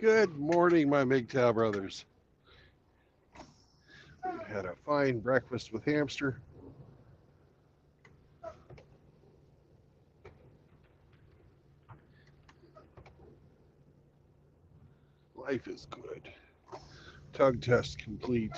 Good morning, my MGTOW brothers. We had a fine breakfast with Hamster. Life is good. Tug test complete.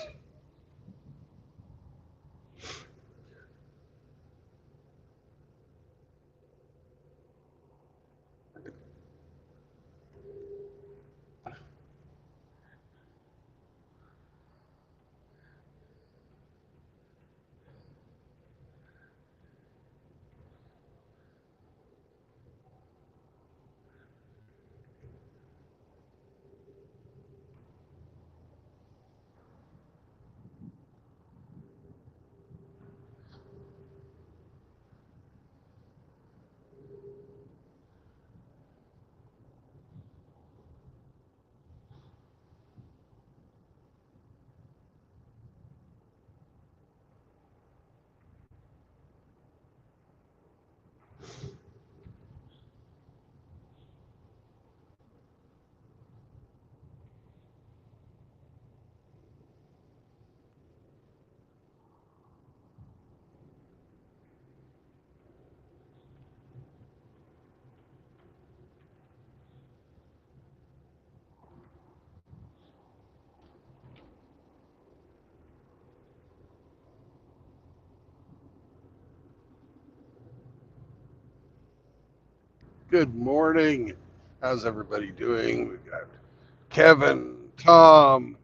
Good morning. How's everybody doing? We got Kevin, Tom,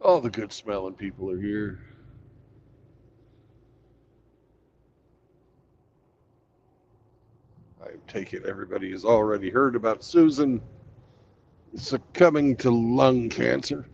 all the good smelling people are here. I take it everybody has already heard about Susan succumbing to lung cancer.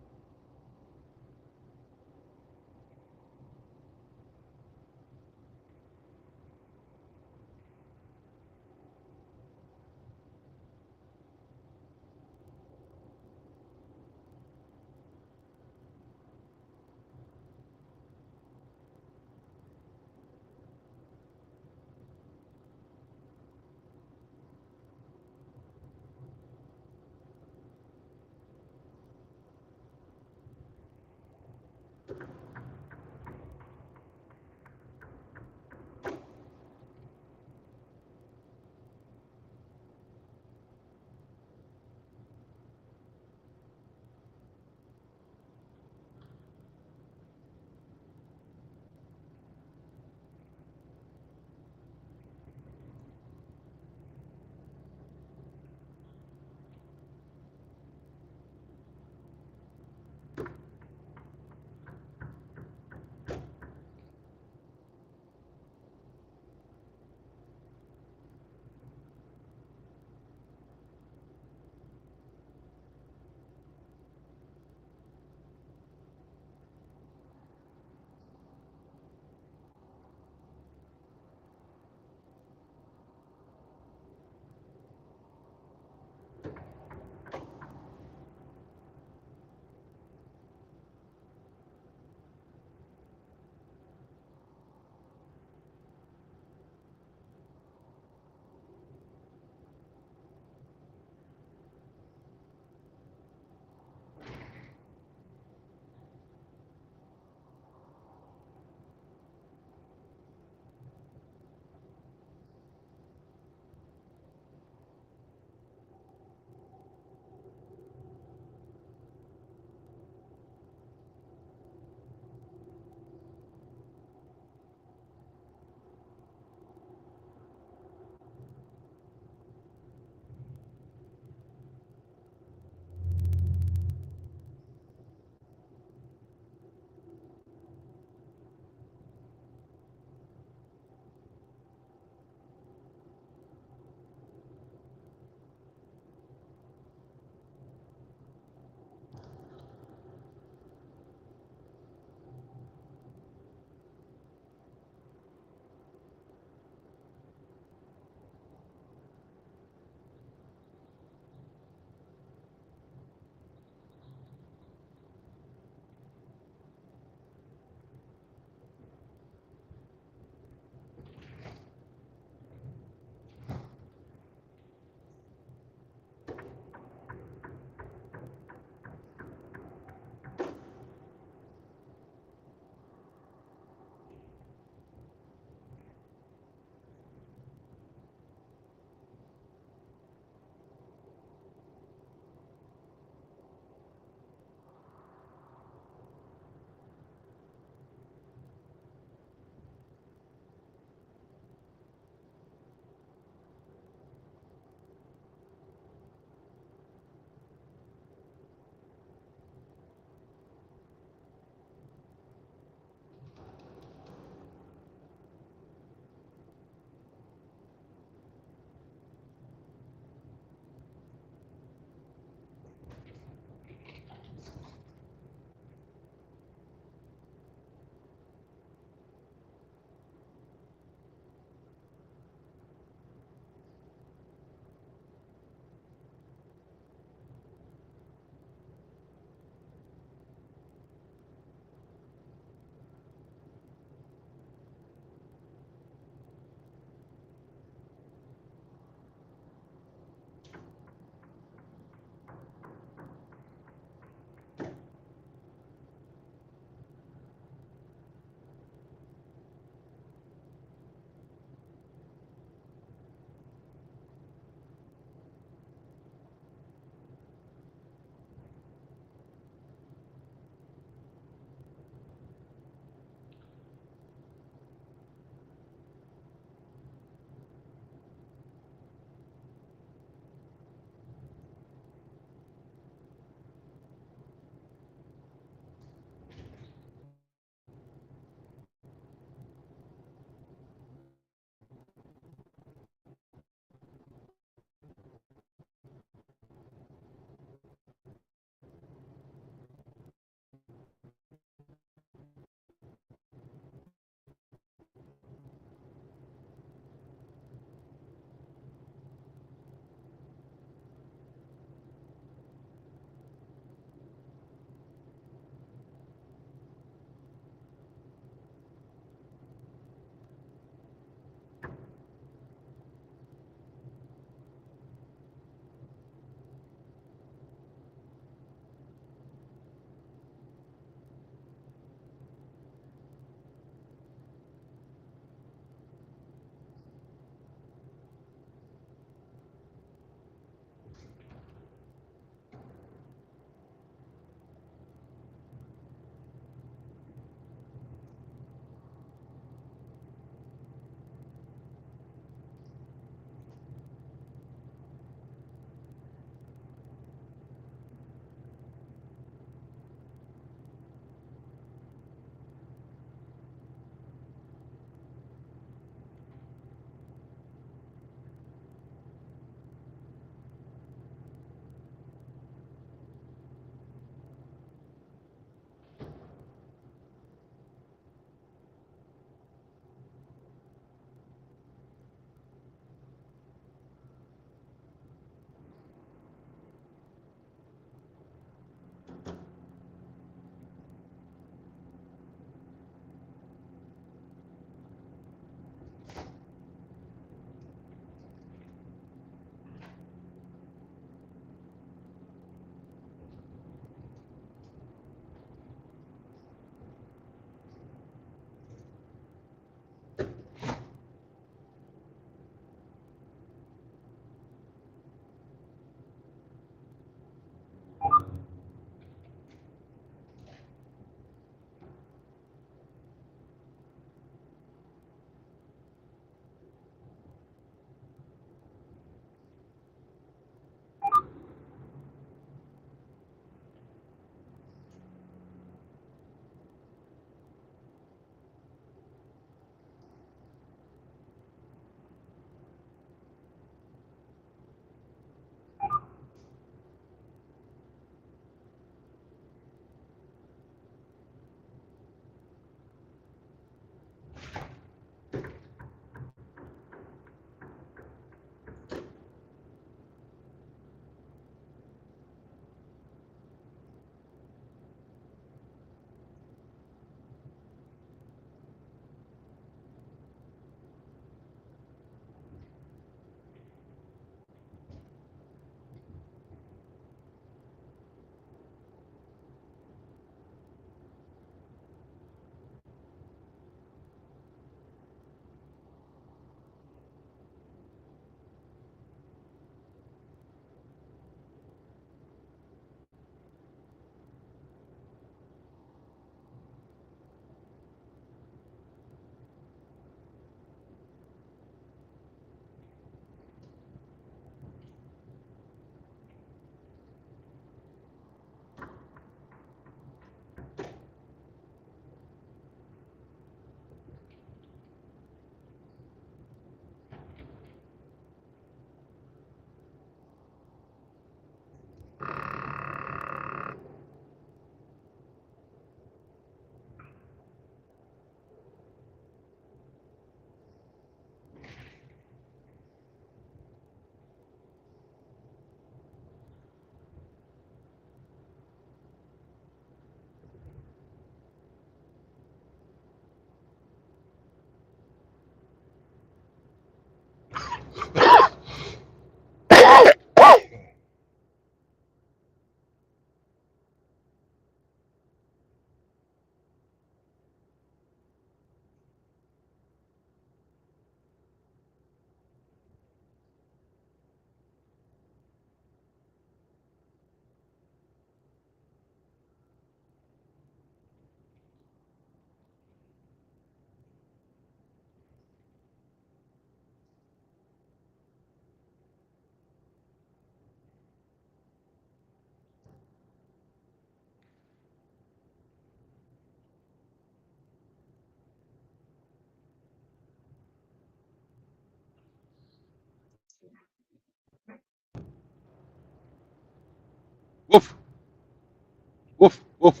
Woof, woof.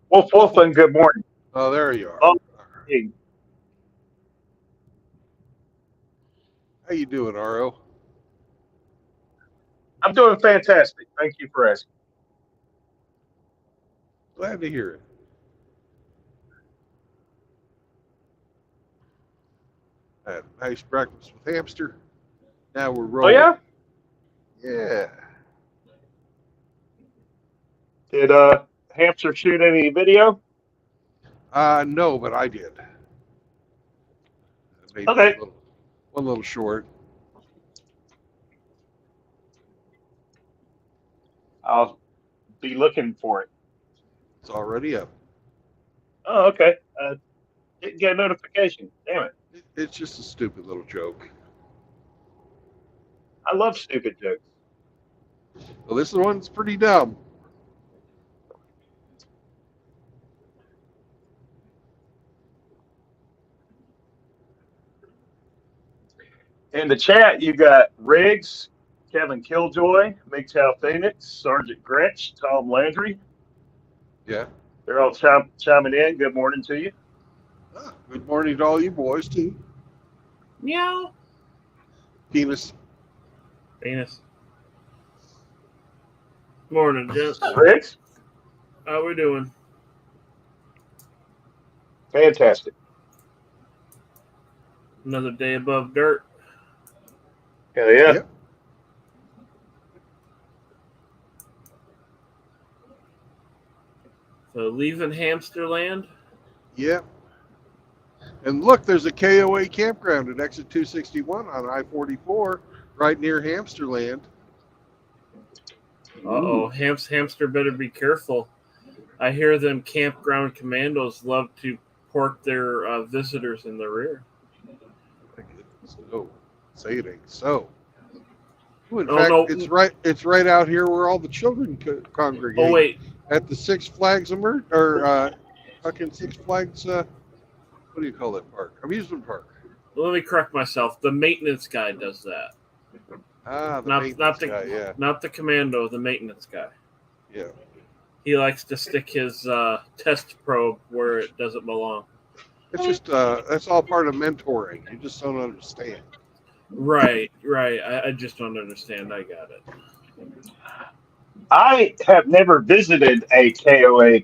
Wolf, wolf, and good morning. Oh, there you are. Oh, hey, How you doing, Aro? I'm doing fantastic. Thank you for asking. Glad to hear it. Had a nice breakfast with Hamster. Now we're Oh, rolling. yeah? Yeah. Did Hamster shoot any video? No, but I did. I made Okay. one little short. I'll be looking for it. It's already up. Oh, okay. Didn't get a notification. Damn it. It's just a stupid little joke. I love stupid jokes. Well, this one's pretty dumb. In the chat, you got Riggs, Kevin Killjoy, MGTOW Phoenix, Sergeant Grinch, Tom Landry. Yeah. They're all chiming in. Good morning to you. Good morning to all you boys, too. Meow. Penis. Penis. Morning, gents. Riggs? How we doing? Fantastic. Another day above dirt. Hell yeah. Yep. So leaving Hamsterland. Yep. And look, there's a KOA campground at exit 261 on I-44 right near Hamsterland. Uh-oh. Hamster better be careful. I hear them campground commandos love to pork their visitors in the rear. So, say it ain't so. In Oh, fact, no. it's right out here where all the children congregate. Oh, wait. At the Six Flags fucking Six Flags, what do you call that park? Amusement park. Let me correct myself. The maintenance guy does that. Ah, the Not maintenance the guy, yeah. Not the commando, the maintenance guy. Yeah. He likes to stick his test probe where it doesn't belong. It's just, that's all part of mentoring. You just don't understand. Right. I just don't understand. I got it. I have never visited a KOA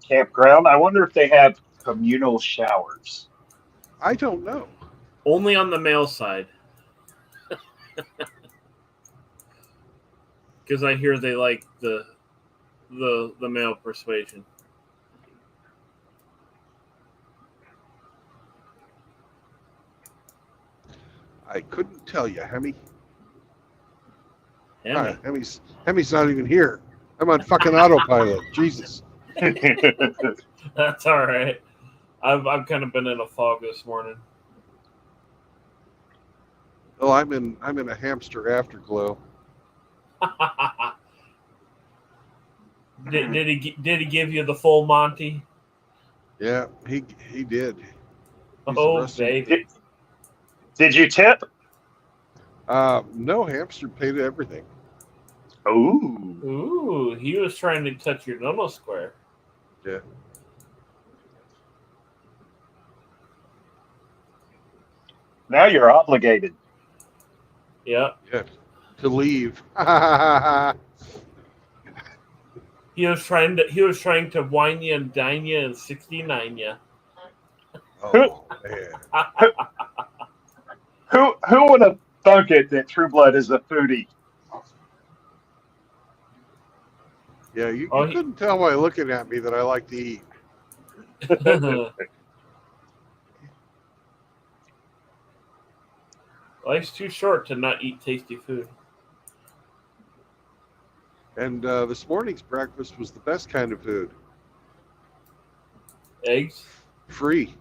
campground. I wonder if they have communal showers. I don't know. Only on the male side. Because I hear they like the male persuasion. I couldn't tell you, Hemi. Hemi. Hemi's not even here. I'm on fucking autopilot. Jesus. That's all right. I've kind of been in a fog this morning. Oh, I'm in a hamster afterglow. Did he give you the full Monty? Yeah, he did. He's Oh, arrested. baby. Did you tip? No, hamster paid everything. Ooh. Ooh, he was trying to touch your Nono Square. Yeah. Now you're obligated. Yep. Yeah. To leave. He was trying to wine you and dine you and 69 you. Oh man. Who would have thunk it that True Blood is a foodie? Yeah, you couldn't tell by looking at me that I like to eat. Life's too short to not eat tasty food. And this morning's breakfast was the best kind of food. Eggs? Free.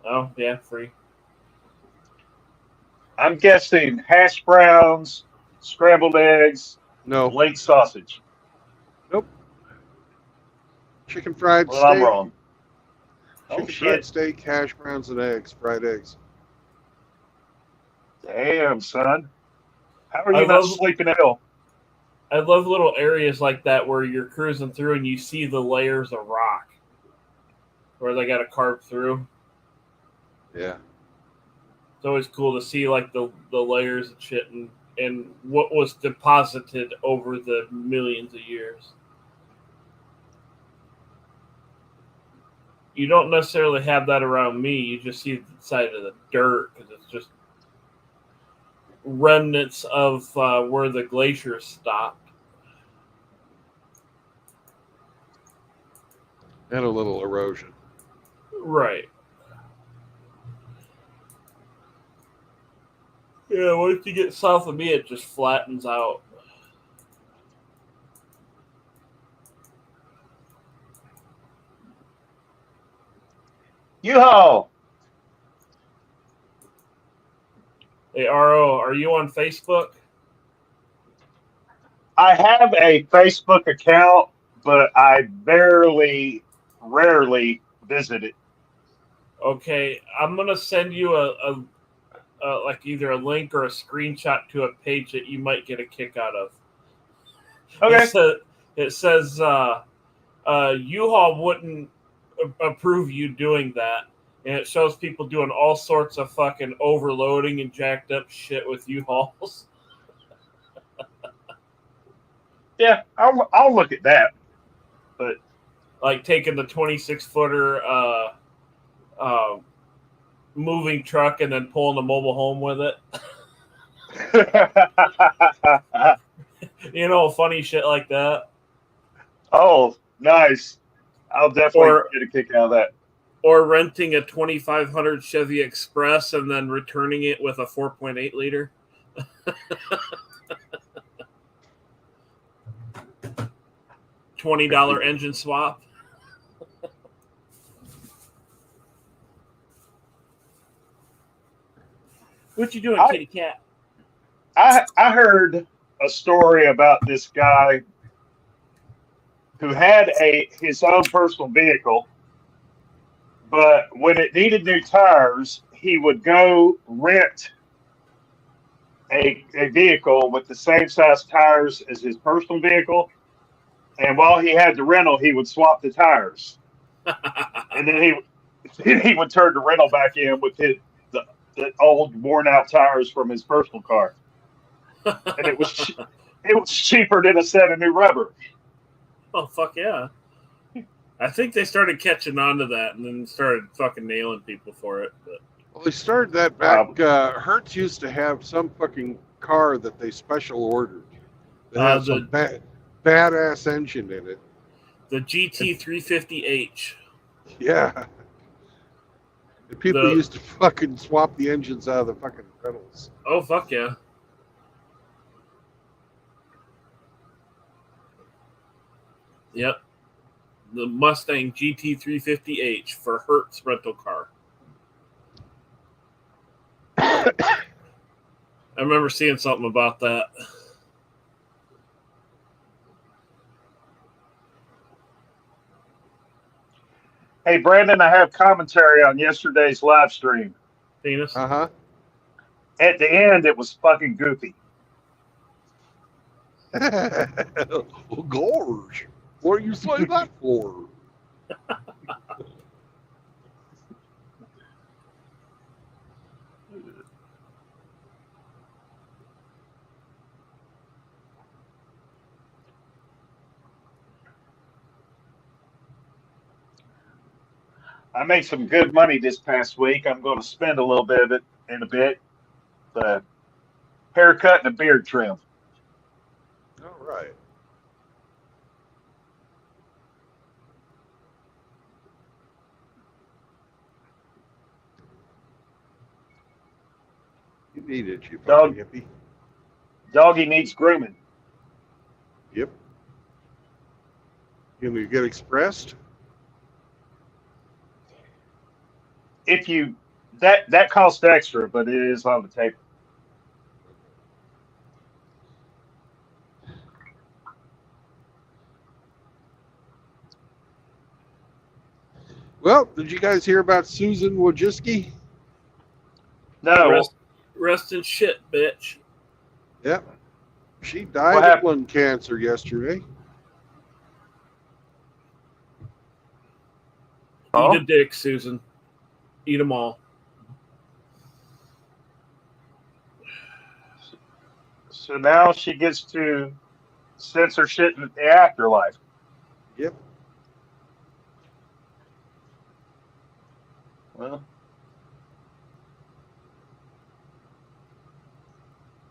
Oh, yeah, free. I'm guessing hash browns, scrambled eggs, No. late sausage. Nope. Chicken fried Well, steak. I'm wrong. Chicken Oh, fried shit. steak, hash browns, and eggs. Fried eggs. Damn, son. How are I you not love- sleeping at all? I love little areas like that where you're cruising through and you see the layers of rock where they got to carve through. Yeah. It's always cool to see like the layers and shit and what was deposited over the millions of years. You don't necessarily have that around me. You just see the side of the dirt because it's just remnants of where the glaciers stopped. And a little erosion. Right. Yeah, once you get south of me, it just flattens out. U-Haul. Hey, RO, are you on Facebook? I have a Facebook account, but I rarely visit it. Okay, I'm gonna send you a like either a link or a screenshot to a page that you might get a kick out of. Okay. It says U-Haul wouldn't approve you doing that, and it shows people doing all sorts of fucking overloading and jacked up shit with U-Hauls. Yeah, I'll look at that. But like taking the 26-footer moving truck and then pulling a mobile home with it. Funny shit like that. Oh, nice. I'll definitely get a kick out of that. Or renting a 2500 Chevy Express and then returning it with a 4.8 liter. $20 engine swap. What you doing, kitty cat? I heard a story about this guy who had his own personal vehicle, but when it needed new tires, he would go rent a vehicle with the same size tires as his personal vehicle, and while he had the rental, he would swap the tires, and then he would turn the rental back in with the old worn out tires from his personal car, and it was cheaper than a set of new rubber. Oh fuck yeah! I think they started catching on to that and then started fucking nailing people for it. But well, they started that back. Hertz used to have some fucking car that they special ordered that had some badass engine in it. The GT350H. Yeah. And people used to fucking swap the engines out of the fucking pedals. Oh, fuck yeah. Yep. The Mustang GT350H for Hertz rental car. I remember seeing something about that. Hey, Brandon, I have commentary on yesterday's live stream. Penis? Uh-huh. At the end, it was fucking goofy. Oh, gorge. What are you saying that for? I made some good money this past week. I'm going to spend a little bit of it in a bit. The haircut and a beard trim. All right. You need it, you fucking hippie. Doggy needs grooming. Yep. Can we get expressed? If you that costs extra, but it is on the table. Well, did you guys hear about Susan Wojcicki? No. Rest in shit, bitch. Yep. She died of lung cancer yesterday. Eat a dick, Susan. Eat them all. So now she gets to censor shit in the afterlife. Yep. Well,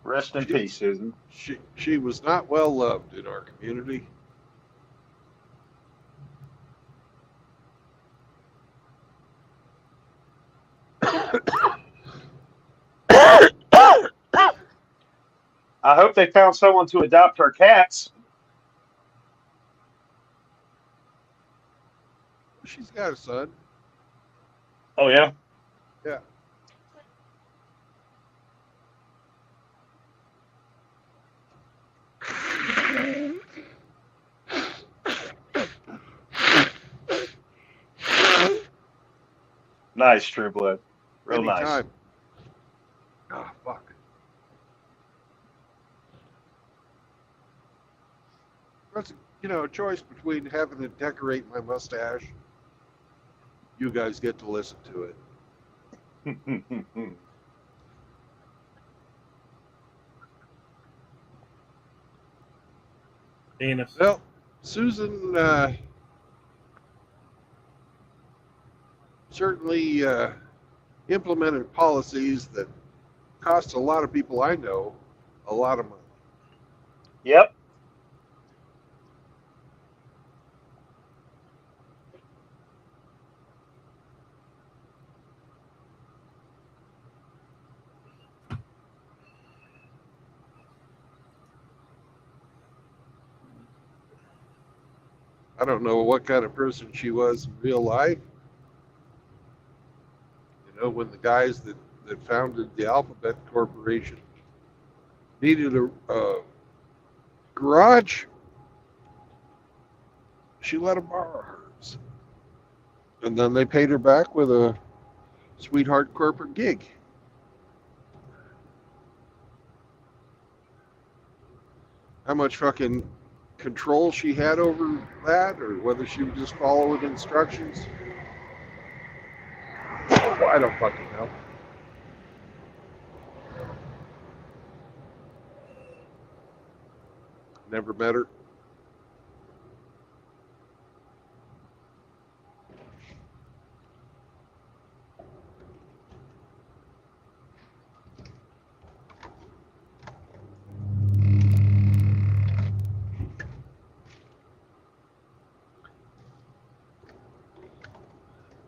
rest in peace, Susan. She was not well loved in our community. I hope they found someone to adopt her cats. She's got a son. Oh, yeah? Yeah. Nice, True Blood. Real nice. Anytime. Ah, fuck. That's, a choice between having to decorate my mustache. You guys get to listen to it. Anus. Well, Susan certainly implemented policies that cost a lot of people I know a lot of money. Yep. I don't know what kind of person she was in real life. When the guys that founded the Alphabet Corporation needed a garage, she let them borrow hers. And then they paid her back with a sweetheart corporate gig. How much fucking control she had over that, or whether she was just following instructions, I don't fucking know. Never met her.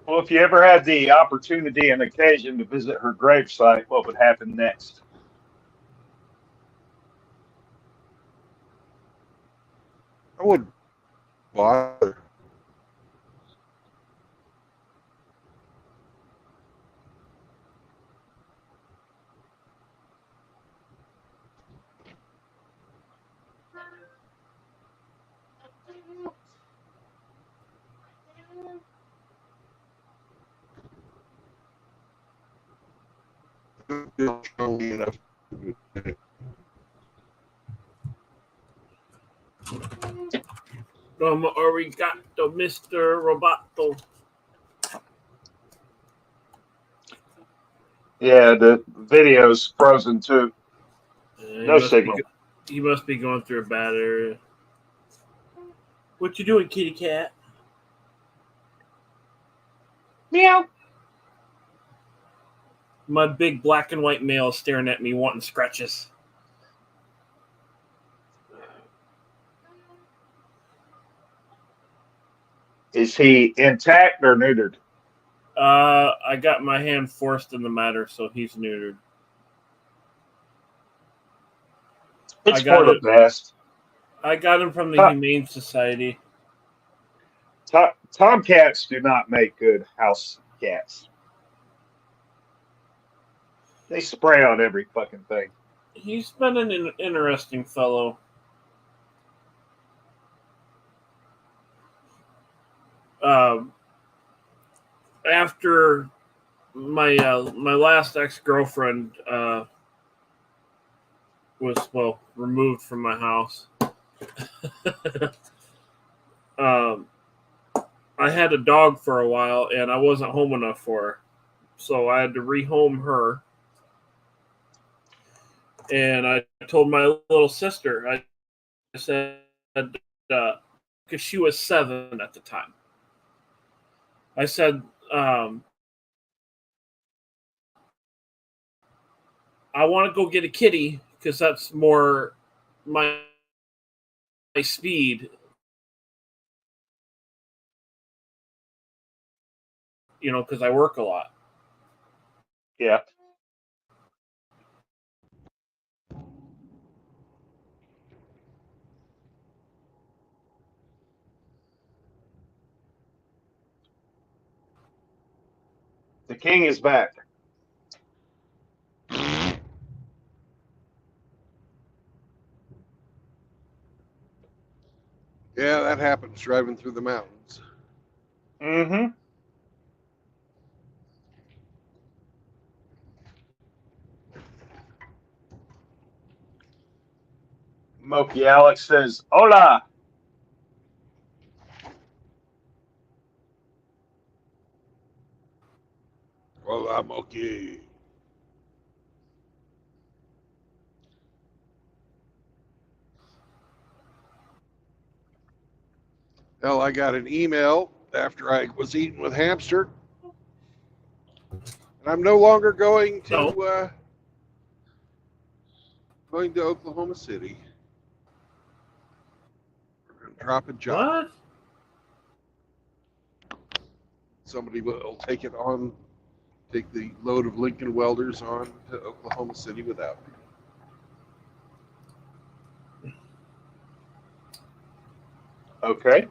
Well, if you ever had the opportunity and occasion to visit her gravesite, what would happen next? I wouldn't bother. Strongly enough. Arigato, Mr. Roboto. Yeah, the video's frozen too. No signal. He must be going through a bad area. What you doing, kitty cat? Meow. My big black and white male is staring at me wanting scratches. Is he intact or neutered? I got my hand forced in the matter, so he's neutered. It's for the best. I got him from the Humane Society. Tomcats do not make good house cats. They spray on every fucking thing. He's been an interesting fellow. After my last ex-girlfriend was removed from my house. I had a dog for a while, and I wasn't home enough for her, so I had to rehome her. And I told my little sister, I said, because she was 7 at the time, I said, I want to go get a kitty because that's more my speed. You know, because I work a lot. Yeah. The king is back. Yeah, that happens driving through the mountains. Mm-hmm. Moki Alex says, "Hola." Well, I'm okay. Hell, I got an email after I was eating with Hamster, and I'm no longer going to Oklahoma City. We're going to drop a job. What? Somebody will take it on, take the load of Lincoln welders on to Oklahoma City without me. Okay.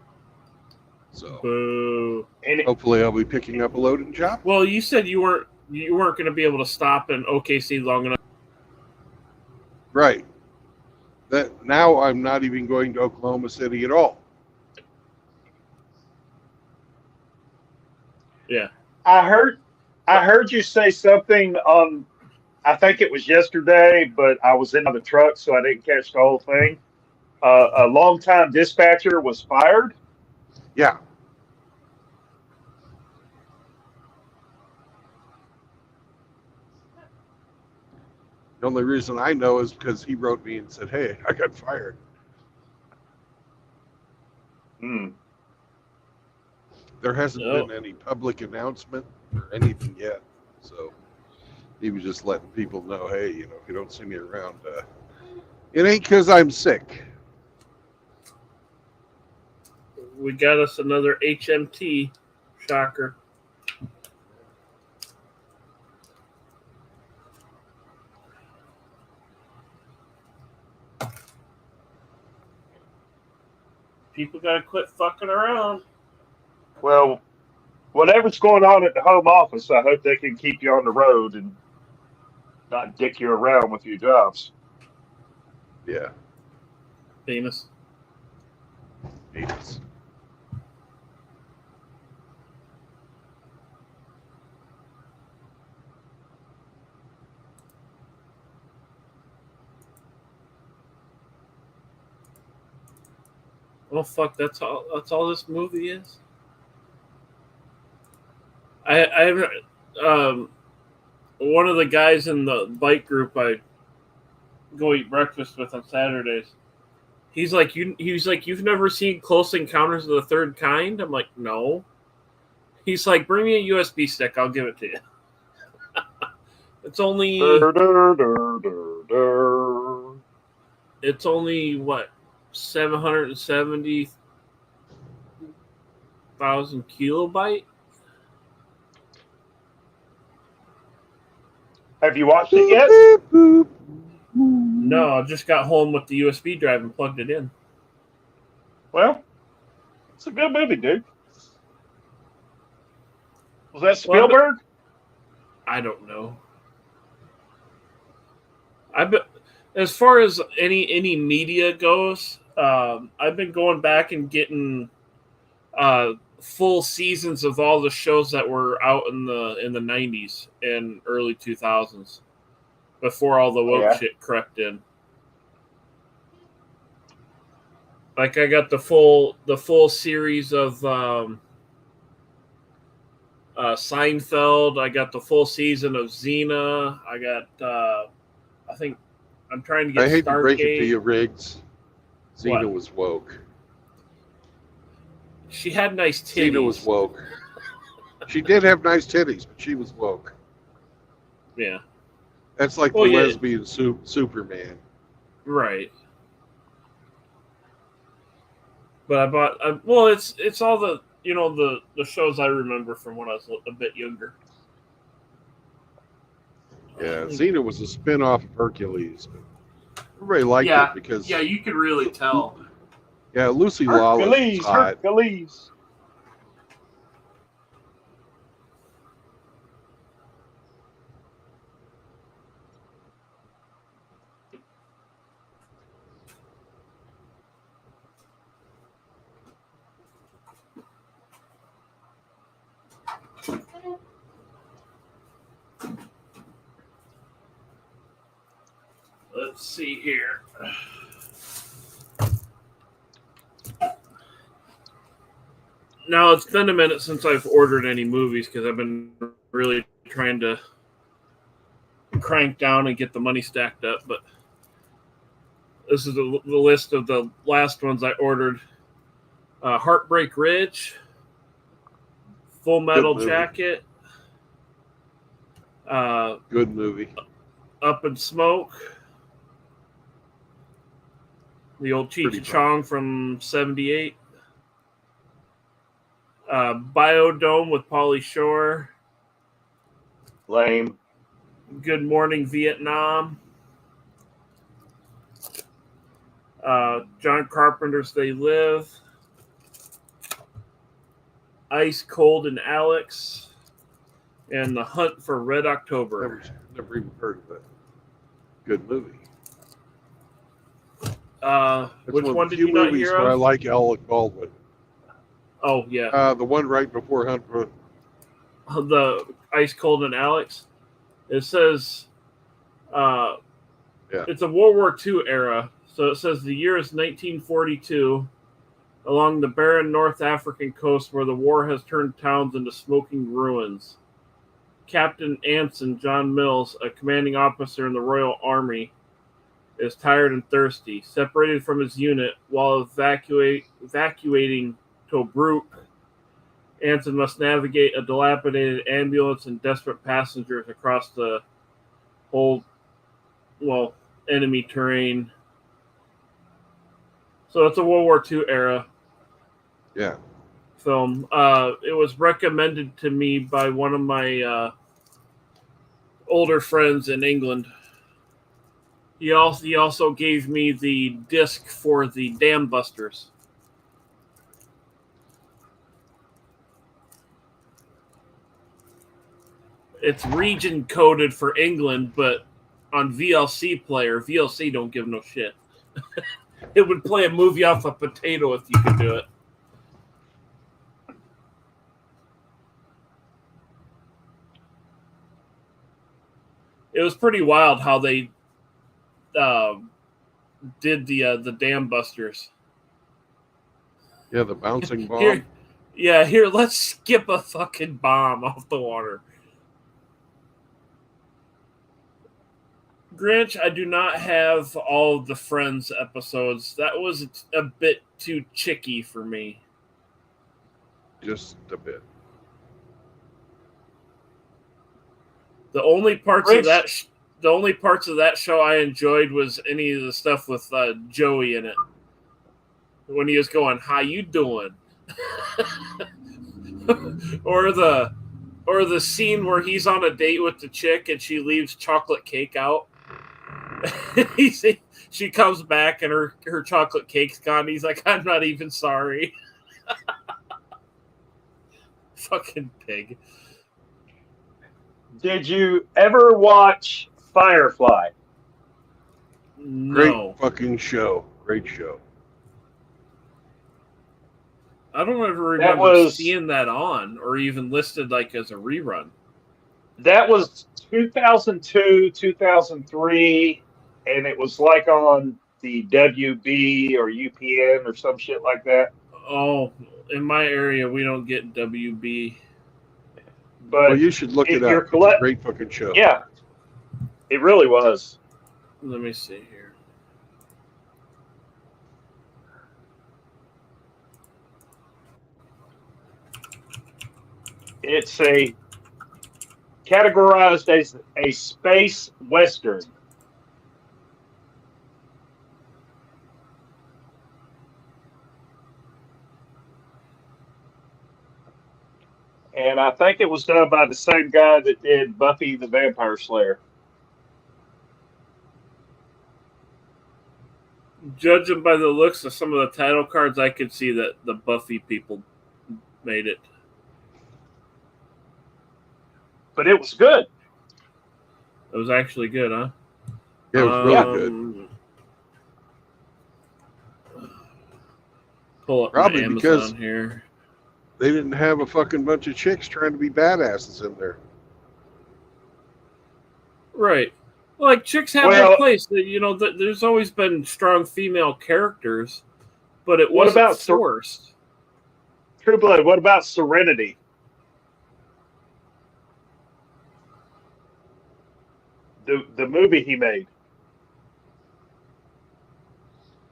So Boo. hopefully I'll be picking up a loading job. Well, you said you weren't going to be able to stop in OKC long enough. Right. That now I'm not even going to Oklahoma City at all. Yeah. I heard you say something on, I think it was yesterday, but I was in the truck, so I didn't catch the whole thing. A longtime dispatcher was fired. Yeah. The only reason I know is because he wrote me and said, "Hey, I got fired." Hmm. There hasn't been any public announcement or anything yet, so he was just letting people know, "Hey, if you don't see me around, it ain't because I'm sick." We got us another HMT. Shocker. People got to quit fucking around. Well, whatever's going on at the home office, I hope they can keep you on the road and not dick you around with your jobs. Yeah. Famous. Famous. Oh fuck! That's all this movie is. I haven't. One of the guys in the bike group I go eat breakfast with on Saturdays. He's like, you've never seen Close Encounters of the Third Kind? I'm like, no. He's like, bring me a USB stick, I'll give it to you. It's only what, 770,000 kilobyte. Have you watched it yet? No, I just got home with the USB drive and plugged it in. Well, it's a good movie, dude. Was that Spielberg? I don't know. As far as any media goes, I've been going back and getting full seasons of all the shows that were out in the 90s and early 2000s before all the woke shit crept in. Like I got the full series of Seinfeld. I got the full season of Xena. I got I think I'm trying to get I hate to break it to Stargate. you, Riggs. Xena What? was woke. She had nice titties. Xena was woke. She did have nice titties, but she was woke. Yeah. That's like Well, the yeah. lesbian Superman. Right. But I bought. Well, it's all the the shows I remember from when I was a bit younger. Yeah, Xena was a spin-off of Hercules. Everybody liked it because you could really tell. yeah, Lucy Lawless was hot. Hercules. Let's see here. Now, it's been a minute since I've ordered any movies because I've been really trying to crank down and get the money stacked up. But this is the list of the last ones I ordered. Heartbreak Ridge, Full Metal movie. Jacket, Good movie. Up in Smoke, the old Cheech Pretty and Chong from '78, Biodome with Pauly Shore, Lame. Good Morning Vietnam, John Carpenter's They Live, Ice Cold and Alex, and The Hunt for Red October. Never even heard of it. Good movie. Which one one of the did few you not movies hear where I of? like Alec Baldwin. Oh, yeah. The one right before Hunt for The Ice Cold and Alex. It says it's a World War II era. So it says the year is 1942 along the barren North African coast where the war has turned towns into smoking ruins. Captain Anson John Mills, a commanding officer in the Royal Army, is tired and thirsty. Separated from his unit while evacuating Tobruk, Anson must navigate a dilapidated ambulance and desperate passengers across the whole, enemy terrain. So it's a World War II era film. It was recommended to me by one of my older friends in England. He also gave me the disc for the Dam Busters. It's region coded for England, but on VLC player, VLC don't give no shit. It would play a movie off a potato if you could do it. It was pretty wild how they did the Dam Busters. Yeah, the bouncing bomb. Here, let's skip a fucking bomb off the water. Grinch, I do not have all of the Friends episodes. That was a bit too chicky for me. Just a bit. The only parts of that show I enjoyed was any of the stuff with Joey in it. When he was going, "How you doing?" or the scene where he's on a date with the chick and she leaves chocolate cake out. She comes back and her chocolate cake's gone. He's like, "I'm not even sorry." Fucking pig. Did you ever watch Firefly? No. Great fucking show. Great show. I don't ever remember seeing that on or even listed like as a rerun. That was 2002, 2003, and it was like on the WB or UPN or some shit like that. Oh, in my area, we don't get WB. But Well, you should look if it you're up. It's a great fucking show. yeah, it really was. Let me see here. It's categorized as a space western. And I think it was done by the same guy that did Buffy the Vampire Slayer. Judging by the looks of some of the title cards, I could see that the Buffy people made it. But it was good. It was actually good, huh? Yeah, it was really good. Pull up Probably my Amazon because here. they didn't have a fucking bunch of chicks trying to be badasses in there. Right. Like, chicks have their place. You know, there's always been strong female characters, but it wasn't forced. True Blood, what about Serenity? The movie he made.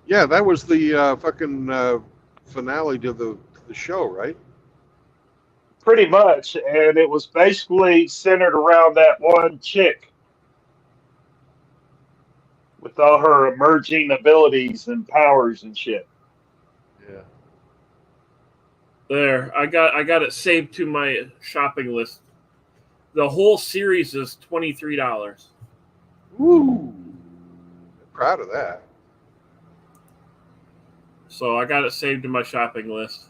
Yeah, that was the fucking finale to the show, right? Pretty much, and it was basically centered around that one chick with all her emerging abilities and powers and shit. Yeah. There, I got it saved to my shopping list. The whole series is $23. Woo! Proud of that. So I got it saved to my shopping list.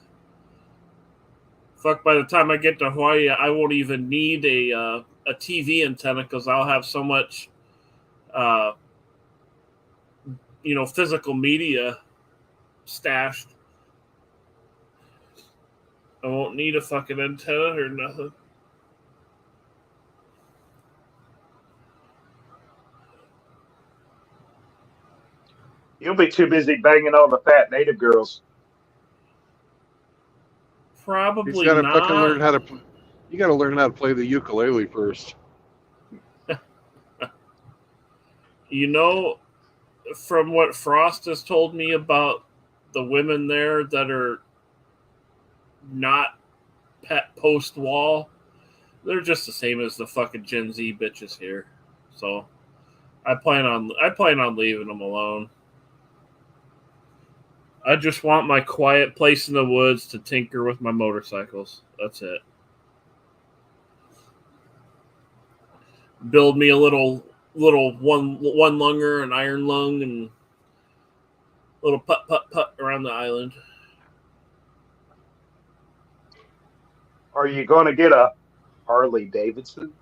Fuck, by the time I get to Hawaii, I won't even need a TV antenna because I'll have so much, physical media stashed. I won't need a fucking antenna or nothing. You'll be too busy banging on the fat native girls. Probably He's gotta not. fucking learn how to. You got to learn how to play the ukulele first. You know, from what Frost has told me about the women there that are not pet post wall, they're just the same as the fucking Gen Z bitches here. So I plan on leaving them alone. I just want my quiet place in the woods to tinker with my motorcycles. That's it. Build me a little one lunger, an iron lung, and little putt around the island. Are you going to get a Harley Davidson?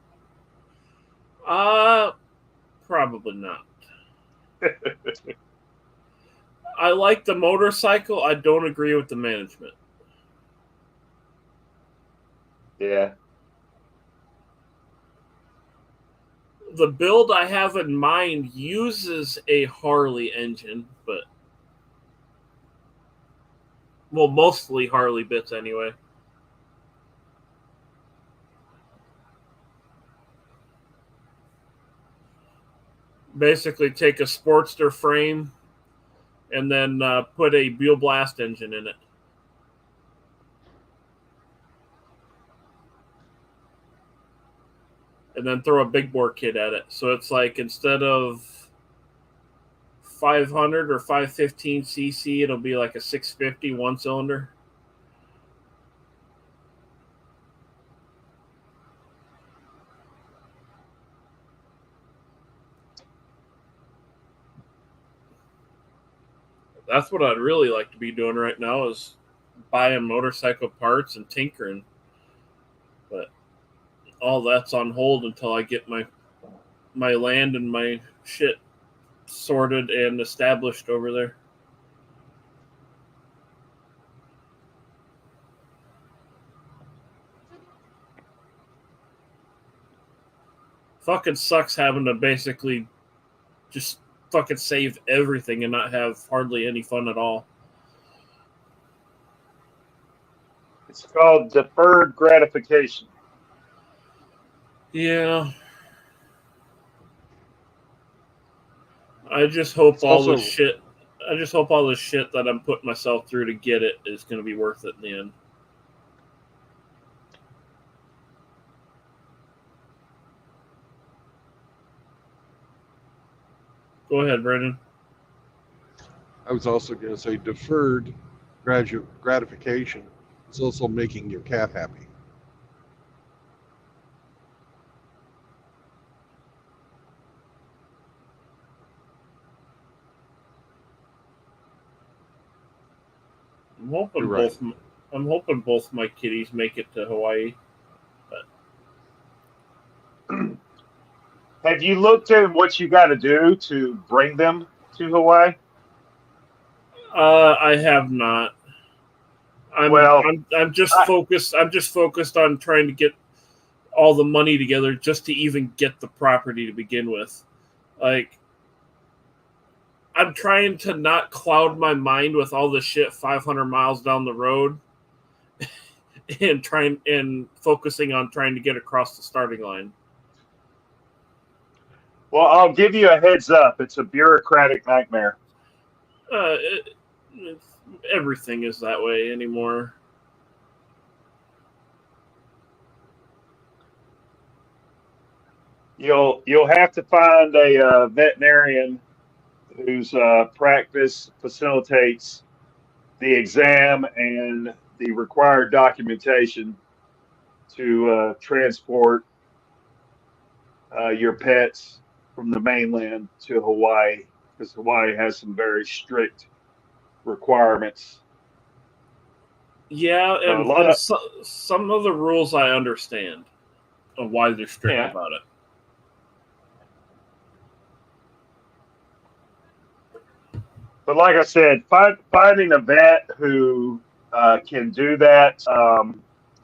Probably not. I like the motorcycle. I don't agree with the management. Yeah. The build I have in mind uses a Harley engine, but mostly Harley bits anyway. Basically, take a Sportster frame and then put a Buell Blast engine in it. And then throw a big bore kit at it. So it's like instead of 500 or 515 cc, it'll be like a 650 one cylinder. That's what I'd really like to be doing right now is buying motorcycle parts and tinkering. But all that's on hold until I get my land and my shit sorted and established over there. Fucking sucks having to basically just fucking save everything and not have hardly any fun at all. It's called deferred gratification. Yeah. I just hope It's all also- this shit. I just hope all this shit that I'm putting myself through to get it is going to be worth it in the end. Go ahead, Brendan. I was also going to say deferred gratification is also making your cat happy. I'm hoping You're right. both. I'm hoping both my kitties make it to Hawaii. Have you looked at what you got to do to bring them to Hawaii? I have not. I'm just focused. I'm just focused on trying to get all the money together just to even get the property to begin with. Like, I'm trying to not cloud my mind with all the shit 500 miles down the road, and focusing on trying to get across the starting line. Well, I'll give you a heads up. It's a bureaucratic nightmare. Everything is that way anymore. You'll have to find a veterinarian whose practice facilitates the exam and the required documentation to transport your pets from the mainland to Hawaii, because Hawaii has some very strict requirements. Yeah, A and, lot of- some of the rules I understand of why they're strict Yeah. about it. But like I said, finding a vet who can do that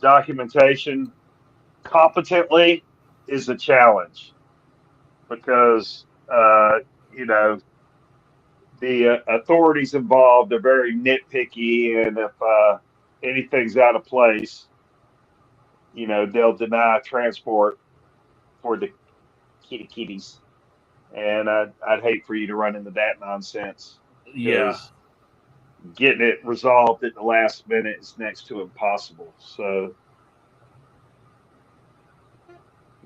documentation competently is a challenge, because the authorities involved are very nitpicky, and if anything's out of place, they'll deny transport for the kitties. And I'd hate for you to run into that nonsense. Yeah. Because getting it resolved at the last minute is next to impossible. So,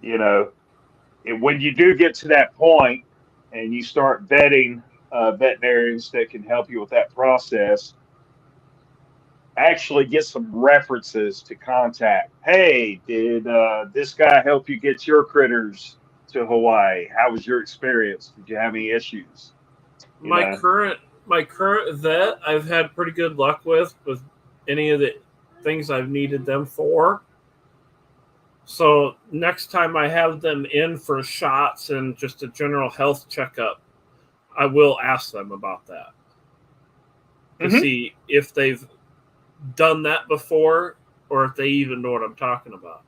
when you do get to that point and you start vetting veterinarians that can help you with that process, actually get some references to contact. Hey, did this guy help you get your critters to Hawaii? How was your experience? Did you have any issues? My current vet, I've had pretty good luck with any of the things I've needed them for. So next time I have them in for shots and just a general health checkup, I will ask them about that to see if they've done that before or if they even know what I'm talking about.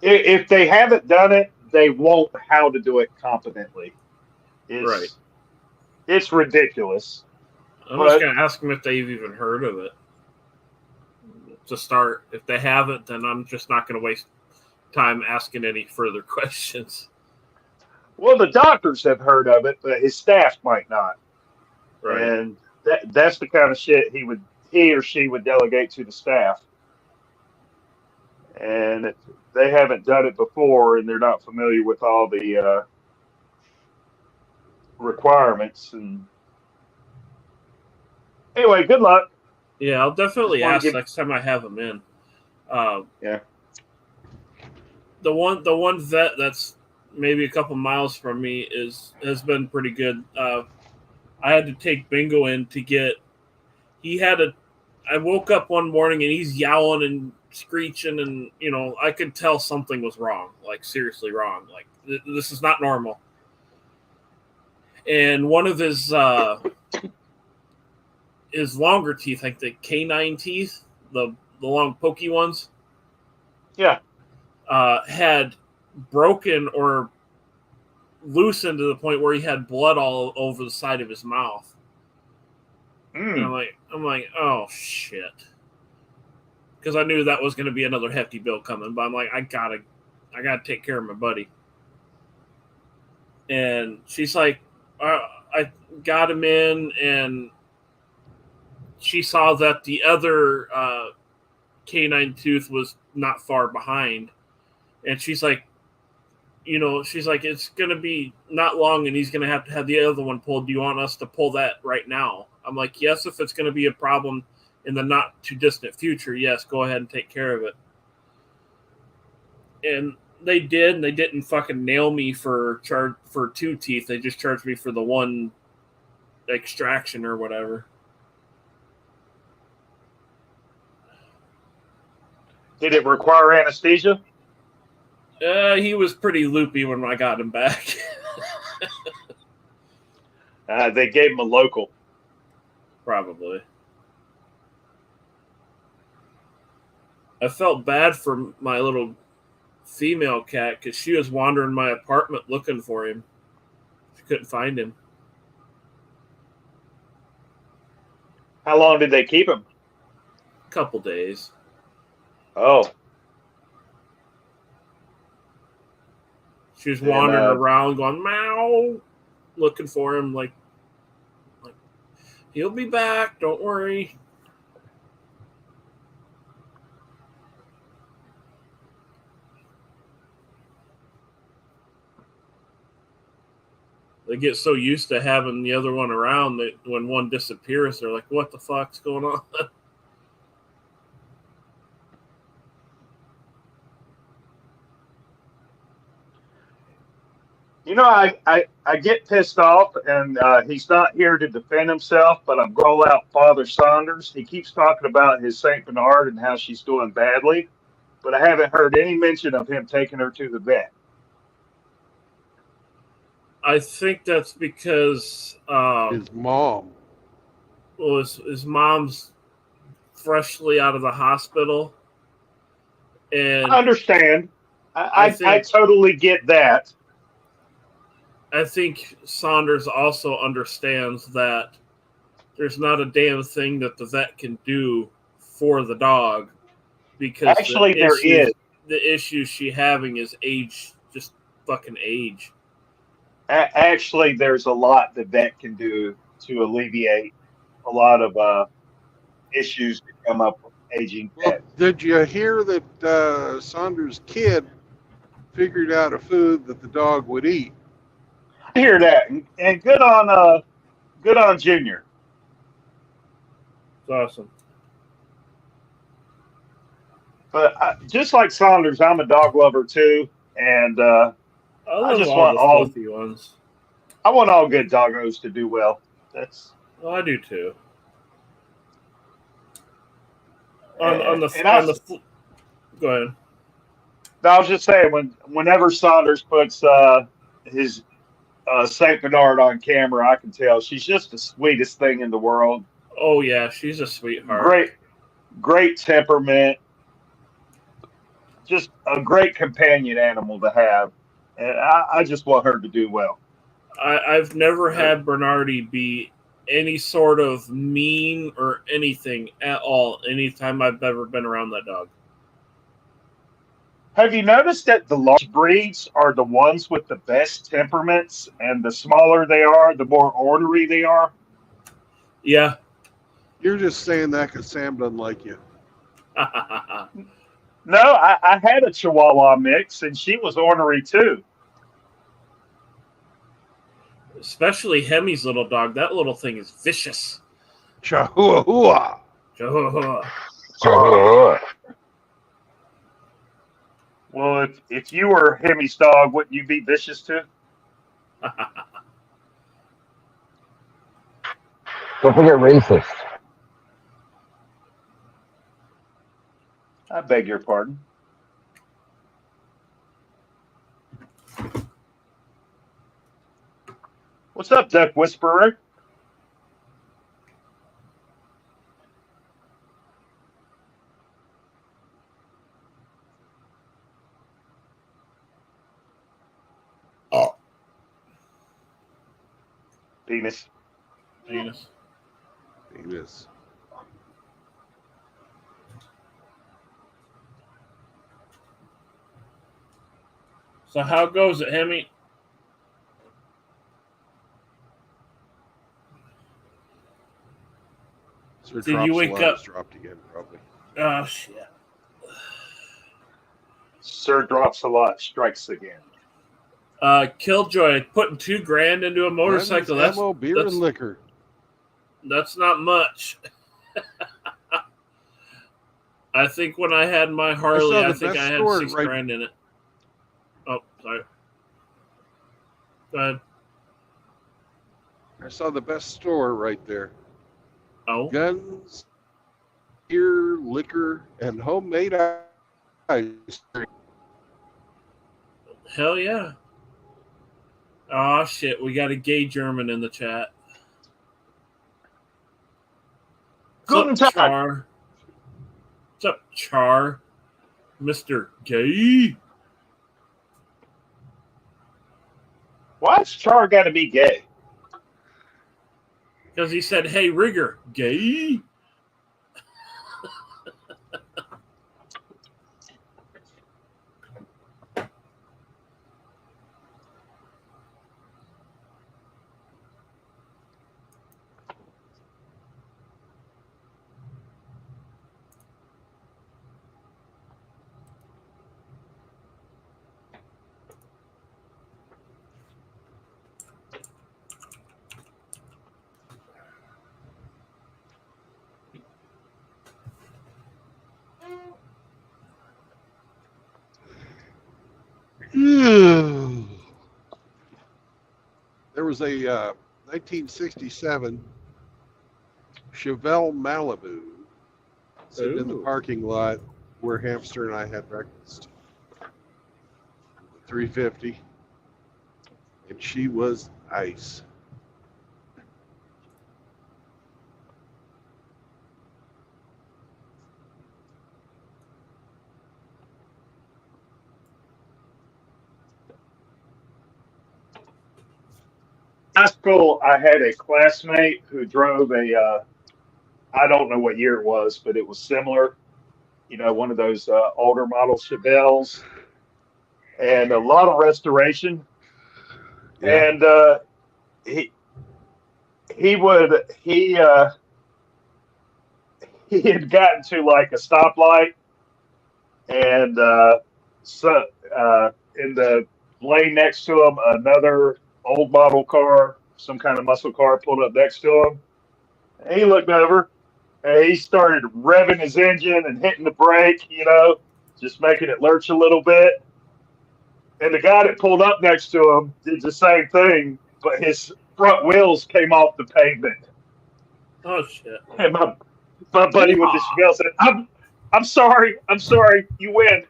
If they haven't done it, they won't know how to do it competently. Right. It's ridiculous. I'm just going to ask them if they've even heard of it to start. If they haven't, then I'm just not going to waste time asking any further questions. Well, the doctors have heard of it, but his staff might not. Right. And that's the kind of shit he or she would delegate to the staff. And if they haven't done it before and they're not familiar with all the requirements, and anyway, good luck. Yeah, I'll definitely ask next time I have them in. Yeah. The one vet that's maybe a couple miles from me has been pretty good. I had to take Bingo in to get. I woke up one morning and he's yowling and screeching, and I could tell something was wrong, like seriously wrong. Like this is not normal. And one of his longer teeth, like the canine teeth, the long pokey ones, yeah, had broken or loosened to the point where he had blood all over the side of his mouth. And I'm like, oh shit. Because I knew that was going to be another hefty bill coming, but I'm like, I gotta take care of my buddy. And she's like, I got him in, and she saw that the other canine tooth was not far behind, and she's like, it's going to be not long, and he's going to have the other one pulled. Do you want us to pull that right now? I'm like, yes, if it's going to be a problem in the not too distant future, yes, go ahead and take care of it. And they did, and they didn't fucking nail me for 2 teeth. They just charged me for the one extraction or whatever. Did it require anesthesia? He was pretty loopy when I got him back. They gave him a local. Probably. I felt bad for my little female cat because she was wandering my apartment looking for him. She couldn't find him. How long did they keep him? A couple days. Oh. She was wandering around going, meow, looking for him, like, he'll be back, don't worry. They get so used to having the other one around that when one disappears, they're like, what the fuck's going on? You know, I get pissed off, and he's not here to defend himself, but I'm going to call out Father Saunders. He keeps talking about his St. Bernard and how she's doing badly, but I haven't heard any mention of him taking her to the vet. I think that's because His mom. well, his mom's freshly out of the hospital. And I understand. I totally get that. I think Saunders also understands that there's not a damn thing that the vet can do for the dog because Actually, there is. The issue she's having is age, just fucking age. Actually, there's a lot the vet can do to alleviate a lot of issues that come up with aging pets. Did you hear that Saunders' kid figured out a food that the dog would eat? I hear that, and good on Junior. It's awesome. But just like Saunders, I'm a dog lover too, and I just want all filthy ones. I want all good doggos to do well. Well, I do too. Go ahead. I was just saying, whenever Saunders puts his Saint Bernard on camera, I can tell she's just the sweetest thing in the world. Oh yeah, she's a sweetheart. Great temperament. Just a great companion animal to have, and I just want her to do well. I've never had Bernardi be any sort of mean or anything at all anytime I've ever been around that dog. Have you noticed that the large breeds are the ones with the best temperaments, and the smaller they are, the more ornery they are? Yeah. You're just saying that because Sam doesn't like you. No, I had a Chihuahua mix, and she was ornery too. Especially Hemi's little dog. That little thing is vicious. Chihuahua. Chihuahua. Well, if you were Hemi's dog, wouldn't you be vicious too? Don't forget racist. I beg your pardon. What's up, Duck Whisperer? Penis. Penis. Penis. So how goes it, Hemi? Sir Did you wake up? Dropped again, probably. Oh shit. Sir drops a lot, strikes again. Killjoy putting $2,000 into a motorcycle. Guns, ammo, beer, and liquor. That's not much. I think when I had my Harley, I think I had $6,000 in it. Oh, sorry. Go ahead. I saw the best store right there. Oh. Guns, beer, liquor, and homemade ice cream. Hell yeah. Oh shit, we got a gay German in the chat. Guten What's up, Tag. Char? What's up, Char? Mr. Gay? Why's Char got to be gay? Because he said, hey, Rigger, gay? There was a 1967 Chevelle Malibu sitting in the parking lot where Hamster and I had breakfast. 350, and she was ice. High school, I had a classmate who drove a, I don't know what year it was, but it was similar, you know, one of those older model Chevelles, and a lot of restoration. Yeah. And he had gotten to like a stoplight, and in the lane next to him, another old model car, some kind of muscle car, pulled up next to him. And he looked over and he started revving his engine and hitting the brake, you know, just making it lurch a little bit. And the guy that pulled up next to him did the same thing, but his front wheels came off the pavement. Oh, shit. And my buddy with the Chevelle said, I'm sorry, you win.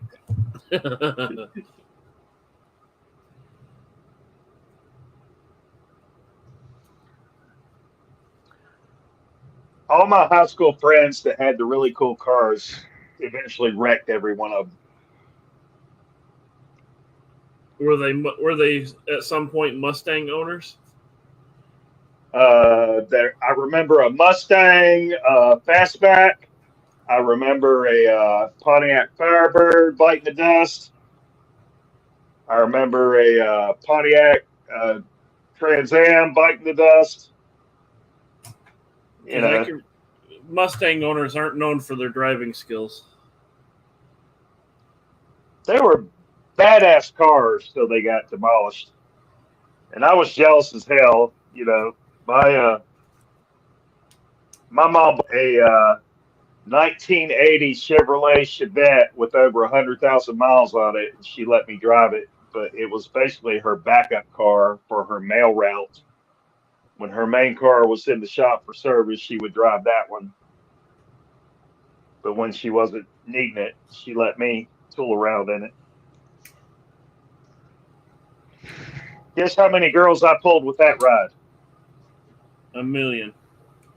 All my high school friends that had the really cool cars eventually wrecked every one of them. Were they at some point Mustang owners? I remember a Mustang fastback. I remember a Pontiac Firebird biting the dust. I remember a Pontiac Trans Am biting the dust. You know, Mustang owners aren't known for their driving skills. they were badass cars till they got demolished, and I was jealous as hell. You know, my mom bought a 1980 Chevrolet Chevette with over 100,000 miles on it, and she let me drive it. But it was basically her backup car for her mail route. When her main car was in the shop for service, she would drive that one. But when she wasn't needing it, she let me tool around in it. Guess how many girls I pulled with that ride? 1 million.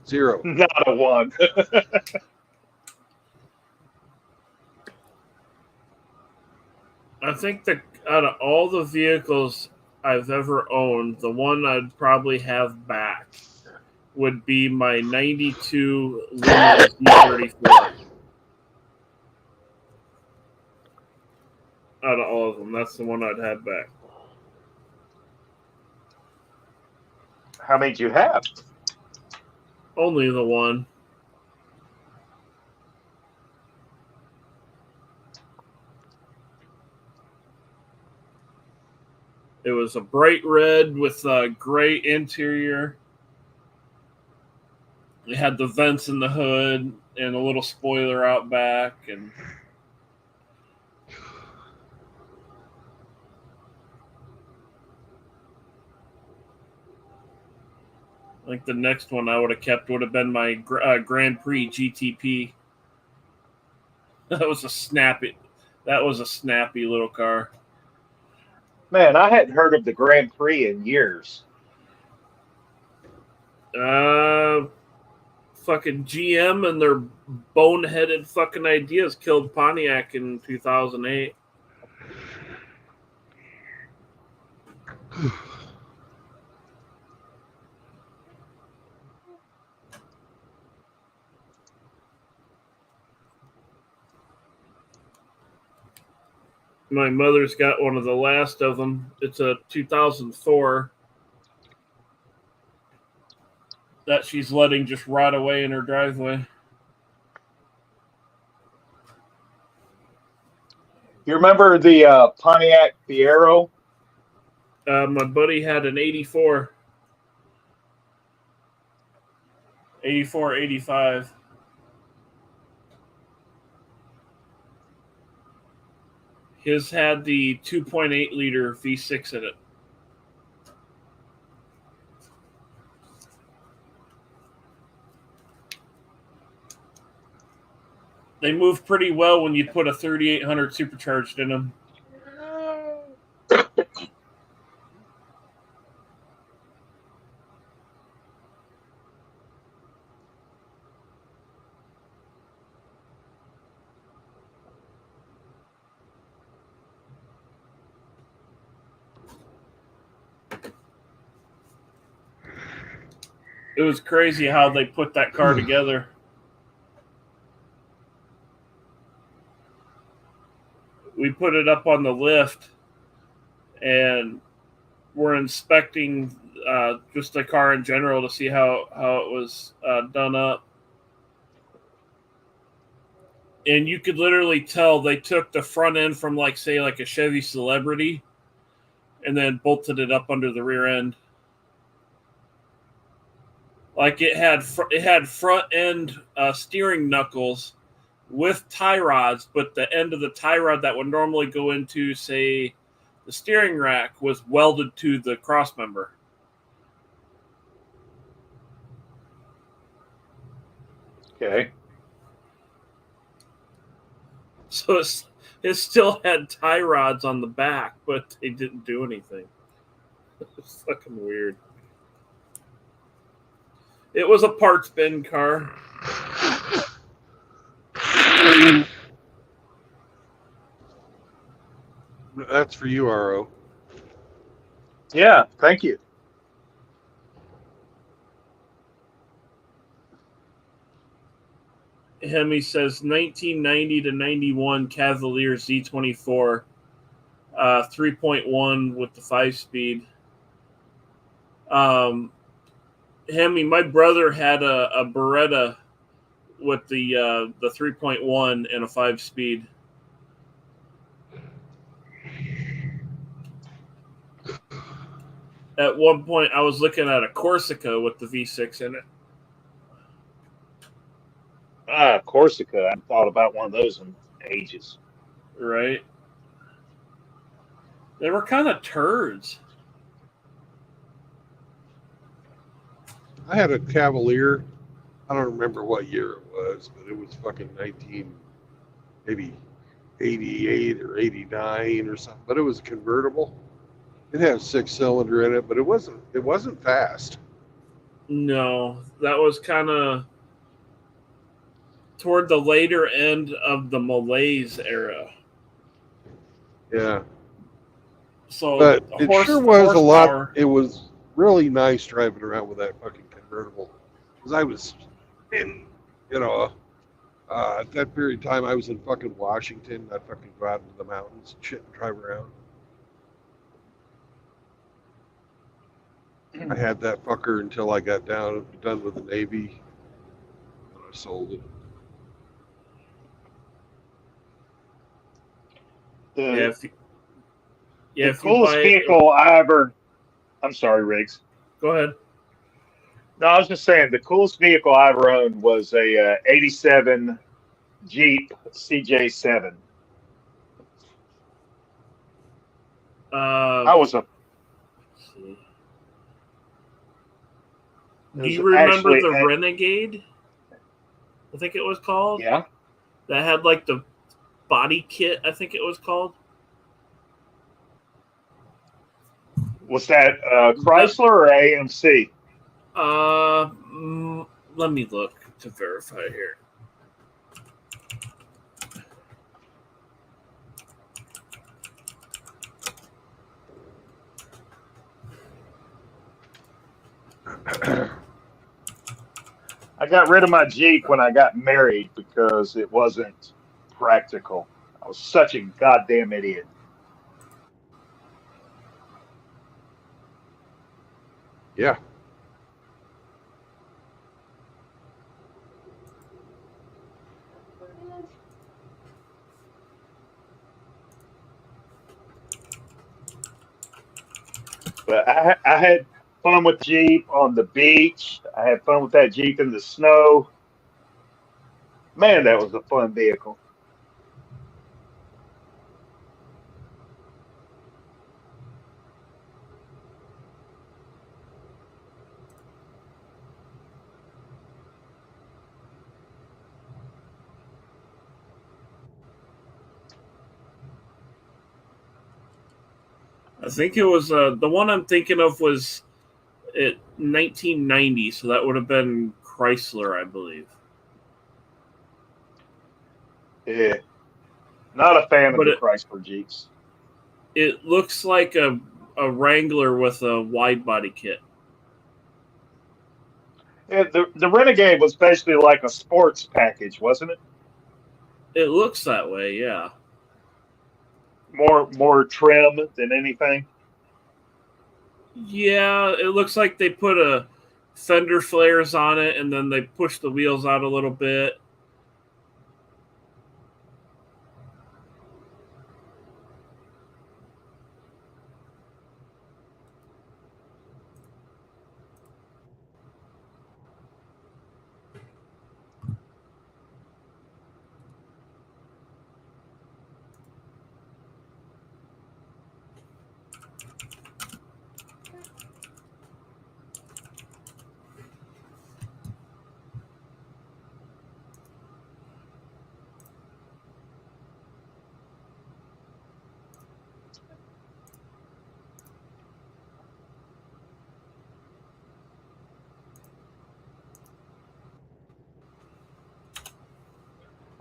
0. Not a one. I think that out of all the vehicles I've ever owned, the one I'd probably have back would be my 92 Lima Z34. Out of all of them, that's the one I'd have back. How many do you have? Only the one. It was a bright red with a gray interior. It had the vents in the hood and a little spoiler out back, and I think the next one I would have kept would have been my Grand Prix GTP. That was a snappy little car. Man, I hadn't heard of the Grand Prix in years. Fucking GM and their boneheaded fucking ideas killed Pontiac in 2008. My mother's got one of the last of them. It's a 2004 that she's letting just rot away in her driveway. You remember the Pontiac Fiero? My buddy had an 84, 85. His had the 2.8 liter V6 in it. They move pretty well when you put a 3800 supercharged in them. It was crazy how they put that car together. We put it up on the lift, and we're inspecting just the car in general to see how it was done up. And you could literally tell they took the front end from, like, say, like a Chevy Celebrity and then bolted it up under the rear end. Like it had front end steering knuckles with tie rods, but the end of the tie rod that would normally go into, say, the steering rack was welded to the cross member. Okay. So it still had tie rods on the back, but they didn't do anything. It's fucking weird. It was a parts bin car. That's for you, RO. Yeah, thank you. Hemi says 1990 to 91 Cavalier Z24, 3.1 with the 5-speed. Hemi, my brother had a Beretta with the 3.1 and a 5-speed. At one point, I was looking at a Corsica with the V6 in it. Corsica. I haven't thought about one of those in ages. Right? They were kind of turds. I had a Cavalier. I don't remember what year it was, but it was fucking maybe 88 or 89 or something. But it was a convertible. It had a 6-cylinder in it, but it wasn't fast. No, that was kind of toward the later end of the Malaise era. Yeah. So But the it sure was a horsepower- lot. It was really nice driving around with that fucking convertible. Because I was in, at that period of time, I was in fucking Washington. I'd fucking go out into the mountains and shit and drive around. I had that fucker until I got done with the Navy. And I sold it. The, Yeah, if the you coolest buy vehicle I ever. I'm sorry, Riggs. go ahead. No, I was just saying the coolest vehicle I ever owned was a '87 Jeep CJ7. I was a. Let's see. It Do was you remember actually the Renegade? I think it was called. yeah. That had like the body kit. I think it was called. Was that Chrysler or AMC? Let me look to verify here. I got rid of my Jeep when I got married because it wasn't practical. I was such a goddamn idiot. Yeah. But I had fun with Jeep on the beach. I had fun with that Jeep in the snow. Man, that was a fun vehicle. I think it was the one I'm thinking of was it 1990, so that would have been Chrysler, I believe. Yeah. Not a fan of But the Chrysler Jeeps. it looks like a Wrangler with a wide body kit. Yeah, the Renegade was basically like a sports package, wasn't it? It looks that way, yeah. More trim than anything. Yeah, it looks like they put a fender flares on it and then they push the wheels out a little bit.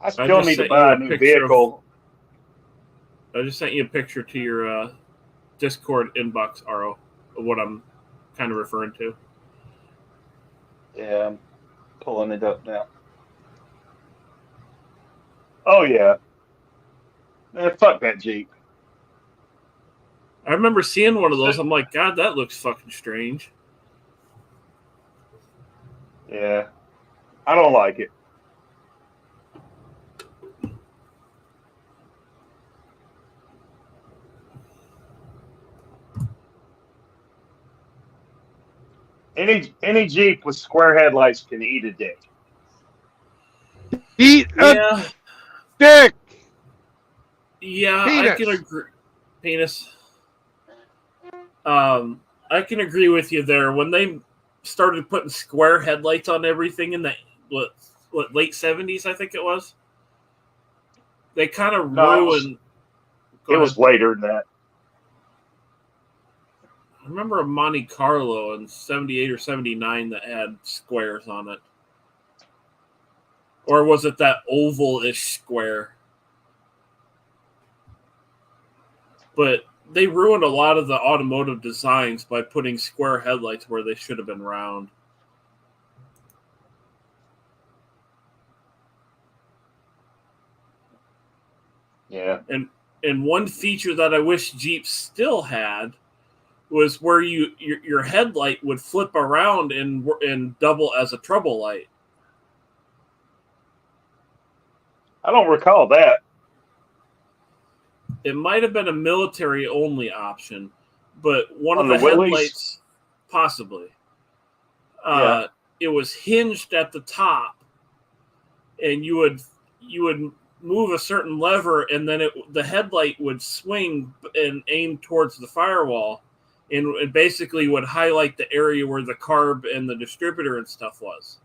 I still need to buy a new vehicle. I just sent you a picture to your Discord inbox, Aro, of what I'm kind of referring to. Yeah, I'm pulling it up now. Oh yeah. Man, fuck that Jeep. I remember seeing one of those. I'm like, God, that looks fucking strange. Yeah. I don't like it. Any Jeep with square headlights can eat a dick. Eat a Yeah, dick. yeah, Penis. I can agree. Penis. I can agree with you there. When they started putting square headlights on everything in the what late 70s, I think it was, they kind of No, ruined. it was later than that. I remember a Monte Carlo in 78 or 79 that had squares on it. Or was it that oval-ish square? But they ruined a lot of the automotive designs by putting square headlights where they should have been round. Yeah. And one feature that I wish Jeep still had was where your headlight would flip around and double as a trouble light. I don't recall that. It might have been a military only option, but one On of the the Willys? headlights, possibly. Yeah. It was hinged at the top, and you would move a certain lever, and then the headlight would swing and aim towards the firewall, and it basically would highlight the area where the carb and the distributor and stuff was.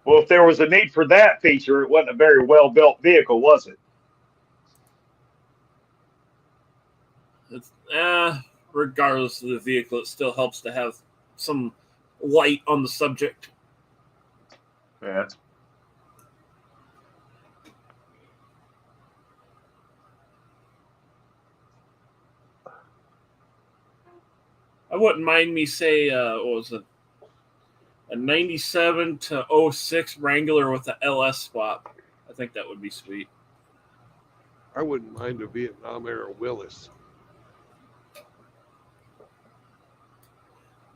Well, if there was a need for that feature, it wasn't a very well-built vehicle, was it? It's, regardless of the vehicle, it still helps to have some light on the subject. Yeah. I wouldn't mind me say, what was it? A 97 to 06 Wrangler with the LS swap. I think that would be sweet. I wouldn't mind a Vietnam era Willis.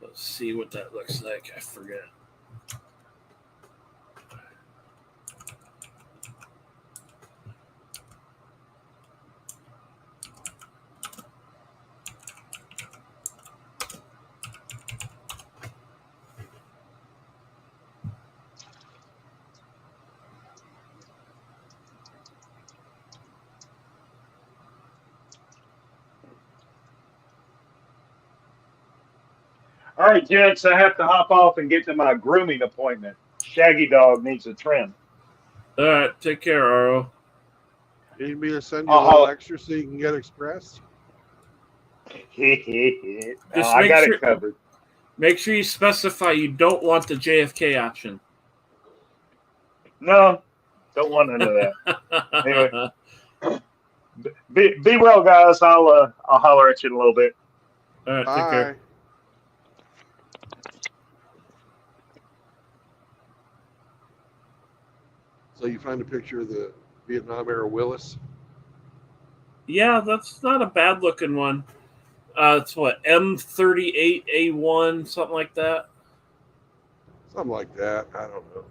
Let's see what that looks like. I forget. All right, gents, I have to hop off and get to my grooming appointment. Shaggy Dog needs a trim. All right, take care, Aro. You need me to send you a I'll- little extra so you can get express? Just I make got sure- it covered. Make sure you specify you don't want the JFK option. No, don't want none of that. Anyway. Be well, guys. I'll holler at you in a little bit. All right, take care. Bye. So you find a picture of the Vietnam era Willis? Yeah, that's not a bad looking one. It's what, M38A1, something like that. Something like that. I don't know.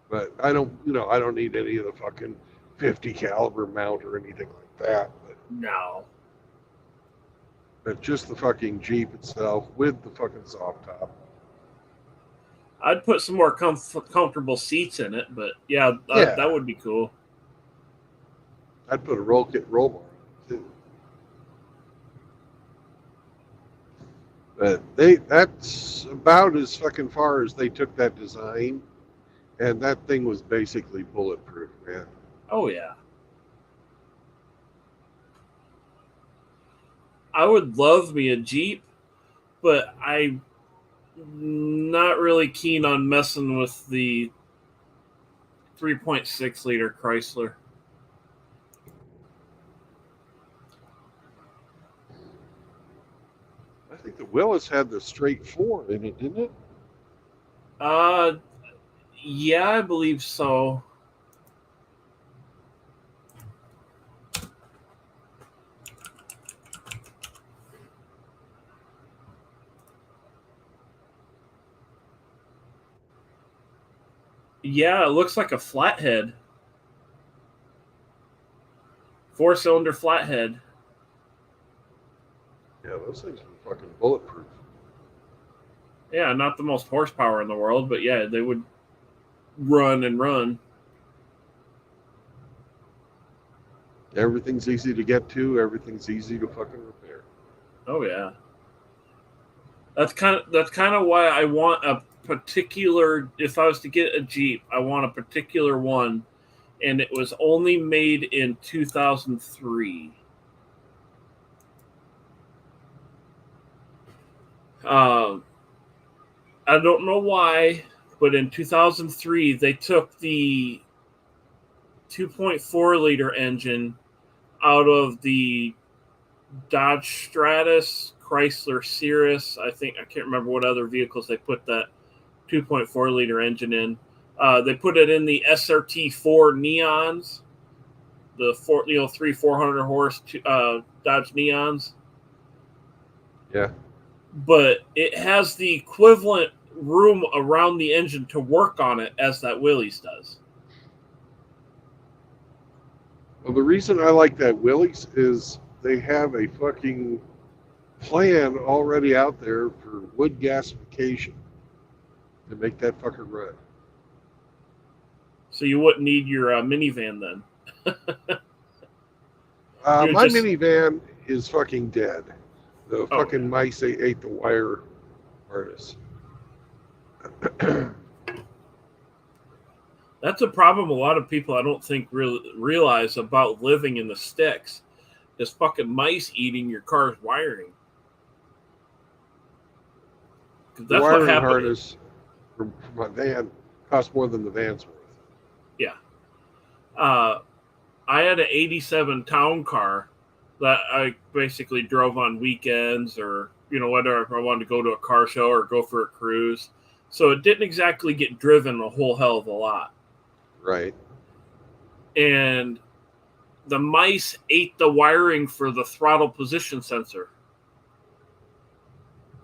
But I don't need any of the fucking 50 caliber mount or anything like that. No. But just the fucking Jeep itself with the fucking soft top. I'd put some more comfortable seats in it, but yeah, Yeah. that would be cool. I'd put a roll kit roll bar on it too. But that's about as fucking far as they took that design. And that thing was basically bulletproof, man. Oh, yeah. I would love me a Jeep, but I'm not really keen on messing with the 3.6 liter Chrysler. I think the Willis had the straight 4 in it, didn't it? Yeah, I believe so. Yeah, it looks like a flathead. 4-cylinder flathead. Yeah, those things were fucking bulletproof. Yeah, not the most horsepower in the world, but yeah, they would run and run. Everything's easy to get to. Everything's easy to fucking repair. Oh yeah. That's kind of why I want a particular. If I was to get a Jeep, I want a particular one, and it was only made in 2003. I don't know why, But in 2003, they took the 2.4 liter engine out of the Dodge Stratus, Chrysler Cirrus. I can't remember what other vehicles they put that 2.4 liter engine in. They put it in the SRT4 Neons, the 3 400 horse Dodge Neons. Yeah. But it has the equivalent room around the engine to work on it as that Willys does. Well, the reason I like that Willys is they have a fucking plan already out there for wood gasification to make that fucker run. So you wouldn't need your minivan then. My just- minivan is fucking dead. The fucking mice, they ate the wire harness. That's a problem a lot of people I don't think realize about living in the sticks. Is fucking mice eating your car's wiring. 'Cause The that's what wiring happened. harness for my van costs more than the van's worth. Yeah. I had an 87 town car that I basically drove on weekends or, whether I wanted to go to a car show or go for a cruise. So it didn't exactly get driven a whole hell of a lot. Right. And the mice ate the wiring for the throttle position sensor.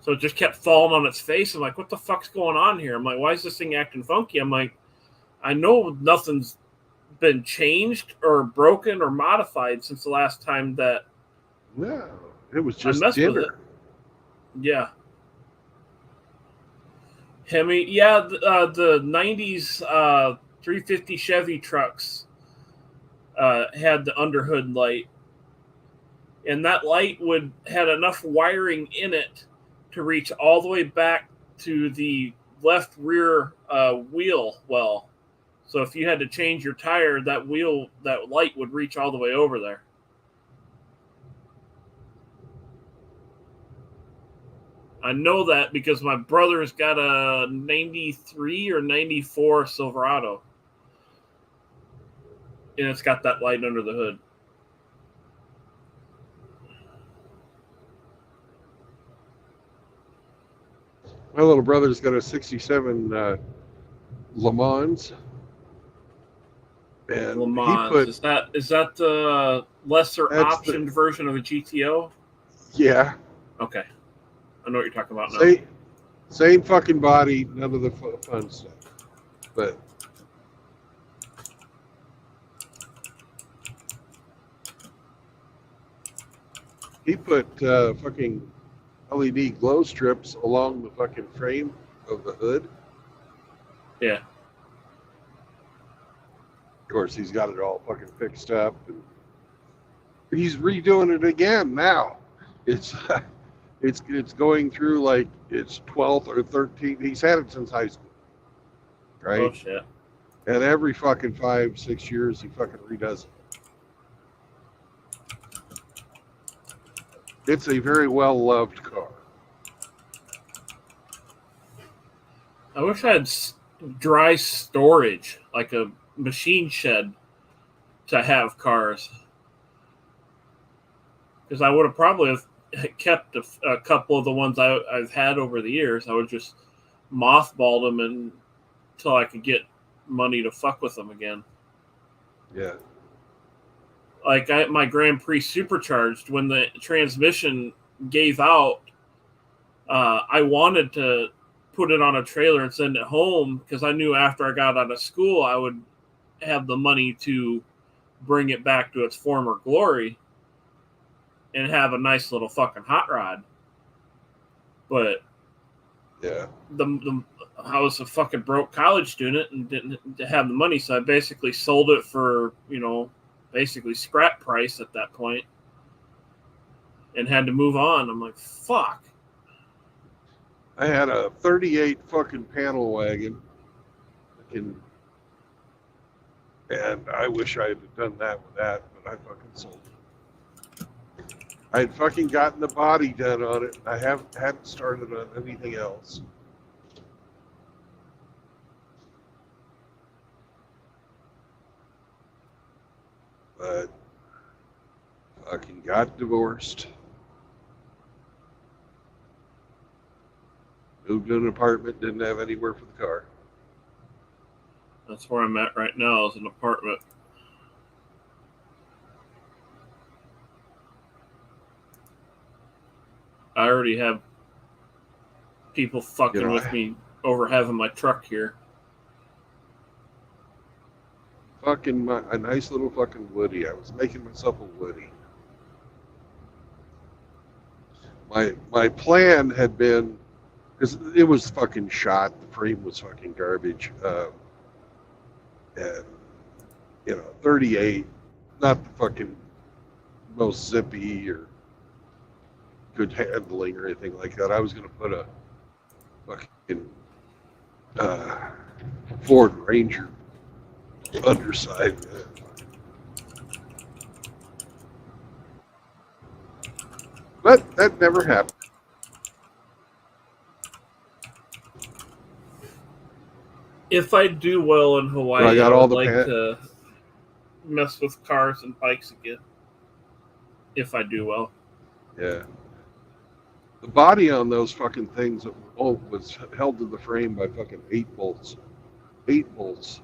So it just kept falling on its face. I'm like, what the fuck's going on here? I'm like, why is this thing acting funky? I'm like, I know nothing's been changed or broken or modified since the last time that. No, it was just messed with dinner. Yeah. Hemi, yeah, the 90s 350 Chevy trucks had the underhood light. And that light had enough wiring in it to reach all the way back to the left rear wheel well. So if you had to change your tire, that light would reach all the way over there. I know that because my brother's got a 93 or 94 Silverado. And it's got that light under the hood. My little brother's got a 67 Le Mans. And Le Mans. Is that the lesser optioned version of a GTO? Yeah. Okay. I know what you're talking about now. Same fucking body, none of the fun stuff. But he put fucking LED glow strips along the fucking frame of the hood. Yeah. Of course, he's got it all fucking fixed up, and he's redoing it again now. It's going through like its 12th or 13th. He's had it since high school, right? Oh shit. And every fucking 5-6 years, he fucking redoes it. It's a very well-loved car. I wish I had dry storage, like a machine shed, to have cars. Because I would have probably kept a couple of the ones I've had over the years. I would just mothball them until I could get money to fuck with them again. Yeah. Like my Grand Prix Supercharged, when the transmission gave out, I wanted to put it on a trailer and send it home because I knew after I got out of school I would have the money to bring it back to its former glory and have a nice little fucking hot rod. But yeah, I was a fucking broke college student and didn't have the money, so I basically sold it for, basically scrap price at that point and had to move on. I'm like, fuck. I had a 38 fucking panel wagon, and I wish I had done that with that, but I fucking sold it. I had fucking gotten the body done on it, and I hadn't started on anything else. but fucking got divorced. Moved to an apartment, didn't have anywhere for the car. That's where I'm at right now, is an apartment. I already have people fucking with me over having my truck here. Fucking a nice little fucking Woody. I was making myself a Woody. My plan had been, because it was fucking shot. The frame was fucking garbage. And 38, not the fucking most zippy or good handling or anything like that. I was gonna put a fucking Ford Ranger underside. But that never happened. If I do well in Hawaii, I got I all would the like to mess with cars and bikes again. If I do well. Yeah. The body on those fucking things was held to the frame by fucking 8 bolts. 8 bolts.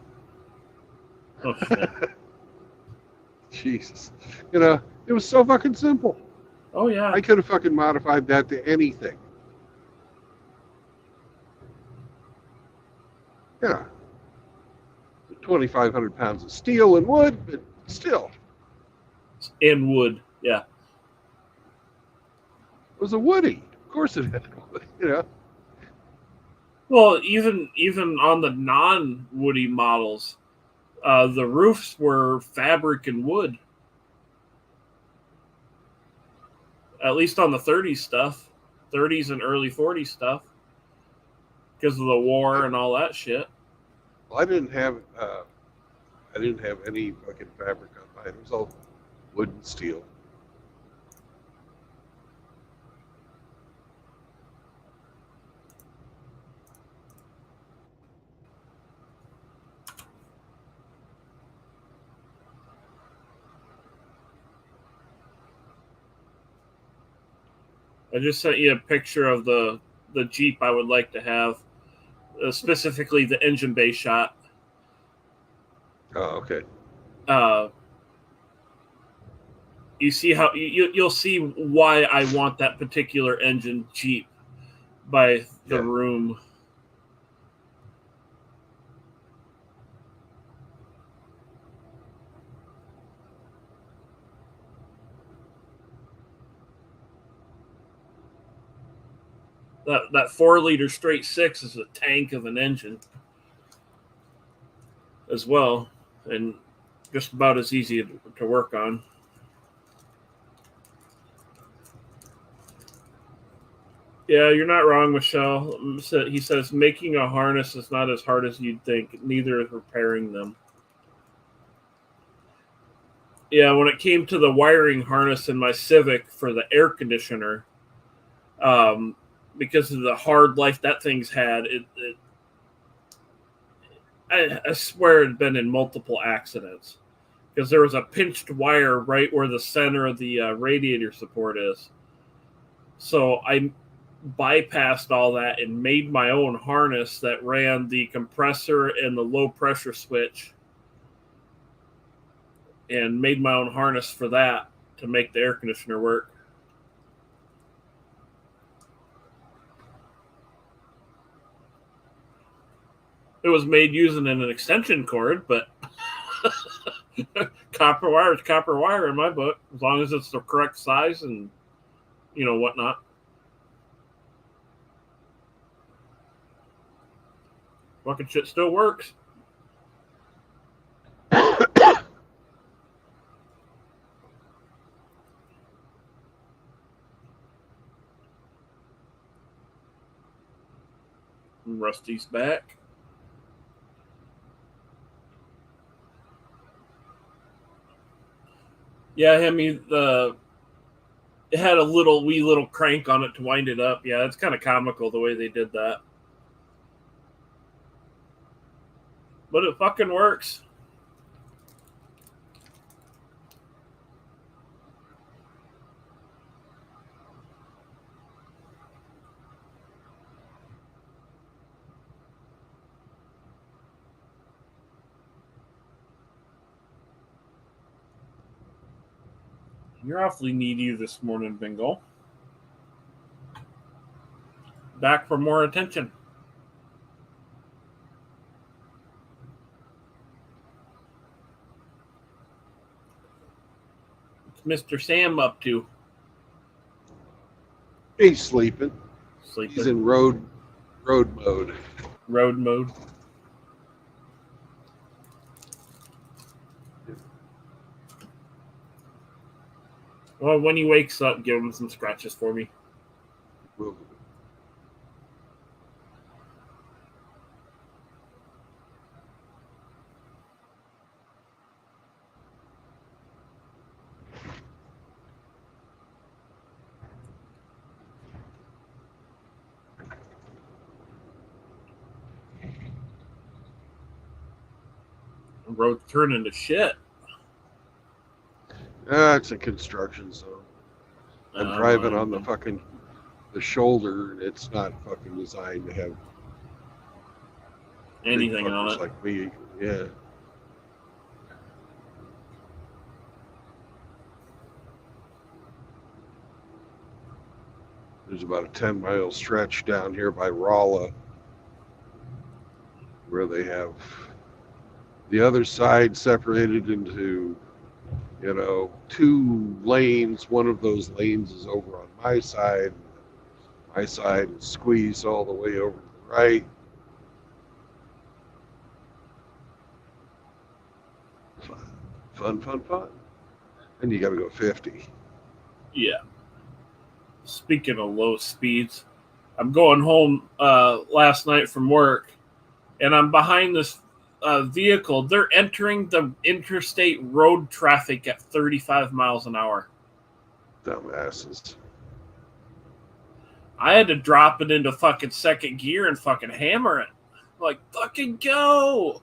Oh, shit. Jesus. It was so fucking simple. Oh, yeah. I could have fucking modified that to anything. Yeah. 2,500 pounds of steel and wood, but still. And wood, yeah. It was a Woody. Of course it had wood, Well, even on the non-Woody models, the roofs were fabric and wood. At least on the 30s stuff. 30s and early 40s stuff. Because of the war and all that shit. Well, I didn't have any fucking fabric on mine. It was all wood and steel. I just sent you a picture of the Jeep I would like to have. Specifically the engine bay shot. Oh, okay. You see how you'll see why I want that particular engine Jeep by the room. That 4-liter straight 6 is a tank of an engine as well, and just about as easy to work on. Yeah, you're not wrong, Michelle. He says making a harness is not as hard as you'd think. Neither is repairing them. Yeah, when it came to the wiring harness in my Civic for the air conditioner, because of the hard life that thing's had, I swear it had been in multiple accidents. Because there was a pinched wire right where the center of the radiator support is. So I bypassed all that and made my own harness that ran the compressor and the low pressure switch, and made my own harness for that to make the air conditioner work. It was made using an extension cord, but copper wire is copper wire in my book, as long as it's the correct size and whatnot. Fucking shit still works. Rusty's back. Yeah, it had a wee little crank on it to wind it up. Yeah, it's kind of comical the way they did that. But it fucking works. You're awfully needy this morning, Bingo. Back for more attention. What's Mr. Sam up to? He's sleeping. Sleeping. He's in road mode. Road mode. Well, when he wakes up, give him some scratches for me. Will Road turning to shit. It's a construction zone. I'm driving on the shoulder, and it's not fucking designed to have anything big on fuckers it. like me. Yeah. There's about a 10-mile stretch down here by Rolla where they have the other side separated into, 2 lanes. One of those lanes is over on my side. My side is squeezed all the way over to the right. Fun. And you got to go 50. Yeah. Speaking of low speeds, I'm going home last night from work, and I'm behind this vehicle. They're entering the interstate road traffic at 35 miles an hour. Dumbasses. I had to drop it into fucking second gear and fucking hammer it. Like, fucking go!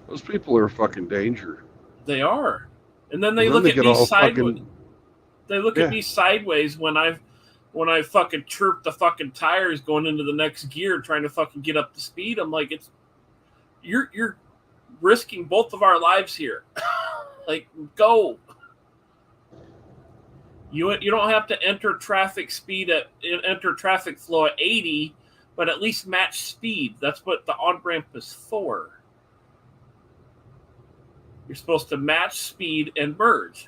Those people are a fucking danger. They are. And then they And look they at get me all sideways. fucking- They look Yeah. at me sideways when I fucking chirp the fucking tires going into the next gear trying to fucking get up to speed. I'm like, you're risking both of our lives here. Like, go. You don't have to enter traffic flow at 80, but at least match speed. That's what the on-ramp is for. You're supposed to match speed and merge.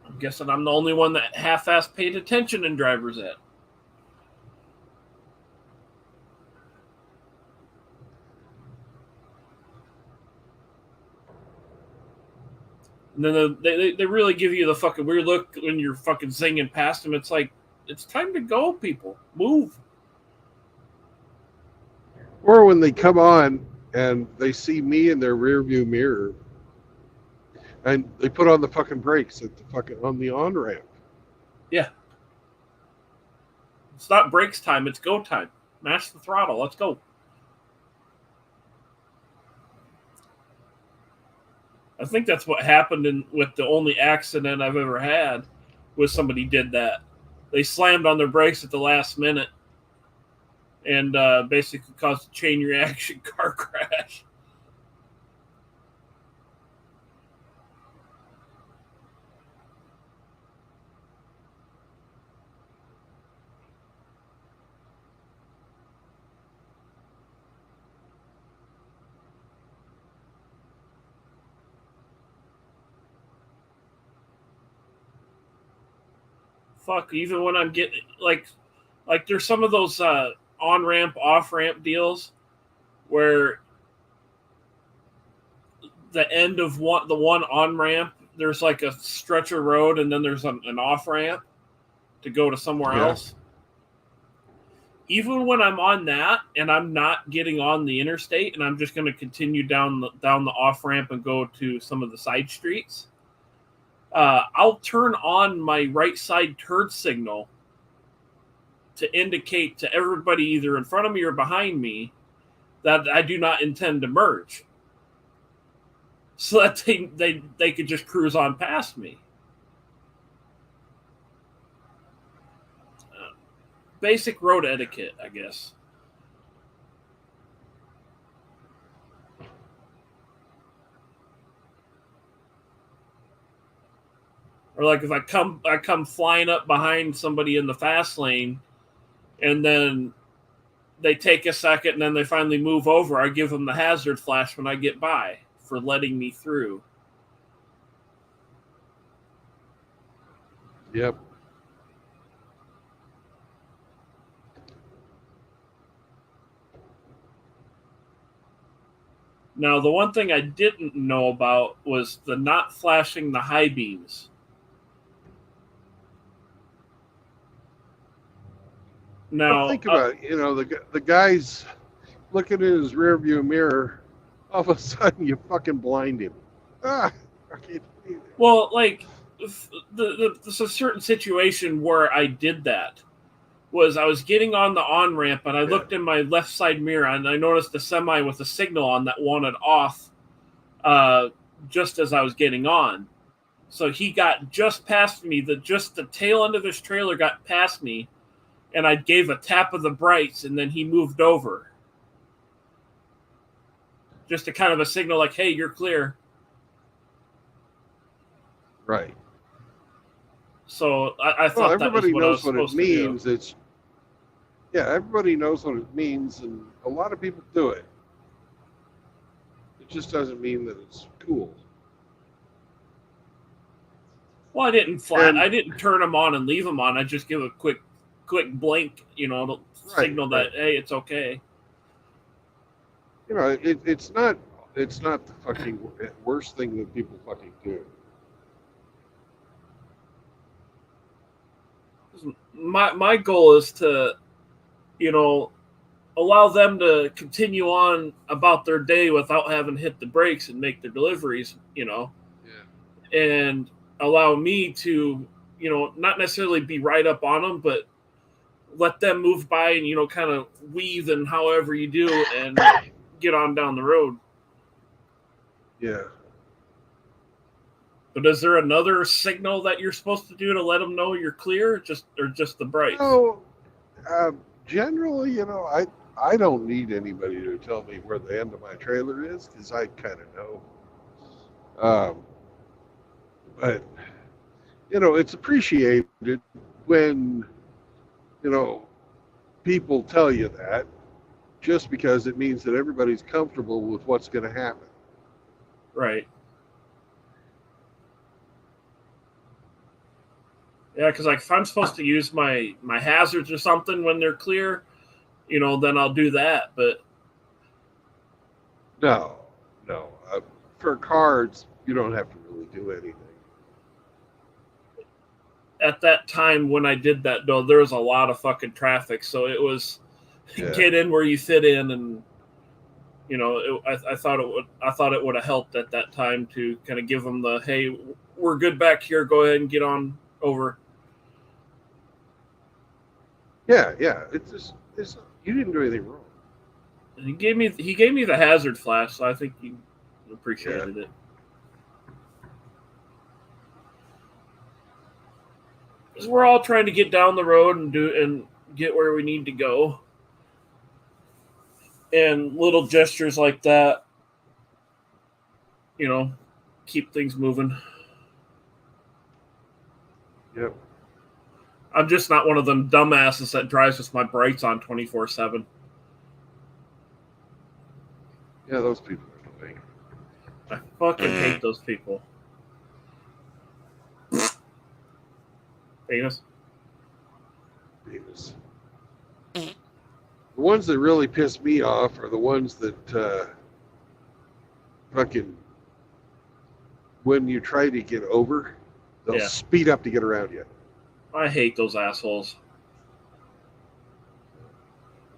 I'm guessing I'm the only one that half-ass paid attention in driver's ed. And then they really give you the fucking weird look when you're fucking zinging past them. It's like, it's time to go, people. Move. Or when they come on and they see me in their rear view mirror, and they put on the fucking brakes on the on-ramp. Yeah. It's not brakes time, it's go time. Mash the throttle. Let's go. I think that's what happened with the only accident I've ever had, was somebody did that. They slammed on their brakes at the last minute and basically caused a chain reaction car crash. Fuck, even when I'm getting like there's some of those on-ramp, off-ramp deals where the end of the one on-ramp, there's like a stretch of road and then there's an off-ramp to go to somewhere else. Even when I'm on that and I'm not getting on the interstate and I'm just going to continue down the off-ramp and go to some of the side streets, I'll turn on my right side turn signal to indicate to everybody either in front of me or behind me that I do not intend to merge, so that they could just cruise on past me. Basic road etiquette, I guess. Or like if I come flying up behind somebody in the fast lane, and then they take a second, and then they finally move over, I give them the hazard flash when I get by for letting me through. Yep. Now, the one thing I didn't know about was the not flashing the high beams. Now, Well, think about it. You know, the guy's looking in his rearview mirror. All of a sudden, you fucking blind him. Ah, I can't believe it. well, like there's a certain situation where I did that. Was I was getting on the on ramp and I looked in my left side mirror and I noticed a semi with a signal on that wanted off just as I was getting on. So he got just past me. Just the tail end of his trailer got past me, and I gave a tap of the brights, and then he moved over. Just a kind of a signal like, hey, you're clear. Right. So I thought everybody that was what knows I was what it supposed to do. means. It's everybody knows what it means, and a lot of people do it. It just doesn't mean that it's cool. Well, I didn't turn them on and leave them on. I just give a quick blink, to signal that hey, it's okay. You know, it's not the fucking worst thing that people fucking do. My goal is to, allow them to continue on about their day without having hit the brakes and make their deliveries, and allow me to, not necessarily be right up on them, but let them move by and, kind of weave and however you do and get on down the road. Yeah. But is there another signal that you're supposed to do to let them know you're clear, or just the bright? No, generally, I don't need anybody to tell me where the end of my trailer is because I kind of know. But it's appreciated when people tell you that, just because it means that everybody's comfortable with what's going to happen. Right. Yeah, because if I'm supposed to use my hazards or something when they're clear, then I'll do that. But no. For cards, you don't have to really do anything. At that time when I did that, though, there was a lot of fucking traffic, so it was get in where you fit in, and I thought it would have helped at that time to kind of give them the hey, we're good back here. Go ahead and get on over. Yeah. It's you didn't do anything wrong. He gave me the hazard flash, so I think he appreciated it. Because we're all trying to get down the road and get where we need to go, and little gestures like that, keep things moving. Yep. I'm just not one of them dumbasses that drives with my brights on 24/7. Yeah, those people are annoying. I fucking hate those people. Penis. The ones that really piss me off are the ones that fucking, when you try to get over, they'll speed up to get around you. I hate those assholes.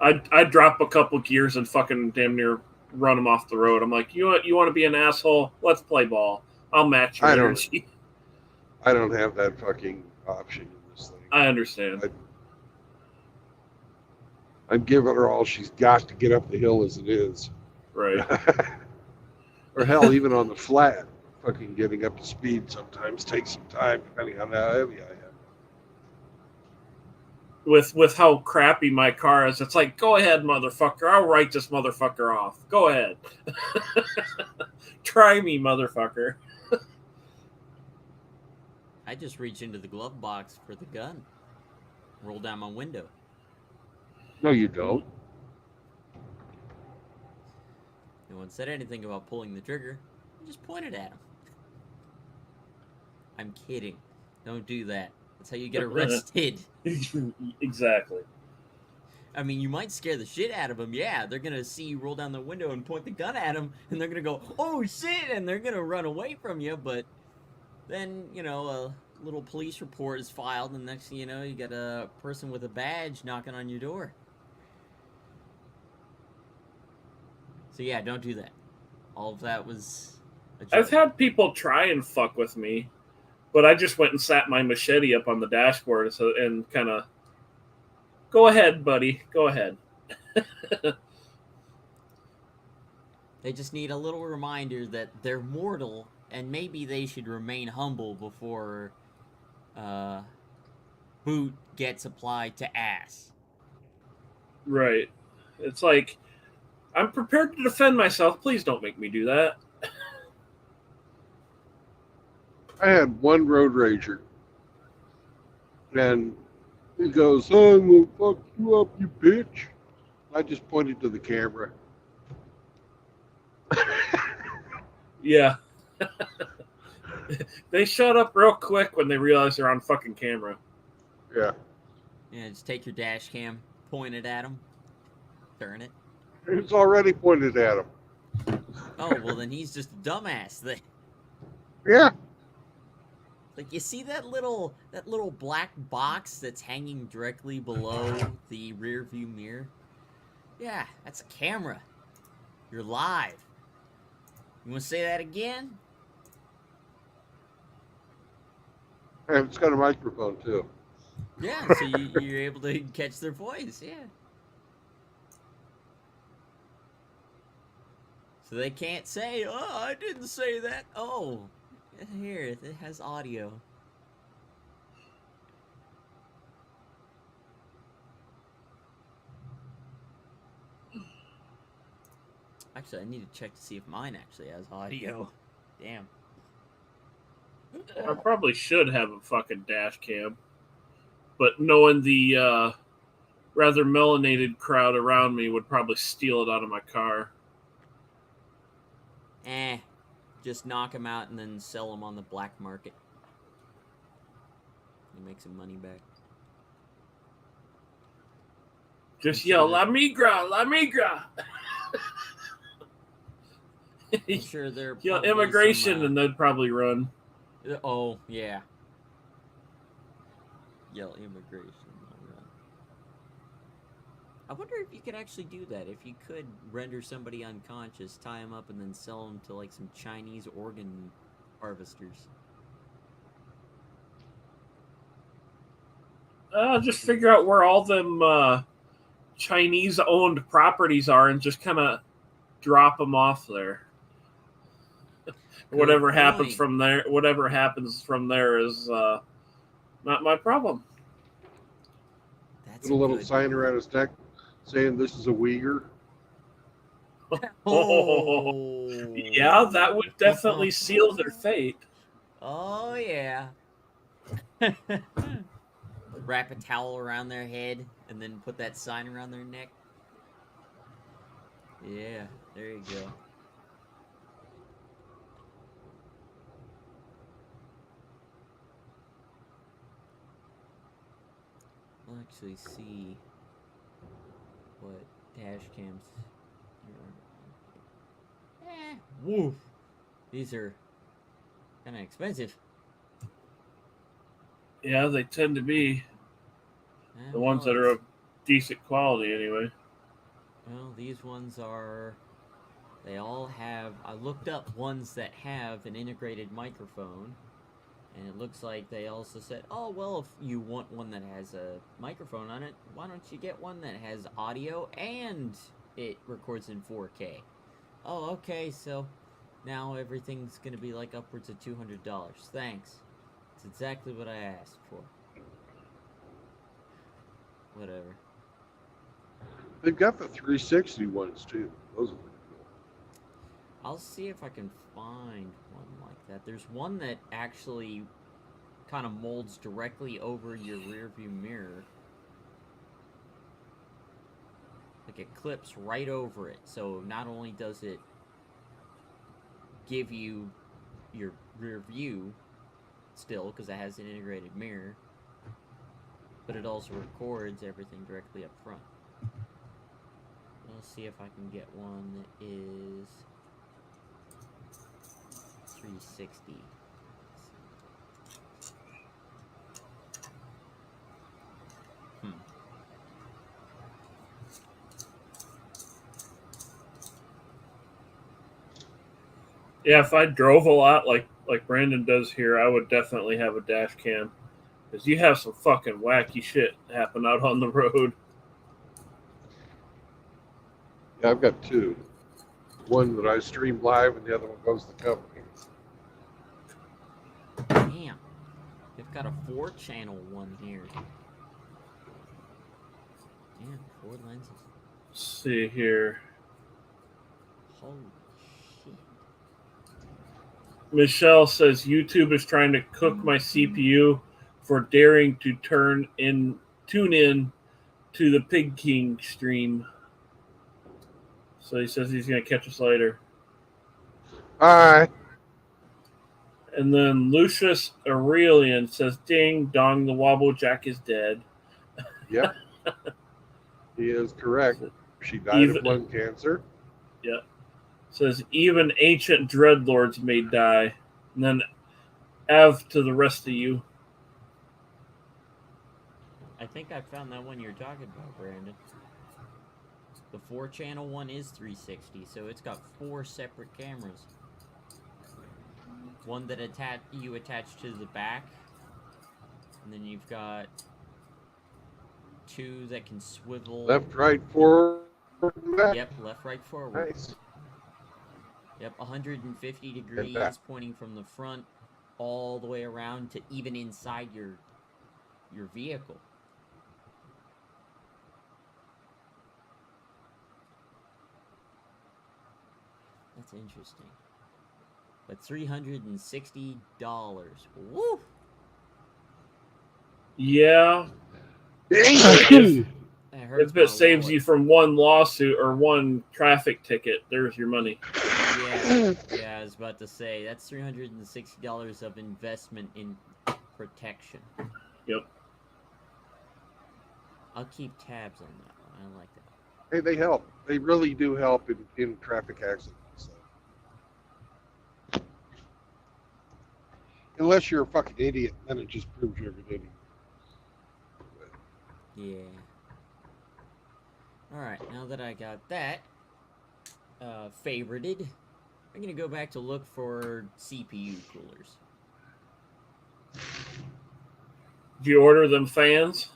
I'd drop a couple gears and fucking damn near run them off the road. I'm like, you want to be an asshole? Let's play ball. I'll match your energy. I don't have that fucking option in this thing. I understand. I'm giving her all she's got to get up the hill as it is. Right. Or hell, even on the flat, fucking getting up to speed sometimes takes some time, depending on how heavy I am. With how crappy my car is, it's like, go ahead, motherfucker. I'll write this motherfucker off. Go ahead. Try me, motherfucker. I just reach into the glove box for the gun, roll down my window. No, you don't. No one said anything about pulling the trigger. I just pointed at him. I'm kidding. Don't do that. That's how you get arrested. Exactly. I mean, you might scare the shit out of them. Yeah, they're gonna see you roll down the window and point the gun at them, and they're gonna go, "Oh shit!" and they're gonna run away from you. But then, you know, a little police report is filed, and next thing you know, you got a person with a badge knocking on your door. So yeah, don't do that. All of that was a joke. I've had people try and fuck with me, but I just went and sat my machete up on the dashboard and kind of, go ahead, buddy, go ahead. They just need a little reminder that they're mortal, and maybe they should remain humble before boot gets applied to ass. Right. It's like, I'm prepared to defend myself. Please don't make me do that. I had one road rager, and he goes, "Oh, I'm gonna fuck you up, you bitch." I just pointed to the camera. Yeah. They shut up real quick when they realize they're on fucking camera. Yeah. Yeah, just take your dash cam, point it at him, turn it. It's already pointed at him. Oh, well then he's just a dumbass. Yeah. Like, you see that little black box that's hanging directly below the rear view mirror? Yeah, that's a camera. You're live. You want to say that again? And it's got a microphone too. Yeah, so you're able to catch their voice, yeah. So they can't say, "Oh, I didn't say that." Oh, here, it has audio. Actually, I need to check to see if mine actually has audio. Damn. I probably should have a fucking dash cam. But knowing the rather melanated crowd around me would probably steal it out of my car. Just knock them out and then sell them on the black market. You make some money back. Just yell, "La migra, la migra!" I'm sure they're Yell probably immigration, some, and they'd probably run. Oh, yeah. Yell immigration. I wonder if you could actually do that. If you could render somebody unconscious, tie them up, and then sell them to like some Chinese organ harvesters. Just figure out where all them Chinese-owned properties are and just kind of drop them off there. Whatever happens from there is not my problem. That's Put a little sign around his neck saying this is a Uyghur. Oh. Yeah, that would definitely seal their fate. Oh, yeah. Wrap a towel around their head and then put that sign around their neck. Yeah, there you go. We'll actually see what dash cams. Woof. These are kind of expensive. Yeah, they tend to be the ones that are of decent quality anyway. Well, these ones are. They all have. I looked up ones that have an integrated microphone. And it looks like they also said, "Oh, well, if you want one that has a microphone on it, why don't you get one that has audio and it records in 4K? Oh, okay, so now everything's going to be like upwards of $200. Thanks. It's exactly what I asked for. Whatever. They've got the 360 ones too. Those are pretty cool. I'll see if I can find one like that. There's one that actually kind of molds directly over your rear view mirror. Like it clips right over it. So not only does it give you your rear view still, because it has an integrated mirror, but it also records everything directly up front. Let's see if I can get one that is 360. Yeah, if I drove a lot like Brandon does here, I would definitely have a dash cam. Because you have some fucking wacky shit happen out on the road. Yeah, I've got two. One that I stream live, and the other one goes to the company. Damn. They've got a 4-channel one here. Damn, 4 lenses. Let's see here. Holy shit. Michelle says YouTube is trying to cook my CPU for daring to tune in to the Pig King stream. So he says he's going to catch us later. Hi. And then Lucius Aurelian says, "Ding dong, the Wobble Jack is dead." Yep. He is correct. She died of lung cancer. Yeah. Says even ancient dreadlords may die. And then Av to the rest of you. I think I found that one you're talking about, Brandon. The 4-channel one is 360, so it's got 4 separate cameras. One that you attach to the back, and then you've got 2 that can swivel. Left, right, forward, back. Yep, left, right, forward. Nice. Yep, 150 degrees back. pointing from the front all the way around to even inside your vehicle. That's interesting. But $360. Woo! Yeah. That hurts If my it saves wallet. you from one lawsuit or one traffic ticket, there's your money. Yeah, I was about to say, that's $360 of investment in protection. Yep. I'll keep tabs on that one. I like that. Hey, they help. They really do help in traffic accidents. So. Unless you're a fucking idiot, then it just proves you're an idiot. Yeah. Alright, now that I got that favorited, I'm going to go back to look for CPU coolers. Did you order them fans?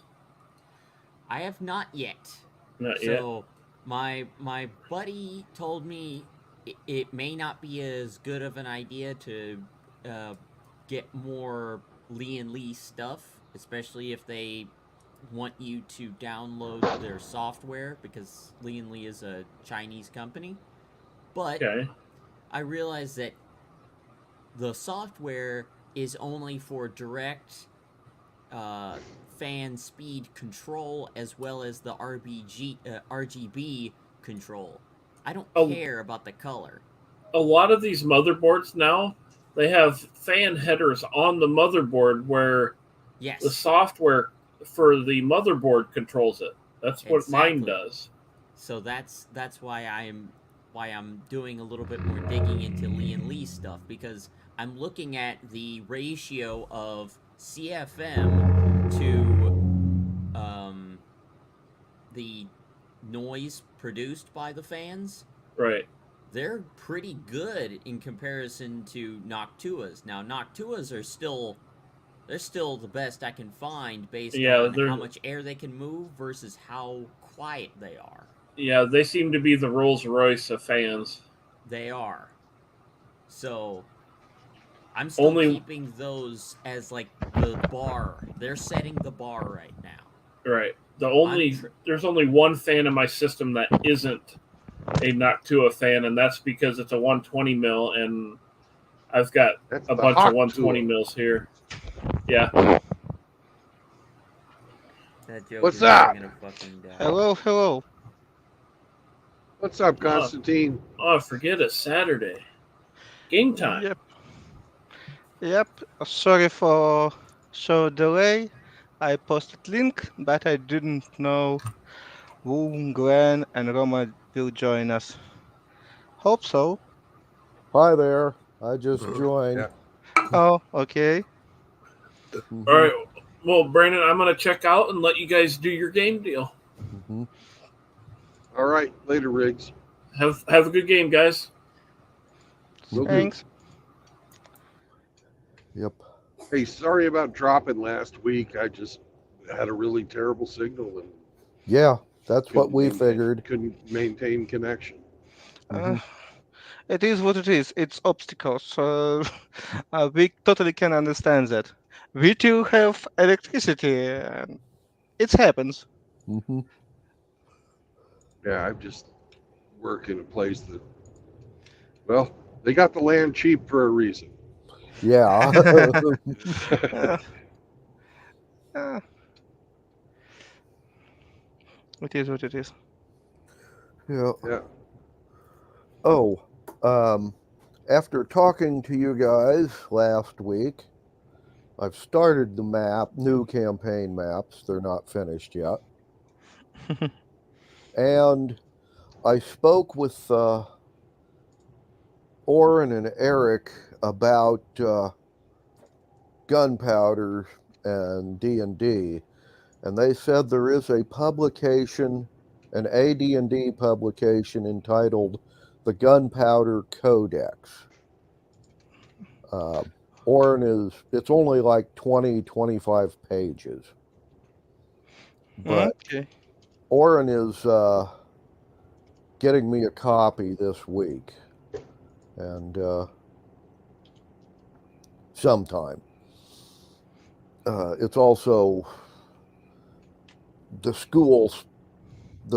I have not yet. Not yet. So my buddy told me it may not be as good of an idea to get more Lee & Lee stuff, especially if they want you to download their software, because Lee & Lee is a Chinese company. But Okay. I realized that the software is only for direct fan speed control as well as the RGB control. I don't care about the color. A lot of these motherboards now, they have fan headers on the motherboard where Yes. the software for the motherboard controls it. That's what mine Exactly. does. So that's why I'm doing a little bit more digging into Lee & Lee stuff, because I'm looking at the ratio of CFM to the noise produced by the fans. Right. They're pretty good in comparison to Noctuas. Now Noctuas are still the best I can find based on how much air they can move versus how quiet they are. Yeah, they seem to be the Rolls Royce of fans. They are. So I'm still keeping those as like the bar. They're setting the bar right now. Right. There's only one fan in my system that isn't a Noctua fan, and that's because it's a 120 mil, and I've got a bunch of 120 mils here. Yeah. That joke What's is never up? gonna fucking die. Hello, hello. What's up, Constantine? Oh, forget a Saturday. Game time. Yep. Yep. Sorry for show delay. I posted link, but I didn't know who Glenn and Roma will join us. Hope so. Hi there. I just joined. Yeah. Oh, okay. Mhm, All right. Well, Brandon, I'm gonna check out and let you guys do your game deal. mhm. All right. Later, Riggs. Have a good game, guys. Will do. Thanks. Yep. Hey, sorry about dropping last week. I just had a really terrible signal and Yeah, that's what couldn't we maintain- figured. Couldn't maintain connection. Uh, it is what it is. It's obstacles. So we totally can understand that. We too have electricity. And it happens. Hmm. Yeah, I just work in a place that, well, they got the land cheap for a reason. Yeah. Uh, uh, it is what it is. Yeah. Yeah. Oh, after talking to you guys last week, I've started the new campaign maps. They're not finished yet. And I spoke with Oren and Eric about gunpowder and D&D, and they said there is a publication, an AD&D publication entitled The Gunpowder Codex. Oren it's only like 20-25 pages, but Okay. Oren is getting me a copy this week, and sometime. It's also the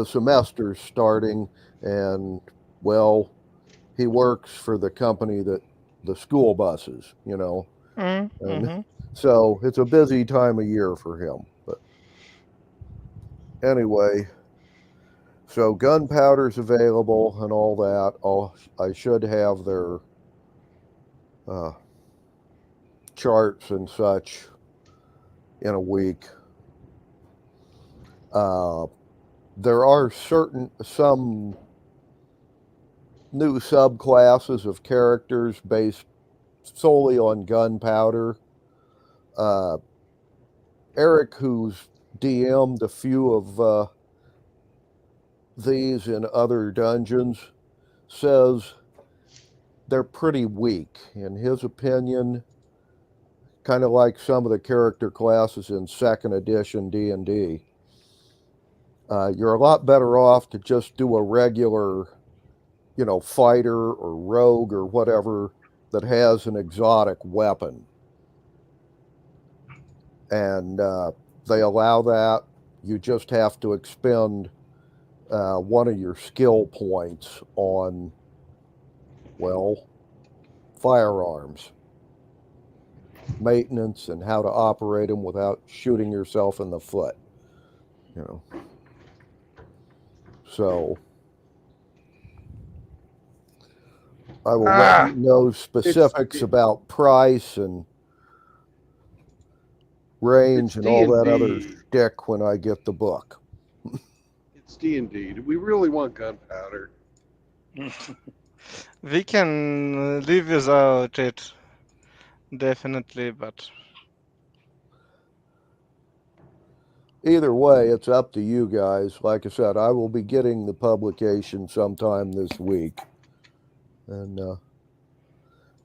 semester's starting, and well, he works for the company that the school buses, and Mm-hmm. so it's a busy time of year for him. But anyway, so gunpowder's available and all that. I should have their charts and such in a week. There are some new subclasses of characters based solely on gunpowder. Eric, who's DM'd a few of these in other dungeons, says they're pretty weak. In his opinion, kind of like some of the character classes in second edition D&D. You're a lot better off to just do a regular, fighter or rogue or whatever that has an exotic weapon. And they allow that. You just have to expend one of your skill points on, well, firearms, maintenance, and how to operate them without shooting yourself in the foot. So I will let you know specifics about price and range and all that other D&D. shtick when I get the book. It's D&D. Do we really want gunpowder? We can live without it, definitely, but Either way, it's up to you guys. Like I said, I will be getting the publication sometime this week. And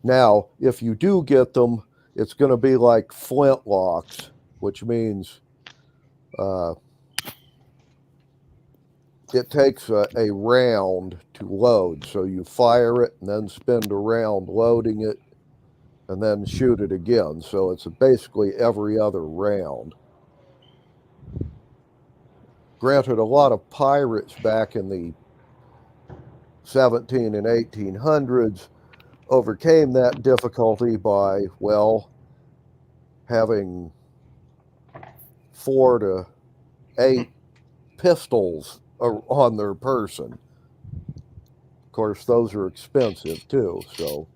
now, if you do get them, it's going to be like flintlocks, which means it takes a round to load. So you fire it and then spend a round loading it and then shoot it again. So it's basically every other round. Granted, a lot of pirates back in the 17 and 1800s overcame that difficulty by, well, having 4 to 8 pistols on their person. Of course, those are expensive too, so.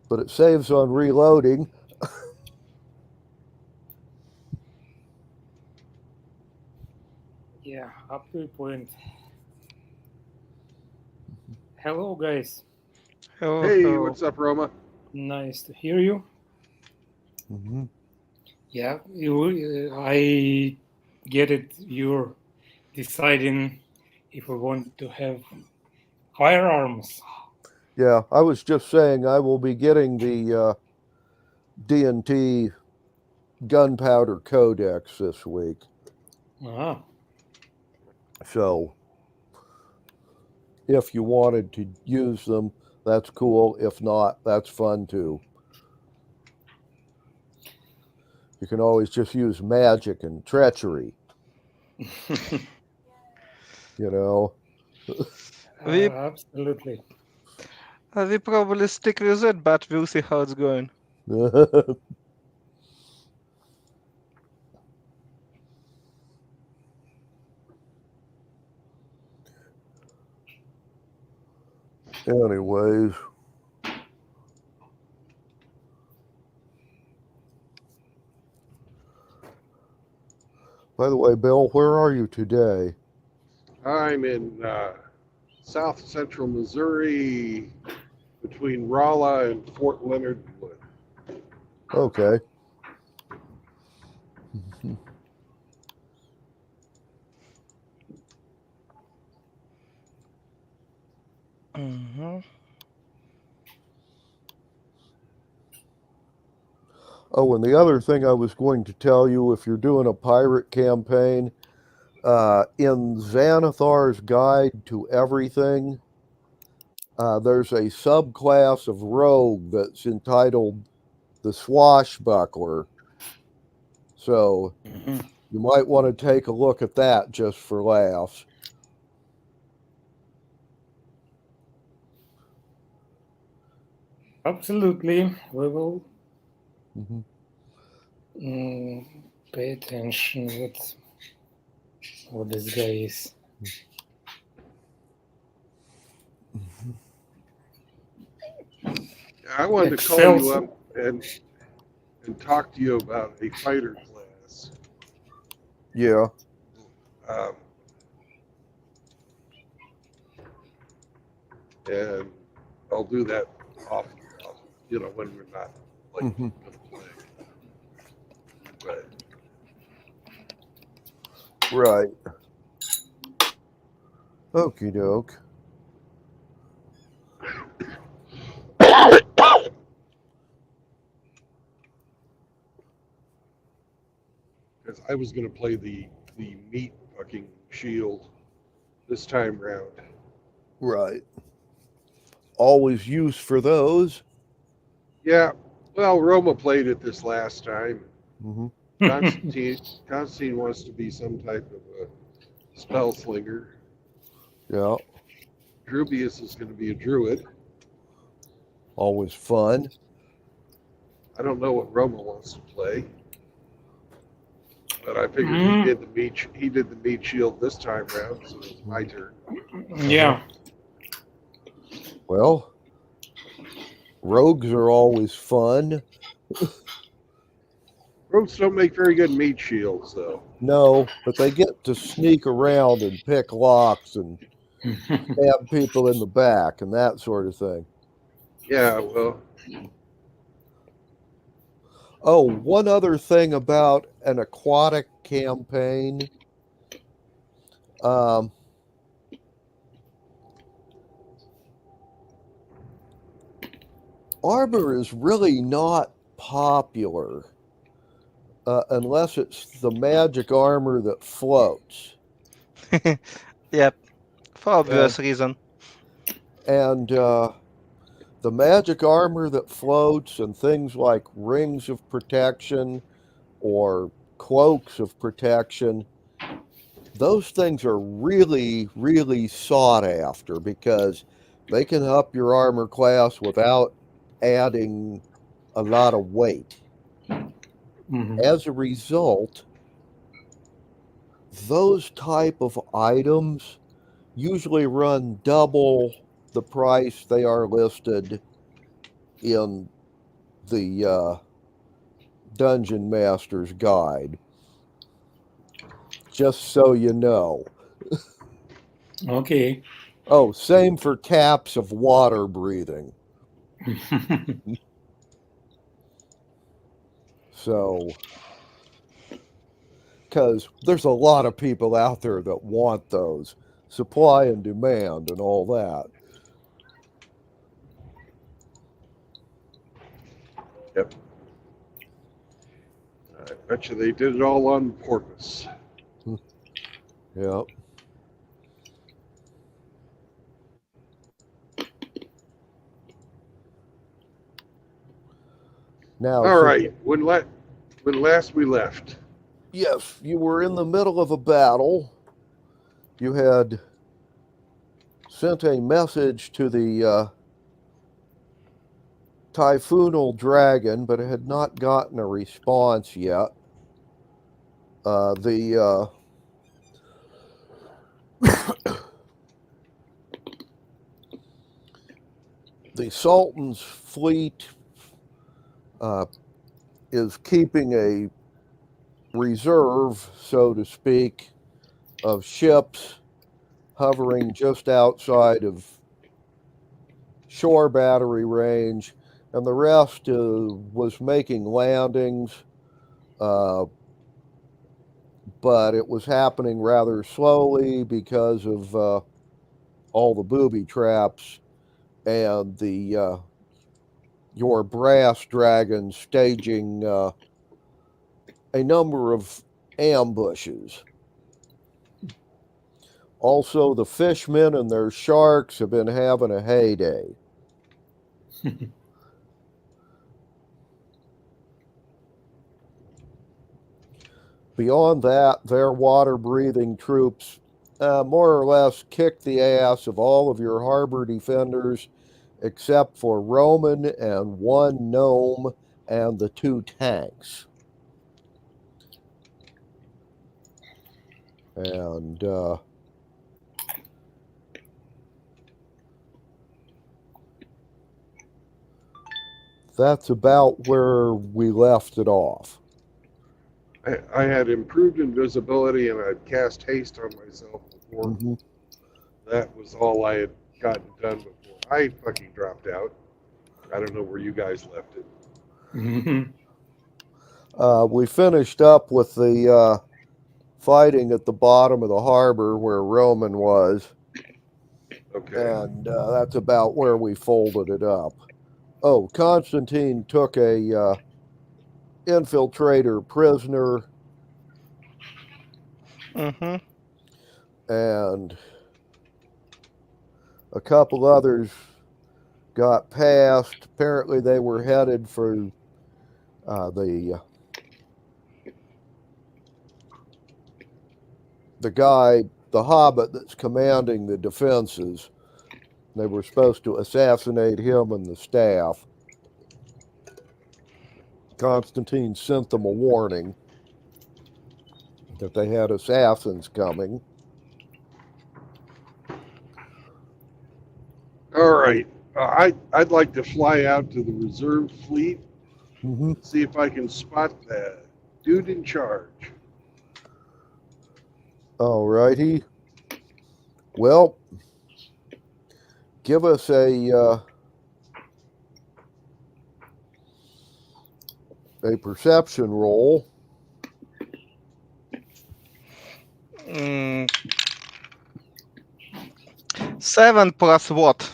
But it saves on reloading. Yeah, up to a point. Hello, guys. Hello, Hey, hello. what's up, Roma? Nice to hear you. Mm-hmm. Yeah, I get it. You're deciding if we want to have firearms. Yeah, I was just saying I will be getting the D&T Gunpowder Codex this week. Ah, So if you wanted to use them, that's cool. If not, that's fun too. You can always just use magic and treachery, you know. We- absolutely. We probably stick with it, but we'll see how it's going. Anyways. By the way, Bill, where are you today? I'm in south central Missouri between Rolla and Fort Leonard Wood. Okay. Mm-hmm. Oh, and the other thing I was going to tell you, if you're doing a pirate campaign, in Xanathar's Guide to Everything, there's a subclass of rogue that's entitled the Swashbuckler. So you might want to take a look at that just for laughs. Absolutely. We will Mm-hmm. pay attention what this guy is. I wanted to call you up and talk to you about a fighter class. Yeah. And I'll do that off, when we're not like Mhm. gonna play. But Right. Okie doke. because I was gonna play the meat fucking shield this time round. Right. Always use for those. Yeah. Well, Roma played it this last time. Mm-hmm. Constantine wants to be some type of a spell slinger. Yeah. Drubius is going to be a druid. Always fun. I don't know what Roma wants to play, but I figured he did the meat shield this time round, so it's my turn. Yeah. Well, rogues are always fun. Rogues don't make very good meat shields, though. No, but they get to sneak around and pick locks and stab people in the back and that sort of thing. Yeah, well, Oh, one other thing about an aquatic campaign. Armor is really not popular unless it's the magic armor that floats. Yep, for obvious reason. And the magic armor that floats and things like rings of protection or cloaks of protection, those things are really, really sought after because they can up your armor class without adding a lot of weight. Mhm. As a result, those type of items usually run double the price they are listed in the Dungeon Master's Guide. Just so you know. Okay. Oh, same for caps of water breathing. So, because there's a lot of people out there that want those. Supply and demand and all that. Yep. I bet you they did it all on purpose. Yep. Now, All right. When last we left. yes, you were in the middle of a battle. You had sent a message to the Typhoonal Dragon, but it had not gotten a response yet. The Sultan's fleet is keeping a reserve, so to speak, of ships hovering just outside of shore battery range, and the rest was making landings, but it was happening rather slowly because of all the booby traps and your brass dragons staging a number of ambushes. Also, the fishmen and their sharks have been having a heyday. Beyond that, their water-breathing troops more or less kicked the ass of all of your harbor defenders except for Roman and one gnome and the 2 tanks. And that's about where we left it off. I had improved invisibility and I'd cast haste on myself before. Mm-hmm. That was all I had gotten done before I fucking dropped out. I don't know where you guys left it. Mhm. We finished up with the fighting at the bottom of the harbor where Roman was. Okay. And that's about where we folded it up. Oh, Constantine took a infiltrator prisoner, Mm-hmm. and a couple others got past. Apparently, they were headed for the guy, the Hobbit that's commanding the defenses. They were supposed to assassinate him and the staff. Constantine sent them a warning that they had assassins coming. All right. I'd like to fly out to the reserve fleet, Mm-hmm. see if I can spot the dude in charge. All righty. Well, give us a perception roll. 7 plus what?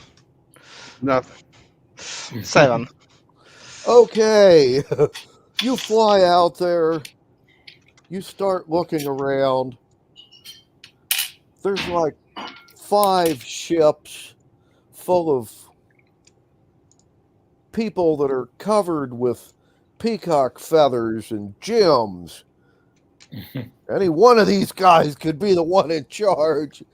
Nothing. 7. Okay. You fly out there. You start looking around. There's like 5 ships full of people that are covered with peacock feathers and gems. Any one of these guys could be the one in charge.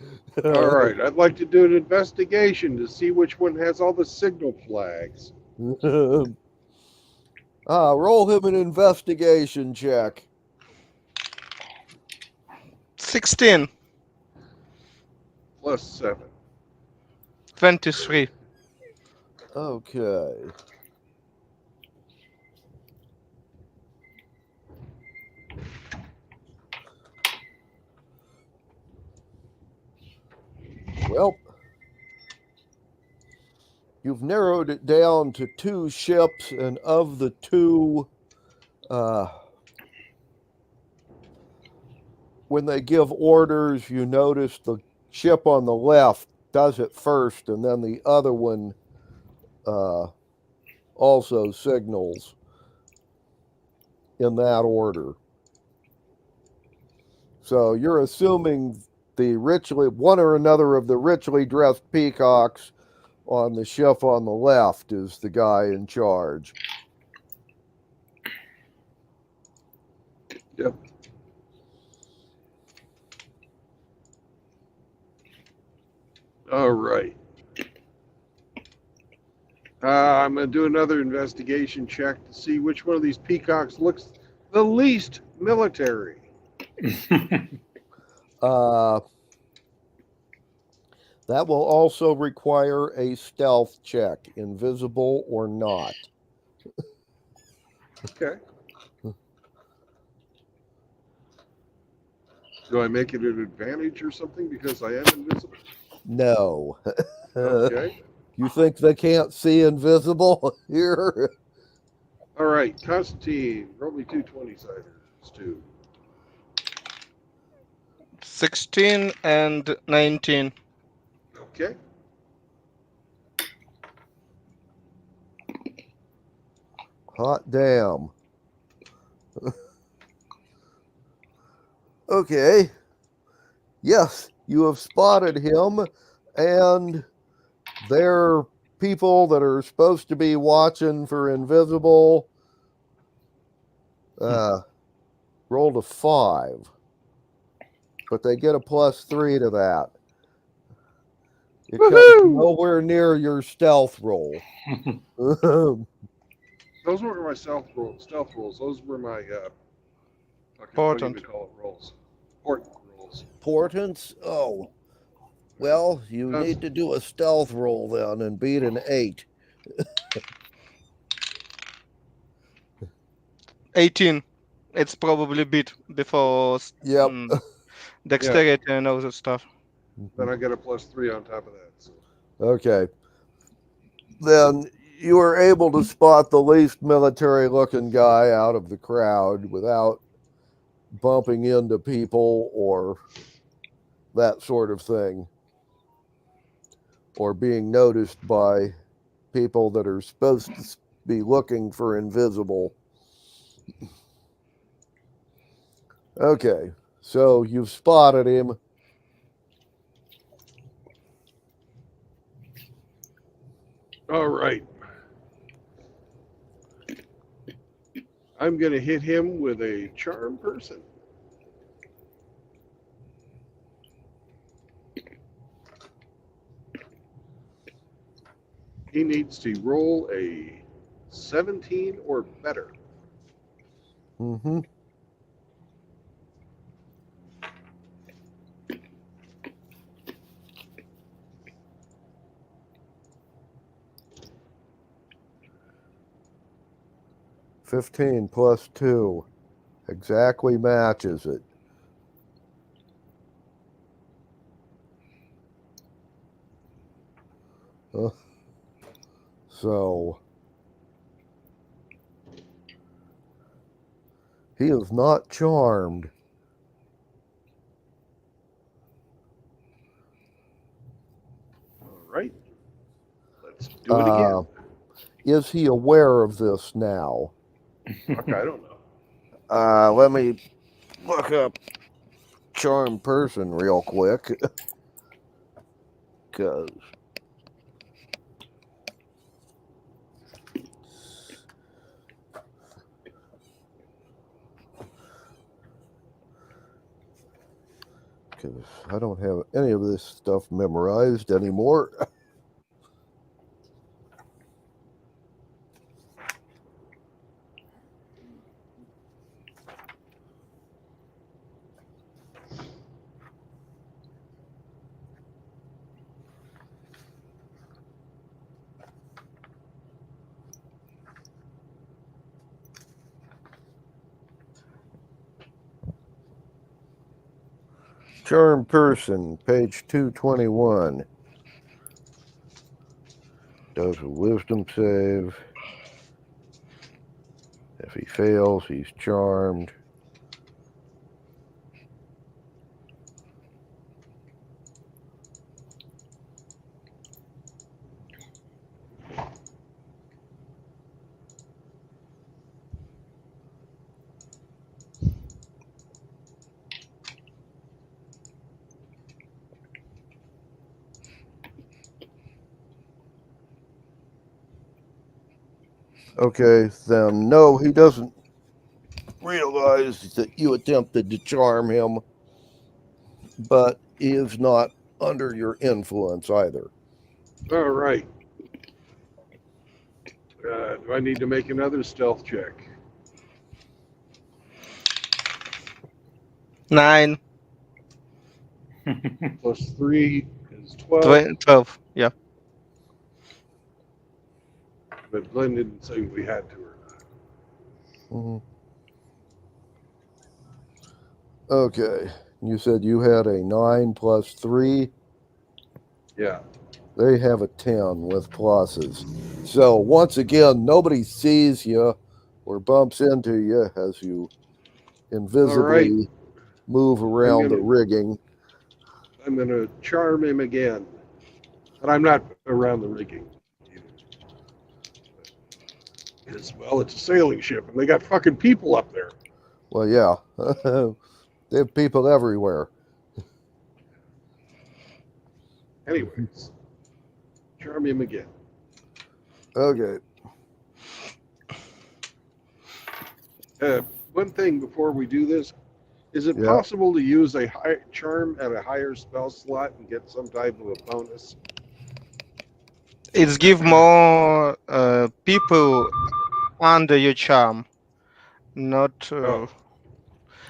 All right. I'd like to do an investigation to see which one has all the signal flags. Roll him an investigation check. 16, Plus 7. 23. Okay. Well, you've narrowed it down to 2 ships, and of the 2, when they give orders, you notice the ship on the left does it first, and then the other one also signals in that order. So you're assuming the one or another of the richly dressed peacocks on the ship on the left is the guy in charge. Yep. All right. I'm going to do another investigation check to see which one of these peacocks looks the least military. That will also require a stealth check, invisible or not. Okay. Do I make it an advantage or something because I am invisible? No. Okay. You think they can't see invisible here? All right. Constantine, roll me 2 20-siders. 2. 16 and 19. Okay. Hot damn. Okay. Yes, you have spotted him, and they're people that are supposed to be watching for invisible. Rolled a 5, but they get a +3 to that. It comes nowhere near your stealth roll. Those weren't my stealth rolls. Those were my Portent. What do you call it? Rolls. Portent rolls. Portents? Oh. Well, you need to do a stealth roll then and beat an 8. 18. It's probably beat before Yep. dexterity and all that stuff. Then I get a +3 on top of that. So. Okay. Then you were able to spot the least military looking guy out of the crowd without bumping into people or that sort of thing, or being noticed by people that are supposed to be looking for invisible. Okay, so you've spotted him. All right. I'm going to hit him with a charm person. He needs to roll a 17 or better. Mm-hmm. $15 plus 2 exactly matches it. So he is not charmed. All right. Let's do it again. Is he aware of this now? Okay, I don't know. Let me look up charmed person real quick. Because I don't have any of this stuff memorized anymore. Charm person, page 221. Does a wisdom save. If he fails, he's charmed. Okay, then no, he doesn't realize that you attempted to charm him, but he is not under your influence either. All right. Do I need to make another stealth check? 9, Plus 3 is 12. 12. Yeah. But Glenn didn't say we had to or not. Mhm. Okay, you said you had a 9 plus 3. Yeah. They have a 10 with pluses. So once again, nobody sees you or bumps into you as you invisibly move around the gonna- rigging. I'm going to charm him again. But I'm not around the rigging. Well, it's a sailing ship, and they got fucking people up there. Well, yeah, they have people everywhere. Anyways, charm him again. Okay. One thing before we do this, is it Yeah. possible to use a high charm at a higher spell slot and get some type of a bonus? It's give more people under your charm. Not. Oh,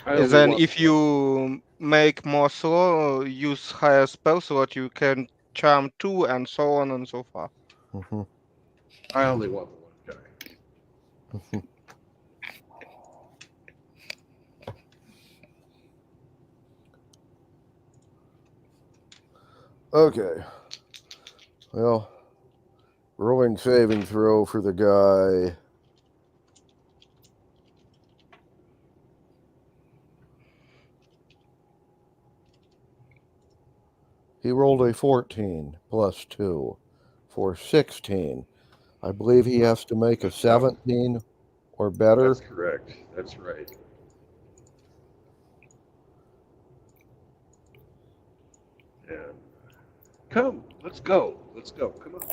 I only Then want if you make more slow, use higher spell slot, you can charm 2 and so on and so far. Mhm. I only want the one guy. Okay. Well, rolling saving throw for the guy. He rolled a 14 plus 2 for 16. I believe he has to make a 17 or better. That's correct. That's right. And come, let's go. Let's go. Come on.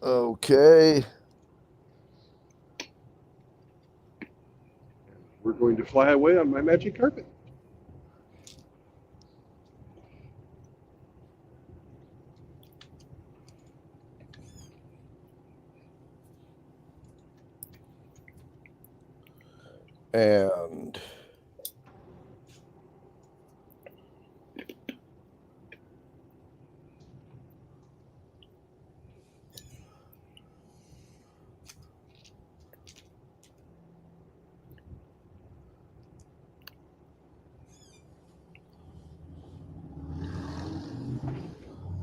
Okay. We're going to fly away on my magic carpet. And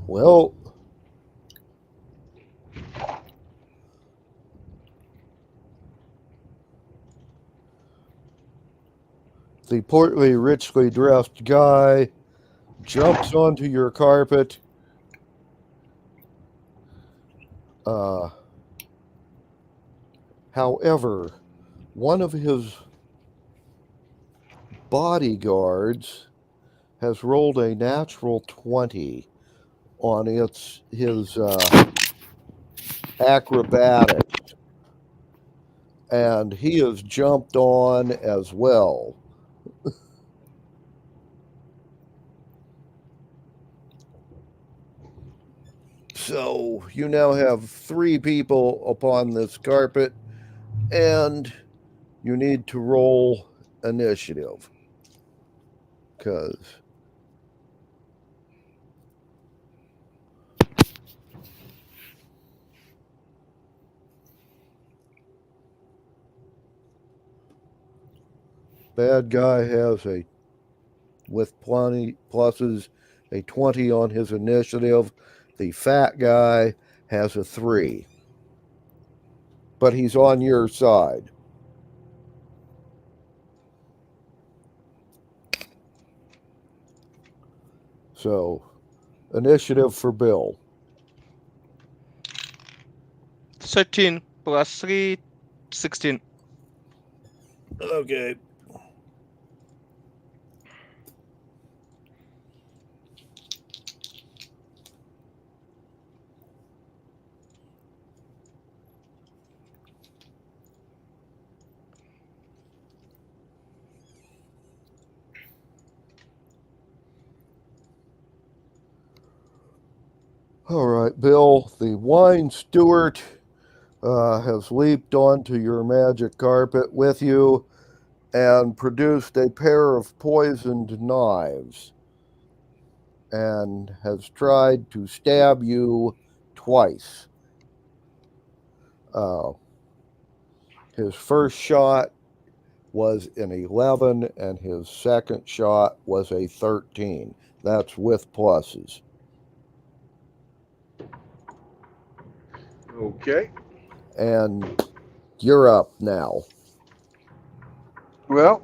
well, the portly, richly dressed guy jumps onto your carpet. However, one of his bodyguards has rolled a natural 20 on his acrobatics, and he has jumped on as well. So you now have 3 people upon this carpet, and you need to roll initiative. Because Bad guy has with plenty pluses, a 20 on his initiative. The fat guy has a 3. But he's on your side. So, initiative for Bill. 13 plus 3, 16. Okay. All right, Bill, the wine steward has leaped onto your magic carpet with you and produced a pair of poisoned knives and has tried to stab you twice. His first shot was an 11 and his second shot was a 13. That's with pluses. Okay. And you're up now. Well,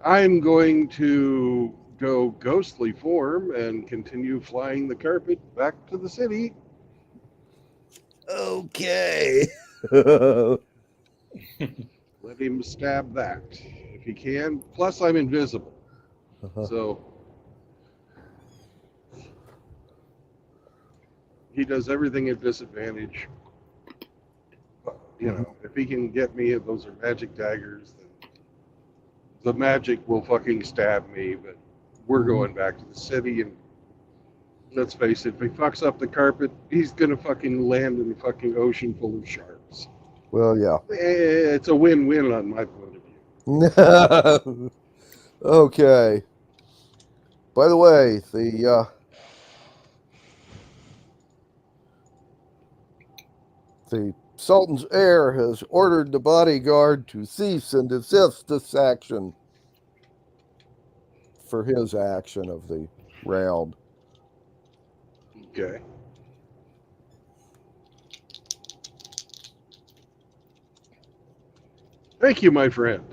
I'm going to go ghostly form and continue flying the carpet back to the city. Okay. Let him stab that if he can. Plus, I'm invisible. So he does everything at disadvantage. You know, if he can get me, if those are magic daggers, then the magic will fucking stab me. But we're going back to the city, and let's face it, if he fucks up the carpet, he's gonna fucking land in a fucking ocean full of sharks. Well, yeah. It's a win-win on my point of view. Okay. By the way, the Sultan's heir has ordered the bodyguard to cease and desist this action for his action of the round. Okay. Thank you, my friend.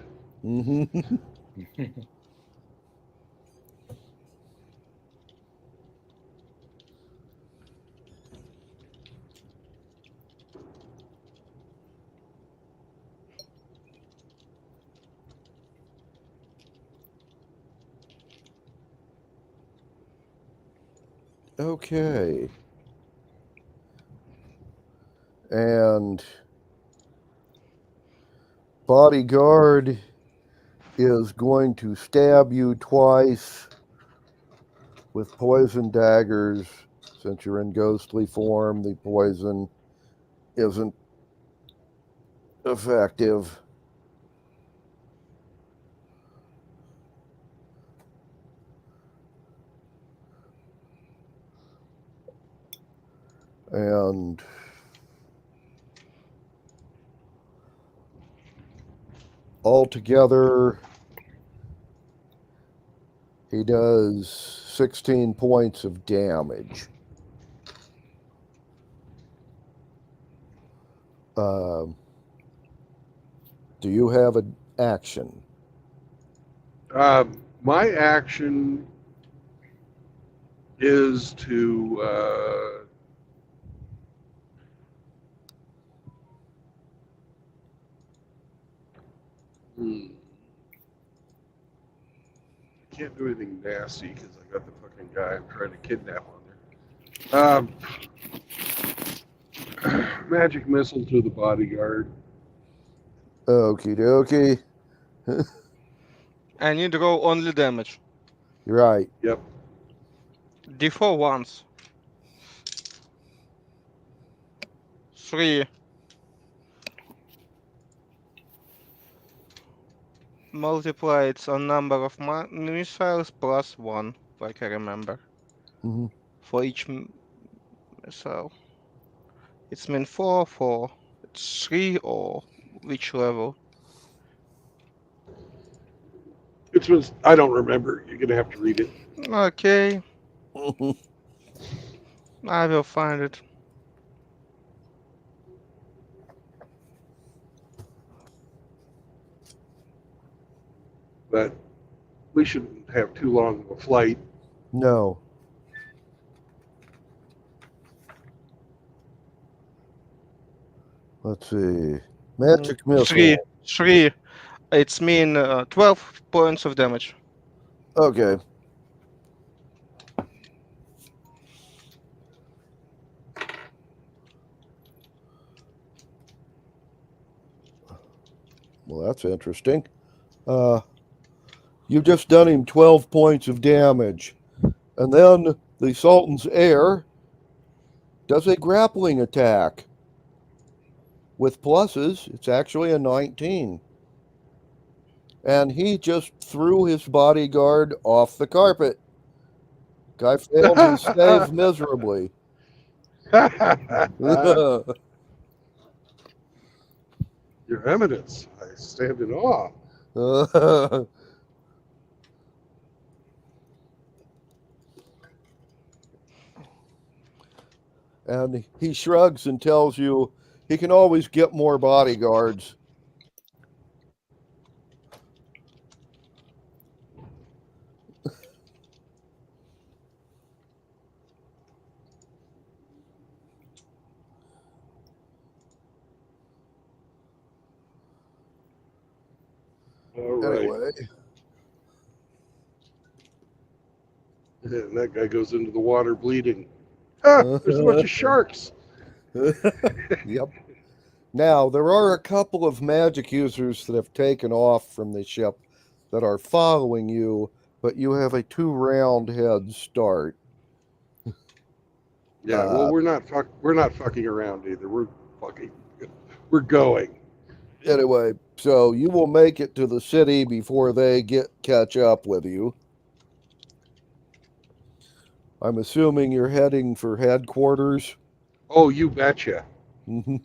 Okay. And bodyguard is going to stab you twice with poison daggers. Since you're in ghostly form, the poison isn't effective. And altogether, he does 16 points of damage. Do you have an action? My action is to can't do anything nasty because I got the fucking guy I'm trying to kidnap on there. Magic missile to the bodyguard. Okie dokie. And you draw only damage. You're right. Yep. D4 once. 3. Multiply its on number of missiles plus 1, like I remember. For each missile. It's mean 4, 4. It's 3 or which level? Which was, I don't remember. You're going to have to read it. Okay, I will find it. But we shouldn't have too long of a flight. No. Let's see. Magic missile. Three. It's mean 12 points of damage. Okay. Well, that's interesting. You've just done him 12 points of damage. And then the Sultan's heir does a grappling attack. With pluses, it's actually a 19. And he just threw his bodyguard off the carpet. Guy failed his save miserably. Your Eminence, I stand in awe. And he shrugs and tells you he can always get more bodyguards. All right. Anyway, And that guy goes into the water bleeding. Ah, there's a bunch of sharks. yep. Now, there are a couple of magic users that have taken off from the ship that are following you, but you have a 2-round head start. Yeah, well, we're not fucking around either. We're going. Anyway, so you will make it to the city before they catch up with you. I'm assuming you're heading for headquarters. Oh, you betcha. Mm-hmm.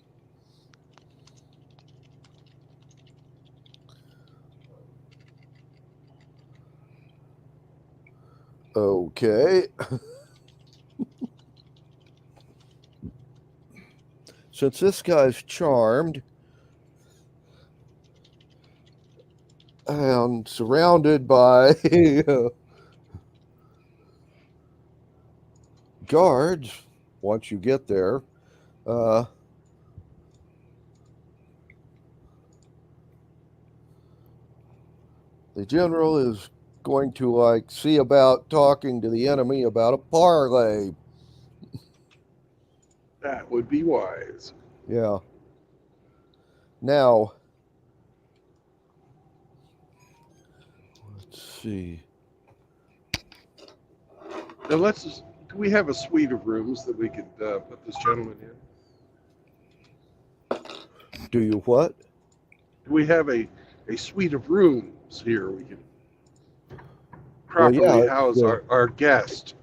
Okay. Since this guy's charmed and surrounded by guards, once you get there, the general is going to see about talking to the enemy about a parley. That would be wise. Yeah. Now, let's see. Now do we have a suite of rooms that we could put this gentleman in? Do you what? Do we have a suite of rooms here we can properly house our guest?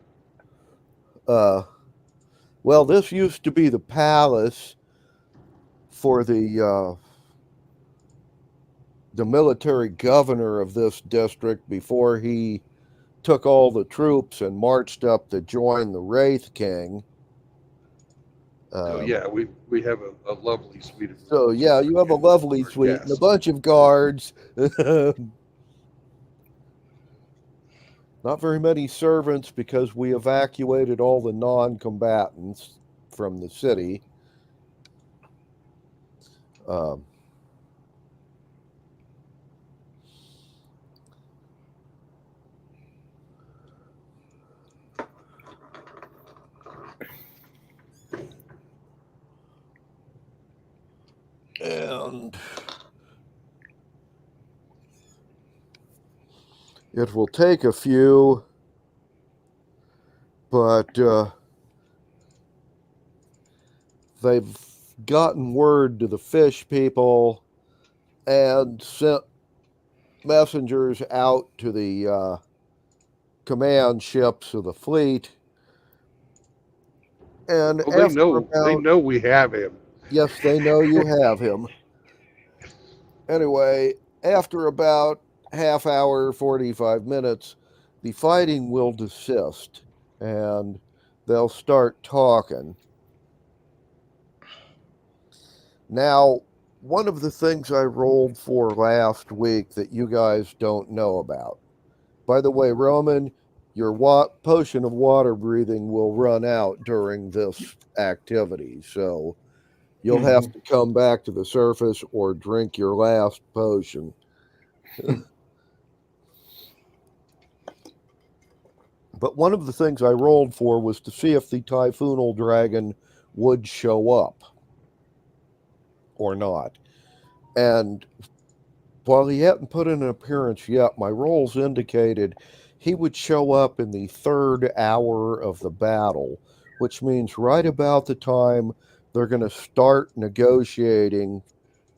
Well, this used to be the palace for the military governor of this district before he took all the troops and marched up to join the Wraith King. So yeah, we have a lovely suite of rooms. So yeah, you have a lovely suite and a bunch of guards. Not very many servants because we evacuated all the non-combatants from the city. And it will take a few, but they've gotten word to the fish people and sent messengers out to the command ships of the fleet. And they know we have him. Yes, they know you have him. Anyway, after about half hour, 45 minutes, the fighting will desist and they'll start talking. Now, one of the things I rolled for last week that you guys don't know about. By the way, Roman, your potion of water breathing will run out during this activity, so you'll have to come back to the surface or drink your last potion. But one of the things I rolled for was to see if the Typhoonal Dragon would show up or not. And while he hadn't put in an appearance yet, my rolls indicated he would show up in the 3rd hour of the battle, which means right about the time they're going to start negotiating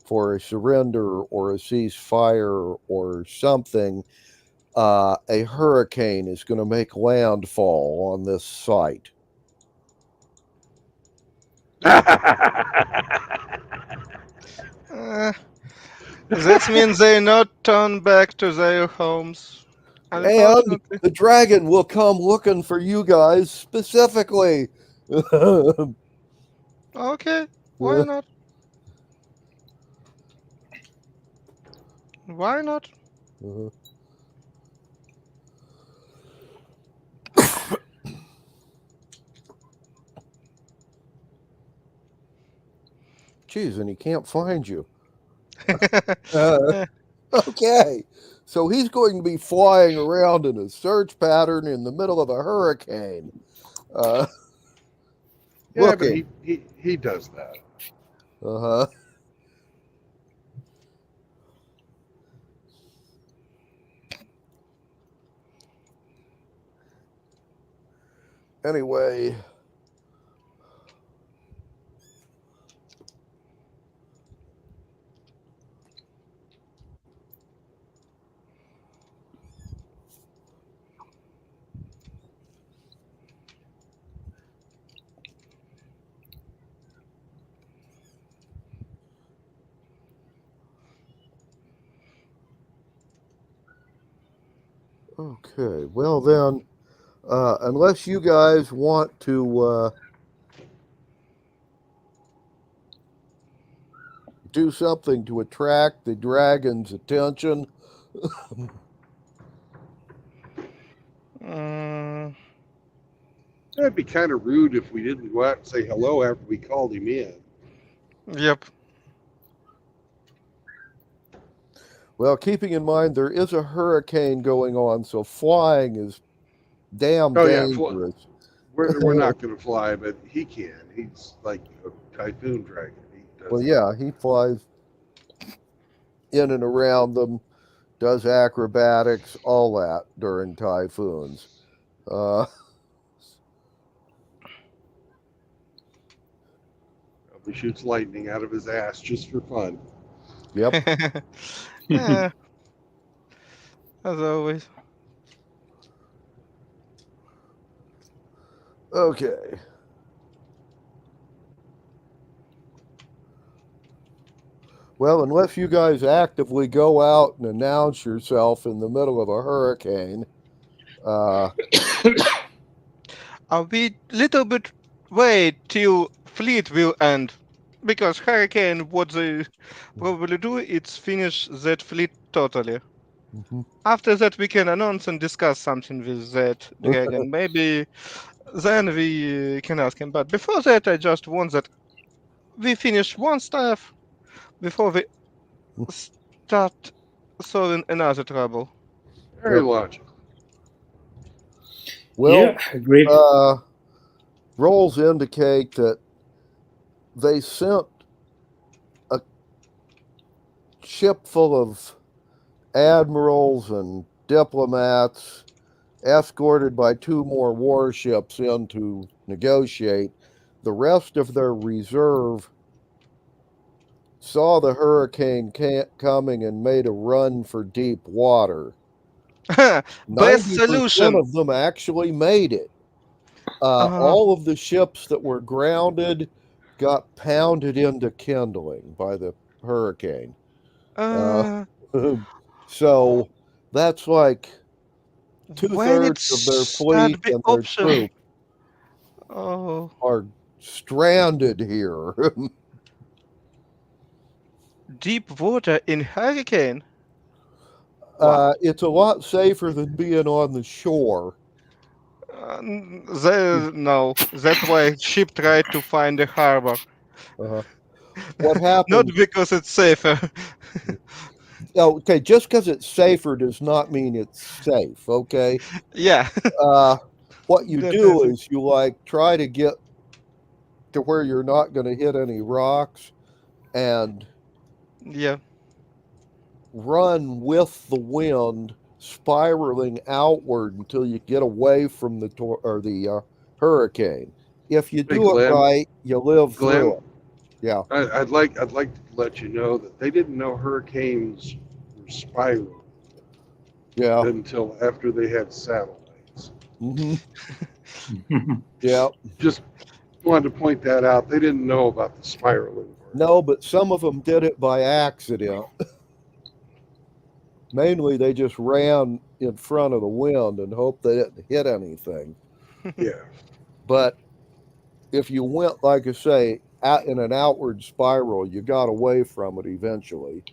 for a surrender or a ceasefire or something. A hurricane is going to make landfall on this site. That means they not turn back to their homes. And Unfortunately. the dragon will come looking for you guys specifically. Okay, why not? Why not? Jeez, and he can't find you. Okay, so he's going to be flying around in a search pattern in the middle of a hurricane. Yeah, Looking. but he does that. Uh-huh. Anyway. Okay, well then, unless you guys want to do something to attract the dragon's attention. That'd be kind of rude if we didn't go out and say hello after we called him in. Yep. Well, keeping in mind there is a hurricane going on, so flying is damn Oh, yeah, dangerous. We're not going to fly, but he can. He's like a typhoon dragon. He does Well, yeah, he flies in and around them, does acrobatics, all that during typhoons. He shoots lightning out of his ass just for fun. Yep. Yeah. As always. Okay. Well, unless you guys actively go out and announce yourself in the middle of a hurricane, We little bit wait till fleet will end, because hurricane, what they probably do, it's finish that fleet totally. After that, we can announce and discuss something with that dragon. Maybe then we can ask him. But before that, I just want that we finish one stuff before we start solving another trouble. Very logical. well, yeah, agreed. rolls indicate that they sent a ship full of admirals and diplomats, escorted by 2 more warships in to negotiate. The rest of their reserve saw the hurricane coming and made a run for deep water. Best 90% solution. of them actually made it. All of the ships that were grounded got pounded into kindling by the hurricane. So That's like When 2/3 it's of their that fleet big and their option. troops Oh, are stranded here. deep water in hurricane. Wow. It's a lot safer than being on the shore. No, that's why ship tried to find a harbor. Uh, what Not happened? because it's safer. Okay, just because it's safer does not mean it's safe. Okay, Yeah, what you do definitely. is you like try to get to where you're not going to hit any rocks and Yeah. run with the wind, spiraling outward until you get away from the hurricane. If you Hey, do it Glenn. right, you live through Glenn, it. Yeah. I'd like to let you know that they didn't know hurricanes were spiral Yeah. until after they had satellites. hmm Yeah. Just wanted to point that out. They didn't know about the spiraling part. No, but some of them did it by accident. Mainly, they just ran in front of the wind and hoped they didn't hit anything. Yeah. But if you went, like I say, out in an outward spiral, you got away from it eventually.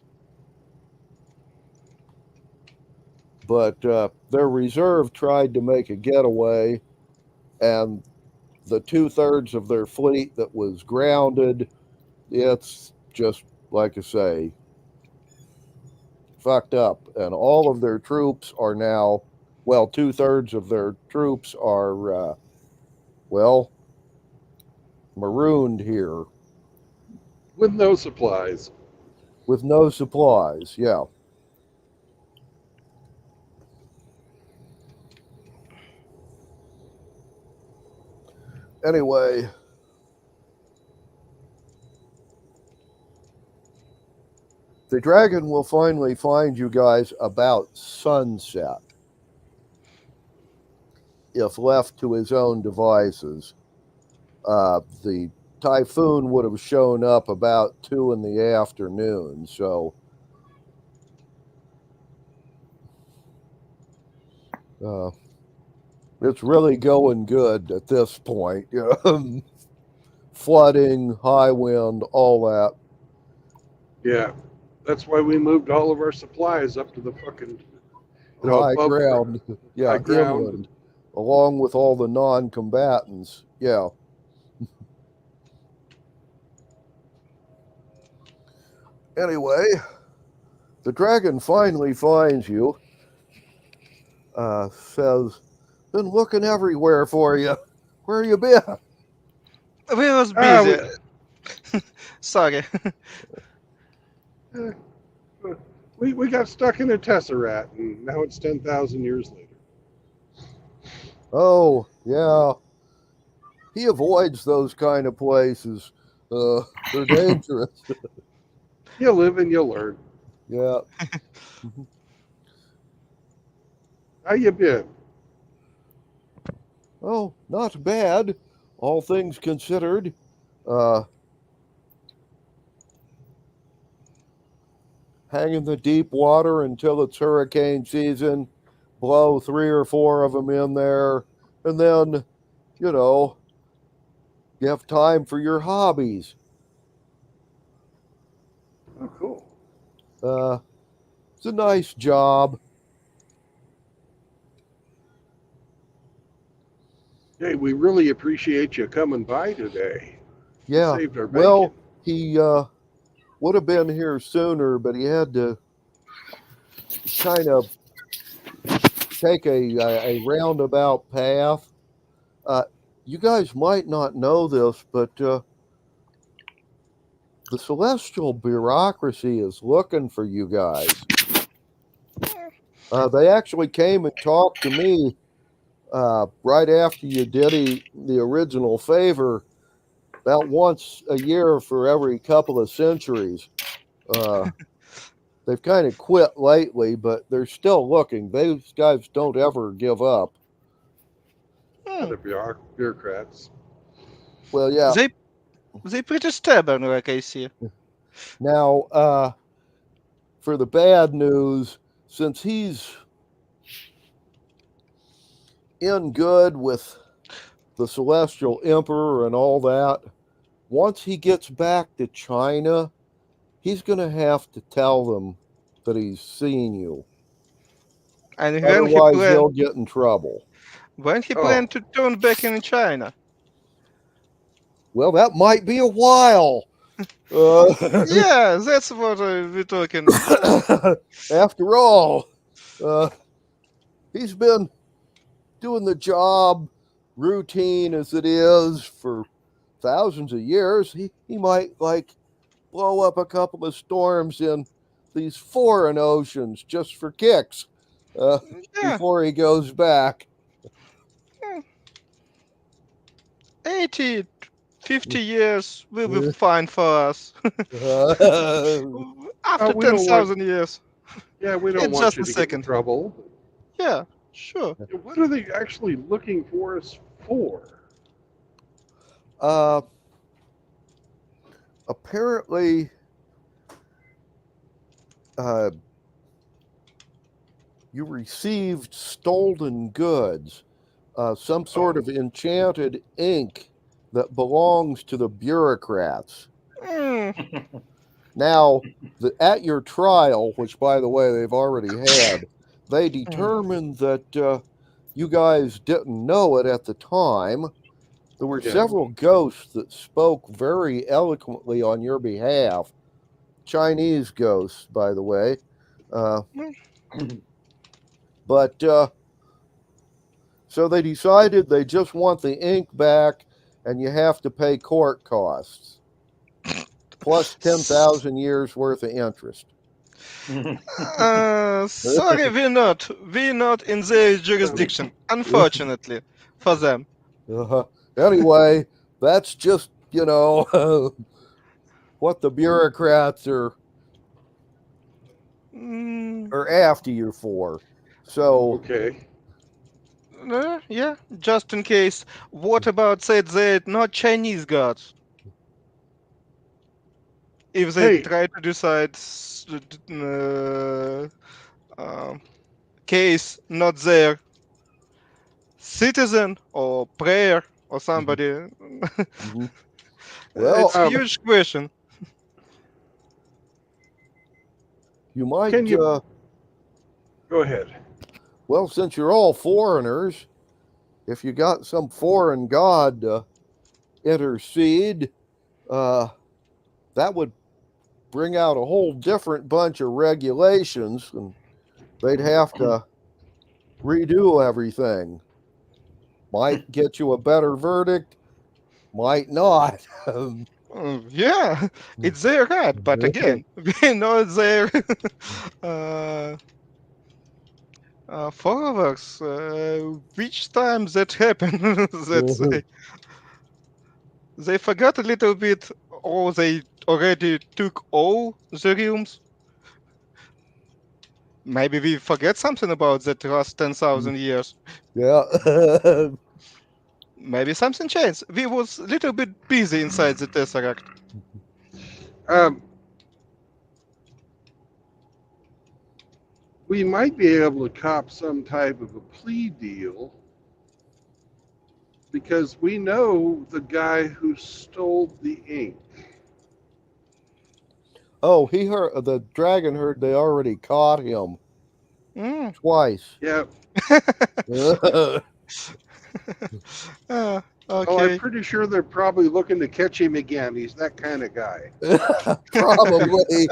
But their reserve tried to make a getaway, and the 2/3 of their fleet that was grounded, it's just, like I say, fucked up. And all of their troops are now, well, 2/3 of their troops are, well, marooned here With no supplies. with no supplies. Yeah. Anyway, the dragon will finally find you guys about sunset if left to his own devices. The typhoon would have shown up about 2 in the afternoon, so it's really going good at this point. Flooding, high wind, all that. Yeah. That's why we moved all of our supplies up to the fucking High above ground. Yeah, high ground. inland, along with all the non-combatants. Yeah. Anyway, the dragon finally finds you. Says, been looking everywhere for you. Where you been? We was Ah, busy. Sorry. we got stuck in a tesseract, and now it's 10,000 years later. Oh, yeah. He avoids those kind of places. They're dangerous. You live and you learn. Yeah. How you been? Oh, not bad, all things considered. Hang in the deep water until it's hurricane season, blow 3 or 4 of them in there, and then, you have time for your hobbies. Oh, cool. It's a nice job. Hey, we really appreciate you coming by today. Yeah. Saved our Well, bacon. he would have been here sooner, but he had to kind of take a roundabout path. You guys might not know this, but the celestial bureaucracy is looking for you guys. They actually came and talked to me right after you did the original favor, about once a year for every couple of centuries. They've kind of quit lately, but they're still looking. Those guys don't ever give up. The bureaucrats. Well, yeah. They pretty stubborn, like I see. Now, for the bad news, since he's in good with the Celestial Emperor and all that. Once he gets back to China, he's going to have to tell them that he's seen you. And Otherwise, he'll get in trouble. when he Oh. planned to turn back in China? Well, that might be a while. Yeah, that's what we're talking. After all, he's been doing the job, routine as it is, for thousands of years. He might blow up a couple of storms in these foreign oceans just for kicks Yeah. before he goes back. 80, 50 years will be fine for us. After we don't 10,000 years. Yeah, we don't In want just you a to get in second. trouble. Yeah, sure. What are they actually looking for us for? Apparently, you received stolen goods, some sort of enchanted ink that belongs to the bureaucrats. Mm, Now, at your trial, which by the way they've already had, they determined that you guys didn't know it at the time. There were Yeah. several ghosts that spoke very eloquently on your behalf. Chinese ghosts, by the way. But so they decided they just want the ink back, and you have to pay court costs plus 10,000 years worth of interest. sorry, we're not in their jurisdiction, unfortunately, for them. Anyway, that's just, what the bureaucrats are after you for. So, Okay. Yeah, just in case. What about said they're not Chinese gods? If they Hey. try to decide case not their citizen or prayer or somebody. Well, It's a huge question. you might, Can you go ahead? well, since you're all foreigners, if you got some foreign god to intercede, that would bring out a whole different bunch of regulations, and they'd have to redo everything. Might get you a better verdict, might not. Yeah, it's their right, but again, we know their followers. Which time that happened? That they forgot a little bit, or they already took all the realms. Maybe we forget something about that last 10,000 years. Yeah. Maybe something changed. We was a little bit busy inside the Tesseract. We might be able to cop some type of a plea deal because we know the guy who stole the ink. Oh, he heard the dragon heard they already caught him twice. Yeah. Okay. Oh, I'm pretty sure they're probably looking to catch him again. He's that kind of guy. Probably.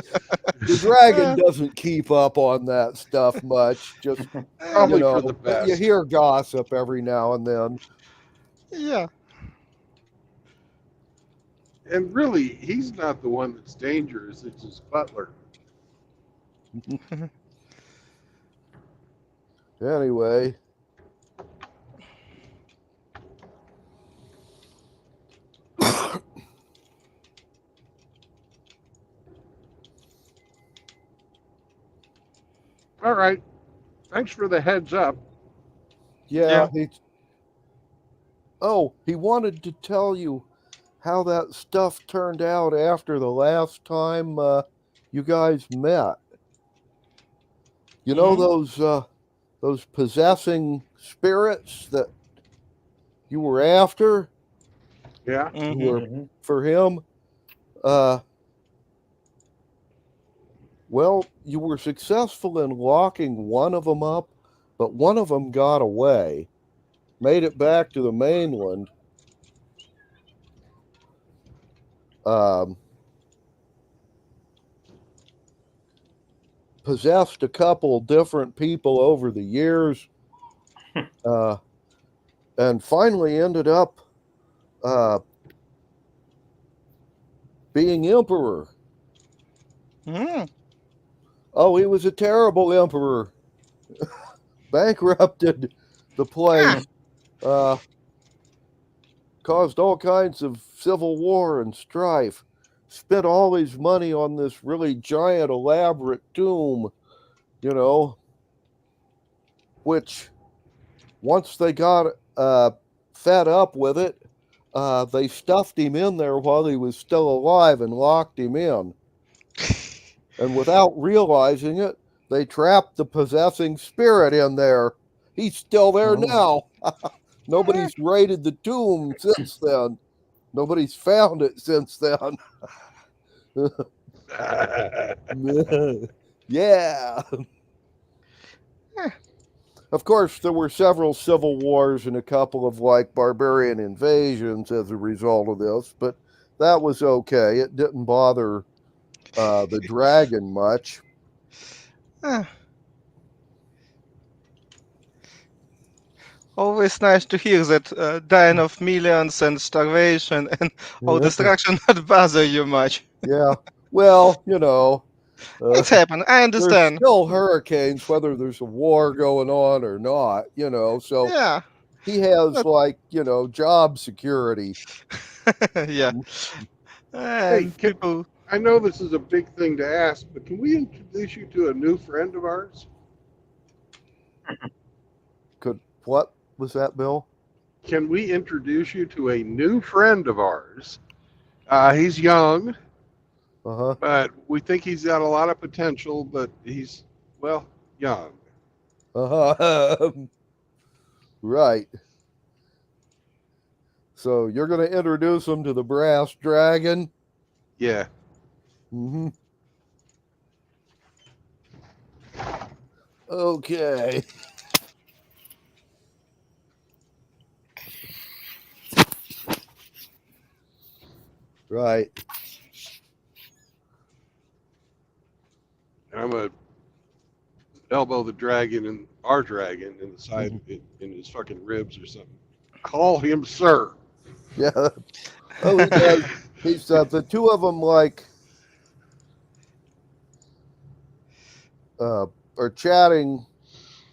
The dragon doesn't keep up on that stuff much. Just Probably for the best. you hear gossip every now and then. Yeah. And really, he's not the one that's dangerous. It's his butler. Anyway. All right. Thanks for the heads up. Yeah. He wanted to tell you how that stuff turned out after the last time you guys met. You know those possessing spirits that you were after Yeah. Mhm. were Mhm. for him. Well, you were successful in locking one of them up, but one of them got away, made it back to the mainland. Um, Possessed a couple different people over the years, uh, and finally ended up uh, being emperor. Mm. Oh, he was a terrible emperor. Bankrupted the place, caused all kinds of civil war and strife, spent all his money on this really giant, elaborate tomb, you know, which once they got fed up with it, they stuffed him in there while he was still alive and locked him in. And without realizing it, they trapped the possessing spirit in there. He's still there Oh. now. Nobody's raided the tomb since then. Nobody's found it since then. Yeah. Eh. Of course, there were several civil wars and a couple of like barbarian invasions as a result of this, but that was okay. It didn't bother the dragon much. Eh. Always nice to hear that dying of millions and starvation and all destruction not bother you much. Yeah. Well, It's happened. I there's understand. still hurricanes, whether there's a war going on or not, so Yeah. he has But- like, job security. yeah. Hey, And can, people. I know this is a big thing to ask, but can we introduce you to a new friend of ours? What was that, Bill? Can we introduce you to a new friend of ours? He's young, Uh-huh. but we think he's got a lot of potential, but he's, well, young. Uh-huh. Right. So you're going to introduce him to the brass dragon? Yeah. Mm-hmm. Okay. Right. I'm going to elbow the dragon and our dragon in the side, in his fucking ribs or something. Call him sir. Yeah. Oh, he does. He's the two of them like are chatting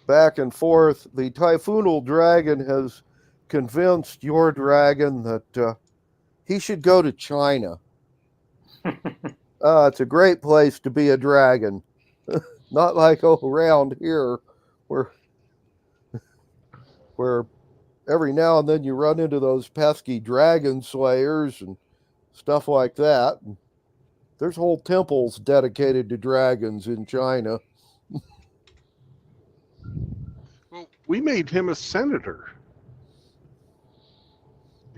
back and forth. The Typhoonal dragon has convinced your dragon that he should go to China. It's a great place to be a dragon. Not like around here where every now and then you run into those pesky dragon slayers and stuff like that. There's whole temples dedicated to dragons in China. Well, we made him a senator.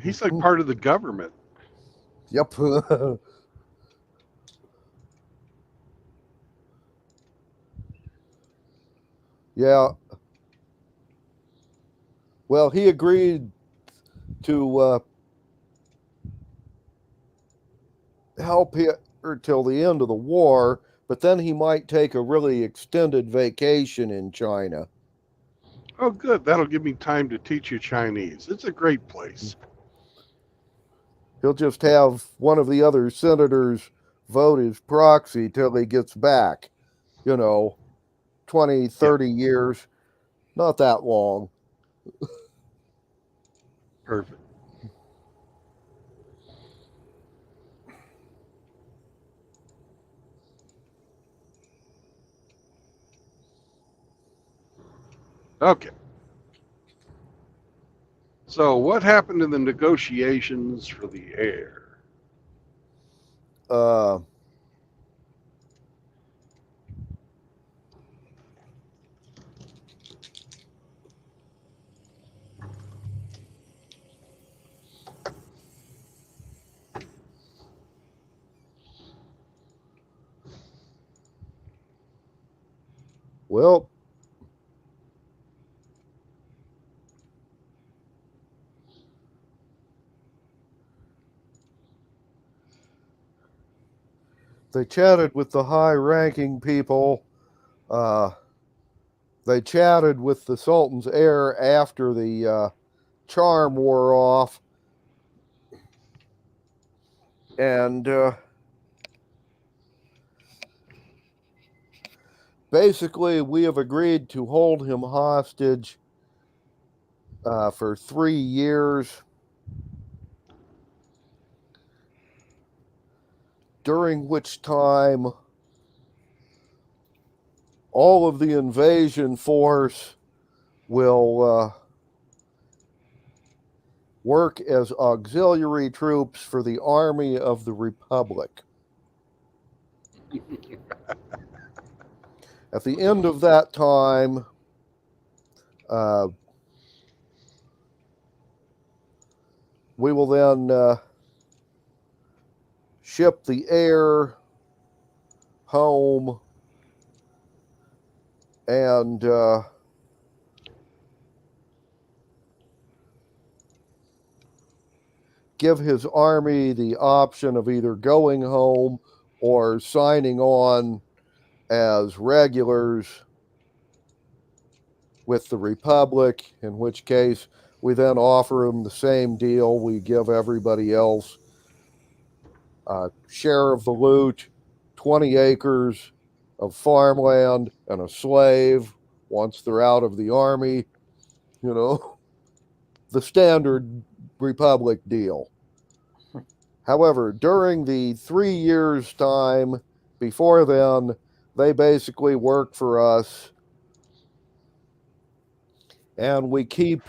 He's like part of the government. Yep. Yeah. Well, he agreed to help her till the end of the war, but then he might take a really extended vacation in China. Oh, good. That'll give me time to teach you Chinese. It's a great place. He'll just have one of the other senators vote his proxy till he gets back. 20, 30 years. Not that long. Perfect. Okay. So, what happened in the negotiations for the heir? Uh, Well, they chatted with the high-ranking people. They chatted with the Sultan's heir after the charm wore off. And basically, we have agreed to hold him hostage for 3 years, during which time all of the invasion force will work as auxiliary troops for the Army of the Republic. At the end of that time, we will then ship the heir home and give his army the option of either going home or signing on as regulars with the Republic, in which case we then offer them the same deal we give everybody else. Share of the loot, 20 acres of farmland, and a slave once they're out of the army. You know, the standard Republic deal. However, during the 3 years' time before then, they basically work for us, and we keep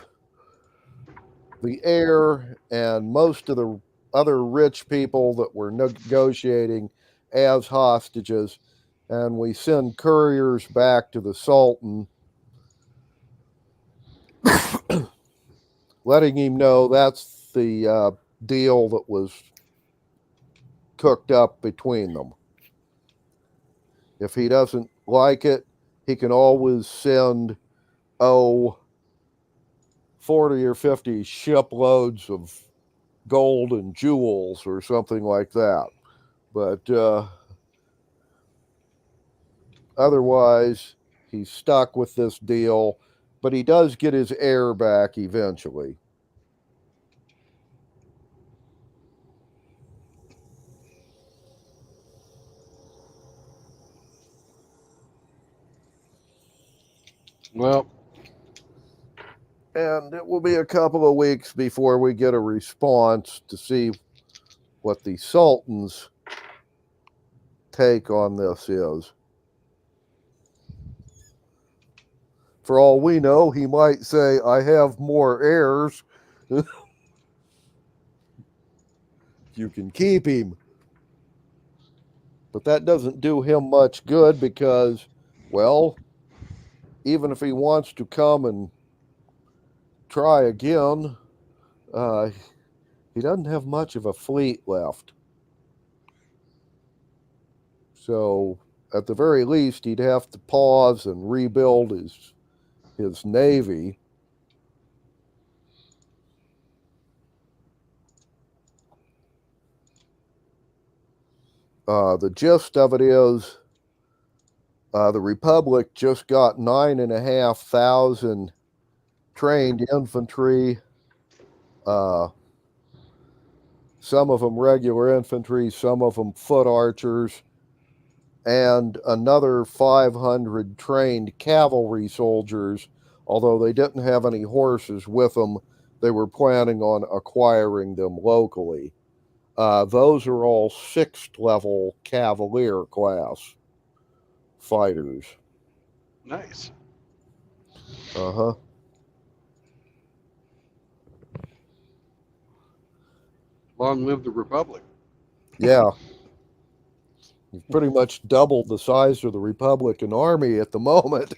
the heir and most of the other rich people that we're negotiating as hostages, and we send couriers back to the Sultan, letting him know that's the deal that was cooked up between them. If he doesn't like it, he can always send 40 or 50 shiploads of gold and jewels or something like that. But otherwise, he's stuck with this deal. But he does get his heir back eventually. Well, And it will be a couple of weeks before we get a response to see what the Sultan's take on this is. For all we know, he might say, I have more heirs. You can keep him. But that doesn't do him much good because, well, even if he wants to come and try again, he doesn't have much of a fleet left. So, at the very least, he'd have to pause and rebuild his navy. The gist of it is the Republic just got 9,500 trained infantry, some of them regular infantry, some of them foot archers, and another 500 trained cavalry soldiers. Although they didn't have any horses with them, they were planning on acquiring them locally. Those are all 6th level Cavalier class fighters. nice. Uh-huh. Long live the Republic. Yeah. You've pretty much doubled the size of the Republican Army at the moment.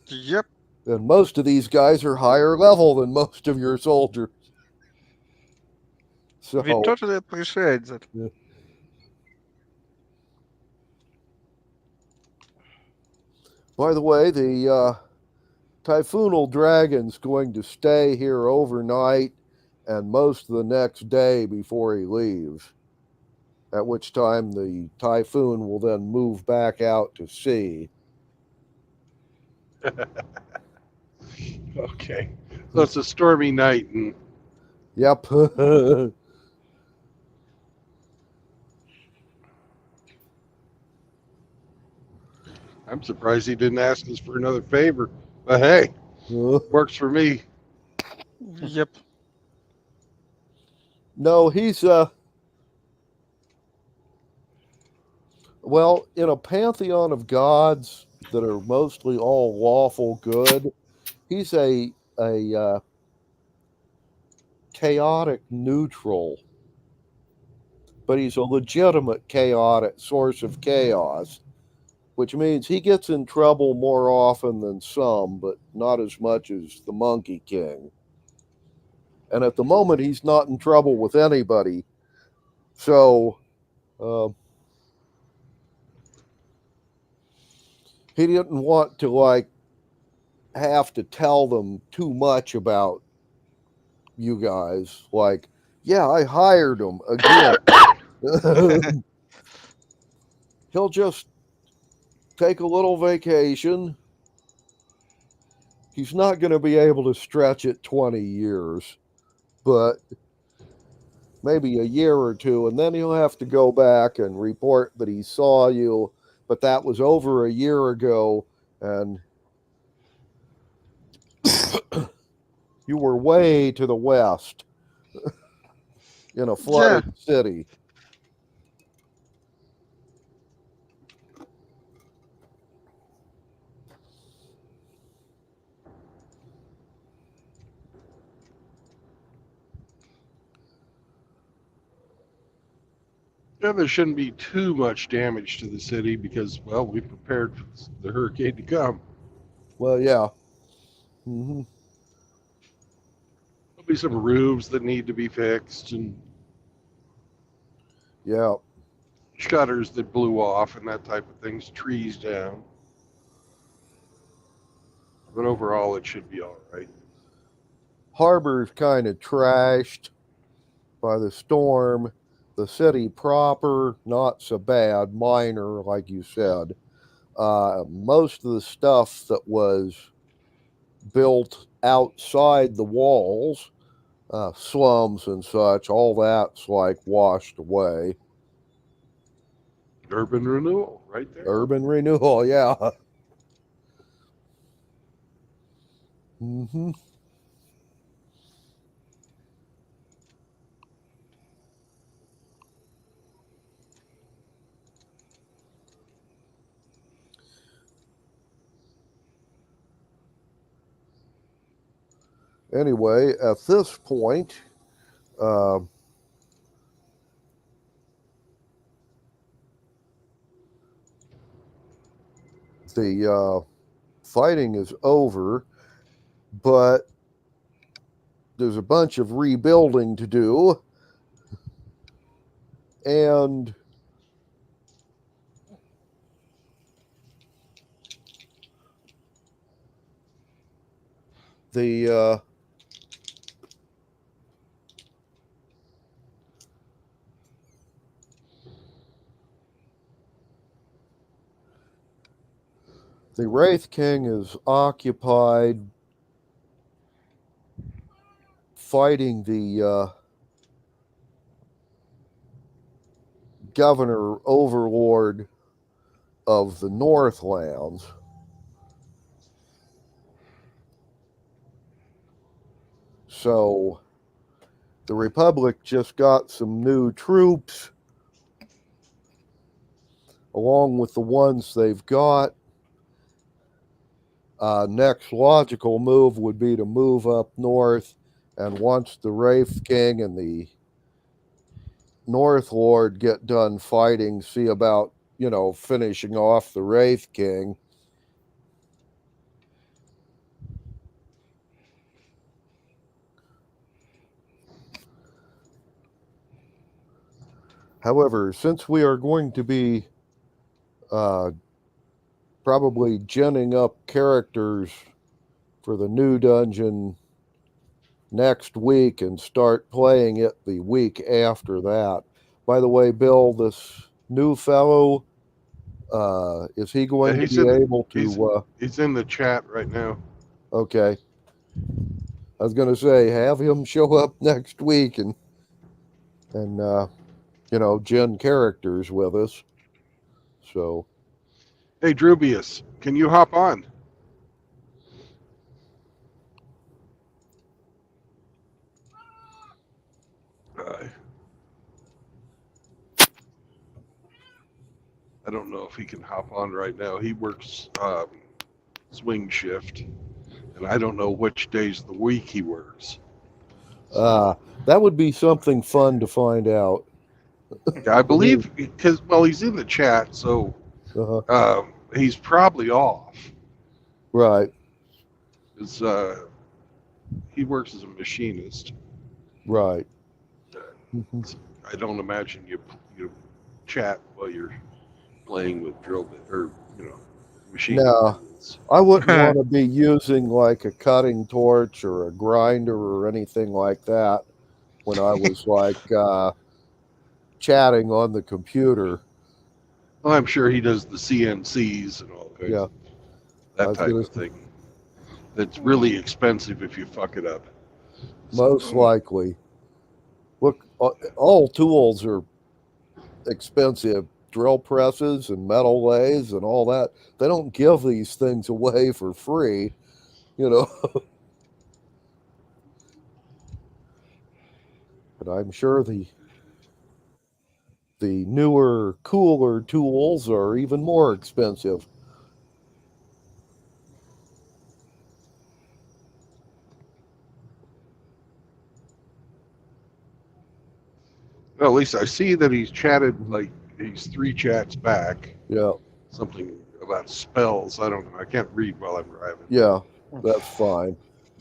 Yep. And most of these guys are higher level than most of your soldiers. So, We totally appreciate that. By the way, the Typhoonal Dragon's going to stay here overnight and most of the next day before he leaves, at which time the Typhoon will then move back out to sea. Okay. So it's a stormy night, and Yep. I'm surprised he didn't ask us for another favor. But hey, works for me. Yep. No, he's well, in a pantheon of gods that are mostly all lawful good, he's a chaotic neutral, but he's a legitimate chaotic source of chaos, which means he gets in trouble more often than some, but not as much as the Monkey King. And at the moment, he's not in trouble with anybody. So he didn't want to like have to tell them too much about you guys. Like, yeah, I hired him again. He'll just take a little vacation. He's not going to be able to stretch it 20 years, but maybe a year or two, and then he'll have to go back and report that he saw you, but that was over a year ago, and you were way to the west in a flooded city. Yeah, there shouldn't be too much damage to the city because, well, we prepared for the hurricane to come. Well, yeah. Mm-hmm. There'll be some roofs that need to be fixed and Yeah. shutters that blew off and that type of things, trees down. But overall, it should be all right. Harbor's kind of trashed by the storm. The city proper, not so bad, minor, like you said. Most of the stuff that was built outside the walls, slums and such, all that's like washed away. Urban renewal, right there. Urban renewal, yeah. Mm-hmm. Anyway, at this point, the fighting is over, but there's a bunch of rebuilding to do, and the Wraith King is occupied fighting the governor overlord of the Northlands. So the Republic just got some new troops along with the ones they've got. Next logical move would be to move up north, and once the Wraith King and the North Lord get done fighting, see about, finishing off the Wraith King. However, since we are going to be probably ginning up characters for the new dungeon next week and start playing it the week after that. By the way, Bill, this new fellow, is he going to he's be in- able to? He's in the chat right now. Okay. I was going to say, have him show up next week and gin characters with us. So, Hey, Drubius, can you hop on? I don't know if he can hop on right now. He works swing shift, and I don't know which days of the week he works. that would be something fun to find out. I believe because he's in the chat, so he's probably off. Right. It's, he works as a machinist. Right. I don't imagine you chat while you're playing with drill bit or machine. No, I wouldn't want to be using like a cutting torch or a grinder or anything like that when I was like chatting on the computer. Well, I'm sure he does the CNCs and all kinds of that type of thing. That's really expensive if you fuck it up. Most likely. Look, all tools are expensive. Drill presses and metal lathes and all that. They don't give these things away for free, But I'm sure the newer, cooler tools are even more expensive. Well, at least I see that he's chatted, like he's 3 chats back. Yeah. Something about spells. I don't know. I can't read while I'm driving. Yeah, that's fine.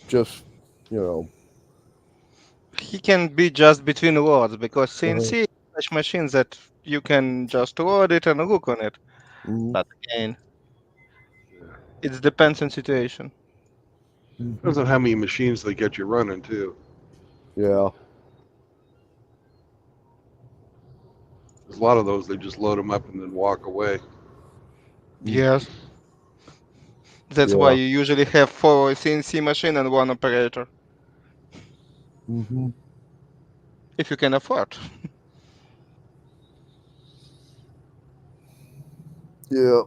Just, He can be just between words because CNC is such machines that you can just load it and look on it. But again, it depends on situation. Depends on how many machines they get you running too. Yeah. There's a lot of those, they just load them up and then walk away. Yes. That's why you usually have 4 CNC machine and 1 operator. If you can afford. Yeah.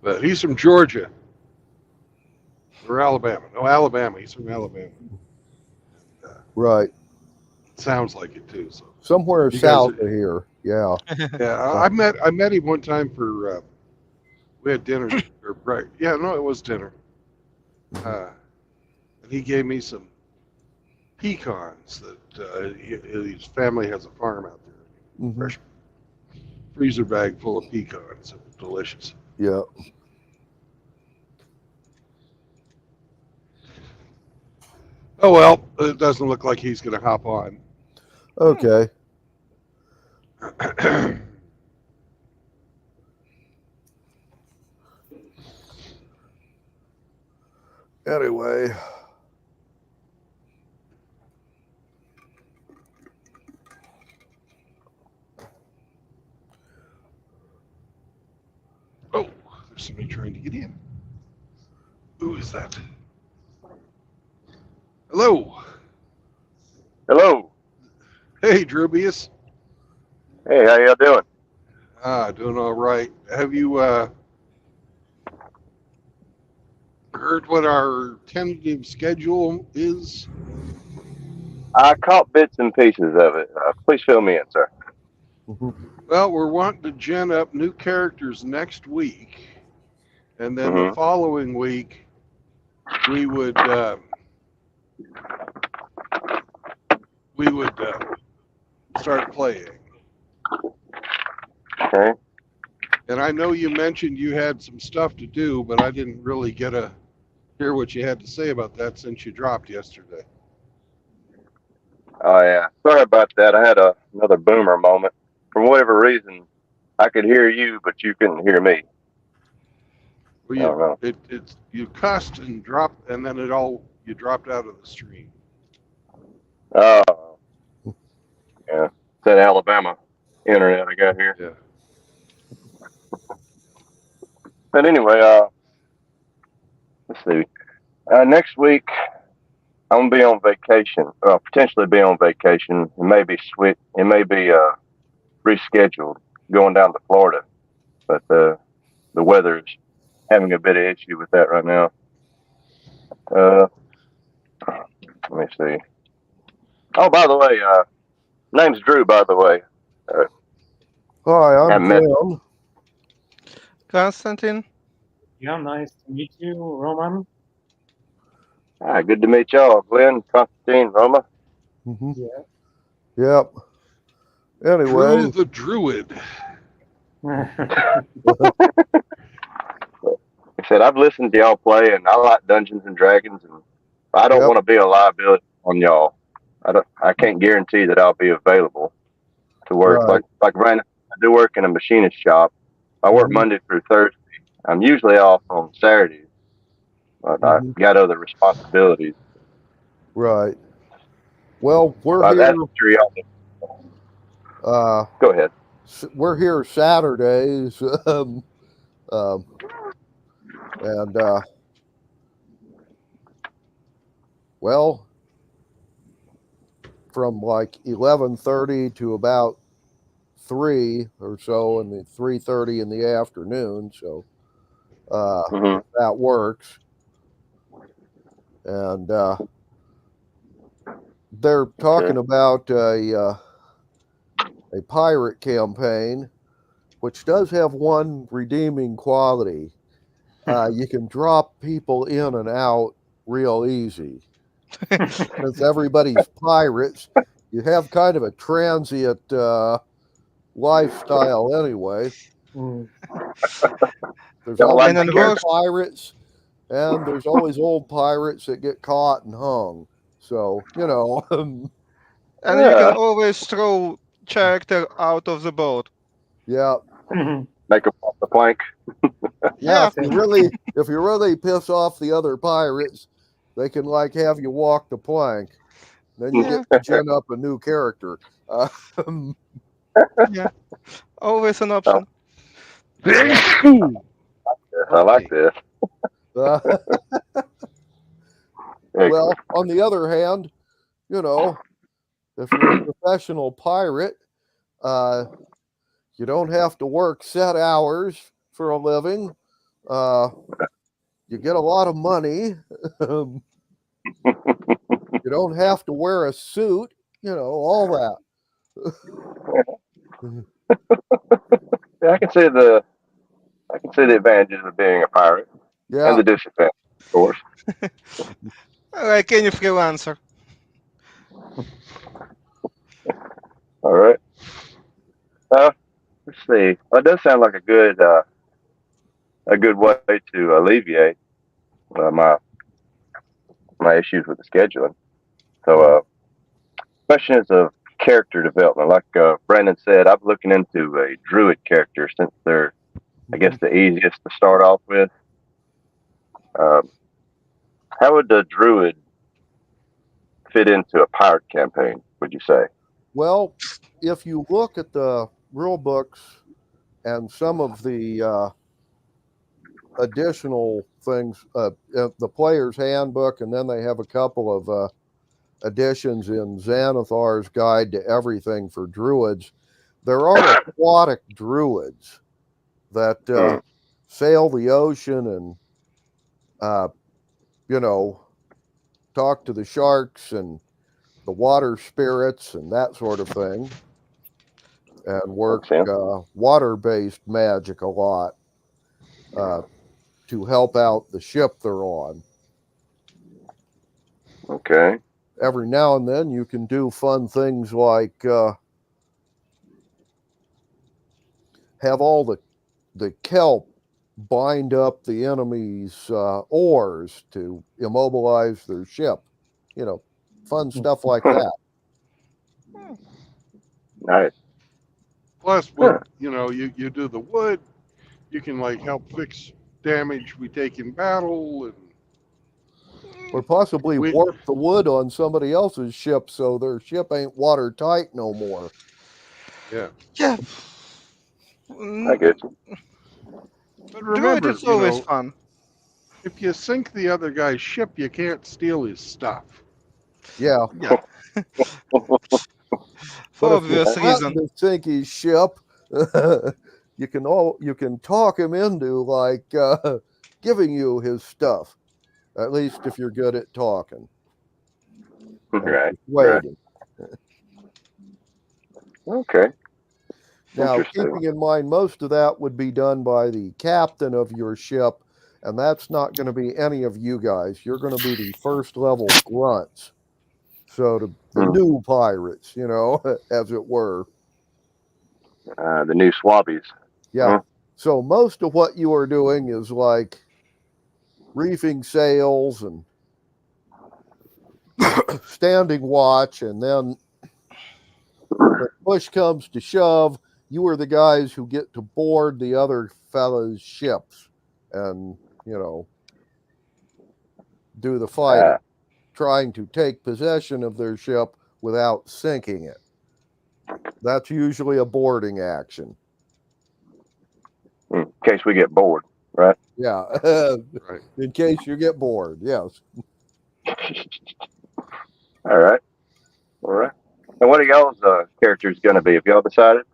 But he's from Georgia. Or Alabama. No, Alabama. He's from Alabama. Right. Sounds like it too. So somewhere south of here. Yeah. Yeah, I met him one time for we had dinner or breakfast. Yeah, no, it was dinner. And he gave me some pecans that his family has a farm out there. Fresh freezer bag full of pecans. It was delicious. Yeah. Oh well, it doesn't look like he's going to hop on. Okay. Anyway. Oh, there's somebody trying to get in. Who is that? Hello. Hello. Hey, Drubius. Hey, how y'all doing? Doing all right. Have you heard what our tentative schedule is? I caught bits and pieces of it. Please fill me in, sir. Well, we're wanting to gen up new characters next week, and then the following week we would start playing. Okay. And I know you mentioned you had some stuff to do, but I didn't really get a hear what you had to say about that since you dropped yesterday. Oh yeah, sorry about that. I had another boomer moment. For whatever reason, I could hear you, but you couldn't hear me. Well, I don't know. you cussed and dropped, and then you dropped out of the stream. Oh, yeah. It's that Alabama internet I got here. Yeah. But anyway, let's see. Next week, I'm gonna be on vacation. Potentially be on vacation. It may be rescheduled, going down to Florida. But the weather's having a bit of issue with that right now. Let me see. Oh, by the way, name's Drew. By the way, Hi, I'm haven't met. Jim. Constantine? Yeah, nice to meet you, Roman. Hi, good to meet y'all, Glenn, Constantine, Roma. Mm-hmm. Yeah. Yep. Anyway, Drew the Druid. I said I've listened to y'all play, and I like Dungeons and Dragons, and I don't Yep. want to be a liability on y'all. I can't guarantee that I'll be available to work. Right. Like Brandon, I do work in a machinist shop. I work Mhm. Monday through Thursday. I'm usually off on Saturdays, but Mhm. I got other responsibilities. Right. Well, we're But here. that's true, y'all. Go ahead. We're here Saturdays, and well, from like 11:30 to about 3 or so, and 3:30 in the afternoon. So Mhm. that works. And they're talking about a pirate campaign, which does have one redeeming quality. You can drop people in and out real easy. Since everybody's pirates, you have kind of a transient lifestyle anyway. Mm. There's Don't like always And then the young worst, pirates, and there's always old pirates that get caught and hung. So, and you can Yeah. always throw character out of the boat. yeah. Make them off the plank. Yeah, Yeah. if you really piss off the other pirates, they can like have you walk the plank. Then you Yeah. get to gin up a new character. Yeah. Always an Oh, option. I like this. Well, Excellent. on the other hand, if you're a professional pirate, you don't have to work set hours for a living. You get a lot of money. You don't have to wear a suit. All that. Yeah, I can see the advantages of being a pirate Yeah. and the disadvantages, of course. Like any freelancer. All right. Let's see. Well, it does sound like a good way to alleviate my issues with the scheduling. So, questions of character development, like Brandon said, I'm looking into a druid character since they're, I guess, the easiest to start off with. How would the druid fit into a pirate campaign, would you say? Well, if you look at the rule books and some of the additional things, the player's handbook, and then they have a couple of additions in Xanathar's Guide to Everything for Druids. There are aquatic druids that sail the ocean and, talk to the sharks and the water spirits and that sort of thing, and work water-based magic a lot to help out the ship they're on. Okay. Every now and then you can do fun things like have all the kelp bind up the enemy's oars to immobilize their ship. You know, fun stuff like that. Nice. Plus, when you do the wood, you can like help fix damage we take in battle, and Or possibly We- warp the wood on somebody else's ship so their ship ain't watertight no more. yeah. Yeah. I get you. But Druid remember, is always fun. if you sink the other guy's ship, you can't steal his stuff. Yeah. Yeah. For But if you obvious happen reason. to sink his ship, you can talk him into like giving you his stuff. At least if you're good at talking. Right. Persuading. Okay. Now, Interesting. keeping in mind, most of that would be done by the captain of your ship, and that's not going to be any of you guys. You're going to be the first level grunts. So the new pirates, as it were. The new swabbies. Yeah. So most of what you are doing is like reefing sails and standing watch, and then when push comes to shove, you are the guys who get to board the other fellas' ships and, do the fighting, trying to take possession of their ship without sinking it. That's usually a boarding action. In case we get bored, right? Yeah. Right. In case you get bored, yes. All right. All right. And what are y'all's characters going to be? Have y'all decided?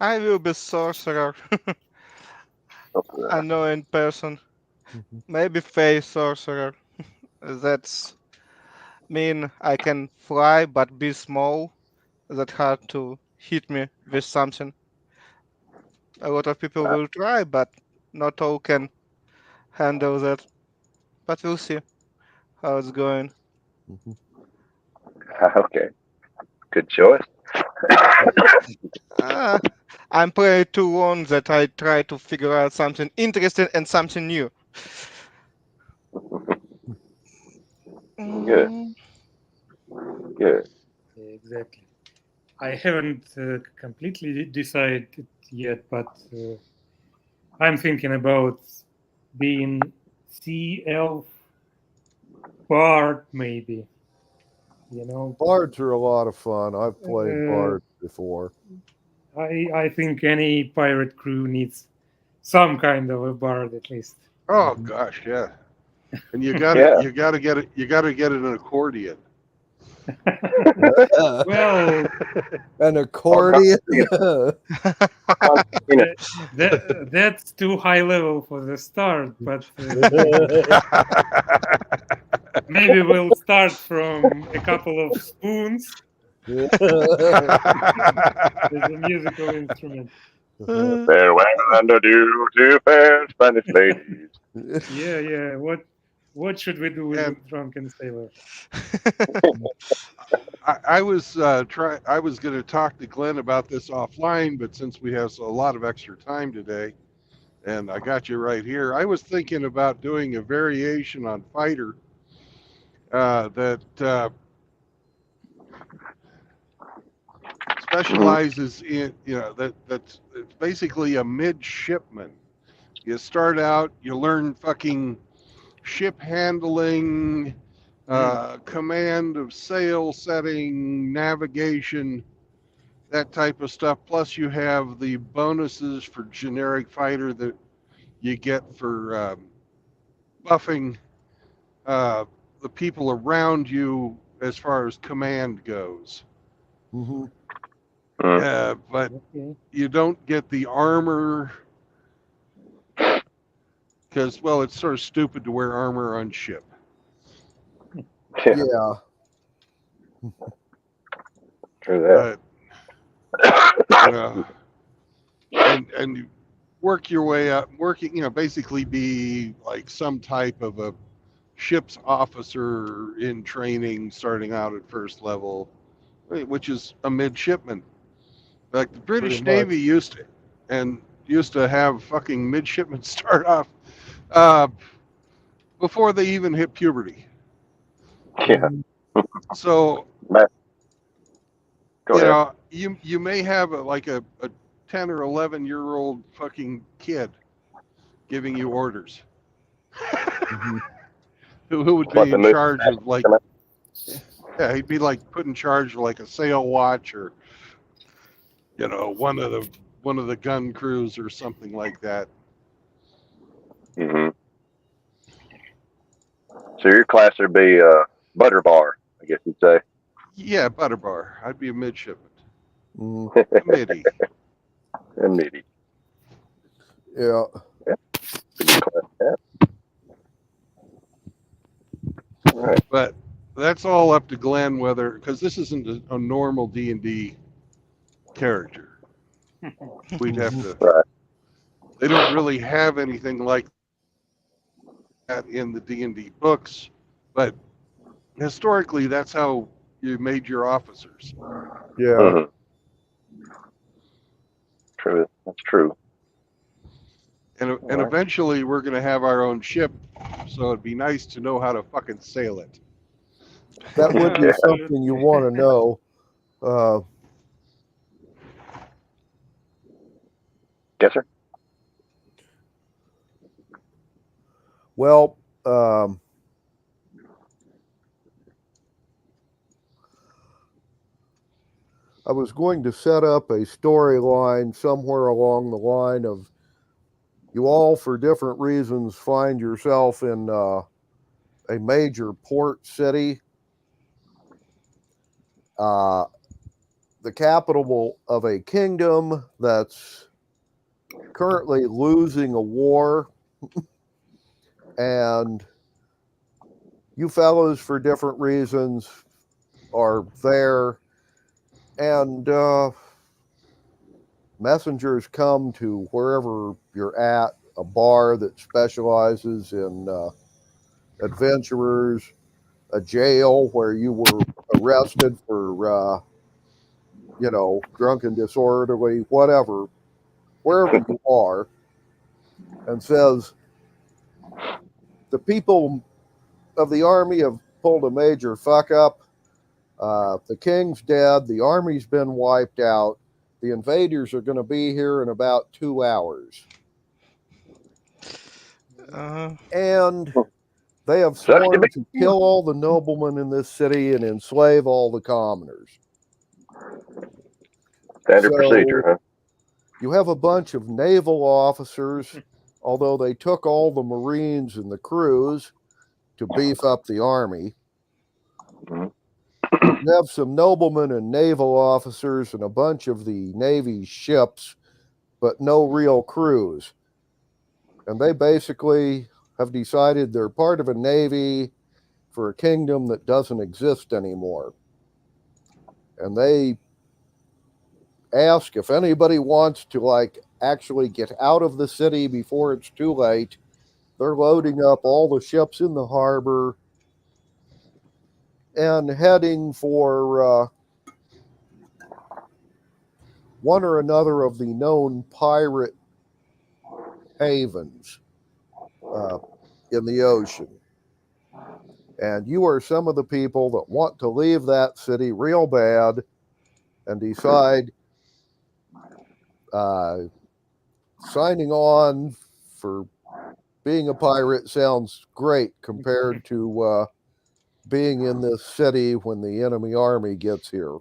I will be sorcerer. I know in person. Maybe Fey sorcerer. That's mean I can fly but be small. That hard to hit me with something. A lot of people will try, but not all can handle that. But we'll see how it's going. Okay. Good choice. I'm playing too long that I try to figure out something interesting and something new. Good. Good. Exactly. I haven't completely decided yet, but I'm thinking about being sea elf bard, maybe. Bards are a lot of fun. I've played bards before. I think any pirate crew needs some kind of a bard at least. Oh gosh, yeah. And you gotta get it. You gotta get an accordion. Well, an accordion. That's too high level for the start, but maybe we'll start from a couple of spoons. There's a musical instrument. Farewell and adieu to fair Spanish ladies. Yeah. What should we do with the drunken sailor? I was going to talk to Glenn about this offline, but since we have a lot of extra time today, and I got you right here, I was thinking about doing a variation on fighter that specializes in that's basically a midshipman. You start out, you learn fucking ship handling, command of sail setting, navigation, that type of stuff. Plus, you have the bonuses for generic fighter that you get for buffing the people around you as far as command goes. Mm-hmm. But you don't get the armor because, well, it's sort of stupid to wear armor on ship. Yeah. True that. And you work your way up, basically be like some type of a ship's officer in training, starting out at first level, which is a midshipman. Like the British Navy used to and used to have fucking midshipmen start off before they even hit puberty. Yeah. So Matt, go you ahead. know, you may have a 10 or 11-year-old fucking kid giving you orders. who would What be the in movie? charge of like, yeah, he'd be like put in charge of like a sail watch or, you know, one of the gun crews or something like that. Mm-hmm. So your class would be butter bar, I guess you'd say. Yeah, butter bar. I'd be a midshipman. Mm, A middy. And maybe. yeah. Pretty good class. Yeah. All right. But that's all up to Glenn whether, because this isn't a normal D&D character. We'd have to. Right. They don't really have anything like that in the D&D books, but historically, that's how you made your officers. Yeah. Mm-hmm. True. That's true. And right. eventually, we're going to have our own ship, so it'd be nice to know how to fucking sail it. That would be Yeah. something you want to know. Yes, sir. Well, I was going to set up a storyline somewhere along the line of you all, for different reasons, find yourself in a major port city, the capital of a kingdom that's currently losing a war, and you fellows, for different reasons, are there, and messengers come to wherever you're at, a bar that specializes in adventurers, a jail where you were arrested for, drunken, disorderly, whatever, wherever you are, and says, the people of the army have pulled a major fuck up. The king's dead. The army's been wiped out. The invaders are going to be here in about 2 hours. And they have sworn to kill all the noblemen in this city and enslave all the commoners. Standard procedure, huh? You have a bunch of naval officers, although they took all the Marines and the crews to beef up the army. Mhm. You have some noblemen and naval officers and a bunch of the Navy's ships, but no real crews. And they basically have decided they're part of a navy for a kingdom that doesn't exist anymore. And they ask if anybody wants to actually get out of the city before it's too late. They're loading up all the ships in the harbor and heading for one or another of the known pirate havens in the ocean. And you are some of the people that want to leave that city real bad and decide signing on for being a pirate sounds great compared to being in this city when the enemy army gets here.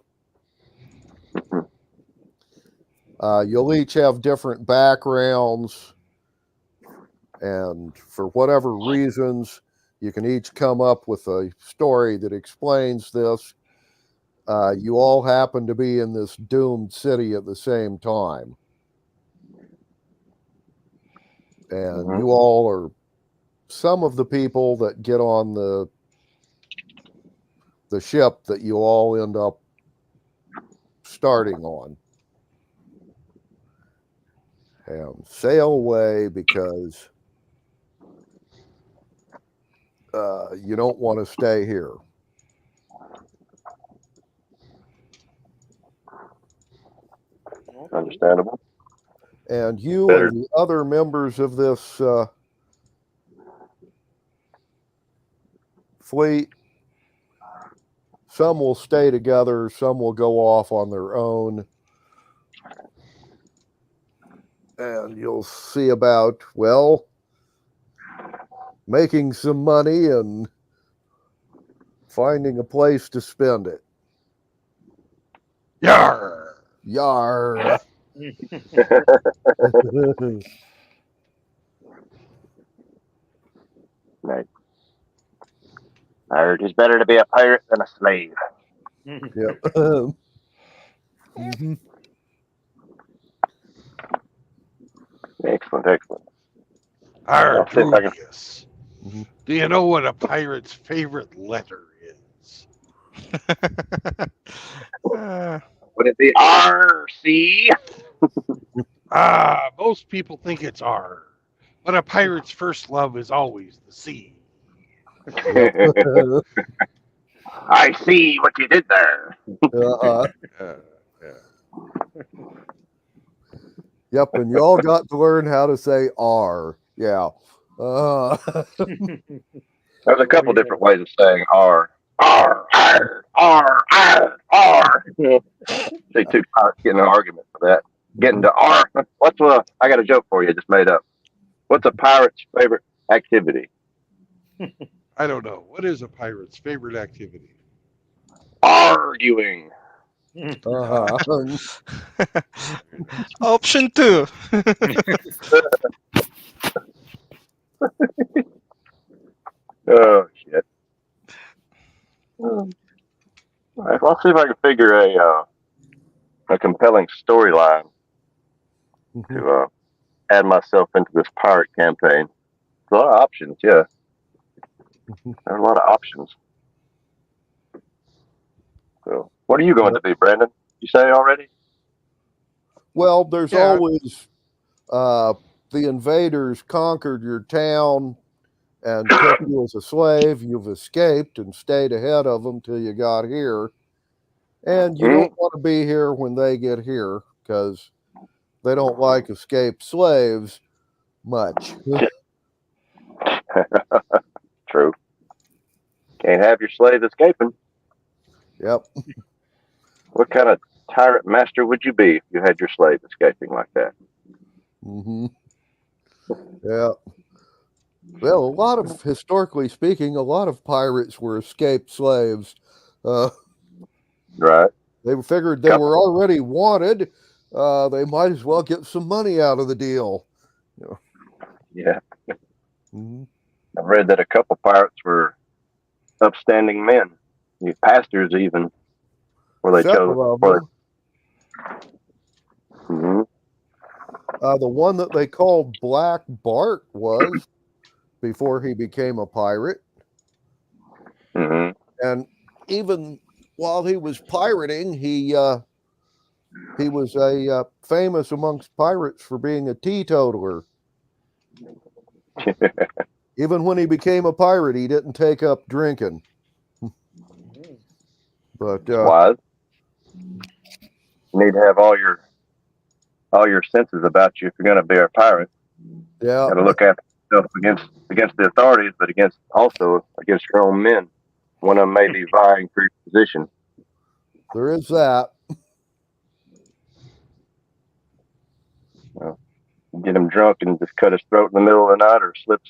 You'll each have different backgrounds, and for whatever reasons, you can each come up with a story that explains this. You all happen to be in this doomed city at the same time. And you all are some of the people that get on the ship that you all end up starting on. And sail away because you don't want to stay here. Understandable. And you Better. and the other members of this fleet, some will stay together, some will go off on their own. And you'll see about, well, making some money and finding a place to spend it. Yar! Yar. Nice. I heard it's better to be a pirate than a slave. Yep. Mhm. Excellent, excellent. Arr, I'll see if I can- Druvius. Mhm. Do you know what a pirate's favorite letter is? Would it be RC? Most people think it's R, but a pirate's first love is always the sea. I see what you did there. Uh-huh. Yeah. Yep, and y'all got to learn how to say R. Yeah. There's a couple different ways of saying R. R, R, R, R, R. See two pirates getting in an argument for that. Getting to R. I got a joke for you, just made up. What's a pirate's favorite activity? I don't know. What is a pirate's favorite activity? Arguing. Uh-huh. Option 2. Oh, shit. All right, well, I'll see if I can figure a compelling storyline to add myself into this pirate campaign. There's a lot of options, yeah. There are a lot of options. So, what are you going to be, Brandon? You say already? Well, there's Yeah. always the invaders conquered your town and took you as a slave. You've escaped and stayed ahead of them till you got here. And you don't want to be here when they get here because they don't like escaped slaves much. True. Can't have your slave escaping. Yep. What kind of tyrant master would you be if you had your slave escaping like that? Mm-hmm. Yeah. Well, a lot of, historically speaking, a lot of pirates were escaped slaves. Right. They figured they were already wanted. They might as well get some money out of the deal. Yeah. Mm-hmm. I've read that a couple pirates were upstanding men, pastors even, where they Several of chose. them. The one that they called Black Bart was before he became a pirate. Mm-hmm. And even while he was pirating, he was a famous amongst pirates for being a teetotaler. Even when he became a pirate, he didn't take up drinking. But wise. You need to have all your senses about you if you're going to be a pirate. Yeah. Got to look after yourself against the authorities, but also against your own men. One of them may be vying for your position. There is that. Well, get him drunk and just cut his throat in the middle of the night, or slip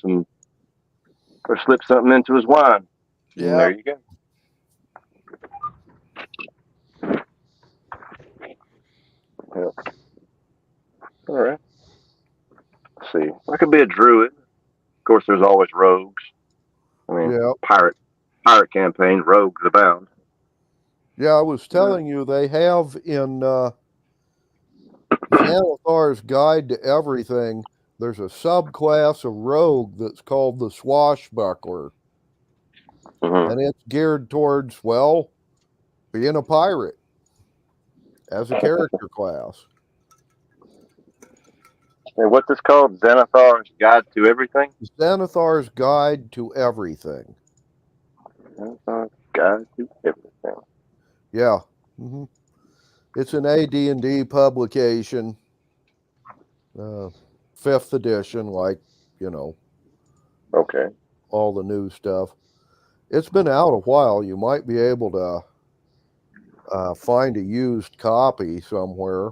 something into his wine. Yeah. And there you go. Yeah. All right. Let's see. I could be a druid. Of course, there's always rogues. I mean, Yeah. pirate campaign, rogues abound. Yeah, I was telling you they have in Xanathar's Guide to Everything, there's a subclass of rogue that's called the Swashbuckler. Mm-hmm. And it's geared towards, well, being a pirate as a character class. And what's this called? Xanathar's Guide to Everything? Xanathar's Guide to Everything. Xanathar's Guide to Everything. Yeah. Mm-hmm. It's an AD&D publication. 5th edition, like, you know, Okay. all the new stuff. It's been out a while. You might be able to find a used copy somewhere,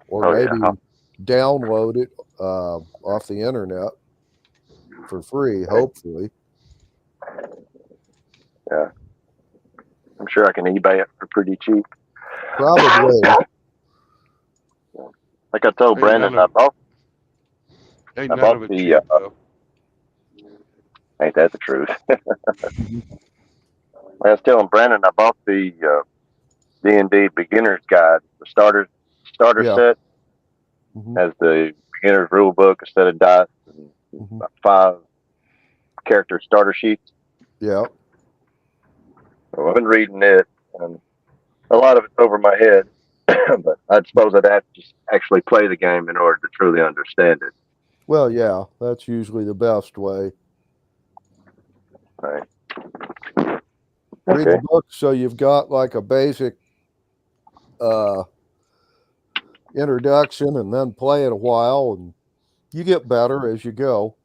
or Oh, yeah. maybe download it off the internet for free, hopefully. Yeah. I'm sure I can eBay it for pretty cheap. Probably. Like I told Hey, Brandon, none of- I Ain't none bought of it the, cheap, though. ain't that the truth? I was telling Brandon, I bought the D&D Beginner's Guide, the starter Yeah. set. Mhm. Has the beginner's rule book, a set of dice, and Mhm. about 5 character starter sheets. Yeah. So I've been reading it, and a lot of it's over my head. But I suppose I'd have to just actually play the game in order to truly understand it. Well, yeah, that's usually the best way. Right. Read Okay. the book so you've got like a basic introduction, and then play it a while, and you get better as you go.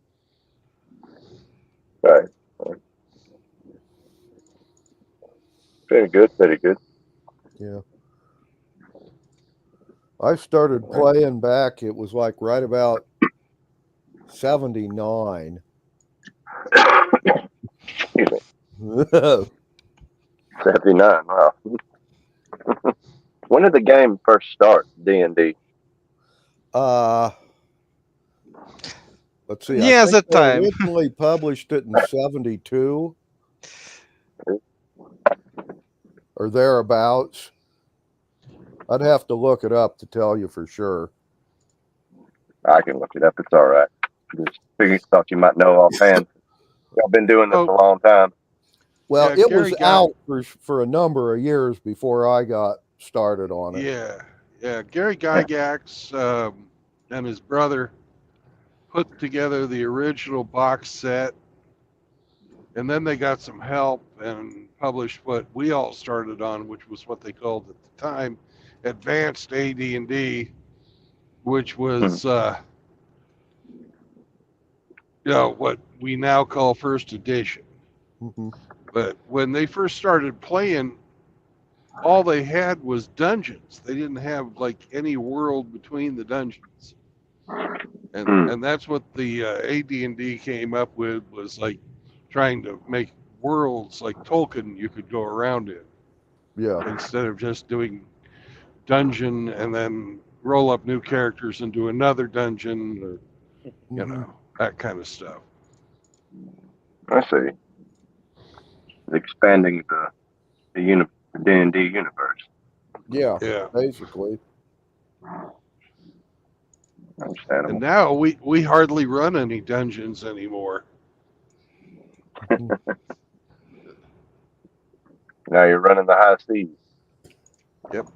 Right. Very good. Very good. Yeah. I started playing back, it was like right about 79. Excuse me. 79. Wow. When did the game first start? D&D. Let's see. Yeah, I think that they time. originally published it in 72 or thereabouts. I'd have to look it up to tell you for sure. I can look it up. It's all right. Just thought you might know offhand. I've been doing this a long time. Well, Yeah, it Gary was got- out for a number of years before I got started on it. Yeah. Gary Gygax and his brother put together the original box set, and then they got some help and published what we all started on, which was what they called at the time Advanced AD&D, which was what we now call First Edition. Mm-hmm. But when they first started playing, all they had was dungeons. They didn't have like any world between the dungeons, and that's what the AD&D came up with, was like trying to make worlds like Tolkien you could go around in, Yeah. instead of just doing dungeon and then roll up new characters and do another dungeon, or you know, that kind of stuff. I see. Expanding the D&D universe. Yeah. Yeah. Basically. Understandable. And now we hardly run any dungeons anymore. Now you're running the high seas. Yep.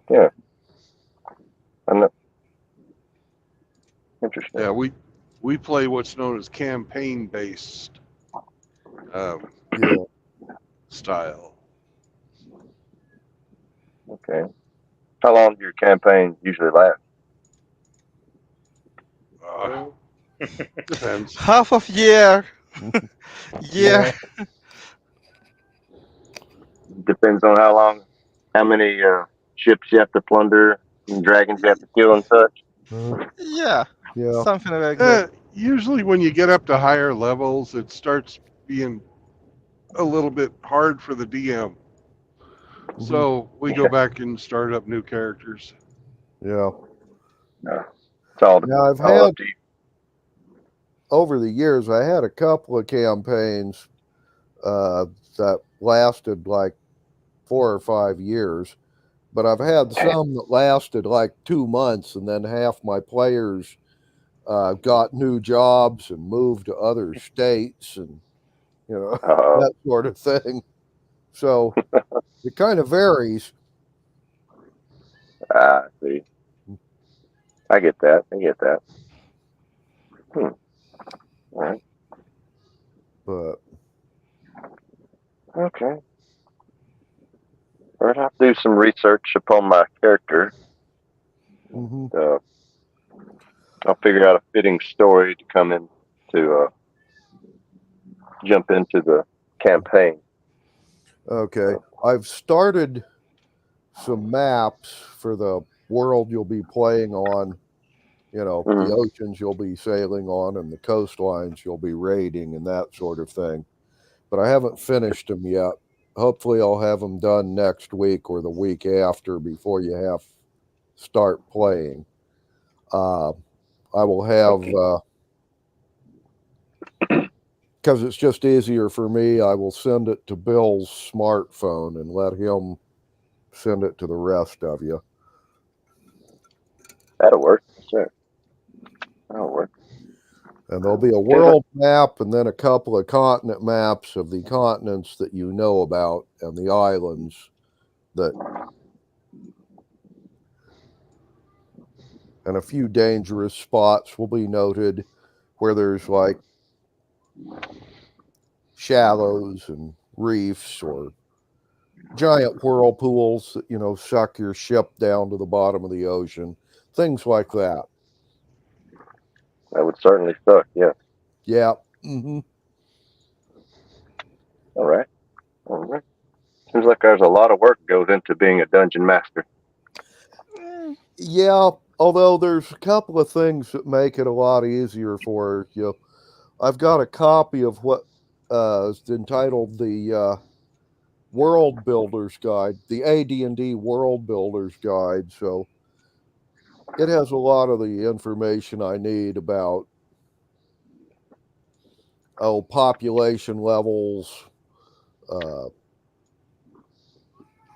Yeah. I'm not... Interesting. Yeah, we play what's known as campaign-based style. Okay. How long do your campaigns usually last? Depends. Half of year. Yeah. Depends on how many ships you have to plunder, and dragons you have to kill and such. Yeah. Yeah. Something like that. Usually when you get up to higher levels, it starts being a little bit hard for the DM. So we go back and start up new characters. Yeah. It's all Now I've all had, up to you. over the years, I had a couple of campaigns that lasted like 4 or 5 years, but I've had some that lasted like 2 months, and then half my players got new jobs and moved to other states, and you know, that sort of thing. So it kind of varies. I see. I get that. All right. But okay. All right, I'll do some research upon my character. Hmm. I'll figure out a fitting story to come in to jump into the campaign. Okay. I've started some maps for the world you'll be playing on, the Mhm. oceans you'll be sailing on and the coastlines you'll be raiding and that sort of thing. But I haven't finished them yet. Hopefully, I'll have them done next week or the week after before you have start playing. I will have, because it's just easier for me, I will send it to Bill's smartphone and let him send it to the rest of you. That'll work. Sure. That'll work. And there'll be a world map and then a couple of continent maps of the continents that you know about and the islands that, and a few dangerous spots will be noted where there's like shallows and reefs or giant whirlpools that, suck your ship down to the bottom of the ocean, things like that. That would certainly suck. Yeah. Yeah. Mm-hmm. All right. All right. Seems like there's a lot of work goes into being a dungeon master. Yeah, although there's a couple of things that make it a lot easier for you. I've got a copy of what is entitled the World Builder's Guide, the AD&D World Builder's Guide. So it has a lot of the information I need about population levels,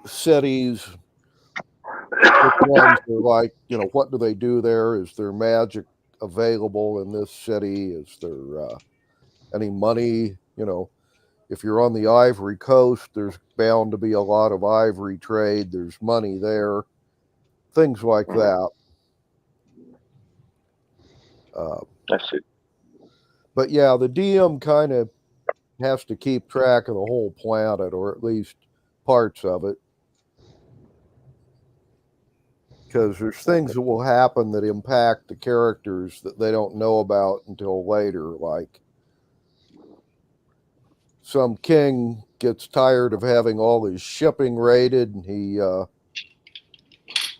cities, which ones are like, what do they do there? Is there magic available in this city? Is there any money? If you're on the Ivory Coast, there's bound to be a lot of ivory trade. There's money there. Things like that. That's it. But yeah, the DM kind of has to keep track of the whole planet, or at least parts of it. Because there's things that will happen that impact the characters that they don't know about until later. Like some king gets tired of having all his shipping raided and he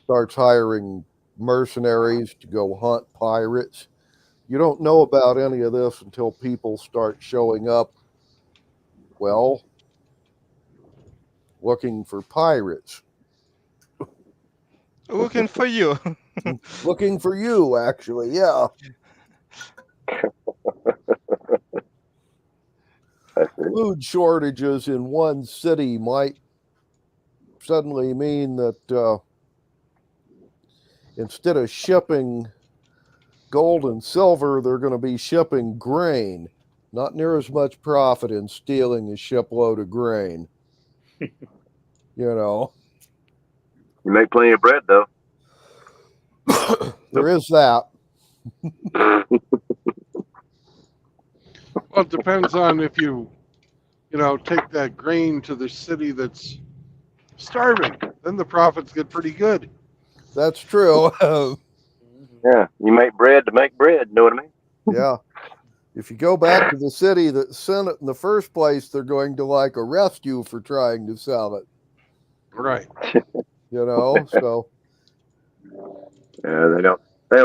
starts hiring mercenaries to go hunt pirates. You don't know about any of this until people start showing up, well, looking for pirates. Looking for you. Looking for you, actually, yeah. Food shortages in one city might suddenly mean that instead of shipping gold and silver, they're going to be shipping grain. Not near as much profit in stealing a shipload of grain. You make plenty of bread, though. There is that. Well, it depends on if you take that grain to the city that's starving. Then the profits get pretty good. That's true. Yeah, you make bread to make bread. Know what I mean? Yeah. If you go back to the city that sent it in the first place, they're going to arrest you for trying to sell it. Right. So. Yeah, they don't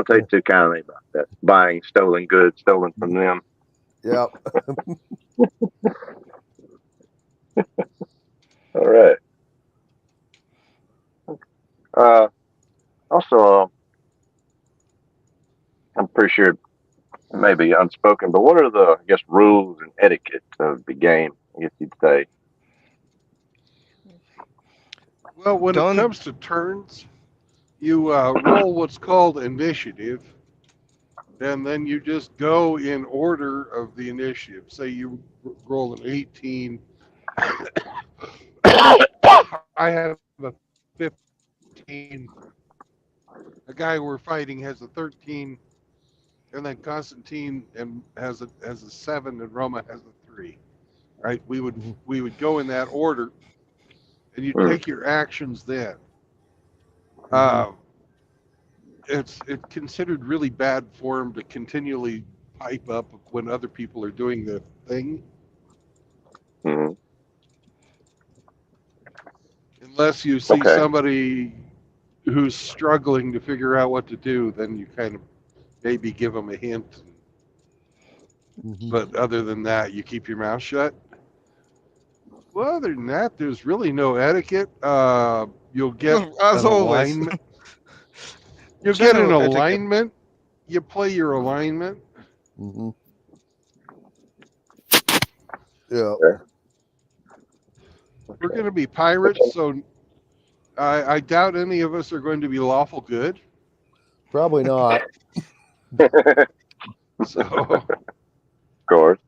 take too kindly about that. Buying stolen goods, stolen from them. Yeah. All right. Also, I'm pretty sure it may be unspoken, but what are the, rules and etiquette of the game, I guess you'd say? Well, when it comes to turns, you roll what's called initiative, and then you just go in order of the initiative. Say you roll an 18. I have a 15. A guy we're fighting has a 13, and then Constantine has a 7, and Roma has a 3. Right? We would go in that order, and you take your actions then. it's considered really bad form to continually pipe up when other people are doing their thing, hmm unless you see Okay. somebody who's struggling to figure out what to do. Then you kind of maybe give them a hint. Mhm. But other than that, you keep your mouth shut. Well, other than that, there's really no etiquette. You'll get As an always. alignment. You'll get an General etiquette. alignment. You play your alignment. Mhm. Yeah. We're going to be pirates, so I doubt any of us are going to be lawful good. Probably not. Of So, course.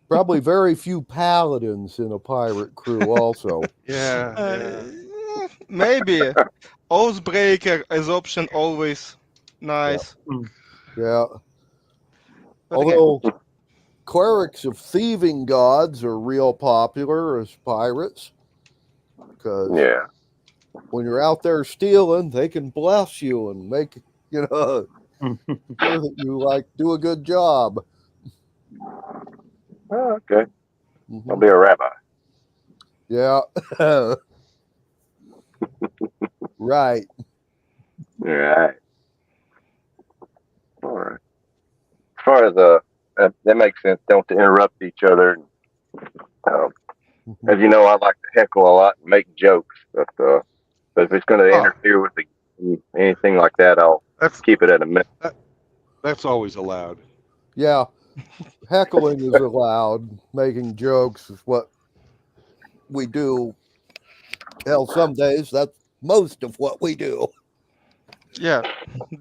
Probably very few paladins in a pirate crew also. yeah. Maybe. Oathbreaker as option always nice. Yeah. But again, Although clerics of thieving gods are real popular as pirates. Because Yeah. when you're out there stealing, they can bless you and make, sure that you like do a good job. Oh, okay. Mhm. I'll be a rabbi. Yeah. Right. All right. All right. As far as that makes sense. Don't to interrupt each other. Um, Mhm. as you know, I like to heckle a lot and make jokes, but if it's going to Oh. interfere with anything like that, I'll That's keep it at a minimum. that's always allowed. Yeah. Heckling is allowed. Making jokes is what we do. Hell, some days that's most of what we do. yeah,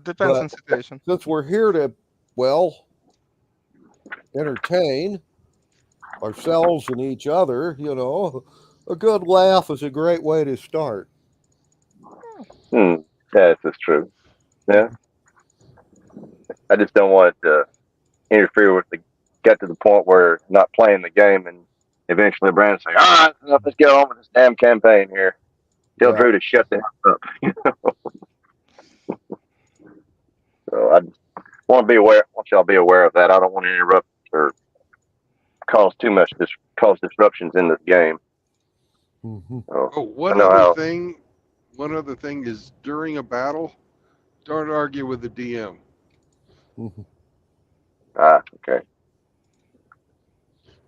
depends But on situation. since we're here to, well, entertain ourselves and each other, a good laugh is a great way to start. Yes, that's true. Yeah. I just don't want it to interfere with get to the point where not playing the game and eventually Brandon say, all right, enough, let's get on with this damn campaign here. Tell Yeah. Drew to shut the hell up. So I just want y'all to be aware of that. I don't want to interrupt or cause disruptions in this game. Mhm. So, Oh, one I know other how. thing. One other thing is during a battle, don't argue with the DM. Mhm. Okay.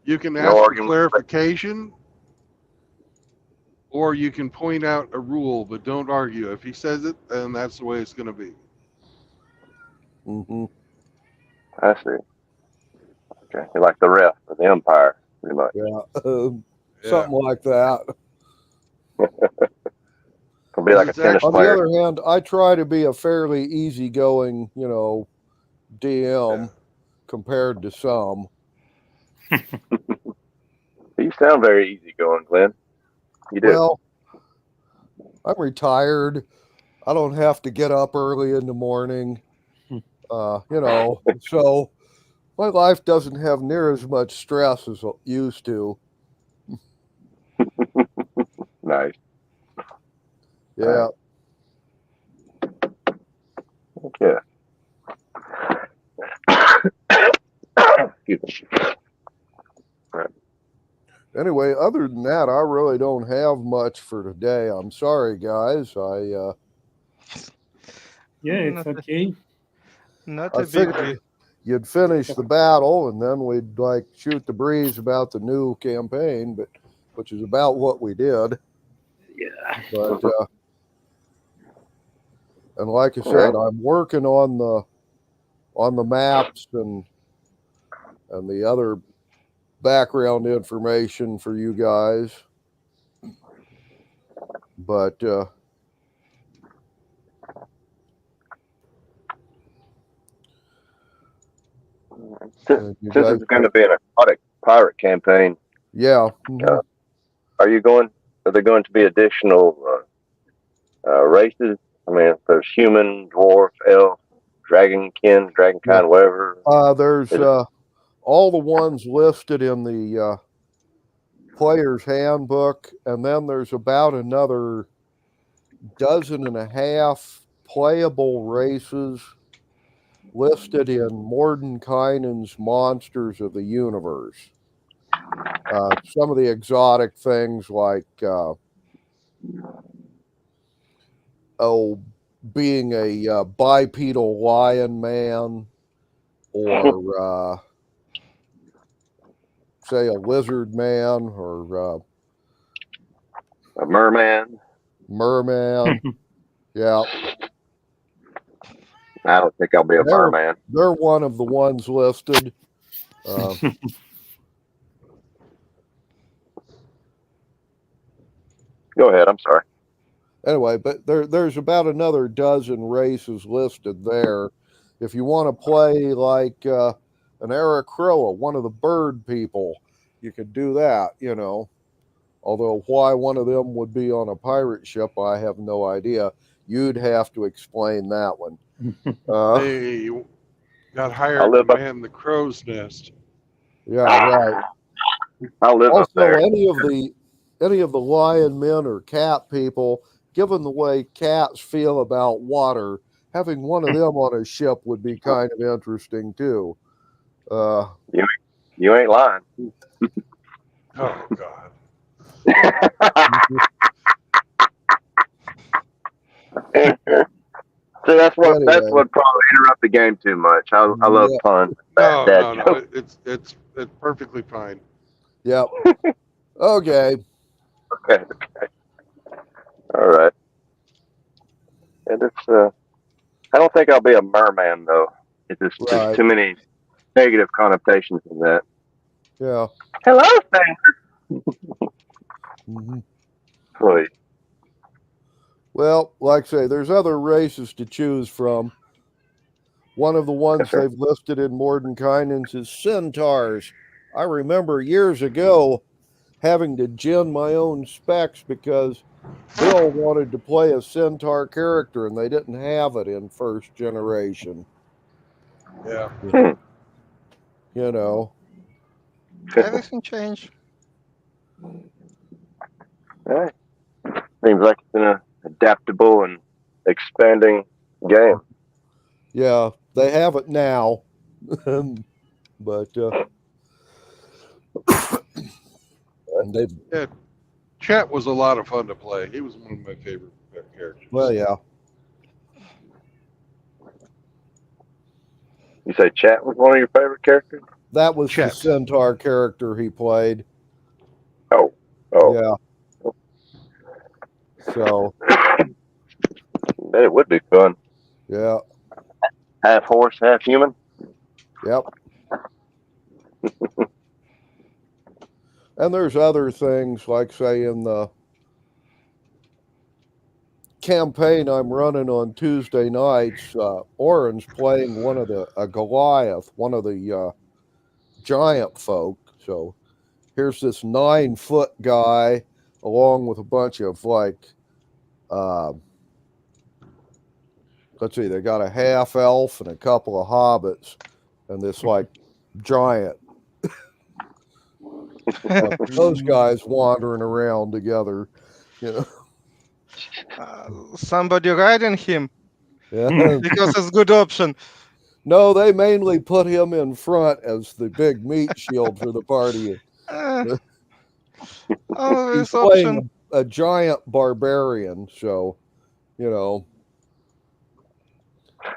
You can No ask for argument. clarification, or you can point out a rule, but don't argue. If he says it, then that's the way it's going to be. Mhm. I see. Okay. You're like the ref or the umpire, pretty much. Yeah. Yeah. Something like that. It'll be like a It's tennis On the player. other hand, I try to be a fairly easygoing, DM Yeah. compared to some. You sound very easygoing, Glenn. You do. Well, I'm retired. I don't have to get up early in the morning. So my life doesn't have near as much stress as it used to. Nice. Yeah. Okay. Excuse me. Anyway, other than that, I really don't have much for today. I'm sorry, guys. Yeah, it's Not a- okay. Not I a big figured deal. you'd finish the battle and then we'd shoot the breeze about the new campaign, which is about what we did. Yeah. But and like I said, I'm working on the maps and the other background information for you guys. But Since you guys, it's going to be an aquatic pirate campaign, yeah. are they going to be additional races? I mean, if there's human, dwarf, elf, dragonkin, dragonkind, whatever. There's all the ones listed in the player's handbook, and then there's about another dozen and a half playable races listed in Mordenkainen's Monsters of the Universe. Some of the exotic things like being a bipedal lion man, or say a lizard man, or A merman. merman. Yeah, I don't think I'll be a merman. they're one of the ones listed. Go ahead. I'm sorry. Anyway, but there's about another dozen races listed there. If you want to play like an Aracroa, one of the bird people, you could do that, you know. Although why one of them would be on a pirate ship, I have no idea. You'd have to explain that one. They got hired to man the crow's nest. Yeah, right. I'll live Also, up there. any of the lion men or cat people, given the way cats feel about water, having one of them on a ship would be kind of interesting too. You ain't lying. Oh God. So that's what Anyway. probably interrupt the game too much. I love puns. No. It's perfectly fine. Yep. Okay. Okay. All right. And it's I don't think I'll be a merman though. There's too many negative connotations in that. Yeah. Hello, stranger. Mm-hmm. Please. Well, like I say, there's other races to choose from. One of the ones they've listed in Mordenkainen's is centaurs. I remember years ago having to gin my own specs because Bill wanted to play a centaur character and they didn't have it in first generation. Yeah. You know. Everything changed. Right. Seems like it's an adaptable and expanding game. Yeah, they have it now. But Chet was a lot of fun to play. He was one of my favorite characters. Well, yeah. You say Chat was one of your favorite characters? That was the centaur character he played. Oh. Yeah. So. Bet it would be fun. Yeah. Half horse, half human. Yep. And there's other things, like say in the campaign I'm running on Tuesday nights, Oren's playing a Goliath, one of the giant folk. So here's this 9-foot guy along with a bunch of let's see, they got a half elf and a couple of hobbits and this giant. Those guys wandering around together, you know. Somebody riding him. Yeah. Because it's a good option. No, they mainly put him in front as the big meat shield for the party. He's playing a giant barbarian, so, you know,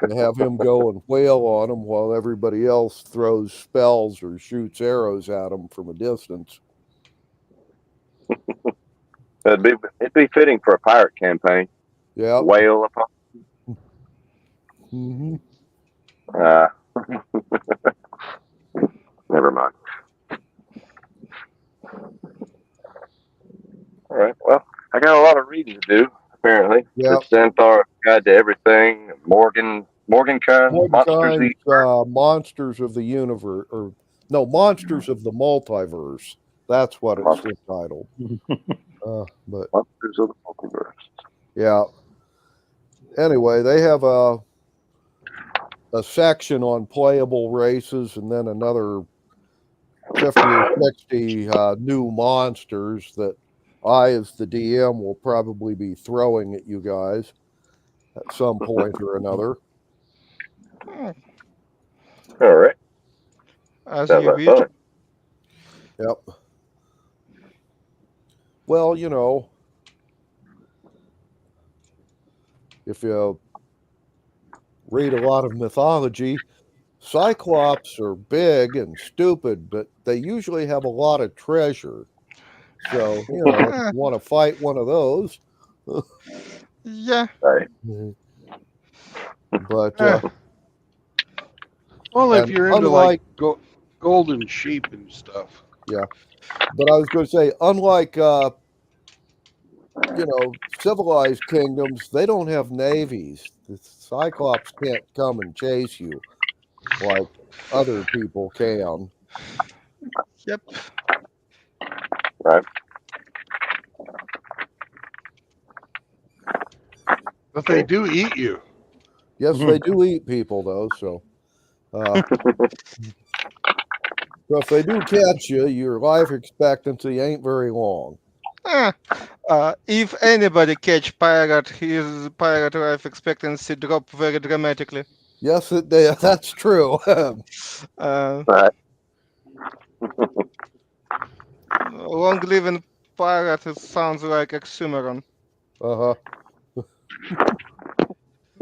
they have him go and wail on him while everybody else throws spells or shoots arrows at him from a distance. It'd be fitting for a pirate campaign. Yeah. Wail upon. Mm-hmm. Never mind. All right. Well, I got a lot of reading to do. Apparently, yeah. The Centaur Guide to Everything. Mordenkainen, Monsters of the Universe, or no, Monsters of the Multiverse. That's what it's entitled. But Monsters of the Multiverse. Yeah. Anyway, they have a section on playable races, and then another 50 or 60 new monsters that I, as the DM, will probably be throwing at you guys. at some point or another. All right. As Sounds you like wish. fun. Yep. Well, you know, if you read a lot of mythology, Cyclops are big and stupid, but they usually have a lot of treasure. So, you know, if you want to fight one of those. Yeah. Right. But, Well, if and you're into unlike, like golden sheep and stuff. yeah, but I was going to say, unlike, you know, civilized kingdoms, they don't have navies. The Cyclops can't come and chase you like other people can. Yep. Right. But they do eat you. Yes, they do eat people, though. So, so if they do catch you, your life expectancy ain't very long. If anybody catch pirate, his pirate life expectancy drop very dramatically. Yes, that's true. Right. Long living pirate sounds like oxymoron. Uh-huh.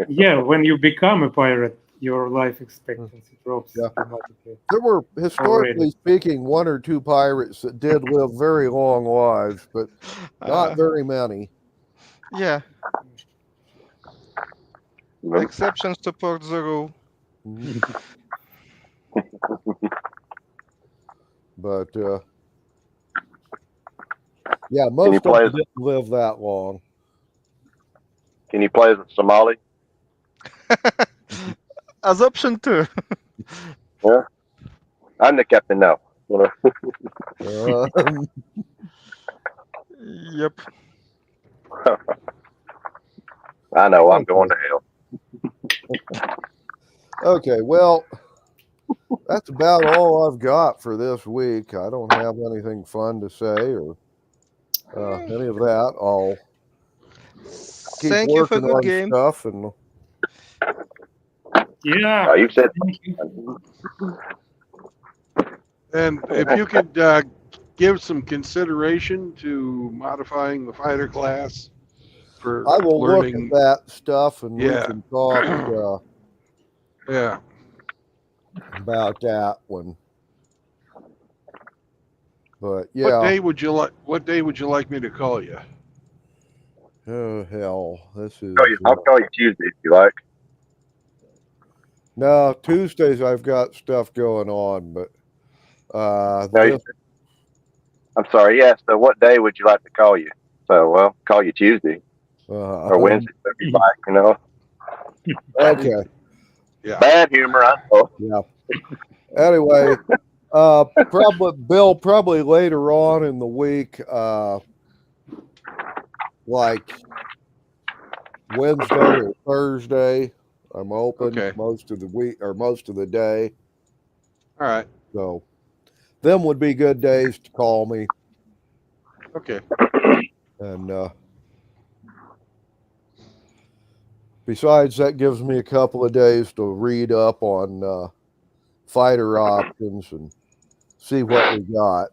Yeah, when you become a pirate, your life expectancy drops Yeah. dramatically. There were, historically Already. speaking, one or two pirates that did live very long lives, but not very many. Yeah. Exceptions support the rule. But yeah, most of them didn't live that long. Can you play as a Somali? As option 2. Yeah. I'm the captain now. Yep. I know. I'm going to hell. Okay, well, that's about all I've got for this week. I don't have anything fun to say or any of that. I'll keep Thank you for working good on game. stuff and Yeah. Oh, you said. And if you could give some consideration to modifying the fighter class for I will learning. look at that stuff and Yeah. we can talk Yeah. about that one. But yeah. What day would you like me to call you? Oh hell, this is. I'll call you Tuesday if you like. No, Tuesdays I've got stuff going on, but No, I'm sorry. Yeah. So, what day would you like to call you? So, well, call you Tuesday or Wednesday if you like. You know. Okay. Yeah. Bad humor, I know. Yeah. Anyway, probably later on in the week, like Wednesday or Thursday, I'm open most of the week or most of the day. All right. So, them would be good days to call me. Okay. And besides, that gives me a couple of days to read up on fighter options and see what we got.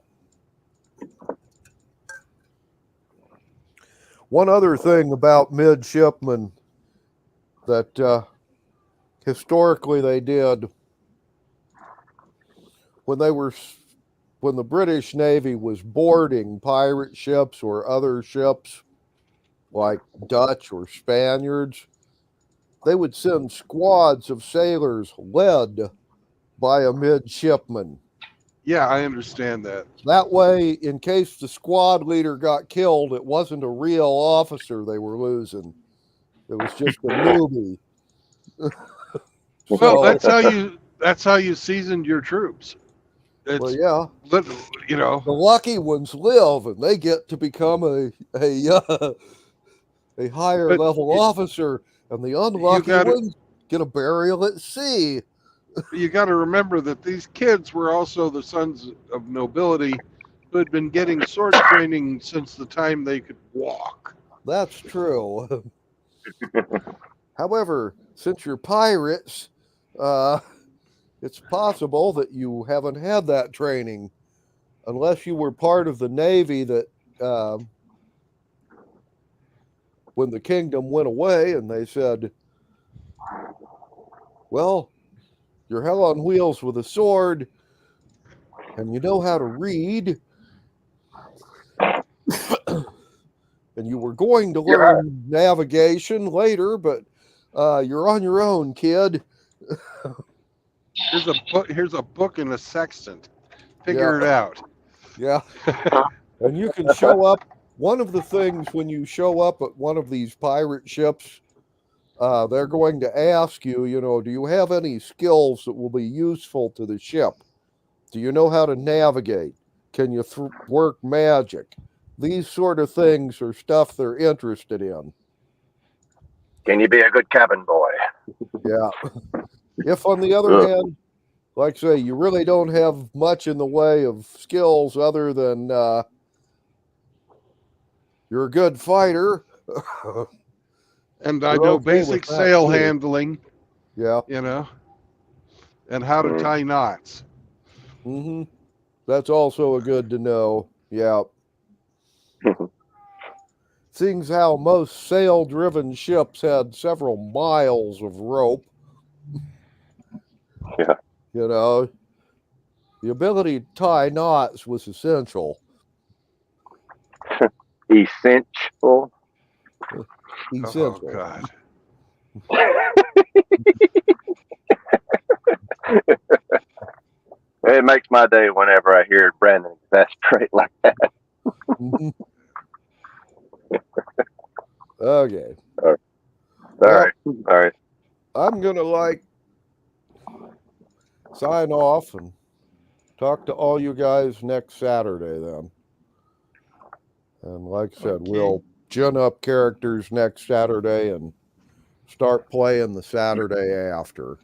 One other thing about midshipmen that historically they did when the British Navy was boarding pirate ships or other ships like Dutch or Spaniards, they would send squads of sailors led by a midshipman. Yeah, I understand that. That way, in case the squad leader got killed, it wasn't a real officer they were losing. It was just a newbie. Well, that's how you seasoned your troops. Well, yeah. You know, the lucky ones live, and they get to become a higher level officer, and the unlucky ones get a burial at sea. You got to remember that these kids were also the sons of nobility who had been getting sword training since the time they could walk. That's true. However, since you're pirates, it's possible that you haven't had that training unless you were part of the Navy that when the kingdom went away and they said, well, you're hell on wheels with a sword and you know how to read and you were going to learn navigation later, but you're on your own, kid. Here's a book and a sextant. Figure it out. Yeah. And you can show up. One of the things when you show up at one of these pirate ships, they're going to ask you, do you have any skills that will be useful to the ship? Do you know how to navigate? Can you work magic? These sort of things are stuff they're interested in. Can you be a good cabin boy? Yeah. If, on the other hand, like I say, you really don't have much in the way of skills other than you're a good fighter. And I know basic sail handling. Yeah. And how to tie knots. Mm-hmm. That's also good to know. Yeah. Seeing how most sail-driven ships had several miles of rope. Yeah. The ability to tie knots was essential. Essential. Essential. Oh, God. It makes my day whenever I hear Brandon exasperate like that. Okay. All right. I'm gonna sign off and talk to all you guys next Saturday then. And like I said, we'll gin up characters next Saturday and start playing the Saturday after.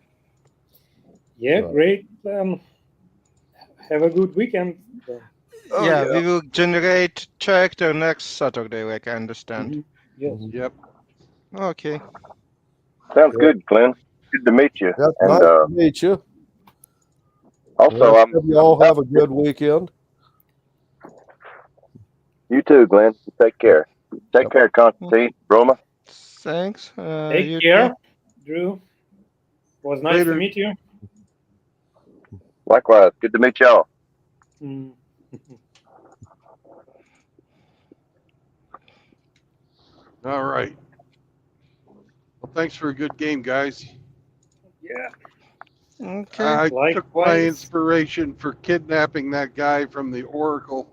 Yeah, great. Have a good weekend. Yeah, we will generate character next Saturday, like I understand. Yes. Yep. Okay. Sounds good, Glenn. Good to meet you. Yep, And nice to meet you. also, you all have a good weekend. You too, Glenn. Take care. Take care, Constantine. Roma. Thanks. Take care, Drew. It was nice to meet you. Likewise. Good to meet y'all. All right. Well, thanks for a good game, guys. Yeah. Okay. I Likewise. took my inspiration for kidnapping that guy from the Oracle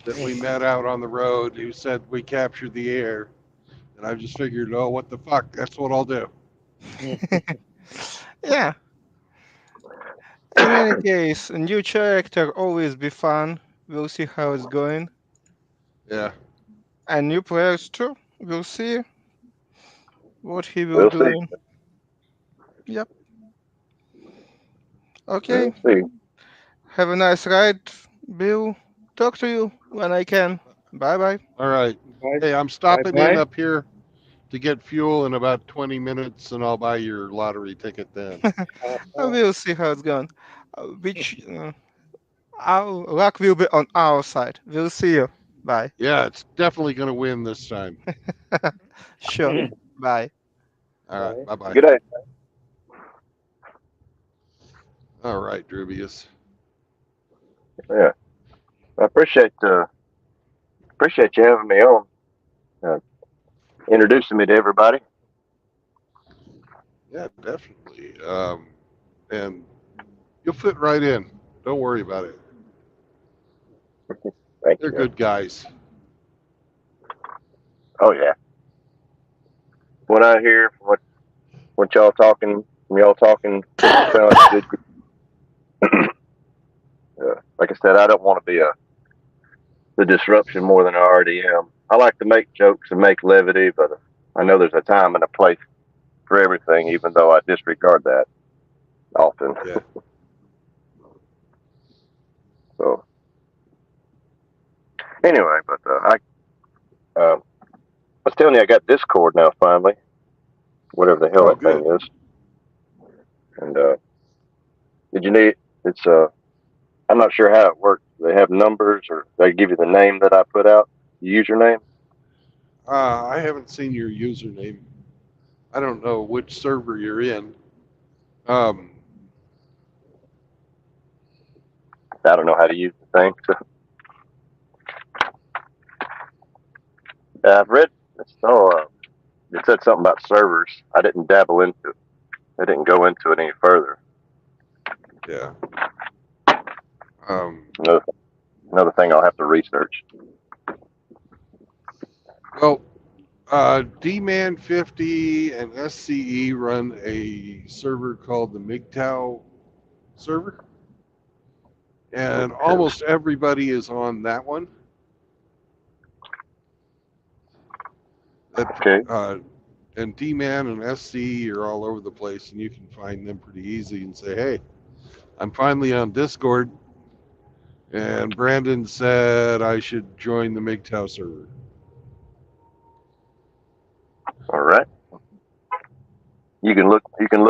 that we met out on the road who said we captured the air. And I just figured, oh, what the fuck? That's what I'll do. Yeah. In any case, a new character always be fun. We'll see how it's going. Yeah. And new players too. We'll see what he will do. Yep. Okay. We'll see. Have a nice ride, Bill. Talk to you when I can. Bye bye. All right. Bye. Hey, I'm stopping Bye-bye. in up here to get fuel in about 20 minutes, and I'll buy your lottery ticket then. We'll see how it's going. Our luck will be on our side. We'll see you. Bye. Yeah, it's definitely going to win this time. Sure. Bye. All right. Bye-bye. Good day. All right, Drubius. Yeah. I appreciate you having me on. Introducing me to everybody. Yeah, definitely. And you'll fit right in. Don't worry about it. Thank They're you. good guys. Oh yeah. What I hear from what y'all talking, sound like good. Like I said, I don't want to be the disruption more than I already am. I like to make jokes and make levity, but I know there's a time and a place for everything, even though I disregard that often. Yeah. So anyway, but I was telling you I got Discord now finally. whatever the hell Oh, that thing good. is. And did you need? It's I'm not sure how it works. They have numbers, or they give you the name that I put out, the username. I haven't seen your username. I don't know which server you're in. Um, I don't know how to use the thing. So. I've read. So it said something about servers. I didn't dabble into it. I didn't go into it any further. yeah. Another thing I'll have to research. Well, D-Man 50 and SCE run a server called the MGTOW server. And almost everybody is on that one. Okay. And D-Man and SCE are all over the place, and you can find them pretty easy and say, hey, I'm finally on Discord. And Brandon said I should join the MGTOW server. All right. You can look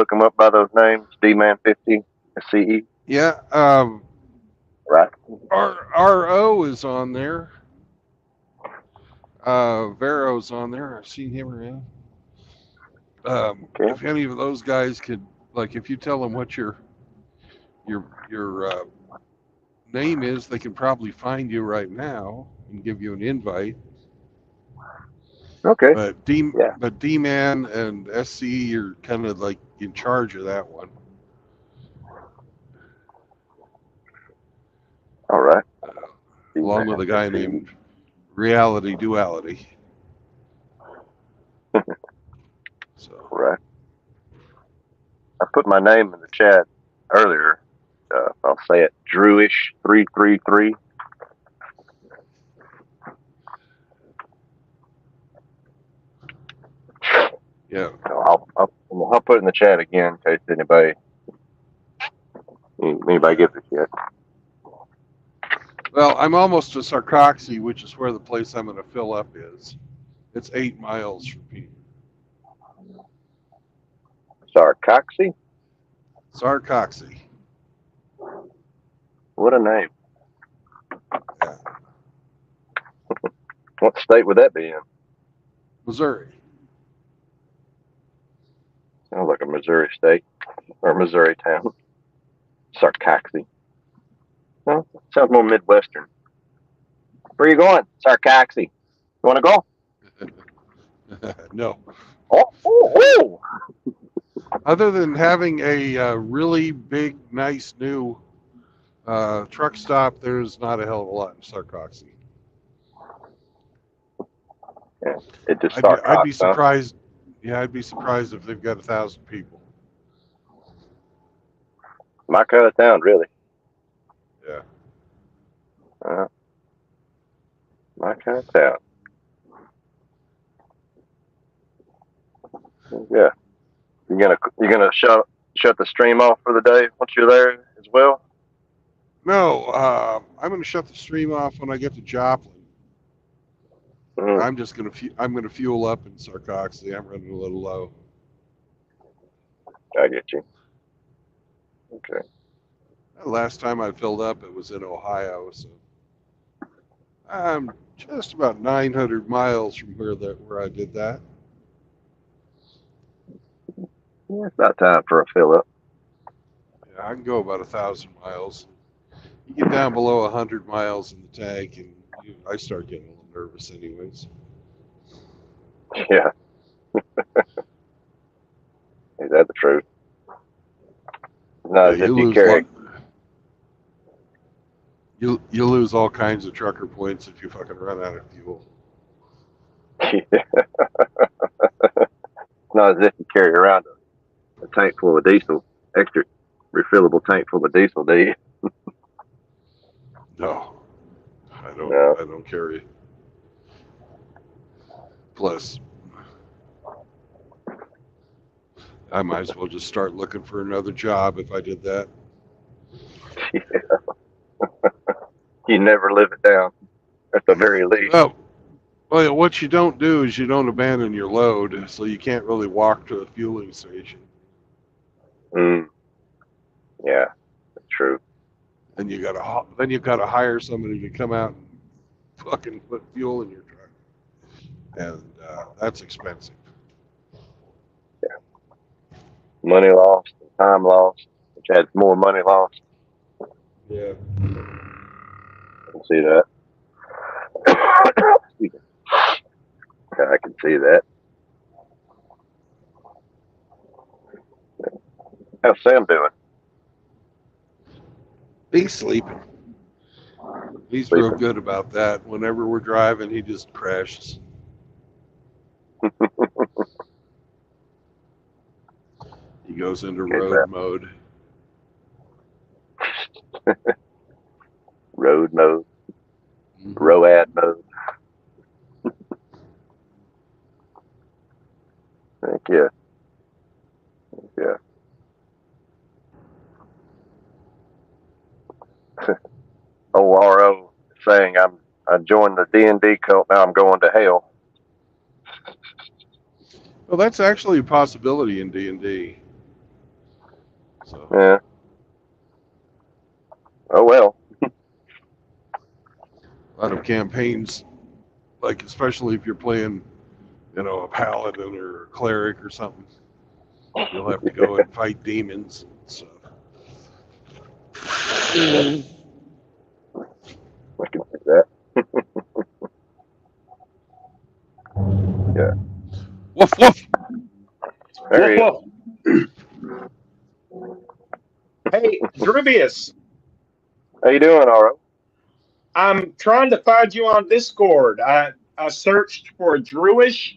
them up by those names. D-Man 50, SCE. Yeah. Right. RO is on there. Vero's on there. I've seen him around. Okay. If any of those guys could, like, if you tell them what your name is, they can probably find you right now and give you an invite. Okay. But D-Man and SCE, you're kind of like in charge of that one. All right. Along with a guy named Reality Duality. So. Right. I put my name in the chat earlier. I'll say it. Drewish333. Yeah. I'll put it in the chat again in case anybody gives a shit. Well, I'm almost to Sarcoxy, which is where the place I'm going to fill up is. It's 8 miles from here. Sarcoxy? Sarcoxy. What a name. Yeah. What state would that be in? Missouri. Sounds like a Missouri state or Missouri town. Sarcoxy. Well, sounds more Midwestern. Where are you going? Sarcoxy. You want to go? No. Oh. Other than having a really big, nice new truck stop, there's not a hell of a lot in Sarcoxy. Yeah, it just I'd be surprised. Yeah, I'd be surprised if they've got 1,000 people. My kind of town, really. Yeah. My kind of town. Yeah. You're gonna shut the stream off for the day once you're there as well? No, I'm going to shut the stream off when I get to Joplin. Mm. I'm gonna fuel up in Sarcoxy. I'm running a little low. I get you. Okay. Last time I filled up, it was in Ohio, so I'm just about 900 miles from where I did that. Yeah, it's about time for a fill up. Yeah, I can go about 1,000 miles. You get down below 100 miles in the tank, and I start getting a little nervous, anyways. Yeah. Is that the truth? No, Yeah, you lose all kinds of trucker points if you fucking run out of fuel. Not as if you carry around a tank full of diesel, extra refillable tank full of diesel, do you? No, I don't. No. I don't carry. Plus, I might as well just start looking for another job if I did that. Yeah. You never live it down, at the very least. Well, what you don't do is you don't abandon your load, so you can't really walk to a fueling station. Mm. Yeah, that's true. And you gotta hire somebody to come out and fucking put fuel in your truck, and that's expensive. Money lost, and time lost, which adds more money lost. Yeah. I can see that. Excuse me. I can see that. How's Sam doing? He's sleeping. He's Sleeping. real good about that. Whenever we're driving, he just crashes. He goes into Okay, road mode. Road mode, Mhm. ROAD mode. Heck yeah. Yeah. ORO saying I joined the D&D cult, now I'm going to hell. Well, that's actually a possibility in D&D. So Yeah. Oh well. a lot of campaigns, like especially if you're playing, a paladin or a cleric or something, you'll have to go and fight demons and stuff. I can see that. Yeah. Woof woof. There he is. Woof, woof. Hey, Drubius, How you doing, Oro? I'm trying to find you on Discord. I searched for Druish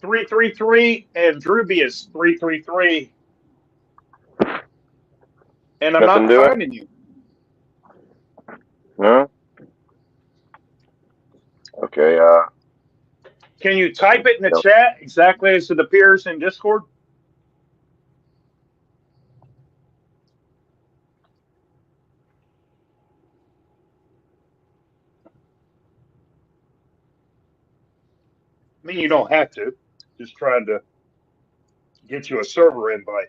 333 and Drubius 333, and I'm Nothing not doing? finding you. No? Okay, Can you type it in the no. chat exactly as it appears in Discord? I mean, you don't have to. Just trying to get you a server invite.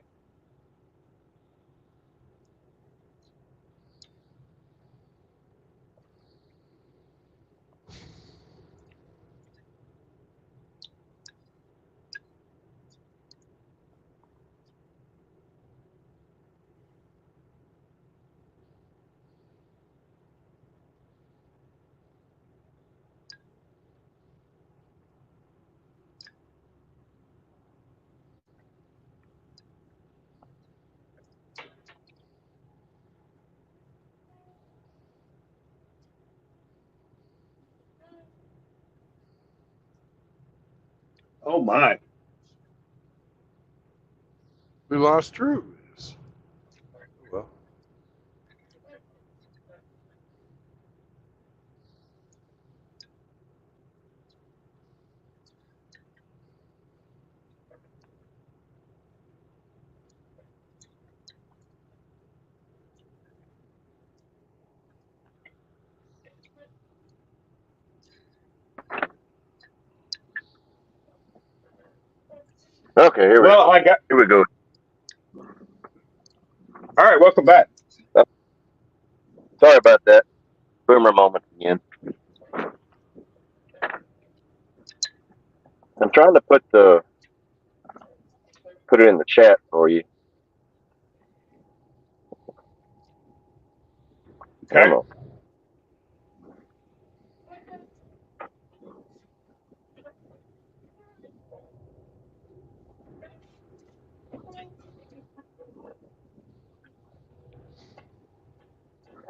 Oh my. We lost Drew. Well, Okay, here we Well, go. Here we go. all right, welcome back. Sorry about that. Boomer moment again. I'm trying to put it in the chat for you. Okay.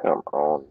Come on.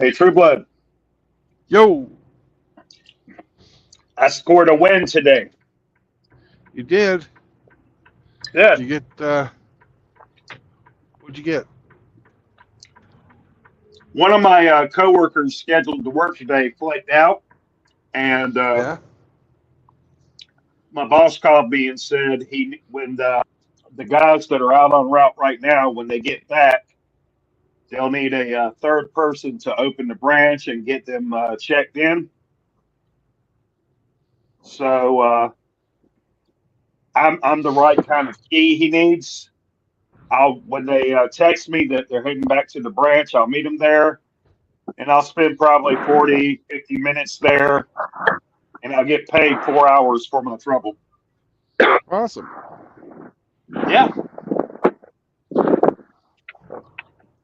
Hey, True Blood, Yo, I scored a win today. you did. Yeah, Did you get, what'd you get? one of my coworkers scheduled to work today flaked out, and Yeah? my boss called me and said when the guys that are out on route right now, when they get back, they'll need a third person to open the branch and get them checked in. So I'm the right kind of key he needs. When they text me that they're heading back to the branch, I'll meet them there, and I'll spend probably 40, 50 minutes there, and I'll get paid 4 hours for my trouble. Awesome. Yeah.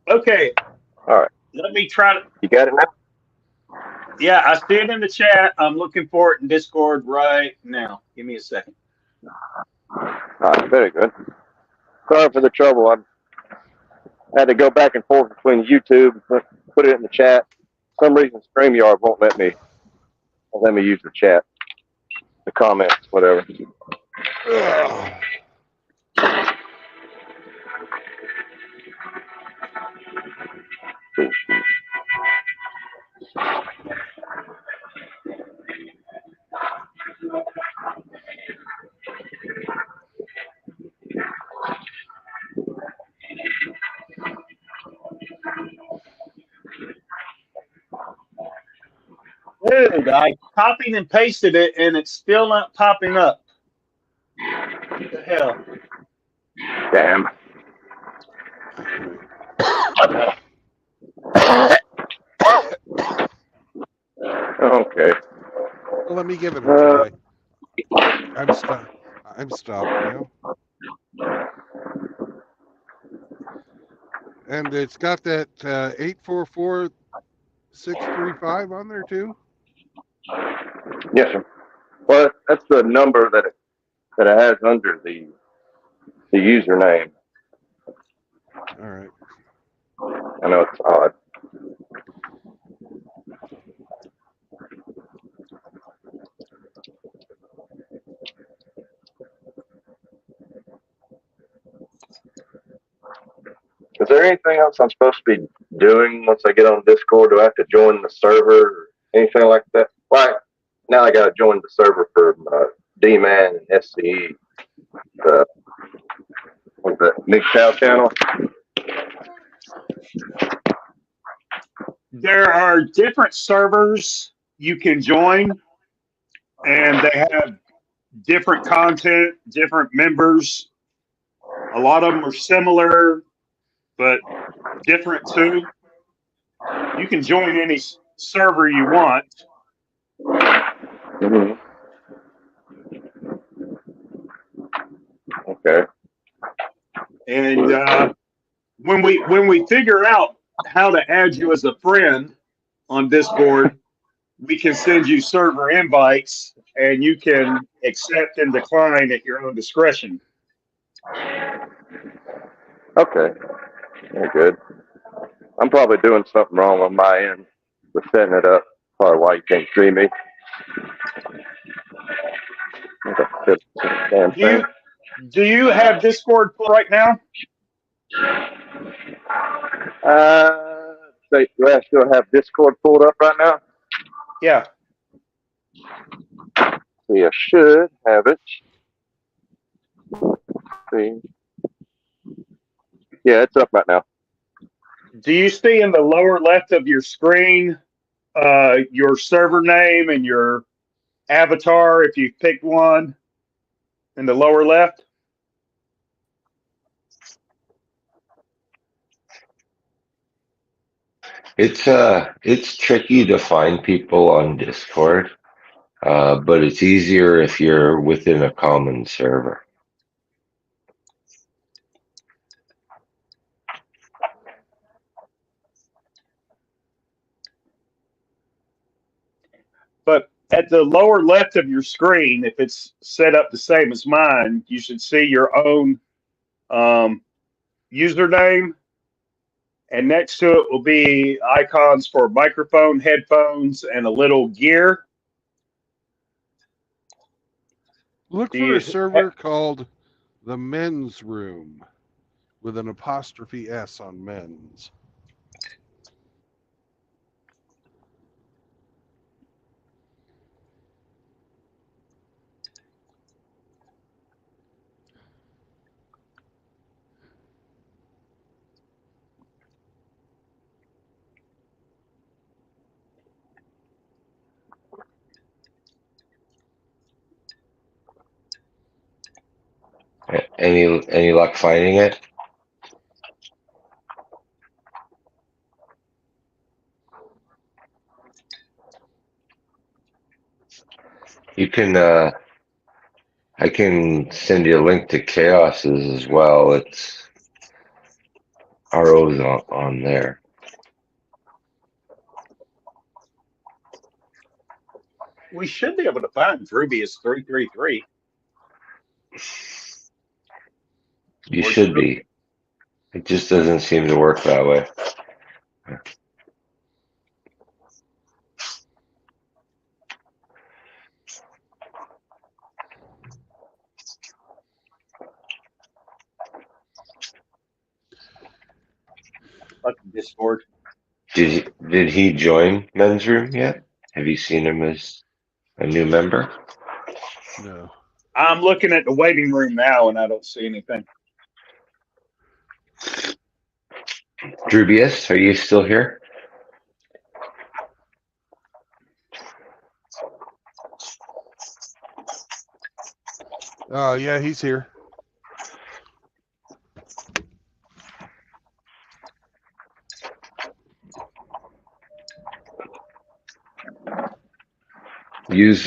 Okay. All right. Let me try to. You got it now? Yeah, I see it in the chat. I'm looking for it in Discord right now. Give me a second. All right, very good. Sorry for the trouble. I had to go back and forth between YouTube and put it in the chat. For some reason, StreamYard won't let me use the chat, the comments, whatever. Ugh. Dude, I copied and pasted it, and it's still not popping up. What the hell? Damn. Okay. Well, let me give it a try. I'm stopped now. And it's got that 844-635 on there too? Yes, sir. Well, that's the number that it has under the username. All right. I know it's odd. Is there anything else I'm supposed to be doing once I get on Discord? Do I have to join the server or anything like that? Right now, I got to join the server for D-Man and SCE. What's that? Nick Chow channel? There are different servers you can join, and they have different content, different members. A lot of them are similar, but different too. You can join any server you want. Mm-hmm. Okay. And when we figure out how to add you as a friend on Discord, we can send you server invites, and you can accept and decline at your own discretion. Okay. Very good. I'm probably doing something wrong on my end with setting it up. Probably why you can't see me. Damn thing. Do you have Discord right now? Do I still have Discord pulled up right now? Yeah. See, I should have it. See. Yeah, it's up right now. Do you see in the lower left of your screen your server name and your avatar, if you picked one, in the lower left? It's tricky to find people on Discord, but it's easier if you're within a common server. But at the lower left of your screen, if it's set up the same as mine, you should see your own username And next to it will be icons for microphone, headphones, and a little gear. Look Do for you- a server called the Men's Room with an apostrophe S on men's. Any luck finding it? You can I can send you a link to Chaos's as well. It's RO's on there. We should be able to find Rubius 333. You should be. It just doesn't seem to work that way. Like Discord. Did he join Men's Room yet? Have you seen him as a new member? No. I'm looking at the waiting room now, and I don't see anything. Drubius, are you still here? Oh, yeah, he's here. Use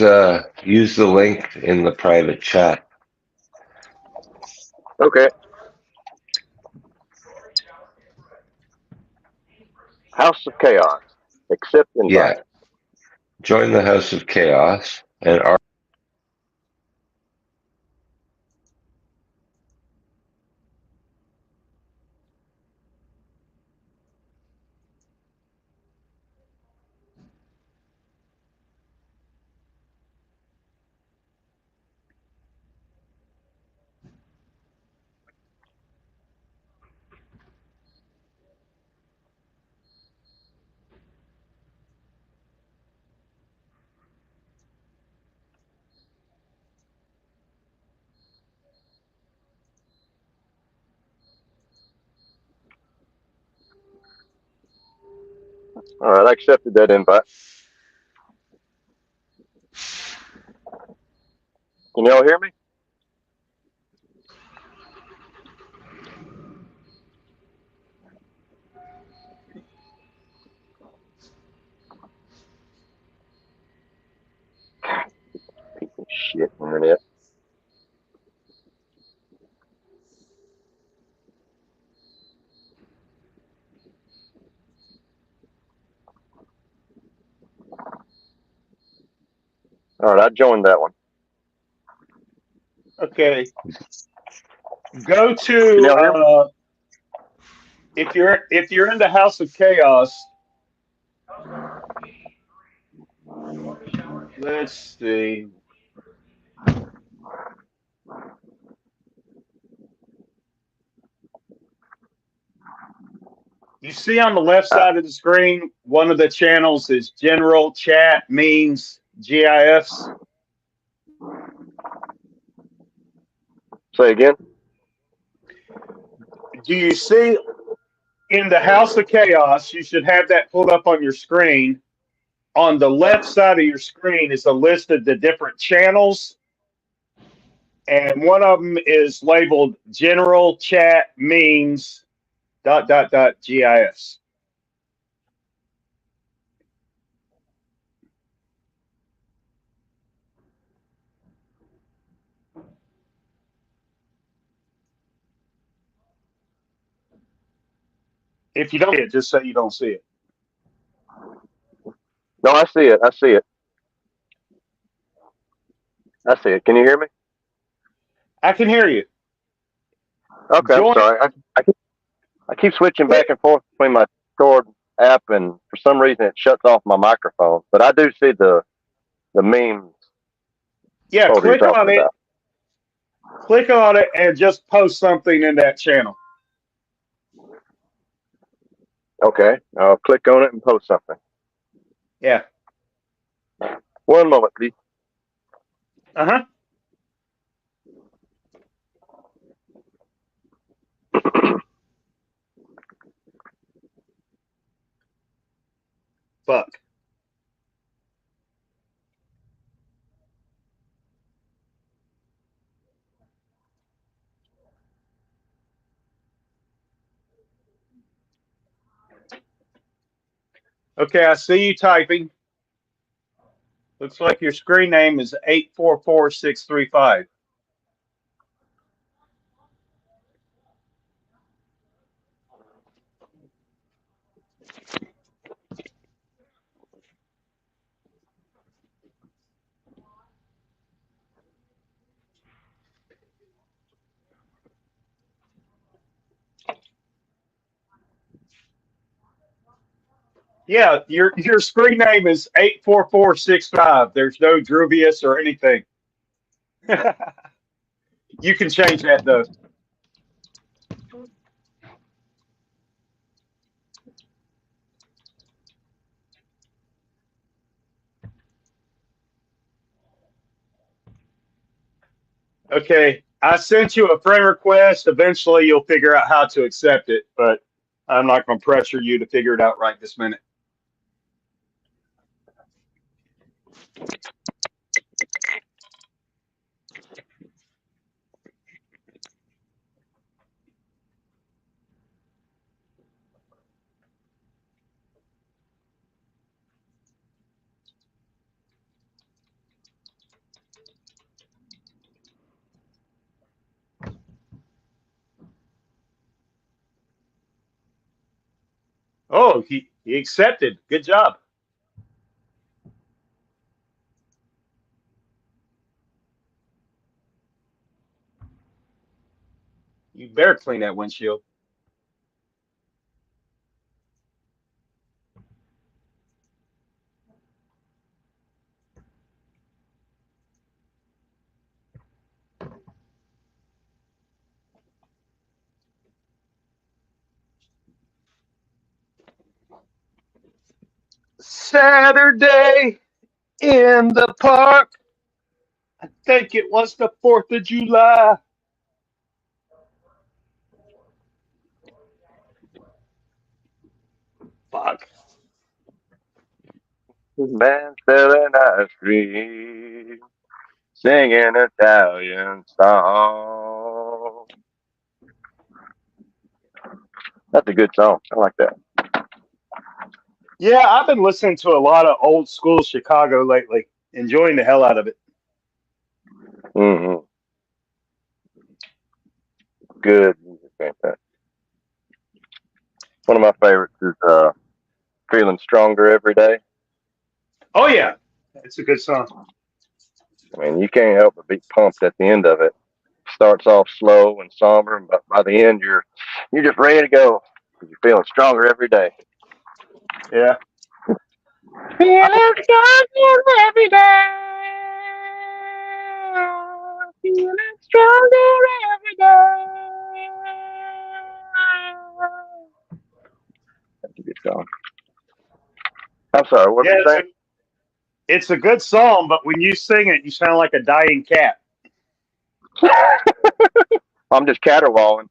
the link in the private chat. Okay. House of Chaos. Accept invite. Yeah. Join the House of Chaos and All right, I accepted that invite. Can y'all hear me? Piece of shit, internet. All right, I joined that one. Okay. Go Can y'all hear me? to if you're in the House of Chaos. Let's see. You see on the left side of the screen, one of the channels is General Chat Means GIFs. Say again? Do you see in the House of Chaos? You should have that pulled up on your screen. On the left side of your screen is a list of the different channels. And one of them is labeled General Chat Means ... GIFs. If you don't see it, just say you don't see it. No, I see it. I see it. I see it. Can you hear me? I can hear you. Okay, Join- I'm sorry. I keep switching back and forth between my Discord app, and for some reason it shuts off my microphone. But I do see the memes. Yeah, What you're click on talking it. about. Click on it and just post something in that channel. Okay, I'll click on it and post something. Yeah. One moment, please. Uh-huh. Fuck. Okay, I see you typing. Looks like your screen name is 844635. Yeah, your screen name is 84465. There's no Druvius or anything. You can change that though. Okay, I sent you a friend request. Eventually, you'll figure out how to accept it, but I'm not going to pressure you to figure it out right this minute. Oh, he accepted. Good job. You better clean that windshield. Saturday in the park. I think it was the 4th of July. Fuck. Man selling ice cream, singing Italian song. That's a good song. I like that. Yeah, I've been listening to a lot of old school Chicago lately. Enjoying the hell out of it. Mm-hmm. Good music, fantastic. One of my favorites is "Feeling Stronger Every Day." Oh yeah, it's a good song. I mean, you can't help but be pumped at the end of it. Starts off slow and somber, but by the end, you're just ready to go. You're feeling stronger every day. Yeah. Feeling stronger every day. Feeling stronger every day. That's a good song. I'm sorry, what Yeah, did you say? it's a good song, but when you sing it, you sound like a dying cat. I'm just caterwauling.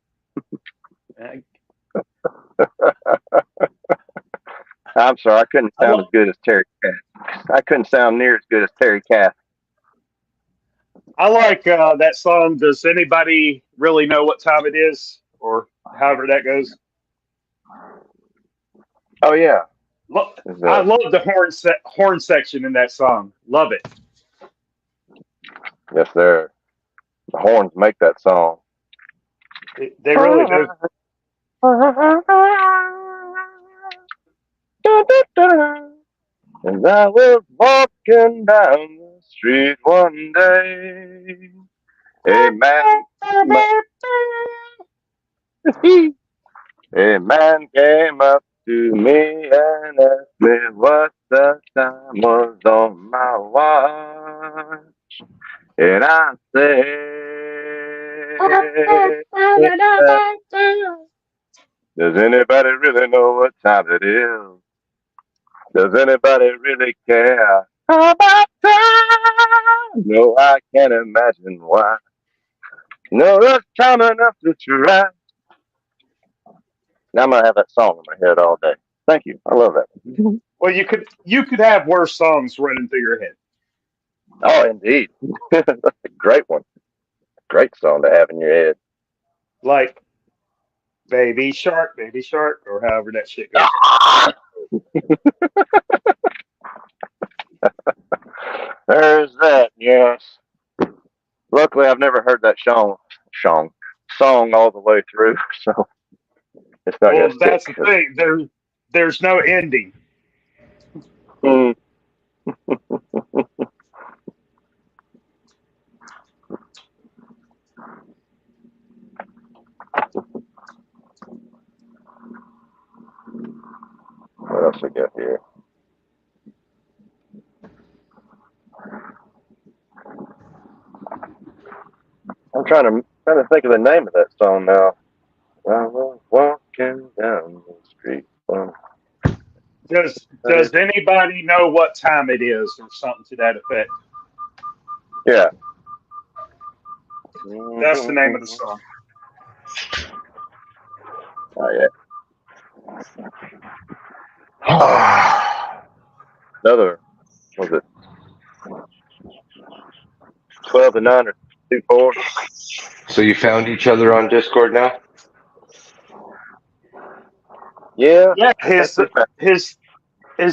I'm sorry, I couldn't sound as good as Terry Cass. I couldn't sound near as good as Terry Cass. I like that song. Does anybody really know what time it is, or however that goes? Oh yeah, I love the horn section in that song. Love it. Yes, sir. The horns make that song. They really do. As I was walking down the street one day, a man. A man came up to me and asked me what the time was on my watch. And I said, does anybody really know what time it is? Does anybody really care about time? No, I can't imagine why. No, there's time enough to try. Now I'm gonna have that song in my head all day. Thank you. I love that. Well, you could have worse songs running through your head. Oh, indeed. That's a great one. Great song to have in your head. Like Baby Shark, or however that shit goes. There's that, yes. Luckily, I've never heard that song all the way through, so it's not Well, gonna that's the stick. thing. There's no ending. Mm. What else we got here? I'm trying to think of the name of that song now. I was walking down the street. Does anybody know what time it is, or something to that effect? Yeah. That's the name of the song. Oh yeah. Another, was it 12 to 9 or 2-4? So you found each other on Discord now? Yeah. Yeah, his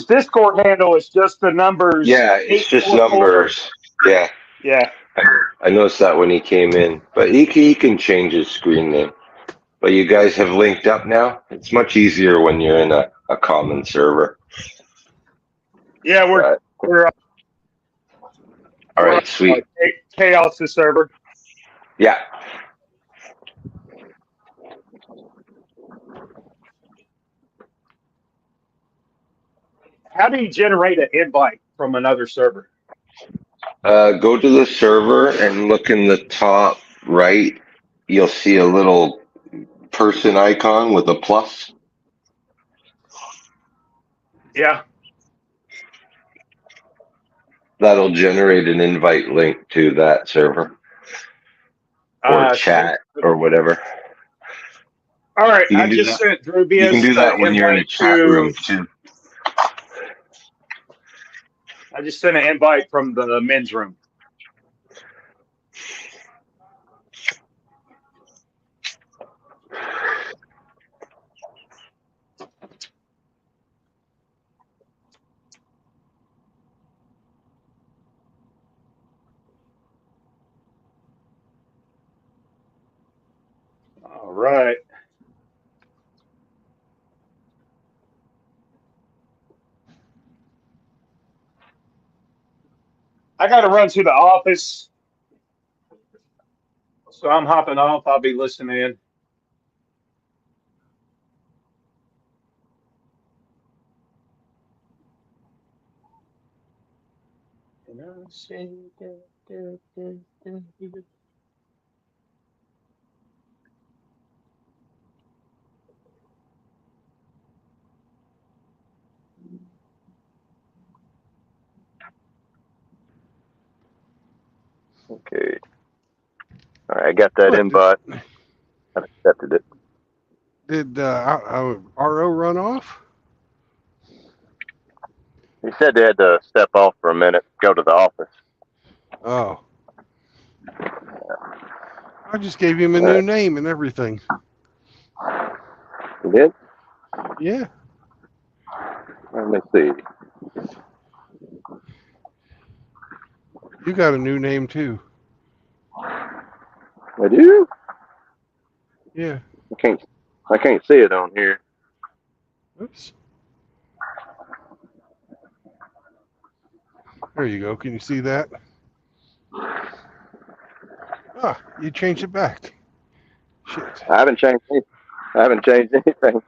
Discord handle is just the numbers. Yeah, it's just 844. numbers. Yeah. Yeah. I noticed that when he came in. But he can change his screen name. But you guys have linked up now? It's much easier when you're in a common server. Yeah, we're All right, sweet. Chaos the server. Yeah. How do you generate an invite from another server? Go to the server and look in the top right. You'll see a little person icon with a plus. Yeah. That'll generate an invite link to that server or chat or whatever. All right, You I can do just that. sent Drubius You can do that when you're in a chat room too. I just sent an invite from the men's room. All right. I got to run to the office, so I'm hopping off. I'll be listening in. Okay. All right, I got that What, invite. I accepted it. Did RO run off? He said they had to step off for a minute, go to the office. Oh. I just gave him a new name and everything. You did? Yeah. Let me see. You got a new name too. I do? Yeah. I can't see it on here. Oops. There you go. Can you see that? Ah, you changed it back. Shit. I haven't changed anything. I haven't changed anything.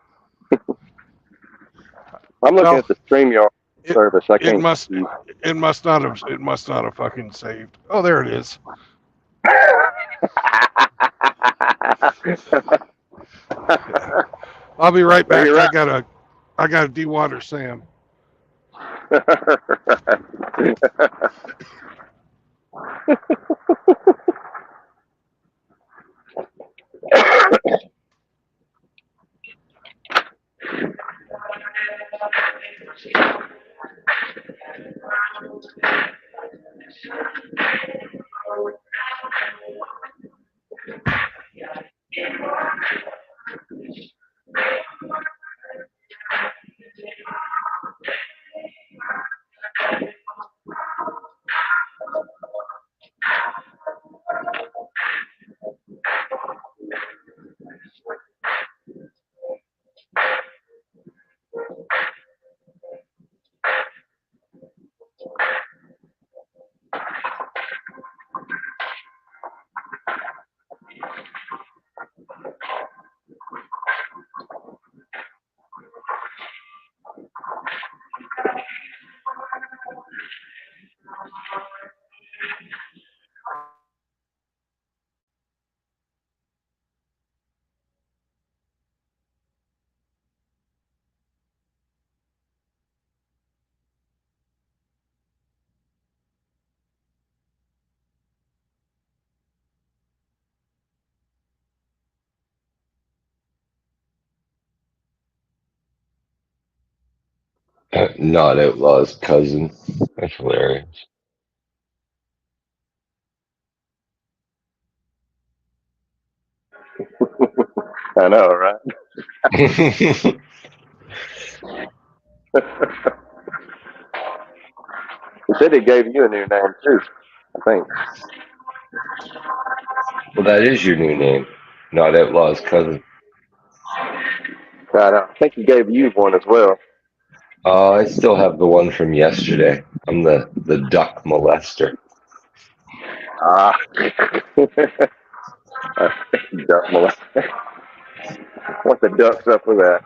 I'm looking Well, at the StreamYard it- service. I It can't. must not have fucking saved. Oh, there it is. I'll be right back. You're right. I gotta dewater Sam. Not Outlaw's cousin. That's hilarious. I know, right? He said he gave you a new name too. I think. Well, that is your new name. Not Outlaw's cousin. I think he gave you one as well. I still have the one from yesterday. I'm the duck molester. Ah. Duck molester. What the duck's up with that?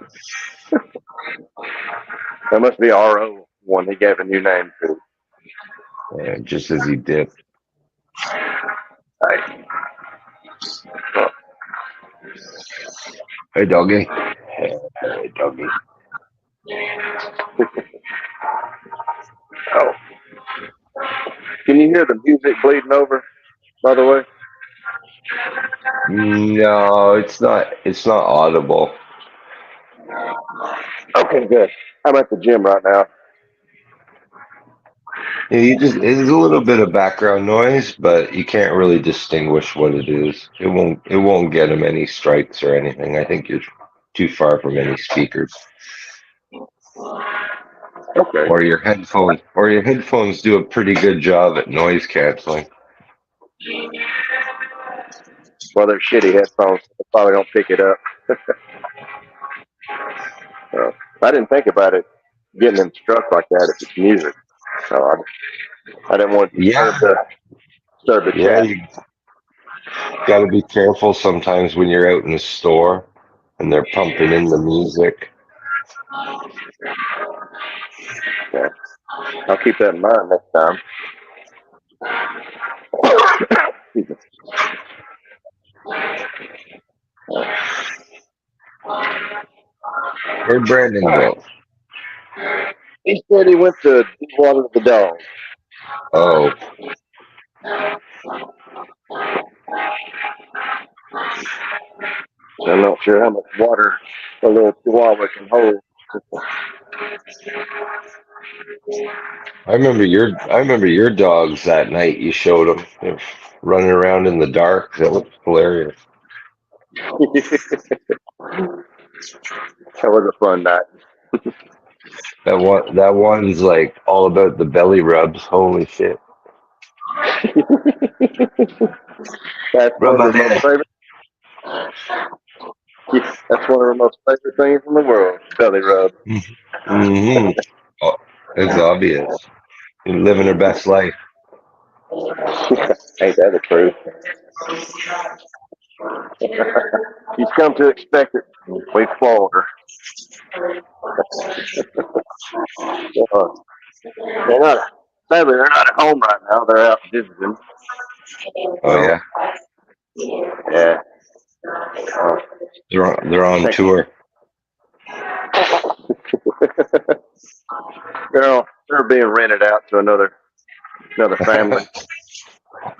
That must be RO one he gave a new name to. Just as he did. Hey. Oh. Hey, doggy. Hey, doggy. Oh. Can you hear the music bleeding over, by the way? No, it's not. It's not audible. Okay, good. I'm at the gym right now. Yeah, it's a little bit of background noise, but you can't really distinguish what it is. It won't get him any strikes or anything. I think you're too far from any speakers. Okay. Or your headphones do a pretty good job at noise canceling. Well, they're shitty headphones. They probably don't pick it up. I didn't think about it getting them struck like that if it's music. So I didn't want to disturb the chat. You got to be careful sometimes when you're out in the store and they're pumping in the music. Yeah. I'll keep that in mind next time. Where'd Brandon go? He said he went to water the dog. Oh. I'm not sure how much water a little chihuahua can hold. I remember your dogs that night you showed them. They're running around in the dark. That was hilarious. That was a fun night. That one's like all about the belly rubs. Holy shit. That's one of her most favorite. That's one of her most favorite things in the world. Belly rub. Mm-hmm. Oh, it's obvious. You're living her best life. Ain't that the truth? She's come to expect it. We floored her. They're not, sadly, they're not at home right now. They're out visiting. Oh yeah, Yeah. they're on tour. They're being rented out to another family.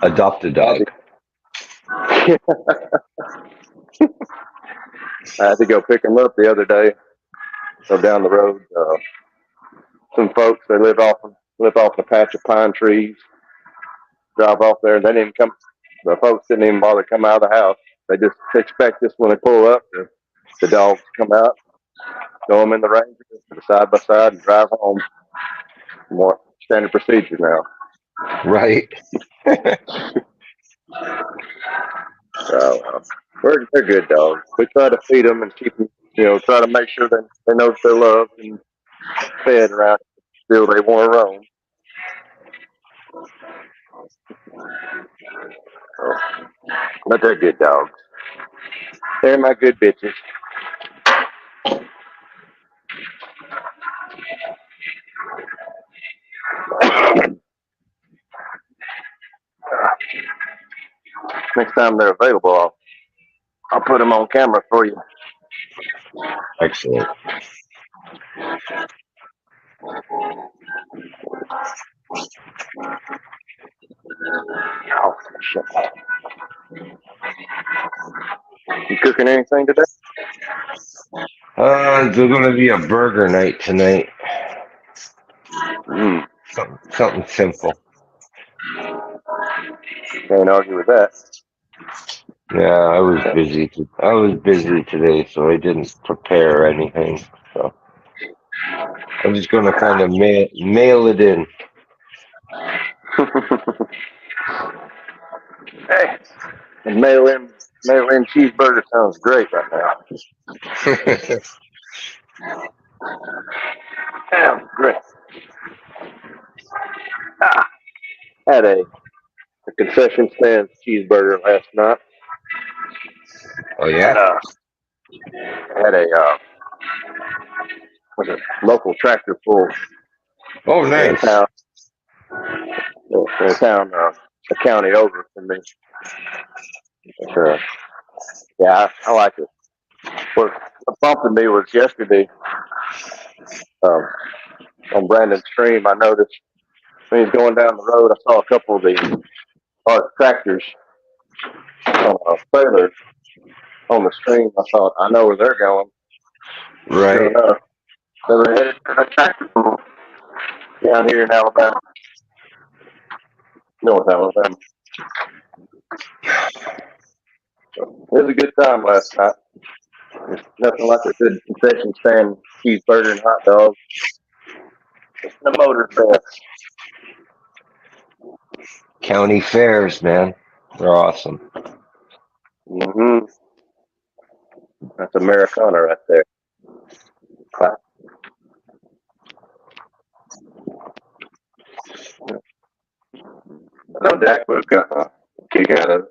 Adopt a dog. I had to go pick them up the other day. So down the road, some folks they live off a patch of pine trees. Drive off there, and they didn't come. The folks didn't even bother to come out of the house. They just expect us when they pull up. The dogs come out, throw them in the Ranger, side by side, and drive home. More standard procedure now. Right. So they're good dogs. We try to feed them and keep them, try to make sure that they know they're loved and fed around. Still, they want to roam. So, but they're good dogs. They're my good bitches. Next time they're available, I'll put them on camera for you. Excellent. Oh, shit. You cooking anything today? There's gonna be a burger night tonight. Something simple. Can't argue with that. Yeah, I was busy today, so I didn't prepare anything. So I'm just gonna kind of mail it in. Hey, and mail in cheeseburger sounds great right now. Sounds great. Had a concession stand cheeseburger last night. Oh yeah. Had a local tractor pull. Oh nice. In town, a county over from me. But, yeah, I like it. What bumped me was yesterday on Brandon's stream. I noticed when he's going down the road, I saw a couple of the tractors on a trailer on the stream. I thought, I know where they're going. Right. Sure enough, they were headed to a tractor pull down here in Alabama. North Alabama. So, it was a good time last night. There's nothing like a good concession stand cheeseburger and hot dog. The motor fest. County fairs, man. They're awesome. Mm-hmm. That's Americana right there. I know Dak would have got a kick out of it.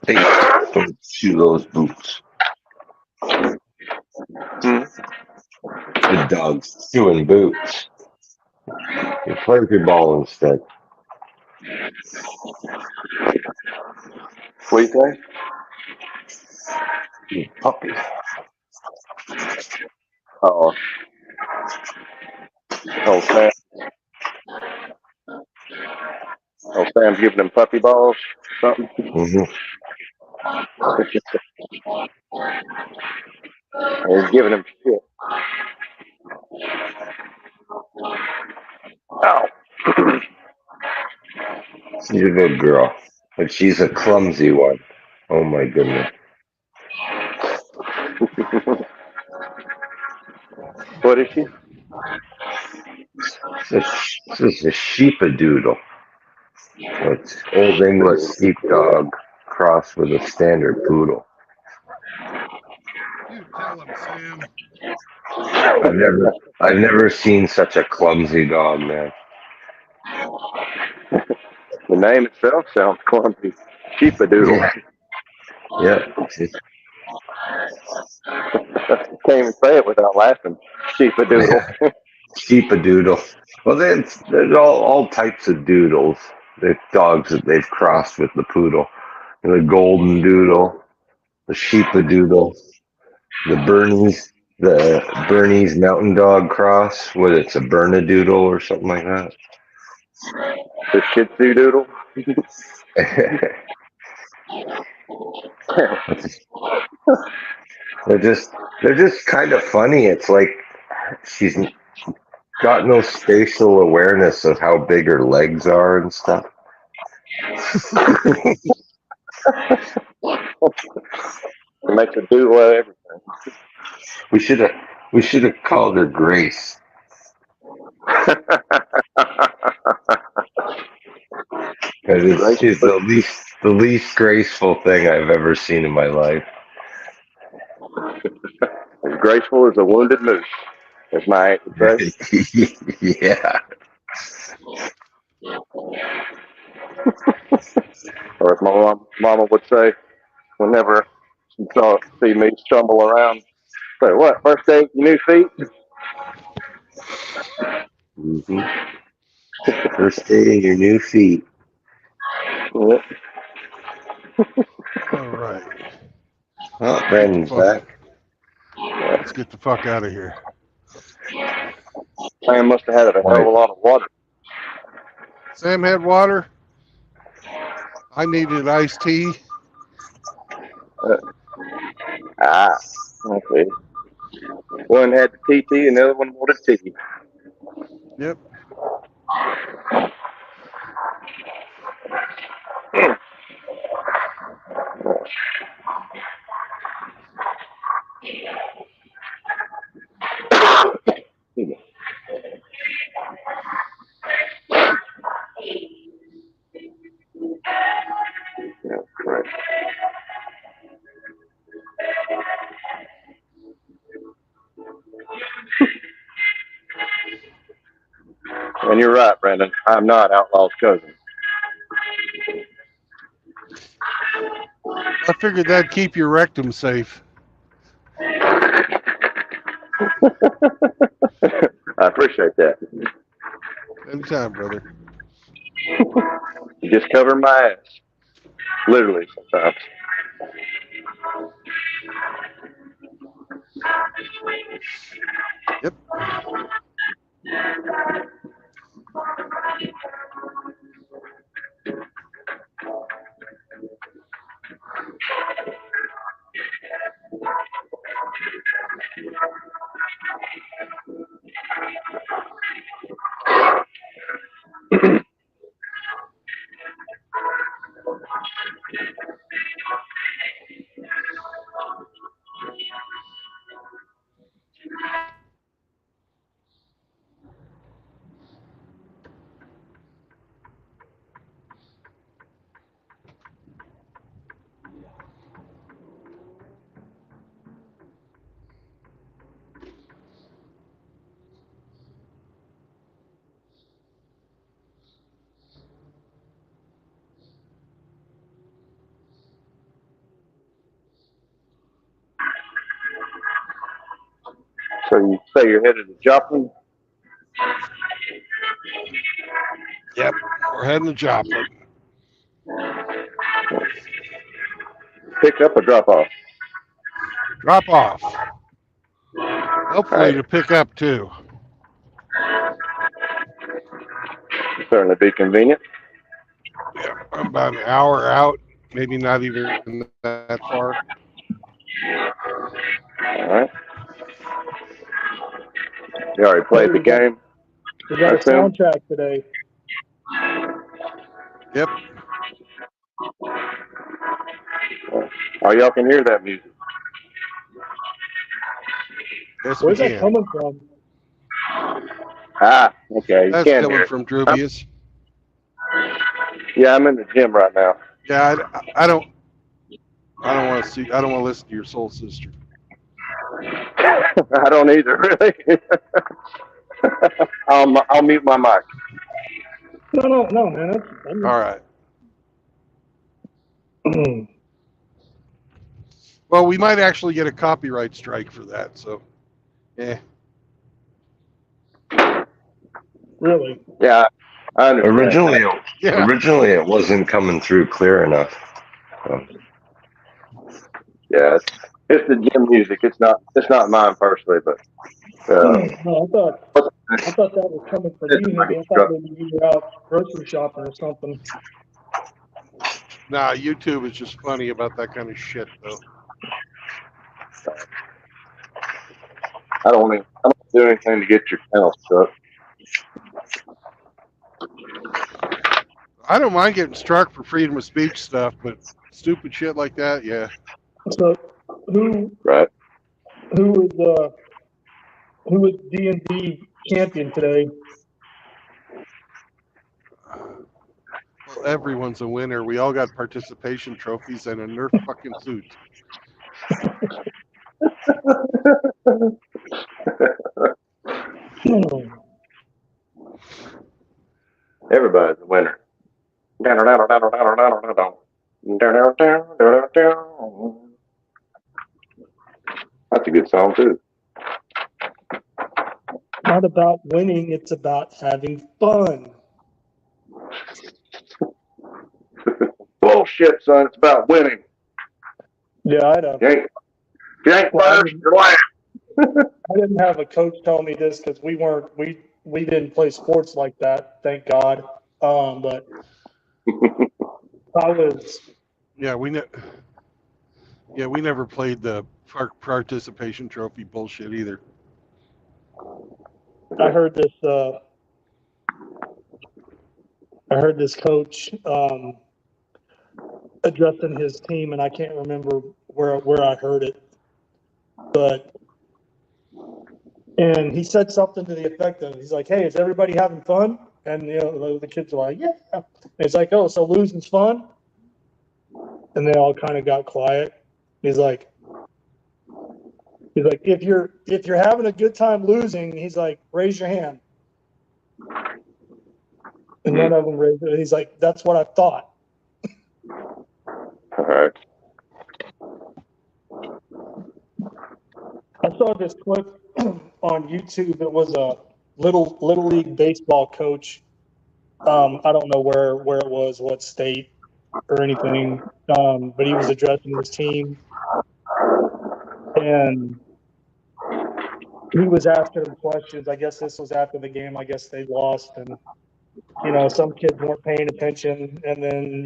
Hey, don't shoe those boots. The dog's chewing boots. You play with your ball instead. What do you think? You puppy. Oh, Sam. Oh, Sam's giving him puppy balls or something? Mm-hmm. He's giving him shit. Oh. She's a good girl, but she's a clumsy one. Oh my goodness. What is she? This is a sheepadoodle. It's Old English sheepdog crossed with a standard poodle. You tell him, Sam. I've never seen such a clumsy dog, man. The name itself sounds clumsy. Sheepadoodle. Yeah. Can't even say it without laughing. Sheepadoodle. Sheepadoodle. Well, there's all types of doodles. The dogs that they've crossed with the poodle. The golden doodle, the sheepadoodle, the Bernese mountain dog cross, whether it's a Bernedoodle or something like that. The Shih Tzu doodle. they're just kind of funny. It's like she's got no spatial awareness of how big her legs are and stuff. It makes a doodle out of everything. We should have called her Grace. Because she's the least graceful thing I've ever seen in my life. As graceful as a wounded moose, as my aunt would say. Yeah. Or as my mama would say, whenever she see me stumble around, say, "What? First day with your new feet?" Mm-hmm. First day in your new feet. Yep. All right. Oh, Brandon's back. Let's get the fuck out of here. Sam must have had a hell of a lot of water. Sam had water. I needed iced tea. Okay. One had the TT and the other one wanted tea. Yep. Yeah, right. And you're right, Brandon. I'm not Outlaw's cousin. I figured that'd keep your rectum safe. I appreciate that. Anytime, brother. You just cover my ass. Literally, sometimes. Yep. So you say you're headed to Joplin? Yep. We're heading to Joplin. Pick up or drop off? Drop off. Hopefully Right. to pick up too. Certainly be convenient. Yeah. I'm about an hour out. Maybe not even that far. All right. You already played the game? We got a assume? soundtrack today. Yep. Oh, y'all can hear that music. Yes, Where's we that can. coming from? Ah, okay. You That's can hear coming it. from Drubius. Yeah, I'm in the gym right now. Yeah, I don't want to see. I don't want to listen to your soul sister. I don't either, really. I'll mute my mic. No, man. All right. Well, we might actually get a copyright strike for that. So, Really? Yeah, I understand. Originally, it wasn't coming through clear enough. So. Yeah, it's the gym music. It's not mine personally, but No, I thought that was coming from you. I thought maybe you were out grocery shopping or something. nah, YouTube is just funny about that kind of shit, though. I don't do anything to get your channel stuck. I don't mind getting struck for freedom of speech stuff, but stupid shit like that, yeah. So who was D&D champion today? Well, everyone's a winner. We all got participation trophies and a Nerf fucking suit. Everybody's a winner. That's a good song too. Not about winning, it's about having fun. Bullshit, son. It's about winning. Yeah, I know. If you ain't first, you're last. I didn't have a coach tell me this because we didn't play sports like that, thank God. But I was. Yeah, we never played the participation trophy bullshit either. I heard this coach addressing his team, and I can't remember where I heard it, and he said something to the effect of, he's like, "Hey, is everybody having fun?" And the kids are like, "Yeah." And it's like, "Oh, so losing's fun?" And they all kind of got quiet. He's like, if you're having a good time losing, he's like, raise your hand. And none of them raised it. He's like, that's what I thought. All right. I saw this clip on YouTube. It was a little league baseball coach. I don't know where it was, what state or anything, but he was addressing his team, and he was asking them questions. I guess this was after the game. I guess they lost, and some kids weren't paying attention. And then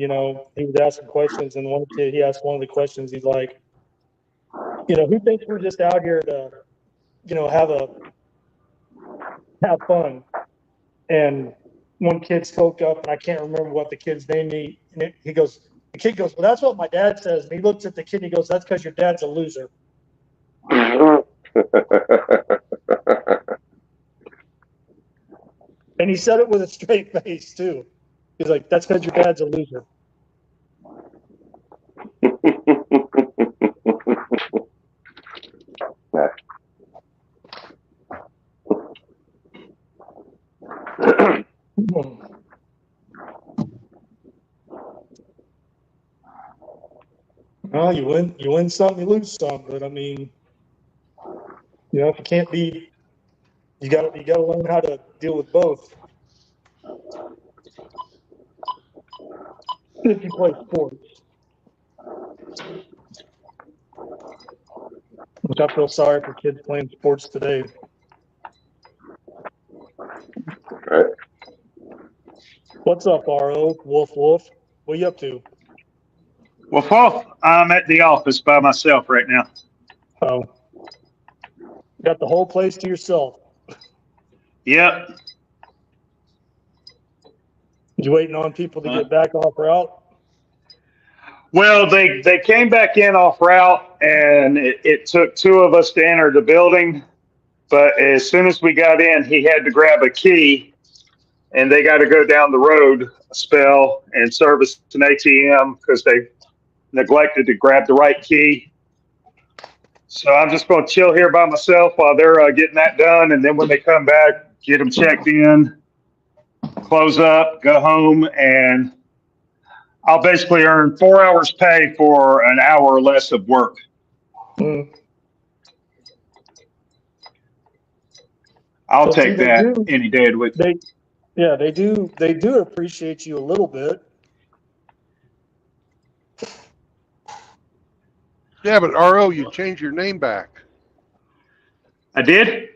he was asking questions, and one kid, he asked one of the questions. He's like, who thinks we're just out here to have fun? And one kid spoke up, and I can't remember what the kid's name. The kid goes, "Well, that's what my dad says." And he looks at the kid, and he goes, "That's because your dad's a loser." And he said it with a straight face too. He's like, "That's because your dad's a loser." Well, you win some, you lose some. But I mean, if you can't be, you gotta learn how to deal with both. If you play sports, which I feel sorry for kids playing sports today. Right. What's up, RO? Wolf? What are you up to? Well, I'm at the office by myself right now. Oh. Got the whole place to yourself. Yep. You waiting on people to get back off route? Well, they came back in off route, and it took two of us to enter the building. But as soon as we got in, he had to grab a key, and they got to go down the road a spell and service an ATM because they neglected to grab the right key. So I'm just going to chill here by myself while they're getting that done. And then when they come back, get them checked in, close up, go home, and I'll basically earn 4 hours pay for an hour or less of work. Mm. I'll So, see, take they that do. any day of the week. They do appreciate you a little bit. Yeah, but RO, you changed your name back. I did?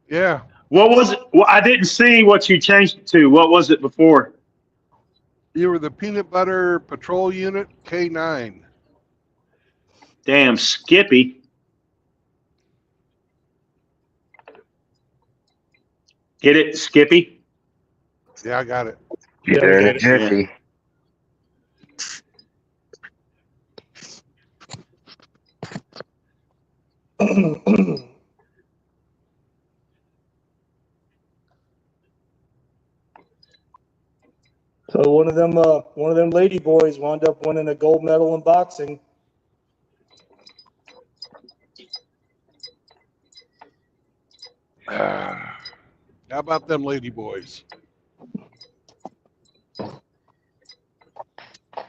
Yeah. What was it? Well, I didn't see what you changed it to. What was it before? You were the Peanut Butter Patrol Unit K9. Damn, Skippy. Get it, Skippy? Yeah, I got it. Be Yeah, there we in a get jiffy. So one of them lady boys wound up winning a gold medal in boxing. How about them lady boys?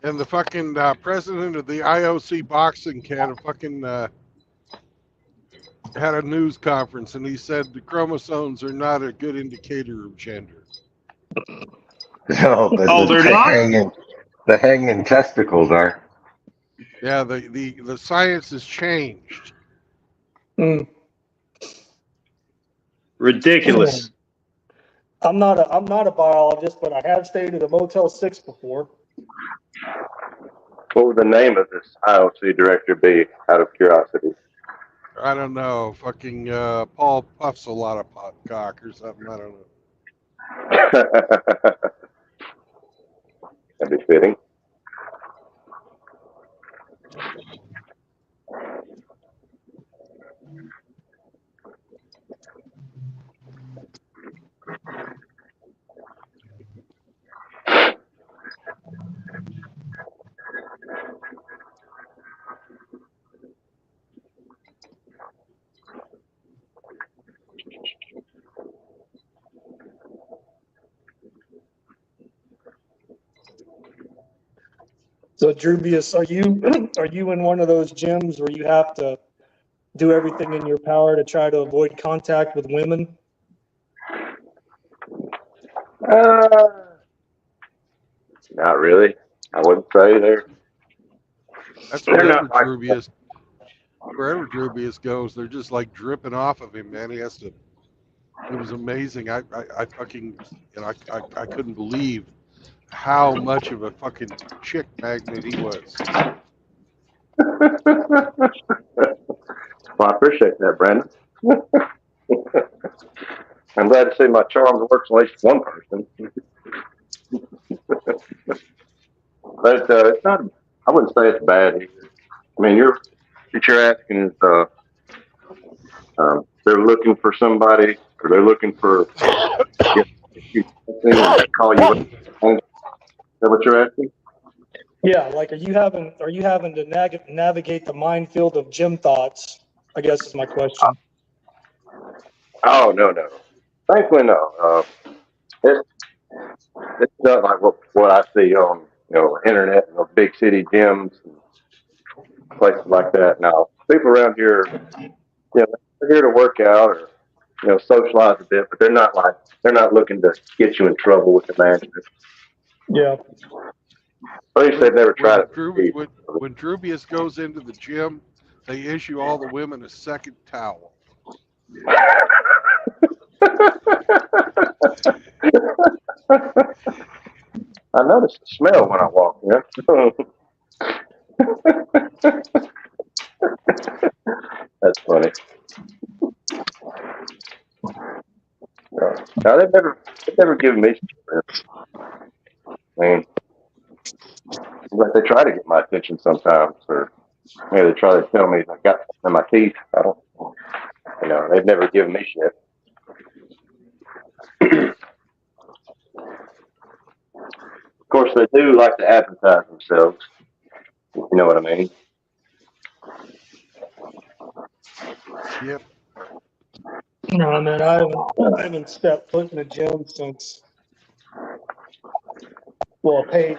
And the fucking president of the IOC boxing had a news conference, and he said the chromosomes are not a good indicator of gender. No, but Oh, they're not? the hanging testicles are. Yeah, the science has changed. Mm. Ridiculous. I'm not a biologist, but I have stayed at a Motel 6 before. What would the name of this IOC director be, out of curiosity? I don't know. Fucking Paul puffs a lot of cock or something. I don't know. That'd be fitting. So Drubius, are you in one of those gyms where you have to do everything in your power to try to avoid contact with women? Not really. I wouldn't say they're. That's They're wherever not like Drubius goes, they're just like dripping off of him, man. He has to. It was amazing. I fucking, I couldn't believe how much of a fucking chick magnet he was. Well, I appreciate that, Brandon. I'm glad to see my charm works on at least one person. But it's not. I wouldn't say it's bad either. I mean, what you're asking is they're looking for somebody, or they're looking for call you. Is that what you're asking? Yeah, like are you having to navigate the minefield of gym thoughts? I guess is my question. Oh no. Thankfully, no. It's not like what I see on internet, big city gyms and places like that. Now, people around here, they're here to work out or socialize a bit, but they're not looking to get you in trouble with the management. Yeah. At least they've never tried it. When Drubius goes into the gym, they issue all the women a second towel. I noticed the smell when I walk in. That's funny. No, they've never given me. I mean, but they try to get my attention sometimes, or they try to tell me I got something in my teeth. I don't. They've never given me shit. Of course, they do like to advertise themselves. You know what I mean? Yep. No, man, I haven't stepped foot in the gym since, well, a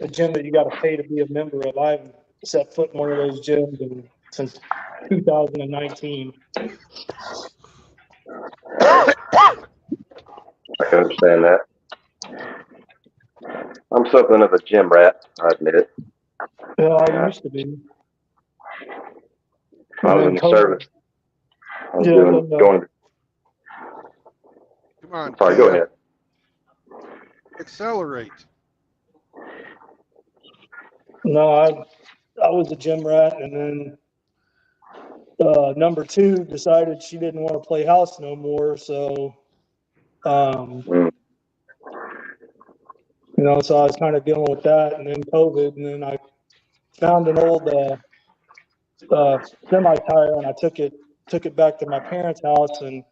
gym that you got to pay to be a member of. I haven't set foot in one of those gyms since 2019. I can understand that. I'm something of a gym rat, I admit it. Yeah, I used to be. When I was in the service. I was going. Come on. Sorry, go ahead. Accelerate. No, I was a gym rat, and then number two decided she didn't want to play house no more, so you know, so I was kind of dealing with that, and then COVID, and then I found an old semi tire, and I took it back to my parents' house, and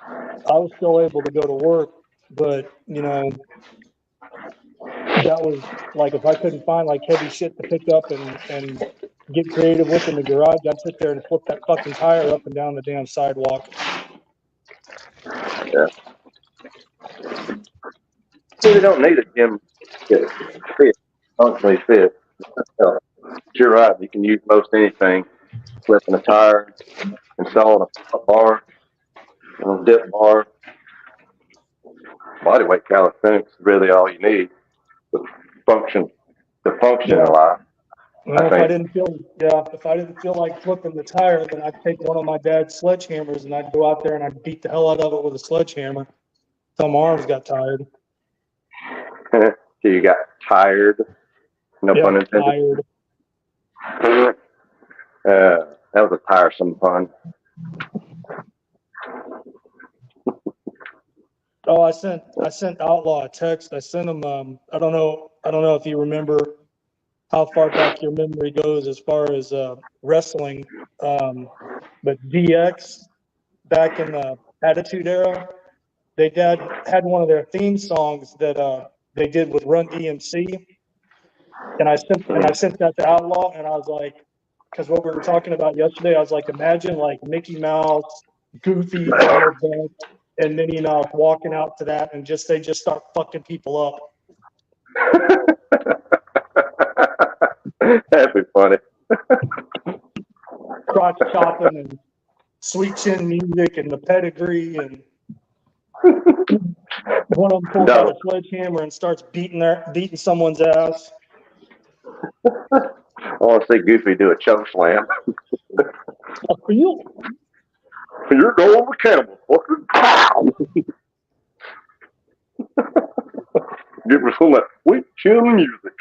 I was still able to go to work, but you know, that was like if I couldn't find like heavy shit to pick up and get creative with in the garage, I'd sit there and flip that fucking tire up and down the damn sidewalk. Yeah. So they don't need a gym to fit, functionally fit. You're right. You can use most anything. Flipping a tire, installing a bar, a dip bar. Bodyweight calisthenics is really all you need to function in life. Well, if I didn't feel like flipping the tire, then I'd take one of my dad's sledgehammers and I'd go out there and I'd beat the hell out of it with a sledgehammer until my arms got tired. So you got tired. No pun intended. Tired. That was a tiresome pun. Oh, I sent Outlaw a text. I sent him. I don't know if you remember how far back your memory goes as far as wrestling, but DX back in the Attitude Era, they had one of their theme songs that they did with Run DMC, and I sent that to Outlaw, and I was like, because what we were talking about yesterday, I was like, imagine like Mickey Mouse, Goofy, Donald Duck, and Minnie Mouse walking out to that, and they just start fucking people up. That'd be funny. Crotch chopping and sweet chin music and the pedigree, and one of them pulls out a sledgehammer and starts beating someone's ass. I want to see Goofy do a choke slam. For you. You're going with cannibal. Give me some of that sweet chin music.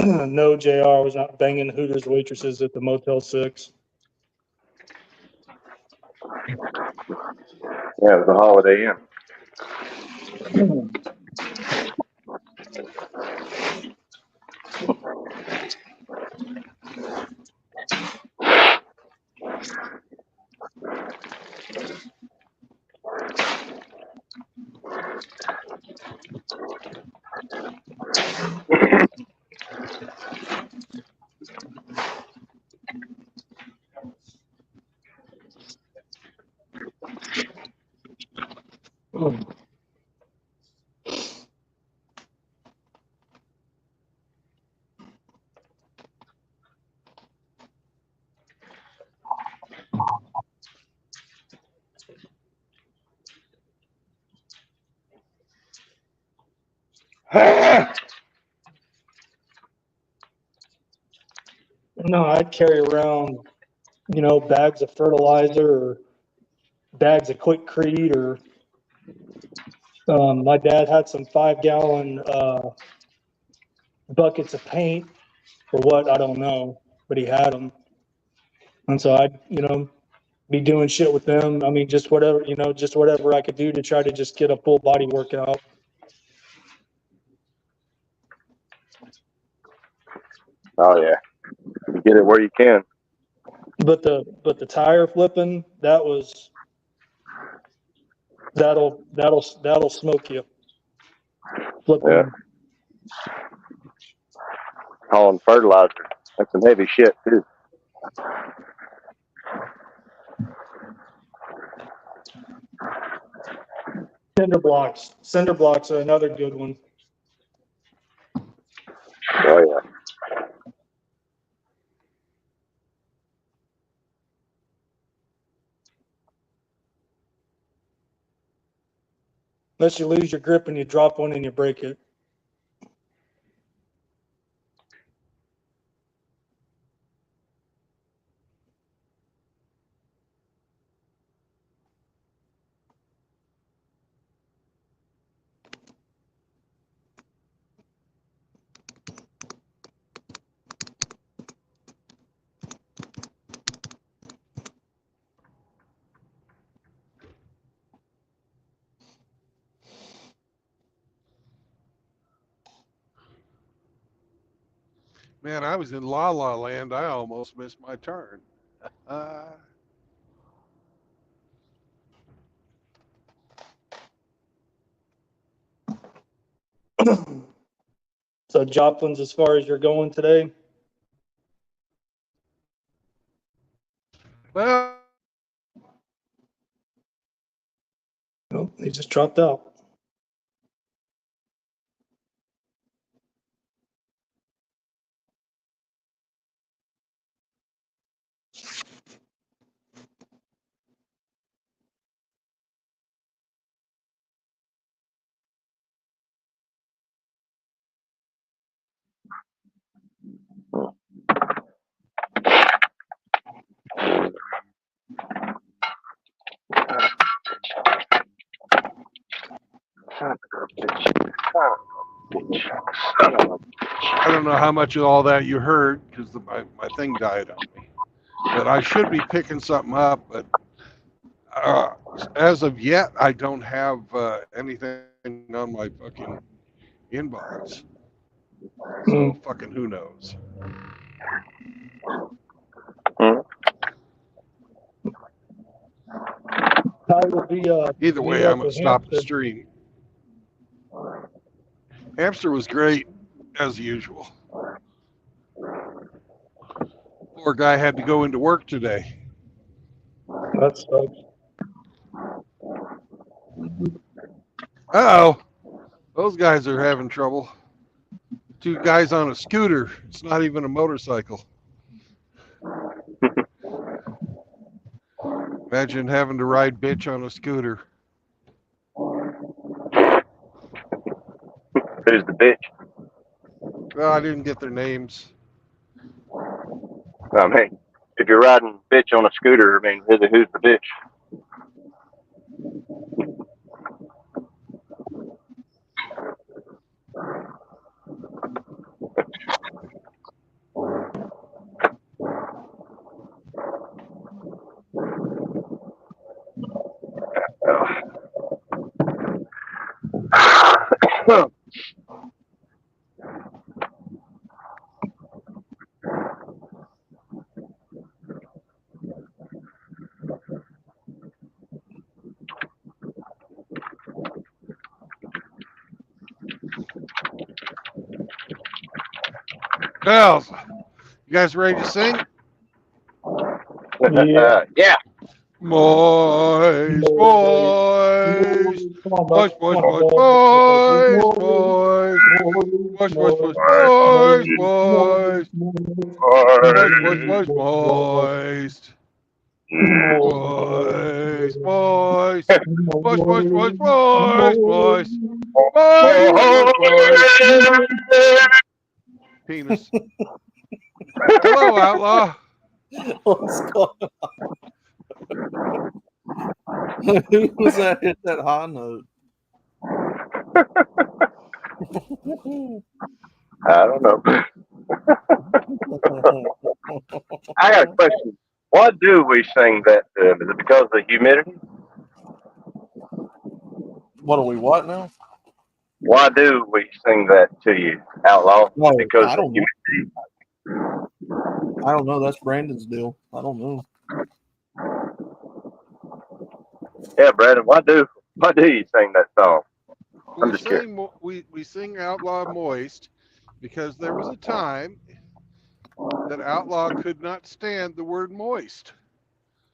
No, JR was not banging Hooters waitresses at the Motel 6. Yeah, it was a Holiday Inn. No, I'd carry around, bags of fertilizer or bags of Quikrete, or my dad had some 5-gallon buckets of paint or what, I don't know, but he had them. And so I'd, be doing shit with them. I mean, just whatever I could do to try to just get a full body workout. Oh yeah, you get it where you can. But the tire flipping, that was That'll smoke you. Flip Yeah. them. Hauling fertilizer. That's some heavy shit too. Cinder blocks. Cinder blocks are another good one. Oh yeah. Unless you lose your grip and you drop one and you break it. Man, I was in La La Land. I almost missed my turn. So Joplin's as far as you're going today. Well, Oh, he just dropped out. I don't know how much of all that you heard because my thing died on me. But I should be picking something up. But as of yet, I don't have anything on my fucking inbox. So fucking who knows? How would be Either way, I'm gonna stop the stream. Hamster was great as usual. Poor guy had to go into work today. That sucks. Uh-oh. Those guys are having trouble. Two guys on a scooter. It's not even a motorcycle. Imagine having to ride bitch on a scooter. Who's the bitch? Well, I didn't get their names. I mean, if you're riding bitch on a scooter, I mean, who's the bitch? Well, you guys ready to sing? Yeah. Moist, moist, moist, moist, moist, moist, moist, moist, moist, moist, moist, moist, moist, moist. Moist, moist, moist, moist, moist, moist, moist, moist. Penis. Hello, outlaw. What's going on? Who was that hit that high note? I don't know. I got a question. Why do we sing that? Is it because of the humidity? What are we? What now? Why do we sing that to you, outlaw? No, Because I of don't know. humidity. I don't know. That's Brandon's deal. I don't know. Yeah, Brandon. Why do Why do you sing that song? I'm We just curious. sing, we sing Outlaw Moist because there was a time that Outlaw could not stand the word moist.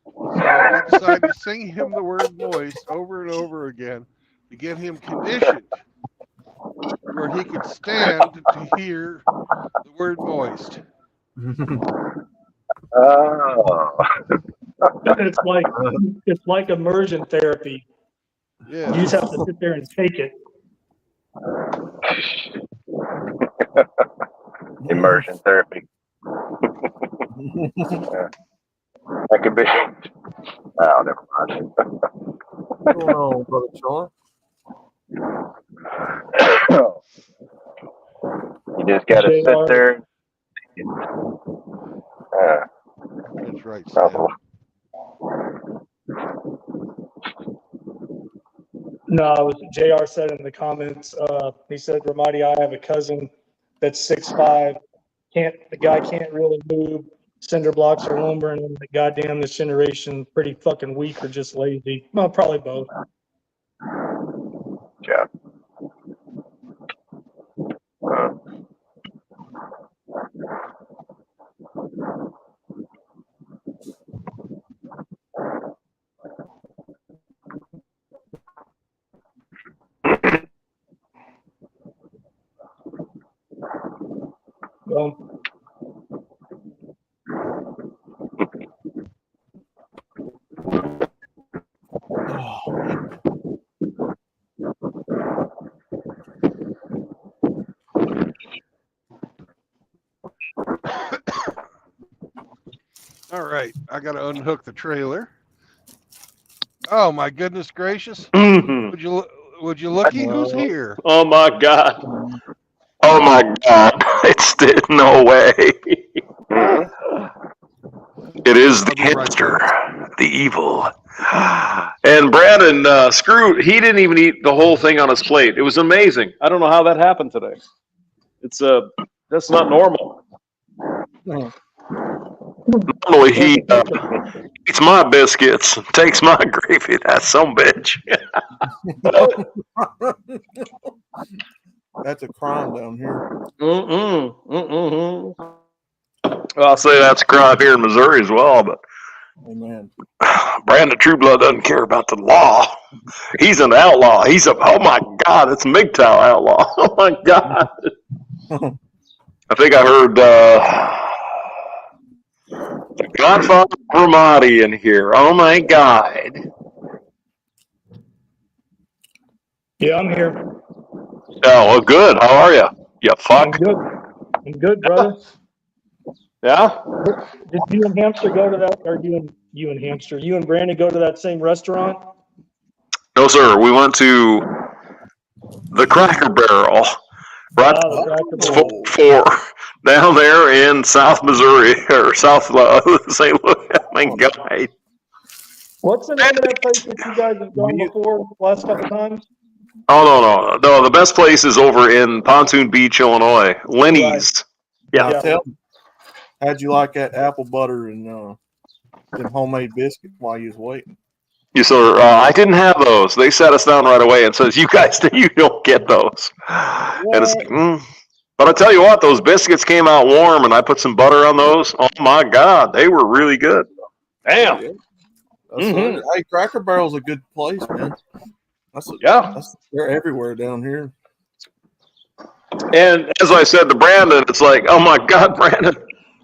So we decided to sing him the word moist over and over again to get him conditioned where he could stand to hear the word moist. Oh. It's like immersion therapy. Yeah. You just have to sit there and take it. Immersion therapy. Yeah. That could be. Oh, never mind. What's going on, Brother Sean? You just got to sit there. That's right, Sam. No, JR said in the comments, he said, Ramadi, I have a cousin that's 6'5". The guy can't really move. Cinder blocks are lumbering, and the goddamn this generation pretty fucking weak or just lazy. Well, probably both. Yeah. Well, All right, I got to unhook the trailer. Oh my goodness gracious! Mhm. Would you looky who's here? Oh my God. Oh my God. It's no way. It is the hamster, the evil. And Brandon, screw, he didn't even eat the whole thing on his plate. It was amazing. I don't know how that happened today. It's that's not normal. Normally he eats my biscuits, takes my gravy. That's some bitch. That's a crime down here. I'll say that's a crime here in Missouri as well, but Amen. Brandon Trueblood doesn't care about the law. He's an outlaw. Oh my God, it's a MGTOW outlaw. Oh my God. I think I heard Godfather Ramadi in here. Oh my God. yeah, I'm here. Oh, well, good. How are you? You fuck. I'm good, brother. Yeah? Did you and Hamster go to that, or you and Brandon go to that same restaurant? No, sir. We went to the Cracker Barrel. Right for down there in South Missouri or South St. Louis. I mean, God. What's the name of that place that you guys have gone before last couple times? Oh, no. The best place is over in Pontoon Beach, Illinois. Lenny's. Now, Yeah. tell me, how'd you like that apple butter and them homemade biscuits while you was waiting? Yes, sir. I didn't have those. They sat us down right away and says, "You guys, you don't get those." And it's like, But I tell you what, those biscuits came out warm, and I put some butter on those. Oh my God, they were really good. Damn. Hey, Cracker Barrel's a good place, man. They're everywhere down here. And as I said to Brandon, it's like, oh my God, Brandon,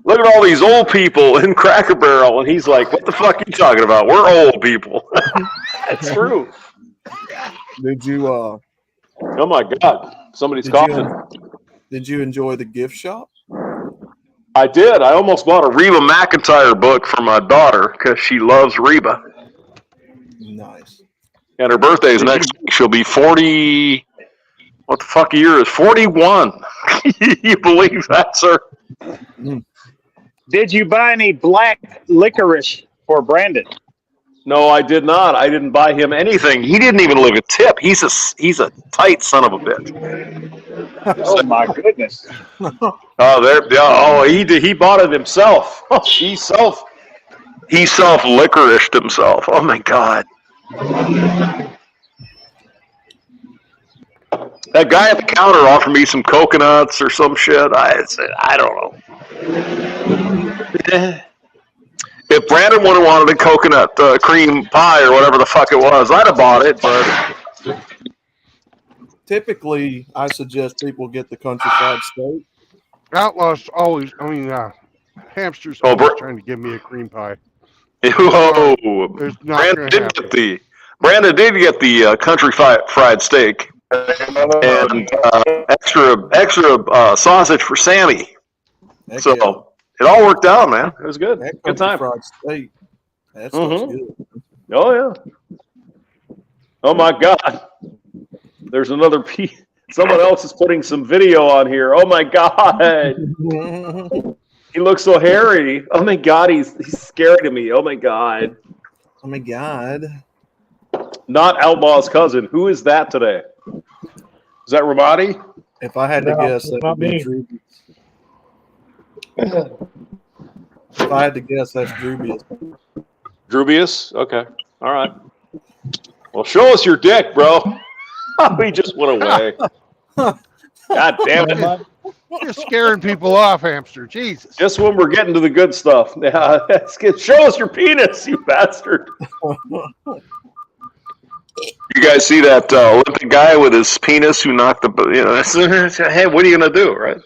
look at all these old people in Cracker Barrel. And he's like, what the fuck are you talking about? We're old people. That's true. Did you, oh my God, somebody's coughing. Did you enjoy the gift shop? I did. I almost bought a Reba McEntire book for my daughter because she loves Reba. Nice. And her birthday is next week. She'll be 40. What the fuck year is 41? You believe that, sir? Did you buy any black licorice for Brandon? No, I did not. I didn't buy him anything. He didn't even leave a tip. He's a tight son of a bitch. Oh my goodness! He bought it himself. He self licoriced himself. Oh my God. That guy at the counter offered me some coconuts or some shit. I said, I don't know. If Brandon would have wanted a coconut cream pie or whatever the fuck it was, I'd have bought it. But typically, I suggest people get the country fried steak. Outlaws always, Hamster's Oh, always trying to give me a cream pie. whoa, It's not gonna happen. Brandon did get the country fried steak and extra sausage for Sammy. Heck So yeah. it all worked out, man. It was good. That Good country time. fried steak. That's good. Oh yeah. Oh my God. There's another piece. Someone else is putting some video on here. Oh my God. He looks so hairy. Oh my God, he's scary to me. Oh my God. Oh my God. Not Outlaw's cousin. Who is that today? Is that Ramadi? If I had to guess, that would be Drewbius. If I had to guess, that's Drewbius. Drewbius? Okay. All right. Well, show us your dick, bro. He just went away. God damn it. You're scaring people off, Hamster. Jesus. Just when we're getting to the good stuff. Yeah, show us your penis, you bastard. You guys see that Olympic guy with his penis who knocked the? Hey, what are you gonna do, right?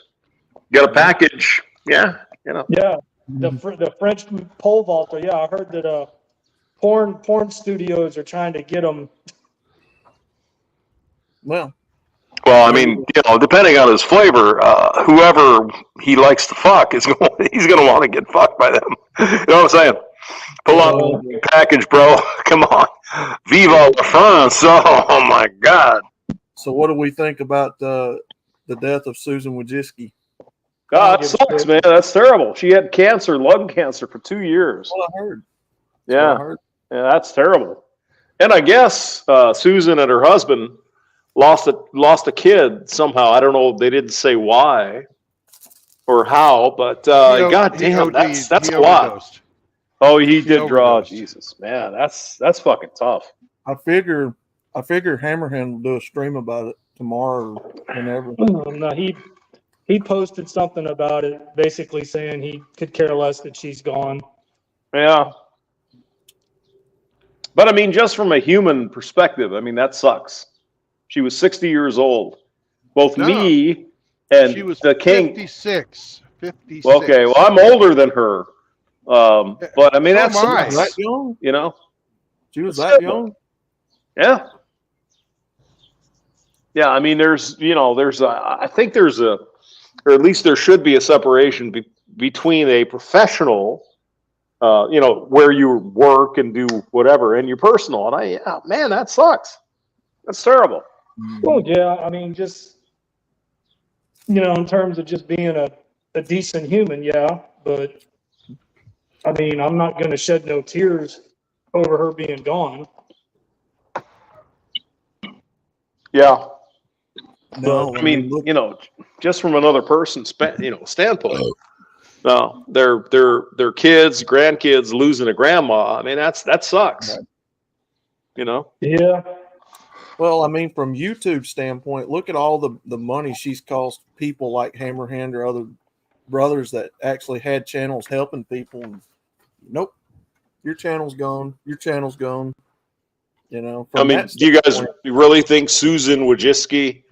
You got a package, yeah. Yeah, the French pole vaulter. Yeah, I heard that porn studios are trying to get them. Well, I mean, depending on his flavor, whoever he likes to fuck he's going to want to get fucked by them. You know what I'm saying? Pull out the package, bro. Come on, Viva la France! Oh my God. So, what do we think about the death of Susan Wojcicki? God, it sucks, man. That's terrible. She had cancer, lung cancer, for 2 years. Well, I heard. Yeah, that's terrible. And I guess Susan and her husband lost a kid somehow. I don't know. They didn't say why or how, but God damn, that's a lot. Overdosed. Oh, he did draw. Jesus, man, that's fucking tough. I figure Hammerhand will do a stream about it tomorrow or whenever. No, he posted something about it, basically saying he could care less that she's gone. Yeah. But I mean, just from a human perspective, I mean, that sucks. She was 60 years old. Both me and she was the king. 56. Okay, well, I'm older than her. But I mean, that's that young. You know, she was that young. Yeah. Yeah, I mean, I think there's or at least there should be a separation between a professional, where you work and do whatever, and your personal. And man, that sucks. That's terrible. Well, yeah, I mean, just, in terms of just being a decent human, yeah, but I mean, I'm not going to shed no tears over her being gone. Yeah. No, I mean, just from another person's standpoint. No, their kids, grandkids losing a grandma. I mean, that sucks. Yeah. Well, I mean, from YouTube standpoint, look at all the money she's cost people like Hammerhand or other brothers that actually had channels helping people. And, nope, your channel's gone. Your channel's gone. I mean, do you guys really think Susan Wojcicki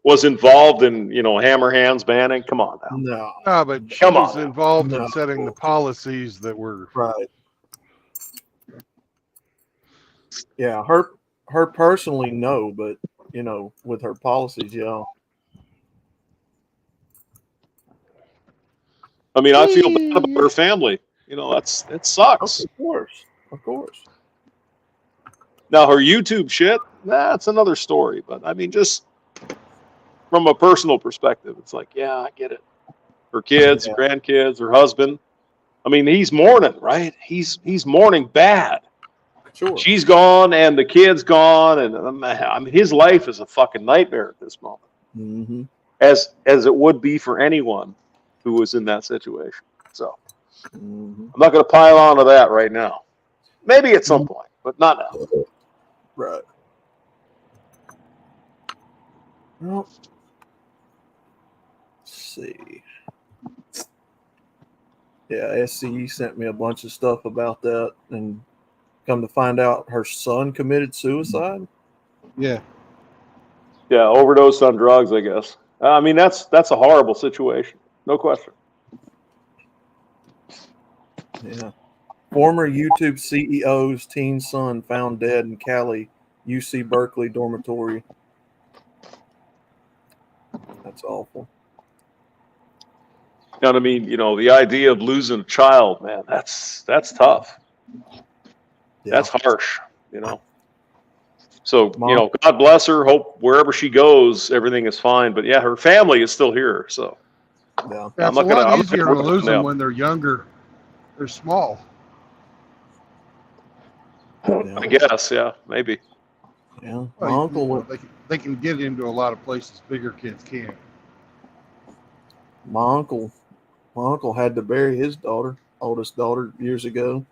was involved in Hammerhand's banning? Come on now. No, but she was involved in setting the policies that were right. Yeah, her personally, no, but with her policies, yeah. I mean, I feel bad about her family. It sucks. Of course. Now her YouTube shit, that's another story. But I mean, just from a personal perspective, it's like, yeah, I get it. Her kids, her grandkids, her husband. I mean, he's mourning, right? He's mourning bad. Sure. She's gone and the kid's gone, and I mean, his life is a fucking nightmare at this moment. Mm-hmm. As it would be for anyone who was in that situation. So I'm not going to pile on to that right now. Maybe at some point, but not now. Right. Well, let's see. Yeah, SCE sent me a bunch of stuff about that, and come to find out her son committed suicide. Yeah. Yeah, overdose on drugs, I guess. I mean, that's a horrible situation, no question. Yeah. Former YouTube CEO's teen son found dead in Cali, UC Berkeley dormitory. That's awful. And I mean, you know, the idea of losing a child, man, that's tough. Yeah. That's harsh, you know. So, Mom? you know, God bless her. Hope wherever she goes, everything is fine. But yeah, her family is still here. So Yeah. Yeah, I'm it's a not gonna. lot I'm easier not to gonna lose them them. when they're younger. They're small. Yeah. I guess, yeah, maybe. Yeah. Well, My uncle went. they can get into a lot of places bigger kids can't. My uncle had to bury his daughter, oldest daughter, years ago.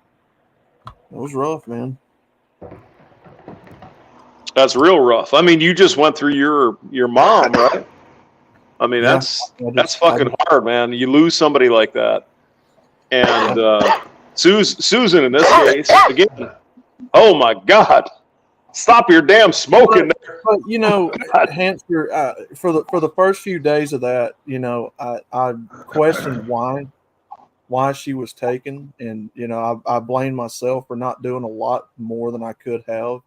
It was rough, man. That's real rough. I mean, you just went through your mom, right? I mean, Yeah. that's fucking hard, man. You lose somebody like that, and Susan in this case again. Oh my God! Stop your damn smoking. But you know, Hampshire, for the first few days of that, you know, I questioned why she was taken, and you know, I blame myself for not doing a lot more than I could have.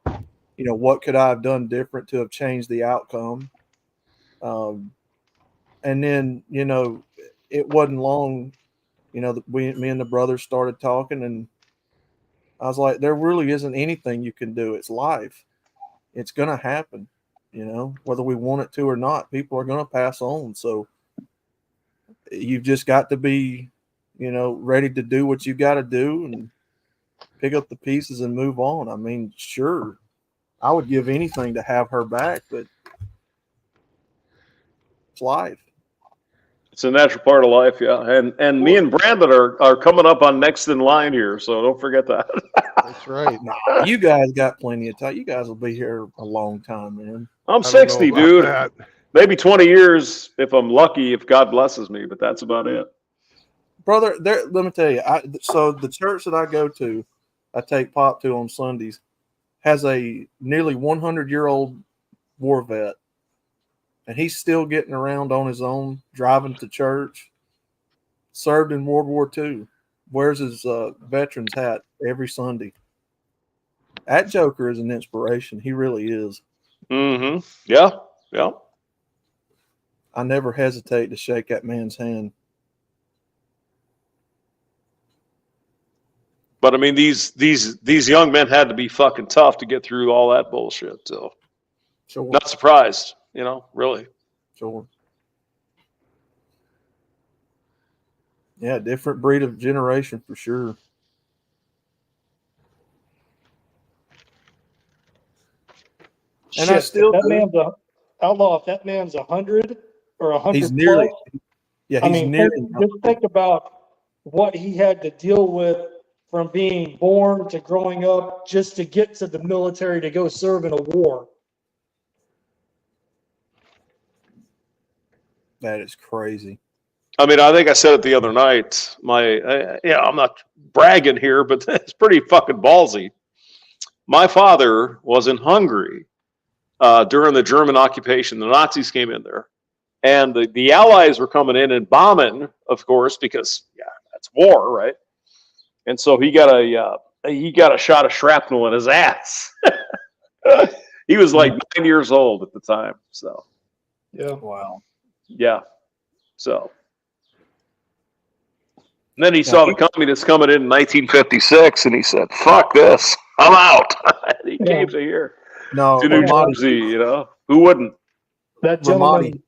You know, what could I have done different to have changed the outcome? And then, you know, it wasn't long, you know, me and the brothers started talking, and I was like, there really isn't anything you can do. It's life. It's going to happen, you know, whether we want it to or not. People are going to pass on. So you've just got to be, you know, ready to do what you got to do and pick up the pieces and move on. I mean, sure, I would give anything to have her back, but it's life. It's a natural part of life, yeah. And me and Brandon are coming up on next in line here, so don't forget that. That's right. Nah, you guys got plenty of time. You guys will be here a long time, man. I'm I don't know 60, about dude. that. Maybe 20 years if I'm lucky, if God blesses me, but that's about it. Brother, let me tell you. So the church that I go to, I take Pop to on Sundays, has a nearly 100-year-old war vet, and he's still getting around on his own, driving to church. Served in World War II. Wears his veteran's hat every Sunday. That Joker is an inspiration. He really is. Mm-hmm. Yeah. Yeah. I never hesitate to shake that man's hand. But I mean, these young men had to be fucking tough to get through all that bullshit. So, Sure. not surprised, you know, really. Sure. Yeah, different breed of generation for sure. And I Shit, still if that do. man's a outlaw. If that man's 100 or 100 He's nearly. plus, Yeah, I he's mean, nearly. just think about what he had to deal with from being born to growing up just to get to the military to go serve in a war. That is crazy. I mean, I think I said it the other night. I'm not bragging here, but it's pretty fucking ballsy. My father was in Hungary during the German occupation. The Nazis came in there, and the Allies were coming in and bombing, of course, because that's war, right? And so he got a shot of shrapnel in his ass. He was like 9 years old at the time. So Yeah. Wow. yeah, so. And then he saw the communists coming in 1956, and he said, "Fuck this, I'm out." And he came to here, No, to New Ramadi, Jersey. You know, who wouldn't? That Ramadi,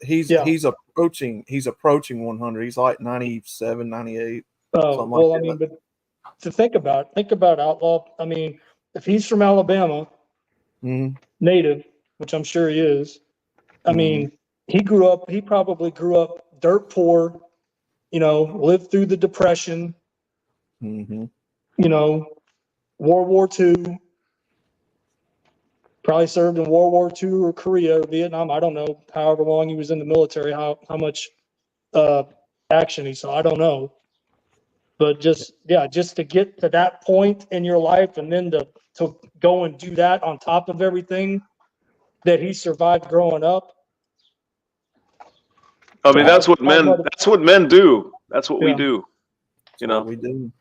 gentleman. he's approaching 100. He's like 97, 98. Oh, something well, like I mean, but to think about Outlaw. I mean, if he's from Alabama, Mhm. native, which I'm sure he is, I mean, he probably grew up dirt poor, you know, lived through the Depression, Mm-hmm. you know, World War II. Probably served in World War II or Korea or Vietnam. I don't know. However long he was in the military, how much action he saw. I don't know. But just to get to that point in your life, and then to go and do that on top of everything that he survived growing up. I mean, that's what men do. That's what we do. You know, we do.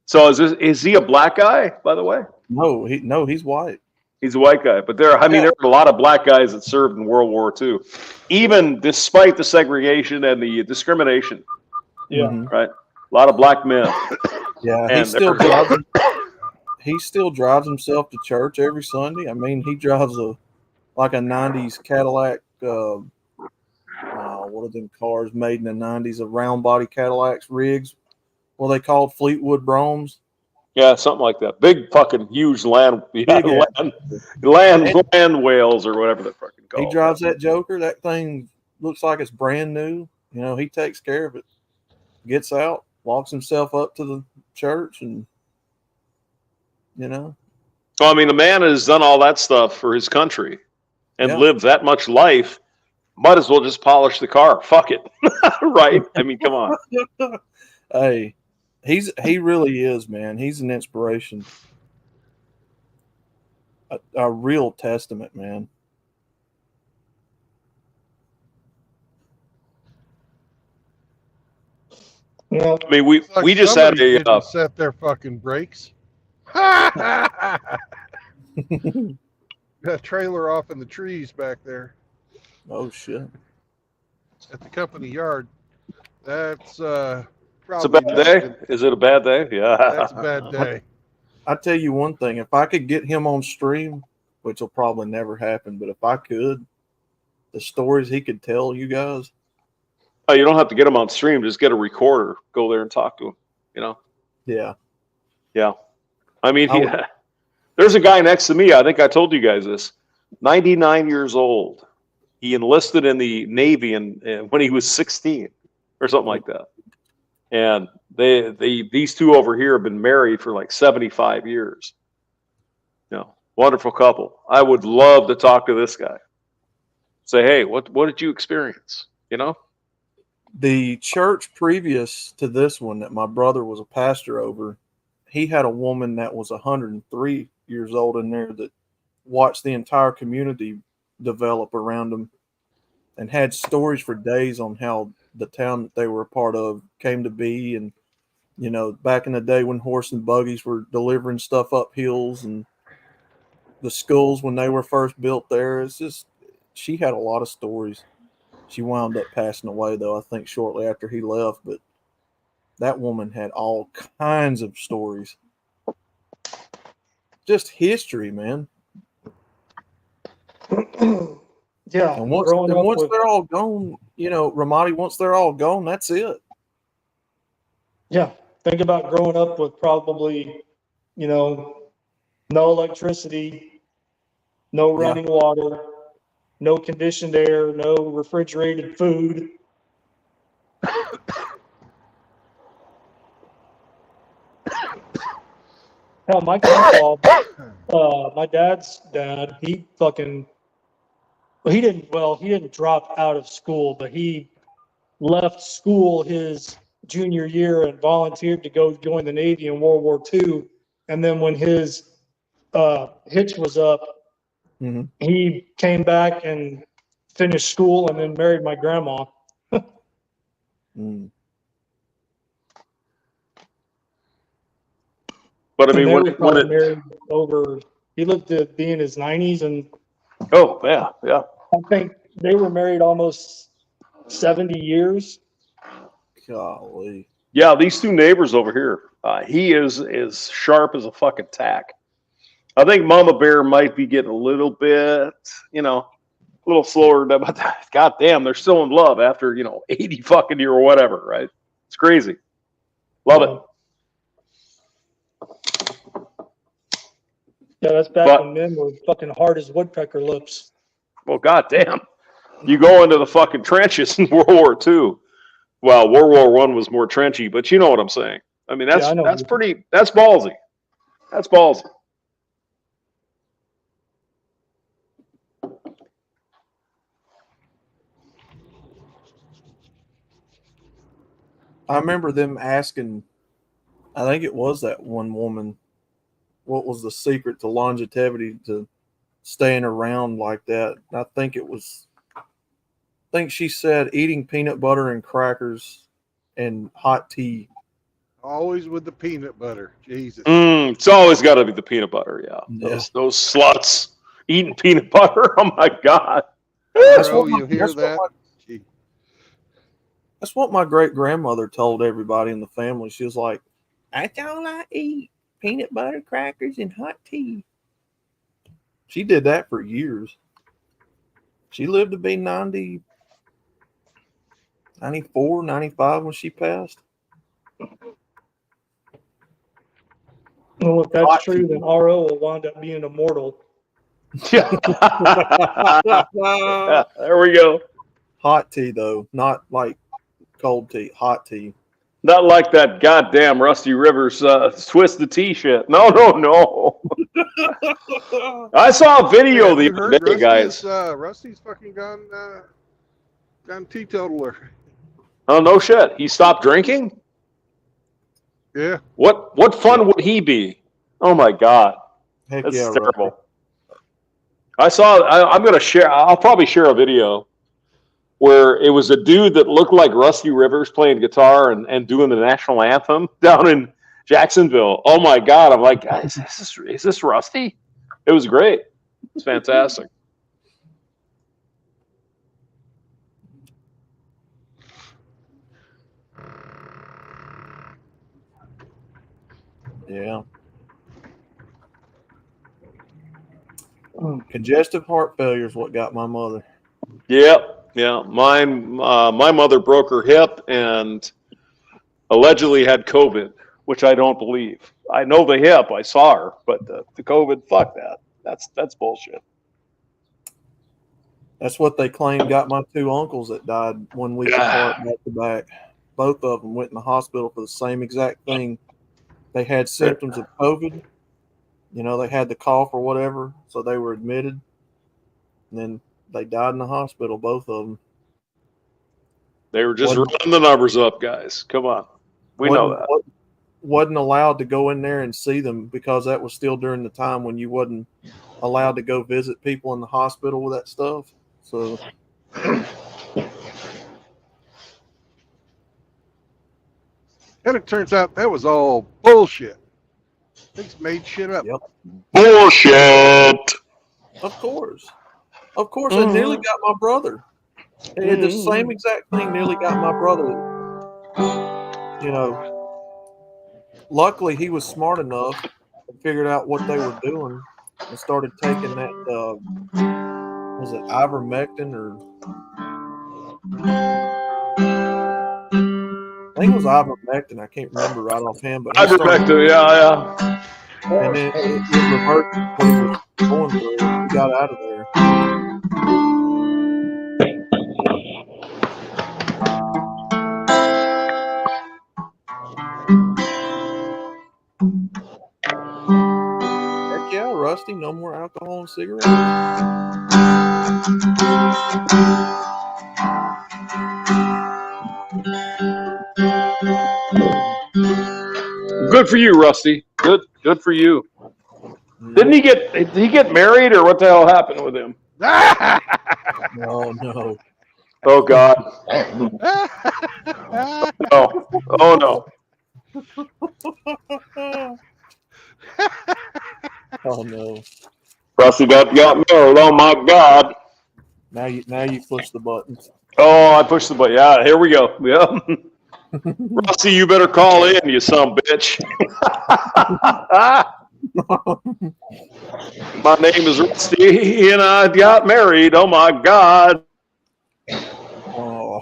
So is he a black guy, by the way? No, he's white. He's a white guy, but there are a lot of black guys that served in World War II, even despite the segregation and the discrimination. Yeah. Right. A lot of black men. Yeah, and he still drives himself to church every Sunday. I mean, he drives a 90s Cadillac. What are them cars made in the 90s? Of round body Cadillacs, rigs. What are they called? Fleetwood Bromes. Yeah, something like that. Big fucking huge land whales or whatever they're fucking called. He drives that Joker. That thing looks like it's brand new. You know, he takes care of it. Gets out, walks himself up to the church, and you know. Well, I mean, the man has done all that stuff for his country and lived that much life. Might as well just polish the car. Fuck it. Right? I mean, come on. Hey, he really is, man. He's an inspiration. A real testament, man. Well, I mean, we just had a set their fucking brakes. That trailer off in the trees back there. Oh shit! At the company yard. That's it's a probably bad day. Is it a bad day? Yeah, that's a bad day. I tell you one thing: if I could get him on stream, which will probably never happen, but if I could, the stories he could tell you guys. Oh, you don't have to get him on stream. Just get a recorder. Go there and talk to him. You know. Yeah. Yeah. I mean, there's a guy next to me. I think I told you guys this. 99 years old. He enlisted in the Navy when he was 16 or something like that. And these two over here have been married for like 75 years. You know, wonderful couple. I would love to talk to this guy. Say, hey, what did you experience? You know? The church previous to this one that my brother was a pastor over, he had a woman that was 103 years old in there that watched the entire community develop around them and had stories for days on how the town that they were a part of came to be. And, you know, back in the day when horse and buggies were delivering stuff up hills, and the schools when they were first built there, it's just, she had a lot of stories. She wound up passing away, though, I think shortly after he left. But that woman had all kinds of stories. Just history, man. Yeah. And once they're all gone, you know, Ramadi, once they're all gone, that's it. Yeah. Think about growing up with probably, you know, no electricity, no running water, no conditioned air, no refrigerated food. Hell, my grandpa, my dad's dad, he didn't drop out of school, but he left school his junior year and volunteered to go join the Navy in World War II. And then when his hitch was up, he came back and finished school and then married my grandma. But I mean, he lived to be in his 90s, and yeah. I think they were married almost 70 years. Golly. Yeah, these two neighbors over here, he is as sharp as a fucking tack. I think Mama Bear might be getting a little bit, you know, a little slower. But God damn, they're still in love after, 80 fucking year or whatever, right? It's crazy. Love it. Yeah, that's back when men were fucking hard as woodpecker lips. Well, goddamn, you go into the fucking trenches in World War II. Well, World War I was more trenchy, but you know what I'm saying. I mean, that's ballsy. That's ballsy. I remember them asking, I think it was that one woman, what was the secret to longevity to staying around like that. I think she said eating peanut butter and crackers and hot tea. Always with the peanut butter. Jesus. It's always got to be the peanut butter. Yeah. Those sluts eating peanut butter. Oh my God. That's Bro, what my- you hear that's what that? my- That's what my great grandmother told everybody in the family. She was like, "That's all I eat: peanut butter, crackers, and hot tea." She did that for years. She lived to be 90, 94, 95 when she passed. Well, if that's true, then RO will wind up being immortal. Yeah. There we go. Hot tea, though, not like cold tea. Hot tea. Not like that goddamn Rusty Rivers twist the tea shit. No. I saw a video the other day, guys. Rusty's fucking gone teetotaler. Oh no shit. He stopped drinking? Yeah. What fun would he be? Oh my God. Heck That's yeah, terrible. I'm gonna share. I'll probably share a video where it was a dude that looked like Rusty Rivers playing guitar and doing the national anthem down in Jacksonville. Oh my God. I'm like, is this Rusty? It was great. It's fantastic. Yeah. Congestive heart failure is what got my mother. Yep. Yeah. Mine, my mother broke her hip and allegedly had COVID, which I don't believe. I know the hip. I saw her, but the COVID, fuck that. That's bullshit. That's what they claim got my two uncles that died 1 week apart, back to back. Both of them went in the hospital for the same exact thing. They had symptoms of COVID. You know, they had the cough or whatever, so they were admitted. And then they died in the hospital, both of them. They were just running the numbers up, guys. Come on. We know that. Wasn't allowed to go in there and see them because that was still during the time when you wasn't allowed to go visit people in the hospital with that stuff. So And it turns out that was all bullshit. They just made shit up. Yep. Bullshit. Of course. It nearly got my brother. It had the same exact thing nearly got my brother. You know, luckily he was smart enough and figured out what they were doing and started taking that, was it ivermectin or... I think it was ivermectin. I can't remember right offhand, but Ivermectin, yeah. And it reversed what he was going through. He got out of there. Heck yeah, Rusty. No more alcohol and cigarettes. Good for you, Rusty. Good for you. Did he get married, or what the hell happened with him? No, no. Oh God. No. Oh no. Oh no. Rusty got married. Oh my God. Now you push the buttons. Oh, I pushed the button. Yeah, here we go. Yeah. Rusty, you better call in, you son of a bitch. My name is Rusty, and I got married. Oh my God. Oh.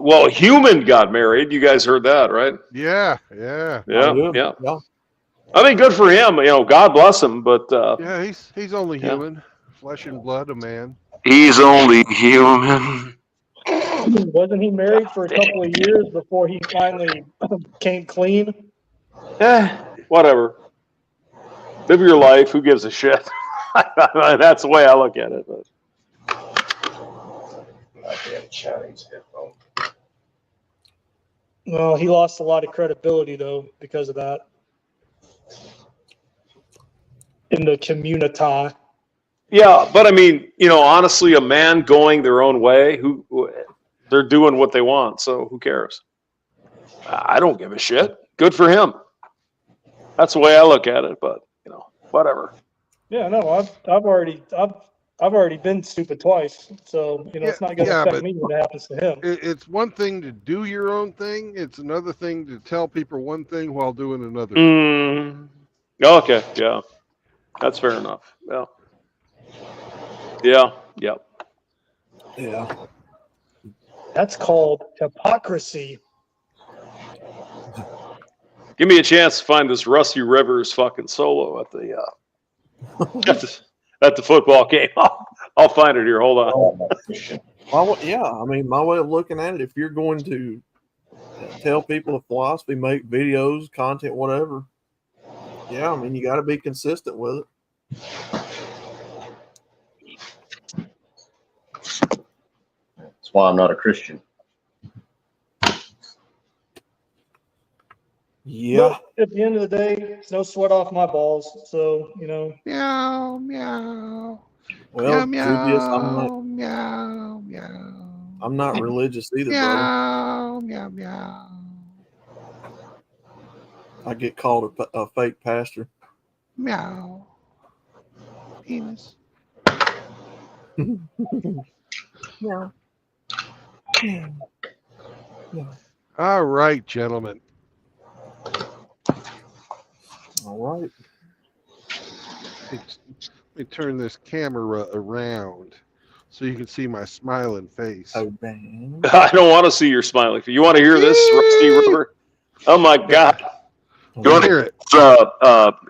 Well, human got married. You guys heard that, right? Yeah. Yeah. I mean, good for him. You know, God bless him. But Yeah, he's only human, flesh and blood, a man. He's only human. Wasn't he married for a couple of years before he finally came clean? Whatever. Live your life. Who gives a shit? That's the way I look at it. But. Well, he lost a lot of credibility though because of that in the community. Yeah, but I mean, honestly, a man going their own way, they're doing what they want, so who cares? I don't give a shit. Good for him. That's the way I look at it. But whatever. Yeah, no, I've already been stupid twice, so it's not going to affect me when it happens to him. It's one thing to do your own thing. It's another thing to tell people one thing while doing another. Okay, yeah, that's fair enough. Yeah. That's called hypocrisy. Give me a chance to find this Rusty Rivers fucking solo at the at the football game. I'll find it here. Hold on. My way of looking at it, if you're going to tell people the philosophy, make videos, content, whatever, you got to be consistent with it. That's why I'm not a Christian. Yeah. But at the end of the day, it's no sweat off my balls. So, Meow, meow. Well, meow, meow, meow. I'm not religious either, meow, meow, meow. I get called a fake pastor. Meow. Penis. Yeah. All right, gentlemen. All right. Let me turn this camera around so you can see my smiling face. Oh, dang. I don't want to see your smiling face. You want to hear this, Rusty River? Oh my God! You want to hear it?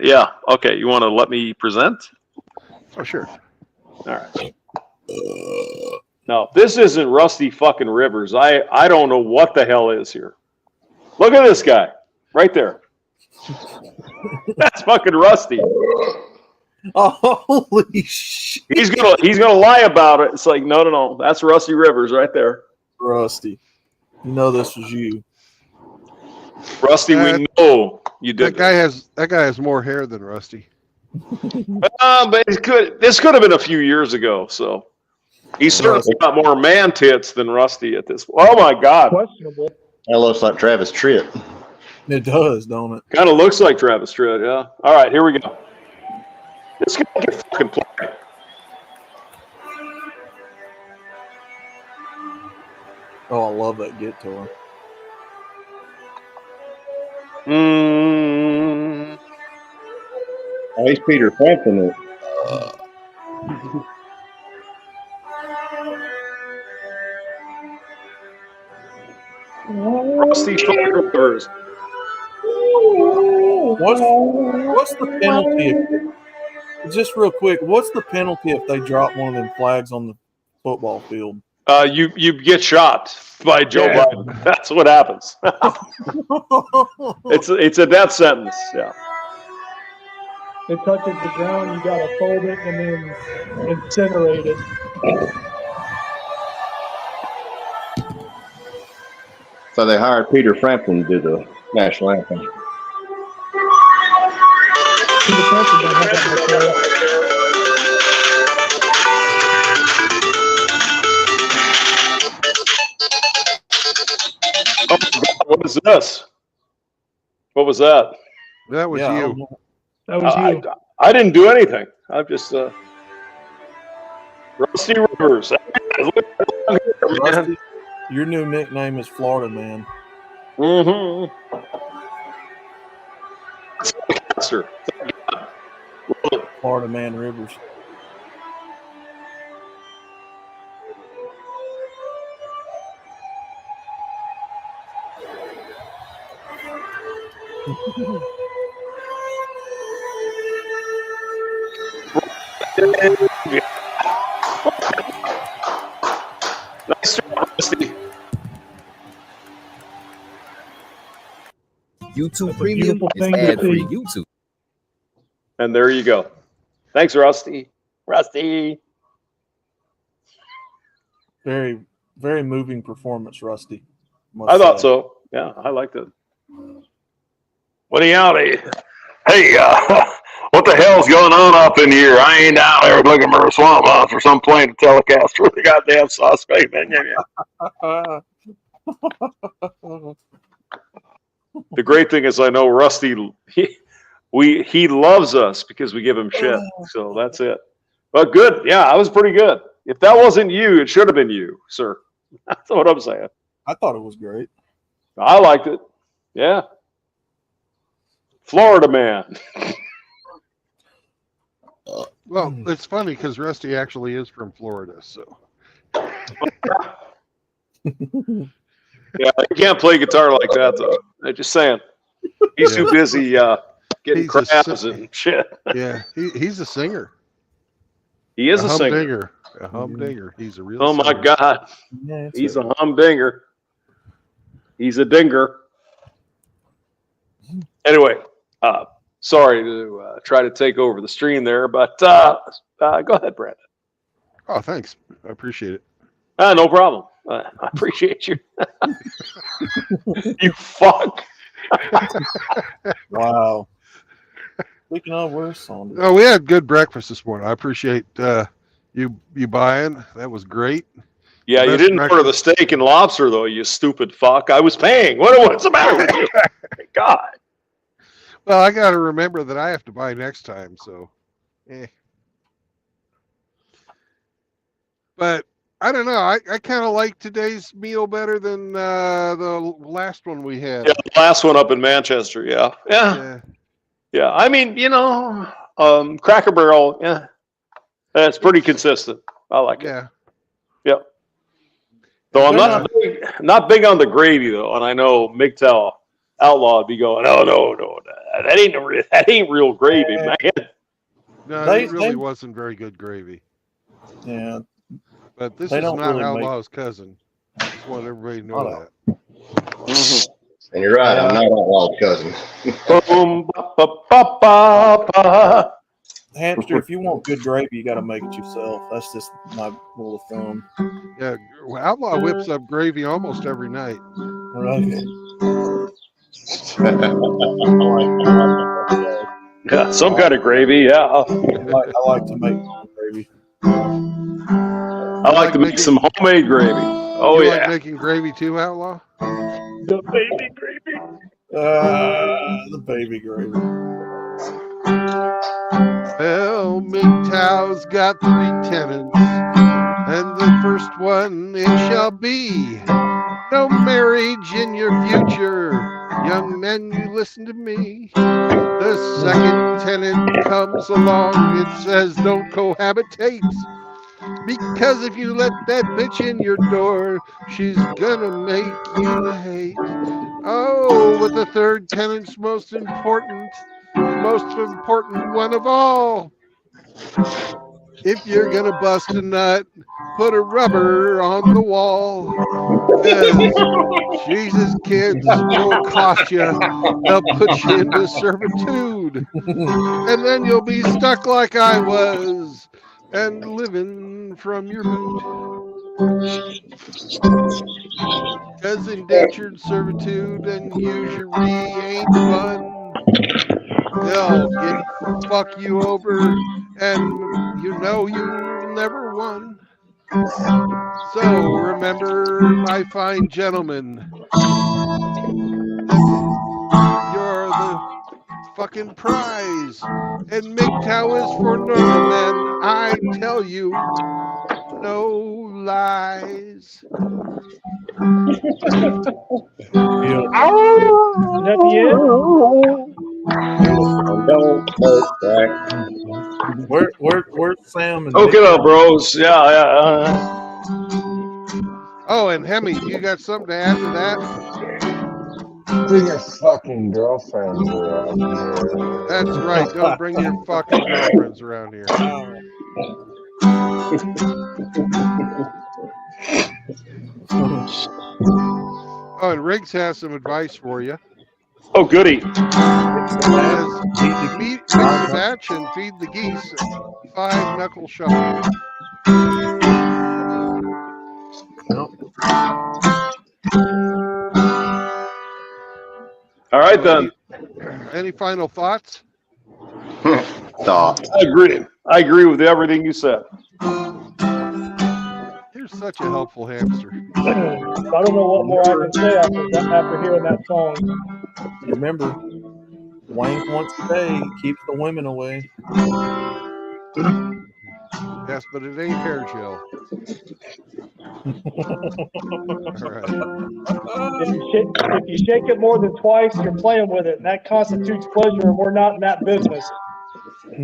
Yeah. Okay. You want to let me present? Oh, sure. All right. No, this isn't Rusty fucking Rivers. I don't know what the hell is here. Look at this guy right there. That's fucking Rusty. Oh, holy shit. He's gonna lie about it. It's like no. That's Rusty Rivers right there. Rusty, this was you. Rusty, we know you did. That guy has more hair than Rusty. But this could have been a few years ago. So he's certainly got more man tits than Rusty at this. Oh my God! Questionable. That looks like Travis Tritt. It does, don't it? Kind of looks like Travis Tritt. Yeah. All right, here we go. This guy can fucking play. Oh, I love that guitar. Oh, he's Peter Frampton. Rusty fucking Rivers. What's the penalty? Just real quick, what's the penalty if they drop one of them flags on the football field? You get shot by Joe Biden. That's what happens. It's a death sentence. Yeah. It touches the ground, you gotta fold it and then incinerate it. So they hired Peter Frampton to do the national anthem. Oh my God, what is this? What was that? That was you. That was you. I didn't do anything. I'm just Rusty Rivers. Rusty, your new nickname is Florida Man. Mm-hmm. Florida Man Rivers. Nice job, Rusty. YouTube Premium is ad-free YouTube. And there you go. Thanks, Rusty. Rusty. Very, very moving performance, Rusty. I thought so. Yeah, I liked it. Woody howdy. Hey, what the hell's going on up in here? I ain't down there looking for a swamp monster or some plane to telecast for the goddamn suspect, man. The great thing is I know Rusty, he loves us because we give him shit. So that's it. But good. Yeah, I was pretty good. If that wasn't you, it should have been you, sir. That's what I'm saying. I thought it was great. I liked it. Yeah. Florida man. Well, it's funny because Rusty actually is from Florida, so. Yeah, he can't play guitar like that, though. I'm just saying. He's too busy getting crabs and shit. Yeah, he's a singer. He is a singer. Humdinger. A humdinger. He's a real Oh, my singer. God. Yeah, He's a humdinger. He's a dinger. Anyway, sorry to try to take over the stream there, but go ahead, Brandon. Oh, thanks. I appreciate it. No problem. I appreciate you. You fuck. Wow. Speaking of, where's Saunders? Oh, we had good breakfast this morning. I appreciate you buying. That was great. Yeah, you Best didn't order the breakfast. steak and lobster, though, you stupid fuck. I was paying. What's the matter with you? God. Well, I got to remember that I have to buy next time, so. But I don't know. I kind of like today's meal better than the last one we had. Yeah, the last one up in Manchester. Yeah. I mean, Cracker Barrel. Yeah, that's pretty consistent. I like it. Yeah. Yep. Though I'm not big on the gravy though, and I know MGTOW Outlaw would be going, no, that ain't real gravy, man. No, it really wasn't very good gravy. Yeah. But this They is don't not really Outlaw's cousin. I just want everybody to know that. And you're right, I'm not Outlaw's cousin. Boom, ba, ba, ba, ba. Hamster, if you want good gravy, you got to make it yourself. That's just my rule of thumb. Yeah, Outlaw whips up gravy almost every night. Right. Yeah, some kind of gravy. Yeah, I like to make gravy. I like to make some homemade gravy. Oh You yeah. like making gravy too, Outlaw? The baby gravy. The baby gravy. Well, MGTOW's got 3 tenants, and the first one it shall be. No marriage in your future, young men, you listen to me. The second tenant comes along, it says don't cohabitate. Because if you let that bitch in your door, she's gonna make you hate. Oh, but the third tenant's most important one of all. If you're gonna bust a nut, put a rubber on the wall. 'Cause Jesus, kids will cost you. They'll put you into servitude. And then you'll be stuck like I was and living from your boot. Because indentured servitude and usury ain't fun. They'll fuck you over, and you know you never won. So remember, my fine gentlemen, you're the fucking prize, and MGTOW is for normal men. I tell you, no lies. Where's Sam? And Hook it up, bros. Yeah. Oh, and Hemi, you got something to add to that? Bring your fucking girlfriends around here. That's right. Don't bring your fucking girlfriends around here. Oh, and Riggs has some advice for you. Oh, goody. Mix the batch and feed the geese. 5 knuckle shuffle. All right then. Any final thoughts? Thought. I agree with everything you said. You're such a helpful hamster. I don't know what more I can say after hearing that song. Remember, wank once a day keeps the women away. Yes, but it ain't hair gel. All right. If you shake it more than twice, you're playing with it, and that constitutes pleasure, and we're not in that business. I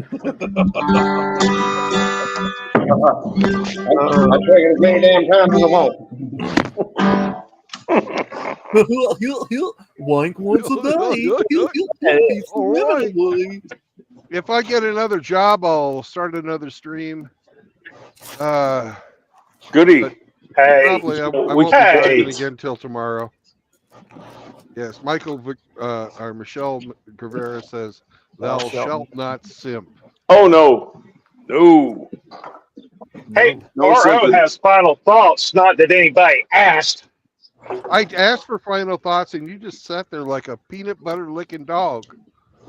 drink it as many damn times as I want. Wank once a day. All right. If I get another job, I'll start another stream. Goody. Hey, Probably I won't be talking again till tomorrow. Yes, Michelle Rivera says, "Thou shalt not simp." Oh no. Hey, No RO sympathy. has final thoughts. Not that anybody asked. I asked for final thoughts, and you just sat there like a peanut butter licking dog.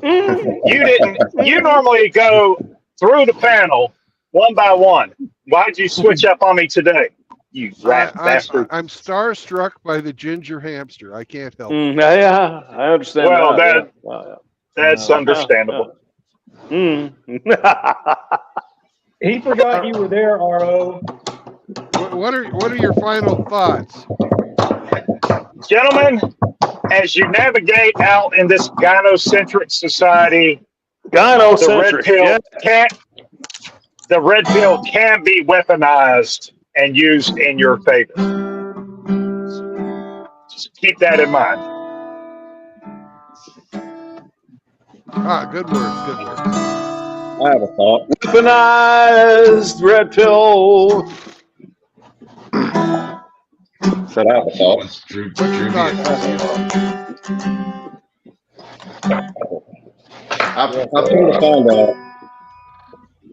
You didn't. You normally go through the panel one by one. Why'd you switch up on me today? You rat bastard. I'm starstruck by the ginger hamster. I can't help it. Yeah, I understand. Well, that. that's understandable. He forgot you were there, RO. What are your final thoughts? Gentlemen, as you navigate out in this gynocentric society, Gynocentric, the red pill can be weaponized and used in your favor. Just keep that in mind. Good work. I have a thought. Weaponized red pill. Said I have a thought. What's your I've come to find out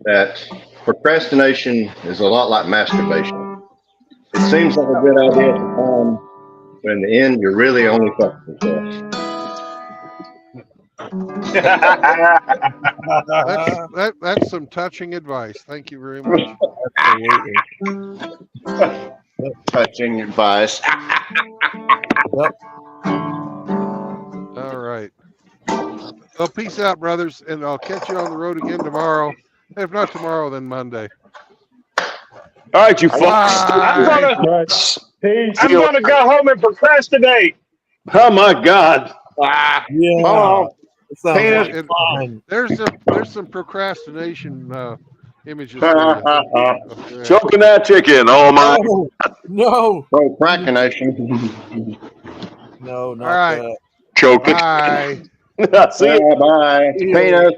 that procrastination is a lot like masturbation. It seems like a good idea at the time, but in the end, you're really only fucking yourself. That's some touching advice. Thank you very much. Touching advice. All right. Well, peace out, brothers, and I'll catch you on the road again tomorrow. If not tomorrow, then Monday. All right, you fucks. I'm gonna go home and procrastinate. Oh my God. Yeah. There's some procrastination images. For you. Choking that chicken. Oh my. No. Procrastination. No, not All right. that. Choking. Bye. See ya. Bye. Penis.